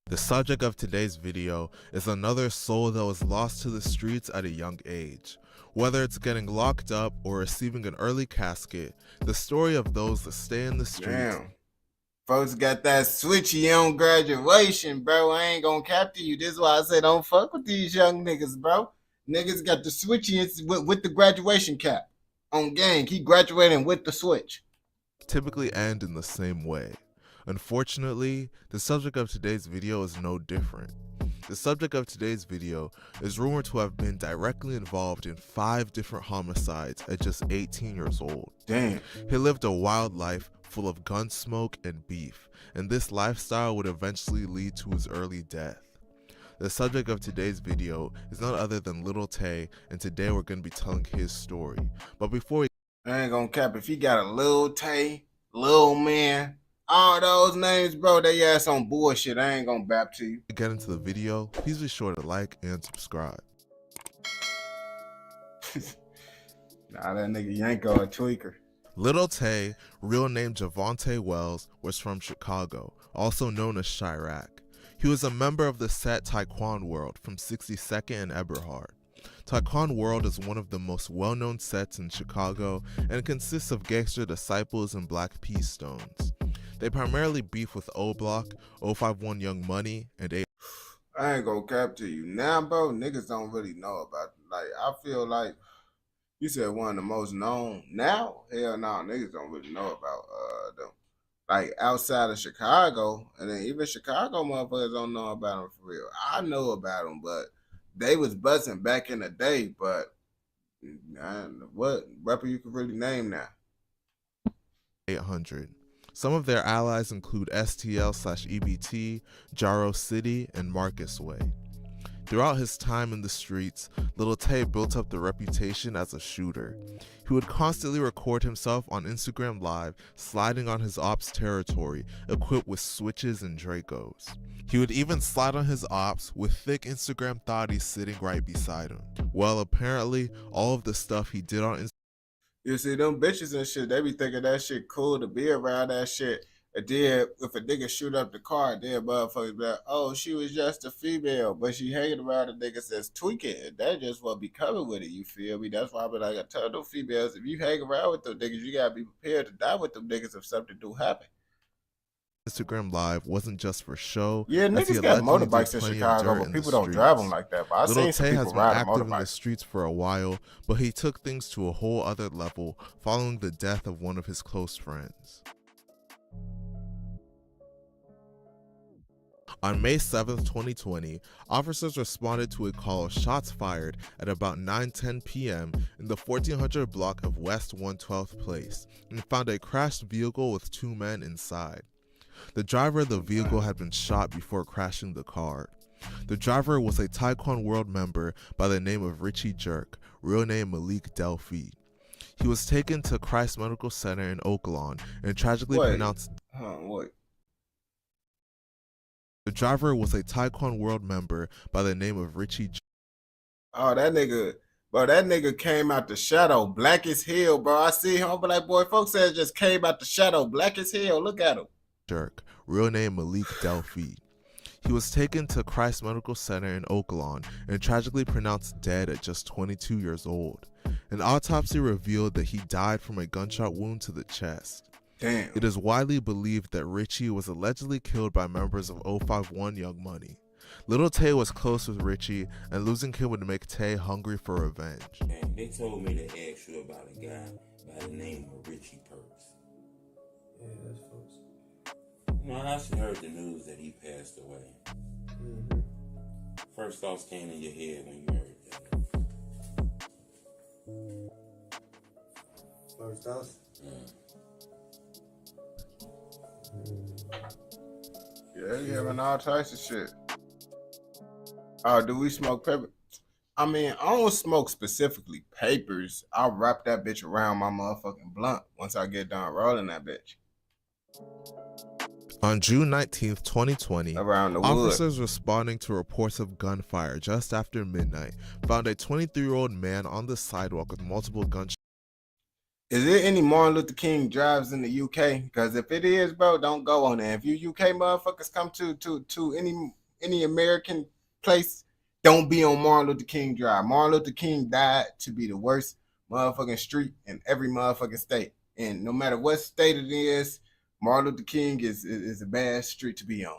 Speaker 22: The subject of today's video is another soul that was lost to the streets at a young age. Whether it's getting locked up or receiving an early casket, the story of those that stay in the streets.
Speaker 1: Damn. Folks got that switchy on graduation, bro. I ain't gonna cap to you. This is why I say don't fuck with these young niggas, bro. Niggas got the switchy with the graduation cap on gang. He graduating with the switch.
Speaker 22: Typically end in the same way. Unfortunately, the subject of today's video is no different. The subject of today's video is rumored to have been directly involved in 5 different homicides at just 18 years old.
Speaker 1: Damn.
Speaker 22: He lived a wild life full of gun smoke and beef, and this lifestyle would eventually lead to his early death. The subject of today's video is none other than Lil Tay, and today we're going to be telling his story. But before
Speaker 1: I ain't gonna cap, if he got a Lil Tay, Lil Man, all those names, bro, they ass on bullshit. I ain't gonna bap to you.
Speaker 22: get into the video, please be sure to like and subscribe.
Speaker 1: Nah, that nigga Yanko a tweaker.
Speaker 22: Little Tay, real name Javonte Wells, was from Chicago, also known as Chirac. He was a member of the set Taekwon World from 62nd and Eberhard. Taekwon World is one of the most well-known sets in Chicago and consists of Gangster Disciples and Black Peace Stones. They primarily beef with O Block, 051 Young Money, and A.
Speaker 1: I ain't gonna cap to you. Now, bro, niggas don't really know about it. Like, I feel like you said one of the most known. Now, hell no, niggas don't really know about them. Like, outside of Chicago, and then even Chicago motherfuckers don't know about them for real. I know about them, but they was buzzing back in the day, but what rapper you can really name now?
Speaker 22: 800. Some of their allies include STL/EBT, Jaro City, and Marcus Way. Throughout his time in the streets, Little Tay built up the reputation as a shooter. He would constantly record himself on Instagram Live, sliding on his ops territory, equipped with switches and Dracos. He would even slide on his ops with thick Instagram thotties sitting right beside him. Well, apparently, all of the stuff he did on Instagram.
Speaker 1: You see, them bitches and shit, they be thinking that shit cool to be around that shit. And then if a nigga shoot up the car, then motherfuckers be like, oh, she was just a female, but she hanging around a nigga says tweaking. And that just what be coming with it, you feel me? That's why I be like, I tell them females, if you hang around with them niggas, you gotta be prepared to die with them niggas if something do happen.
Speaker 22: Instagram Live wasn't just for show.
Speaker 1: Yeah, niggas got motorbikes in Chicago, but people don't drive them like that. But I
Speaker 22: Little
Speaker 1: seen some
Speaker 22: Tay
Speaker 1: people
Speaker 22: has been
Speaker 1: ride
Speaker 22: active in the
Speaker 1: motorbikes.
Speaker 22: streets for a while, but he took things to a whole other level following the death of one of his close friends. On May 7th, 2020, officers responded to a call of shots fired at about 9:10 p.m. in the 1400 block of West 112th Place and found a crashed vehicle with 2 men inside. The driver of the vehicle had been shot before crashing the car. The driver was a Taekwon World member by the name of Richie Jerk, real name Malik Delphi. He was taken to Christ Medical Center in Oaklawn and tragically pronounced. The driver was a Taekwon World member by the name of Richie Jerk.
Speaker 1: Oh, that nigga. Bro, that nigga came out the shadow, black as hell, bro. I see him, but like, boy, folks said just came out the shadow, black as hell. Look at him.
Speaker 22: Jerk, real name Malik Delphi. He was taken to Christ Medical Center in Oaklawn and tragically pronounced dead at just 22 years old. An autopsy revealed that he died from a gunshot wound to the chest.
Speaker 1: Damn.
Speaker 22: It is widely believed that Richie was allegedly killed by members of 051 Young Money. Little Tay was close with Richie, and losing him would make Tay hungry for revenge.
Speaker 18: Man, they told me to ask you about a guy by the name of Richie Perks. Yeah, that's folks. You know, I actually heard the news that he passed away. Mm-hmm. First thoughts came in your head when you heard that.
Speaker 20: First thoughts?
Speaker 1: Yeah, you having all types of shit. Do we smoke paper? I mean, I don't smoke specifically papers. I'll wrap that bitch around my motherfucking blunt once I get done rolling that bitch.
Speaker 22: On June 19th, 2020,
Speaker 1: Around the
Speaker 22: officers responding to reports of gunfire just after midnight found a 23-year-old man on the sidewalk with multiple gunshots.
Speaker 1: Is there any Martin Luther King drives in the UK? Because if it is, bro, don't go on there. If you UK motherfuckers come to any American place, don't be on Martin Luther King Drive. Martin Luther King died to be the worst motherfucking street in every motherfucking state. And no matter what state it is, Martin Luther King is a bad street to be on.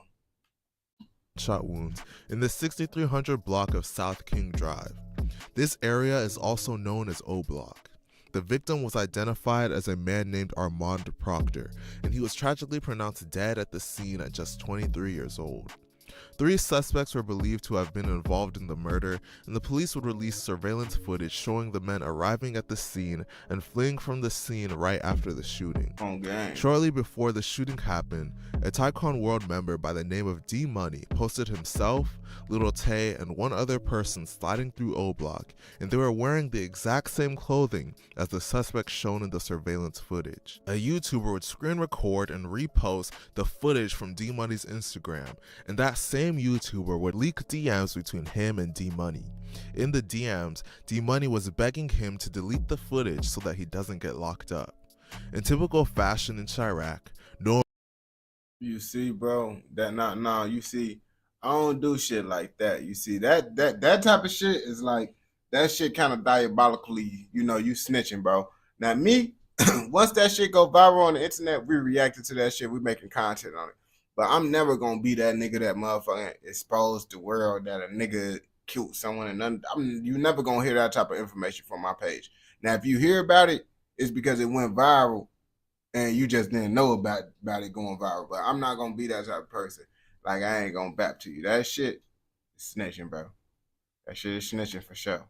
Speaker 22: Shot wounds in the 6300 block of South King Drive. This area is also known as O Block. The victim was identified as a man named Armand Proctor, and he was tragically pronounced dead at the scene at just 23 years old. 3 suspects were believed to have been involved in the murder, and the police would release surveillance footage showing the men arriving at the scene and fleeing from the scene right after the shooting.
Speaker 1: Okay.
Speaker 22: Shortly before the shooting happened, a Taekwon World member by the name of D Money posted himself, Little Tay, and one other person sliding through O Block, and they were wearing the exact same clothing as the suspects shown in the surveillance footage. A YouTuber would screen record and repost the footage from D Money's Instagram, and that same YouTuber would leak DMs between him and D Money. In the DMs, D Money was begging him to delete the footage so that he doesn't get locked up. In typical fashion in Chirac, no.
Speaker 1: You see, bro, you see, I don't do shit like that. You see, that type of shit is like, that shit kind of diabolically, you snitching, bro. Now me, once that shit go viral on the internet, we reacting to that shit, we making content on it. But I'm never gonna be that nigga that motherfucking exposed the world that a nigga killed someone, and you never gonna hear that type of information from my page. Now, if you hear about it, it's because it went viral and you just didn't know about it going viral. But I'm not gonna be that type of person. Like, I ain't gonna bap to you. That shit is snitching, bro. That shit is snitching for sure.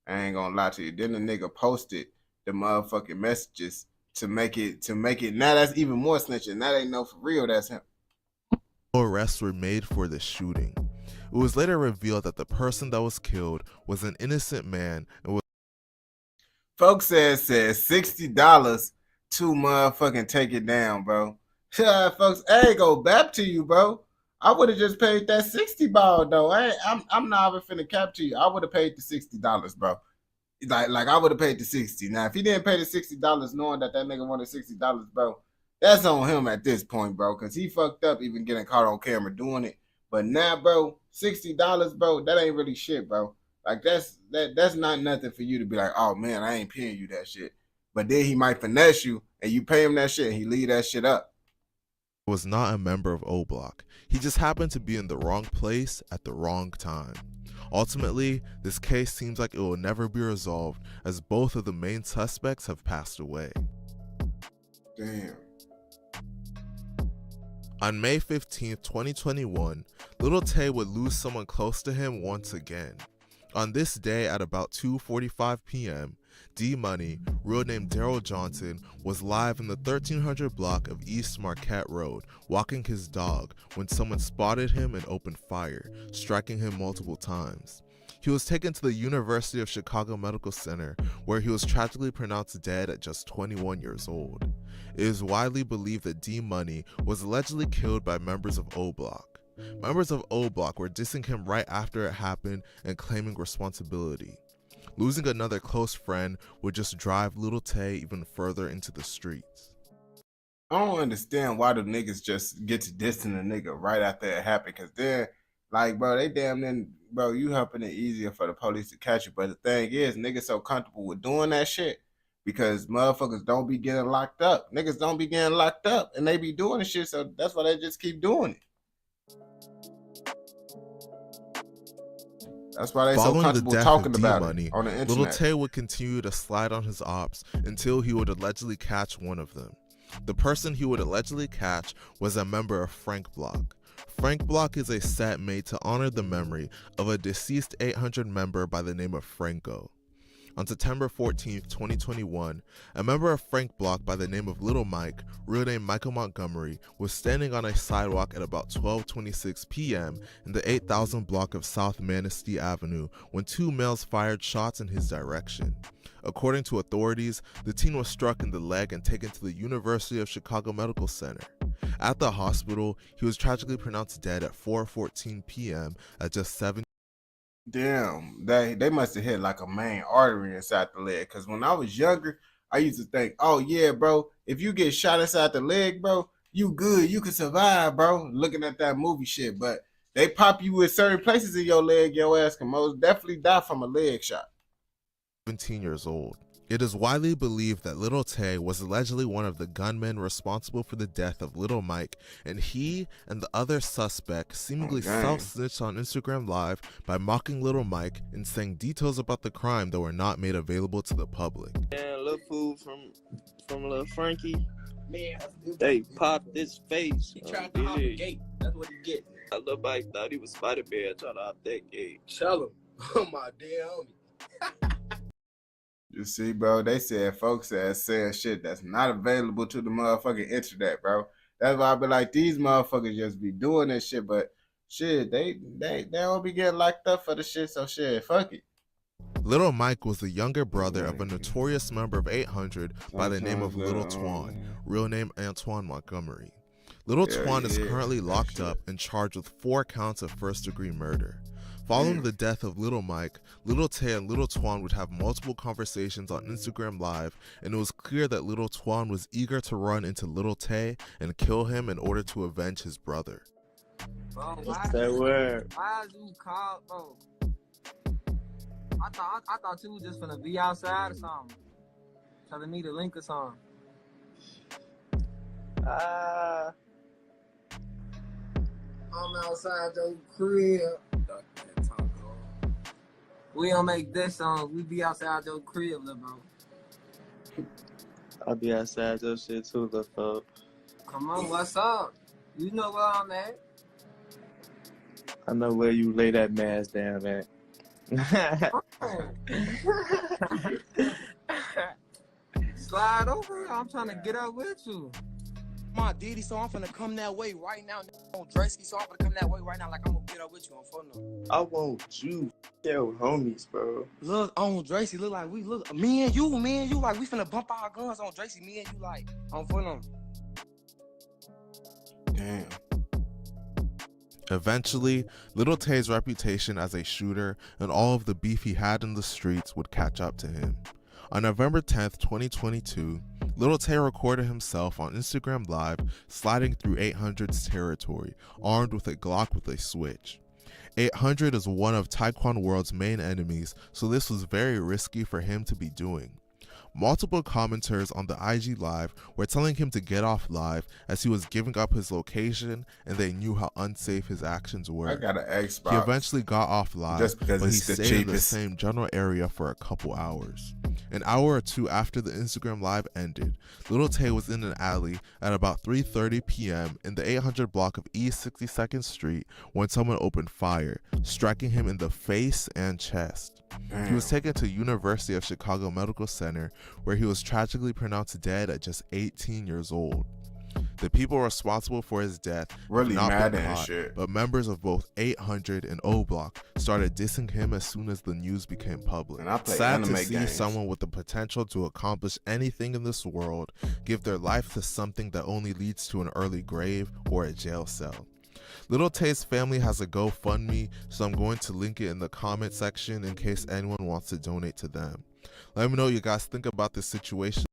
Speaker 1: I ain't gonna lie to you. Then the nigga posted the motherfucking messages to make it. Now that's even more snitching. That ain't no for real. That's him.
Speaker 22: Arrests were made for the shooting. It was later revealed that the person that was killed was an innocent man and was.
Speaker 1: Folks said $60 to motherfucking take it down, bro. Folks, I ain't go back to you, bro. I would have just paid that $60 though. I'm not even finna cap to you. I would have paid the $60, bro. Like I would have paid the $60. Now, if he didn't pay the $60 knowing that nigga wanted $60, bro, that's on him at this point, bro, because he fucked up even getting caught on camera doing it. But now, bro, $60, bro, that ain't really shit, bro. Like, that's not nothing for you to be like, oh, man, I ain't paying you that shit. But then he might finesse you, and you pay him that shit, and he leave that shit up.
Speaker 22: Was not a member of O Block. He just happened to be in the wrong place at the wrong time. Ultimately, this case seems like it will never be resolved as both of the main suspects have passed away.
Speaker 1: Damn.
Speaker 22: On May 15, 2021, Lil Tay would lose someone close to him once again. On this day at about 2:45 p.m., D Money, real name Daryl Johnson, was live in the 1300 block of East Marquette Road, walking his dog when someone spotted him and opened fire, striking him multiple times. He was taken to the University of Chicago Medical Center, where he was tragically pronounced dead at just 21 years old. It is widely believed that D Money was allegedly killed by members of O Block. Members of O Block were dissing him right after it happened and claiming responsibility. Losing another close friend would just drive Lil Tay even further into the streets.
Speaker 1: I don't understand why the niggas just get to dissing a nigga right after it happened, because they're like, bro, they damn near, bro, you helping it easier for the police to catch you. But the thing is, niggas so comfortable with doing that shit because motherfuckers don't be getting locked up. Niggas don't be getting locked up and they be doing the shit, so that's why they just keep doing it. That's why they so comfortable talking about it on the internet.
Speaker 22: Lil Tay would continue to slide on his ops until he would allegedly catch one of them. The person he would allegedly catch was a member of Frank Block. Frank Block is a set made to honor the memory of a deceased 800 member by the name of Franco. On September 14, 2021, a member of Frank Block by the name of Little Mike, real name Michael Montgomery, was standing on a sidewalk at about 12:26 p.m. in the 8000 block of South Manistee Avenue when two males fired shots in his direction. According to authorities, the teen was struck in the leg and taken to the University of Chicago Medical Center. At the hospital, he was tragically pronounced dead at 4:14 p.m. at just 7.
Speaker 1: Damn, they must have hit like a main artery inside the leg. Because when I was younger, I used to think, oh yeah, bro, if you get shot inside the leg, bro, you good, you can survive, bro. Looking at that movie shit, but they pop you in certain places in your leg, your ass can most definitely die from a leg shot.
Speaker 22: 17 years old. It is widely believed that Lil Tay was allegedly one of the gunmen responsible for the death of Little Mike, and he and the other suspect seemingly self-snitched on Instagram Live by mocking Little Mike and saying details about the crime that were not made available to the public.
Speaker 3: Yeah, little food from little Frankie. Man, they popped his face.
Speaker 2: He tried to hop the gate. That's what he get.
Speaker 3: Little Mike thought he was Spider-Man trying to hop that gate.
Speaker 2: Tell him. Oh my damn homie.
Speaker 1: You see, bro, they said folks saying shit that's not available to the motherfucking internet, bro. That's why I be like, these motherfuckers just be doing this shit, but shit, they don't be getting locked up for the shit, so shit, fuck it.
Speaker 22: Little Mike was the younger brother of a notorious member of 800 by the name of Little Twan, real name Antoine Montgomery. Lil Twan is currently locked up and charged with 4 counts of first-degree murder. Following the death of Lil Mike, Lil Tay and Lil Twan would have multiple conversations on Instagram Live, and it was clear that Lil Twan was eager to run into Lil Tay and kill him in order to avenge his brother.
Speaker 8: Bro,
Speaker 3: That word.
Speaker 8: why is you called, bro? I thought you was just finna be outside or something. Telling me to link or something. I'm outside your crib. We don't make this song. We be outside your crib, little bro.
Speaker 3: I'll be outside your shit too, little fuck.
Speaker 8: Come on, what's up? You know where I'm at.
Speaker 3: I know where you lay that mask down at.
Speaker 8: Slide over. I'm trying to get up with you.
Speaker 7: My Diddy, so I'm finna come that way right now. On Dresky, so I'm finna come that way right now. Like I'm gonna get up with you on phone.
Speaker 3: I want you, yo, homies, bro.
Speaker 7: Look on Dracy, look like we look. Me and you, like we finna bump our guns on Dracy. Me and you, like on phone.
Speaker 1: Damn.
Speaker 22: Eventually, Lil Tay's reputation as a shooter and all of the beef he had in the streets would catch up to him. On November 10th, 2022, Lil Tay recorded himself on Instagram Live sliding through 800's territory, armed with a Glock with a switch. 800 is one of Taekwon World's main enemies, so this was very risky for him to be doing. Multiple commenters on the IG Live were telling him to get off live as he was giving up his location and they knew how unsafe his actions were.
Speaker 1: I got an Xbox.
Speaker 22: He eventually got off live,
Speaker 1: just because
Speaker 22: but he
Speaker 1: it's the
Speaker 22: stayed in the
Speaker 1: cheapest.
Speaker 22: same general area for a couple hours. An hour or two after the Instagram Live ended, Lil Tay was in an alley at about 3:30 p.m. in the 800 block of East 62nd Street when someone opened fire, striking him in the face and chest. He was taken to University of Chicago Medical Center, where he was tragically pronounced dead at just 18 years old. The people responsible for his death
Speaker 1: Really
Speaker 22: have not
Speaker 1: mad
Speaker 22: been
Speaker 1: and
Speaker 22: caught,
Speaker 1: shit.
Speaker 22: but members of both 800 and O Block started dissing him as soon as the news became public.
Speaker 1: And I play
Speaker 22: Sad to
Speaker 1: anime
Speaker 22: see
Speaker 1: games.
Speaker 22: someone with the potential to accomplish anything in this world give their life to something that only leads to an early grave or a jail cell. Lil Tay's family has a GoFundMe, so I'm going to link it in the comment section in case anyone wants to donate to them. Let me know what you guys think about this situation.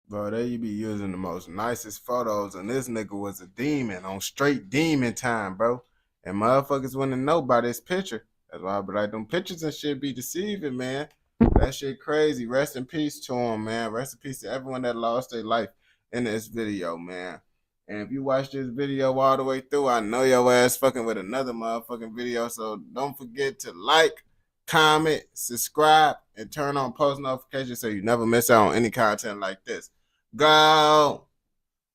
Speaker 1: Bro, they be using the most nicest photos, and this nigga was a demon on straight demon time, bro. And motherfuckers want to know about this picture. That's why I be like, them pictures and shit be deceiving, man. That shit crazy. Rest in peace to him, man. Rest in peace to everyone that lost their life in this video, man. And if you watch this video all the way through, I know your ass fucking with another motherfucking video. So don't forget to like, comment, subscribe, and turn on post notifications so you never miss out on any content like this. Go.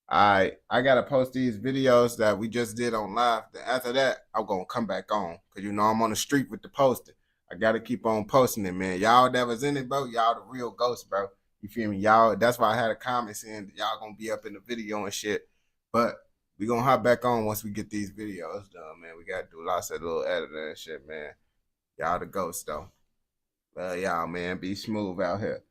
Speaker 1: I gotta post these videos that we just did on live. Then after that, I'm gonna come back on. Cause you know I'm on the street with the posting. I gotta keep on posting it, man. Y'all that was in it, bro, y'all the real ghosts, bro. You feel me? Y'all, that's why I had a comment saying that y'all gonna be up in the video and shit. But we gonna hop back on once we get these videos done, man. We gotta do lots of little editing and shit, man. Y'all the ghosts though. Well, y'all, man, be smooth out here.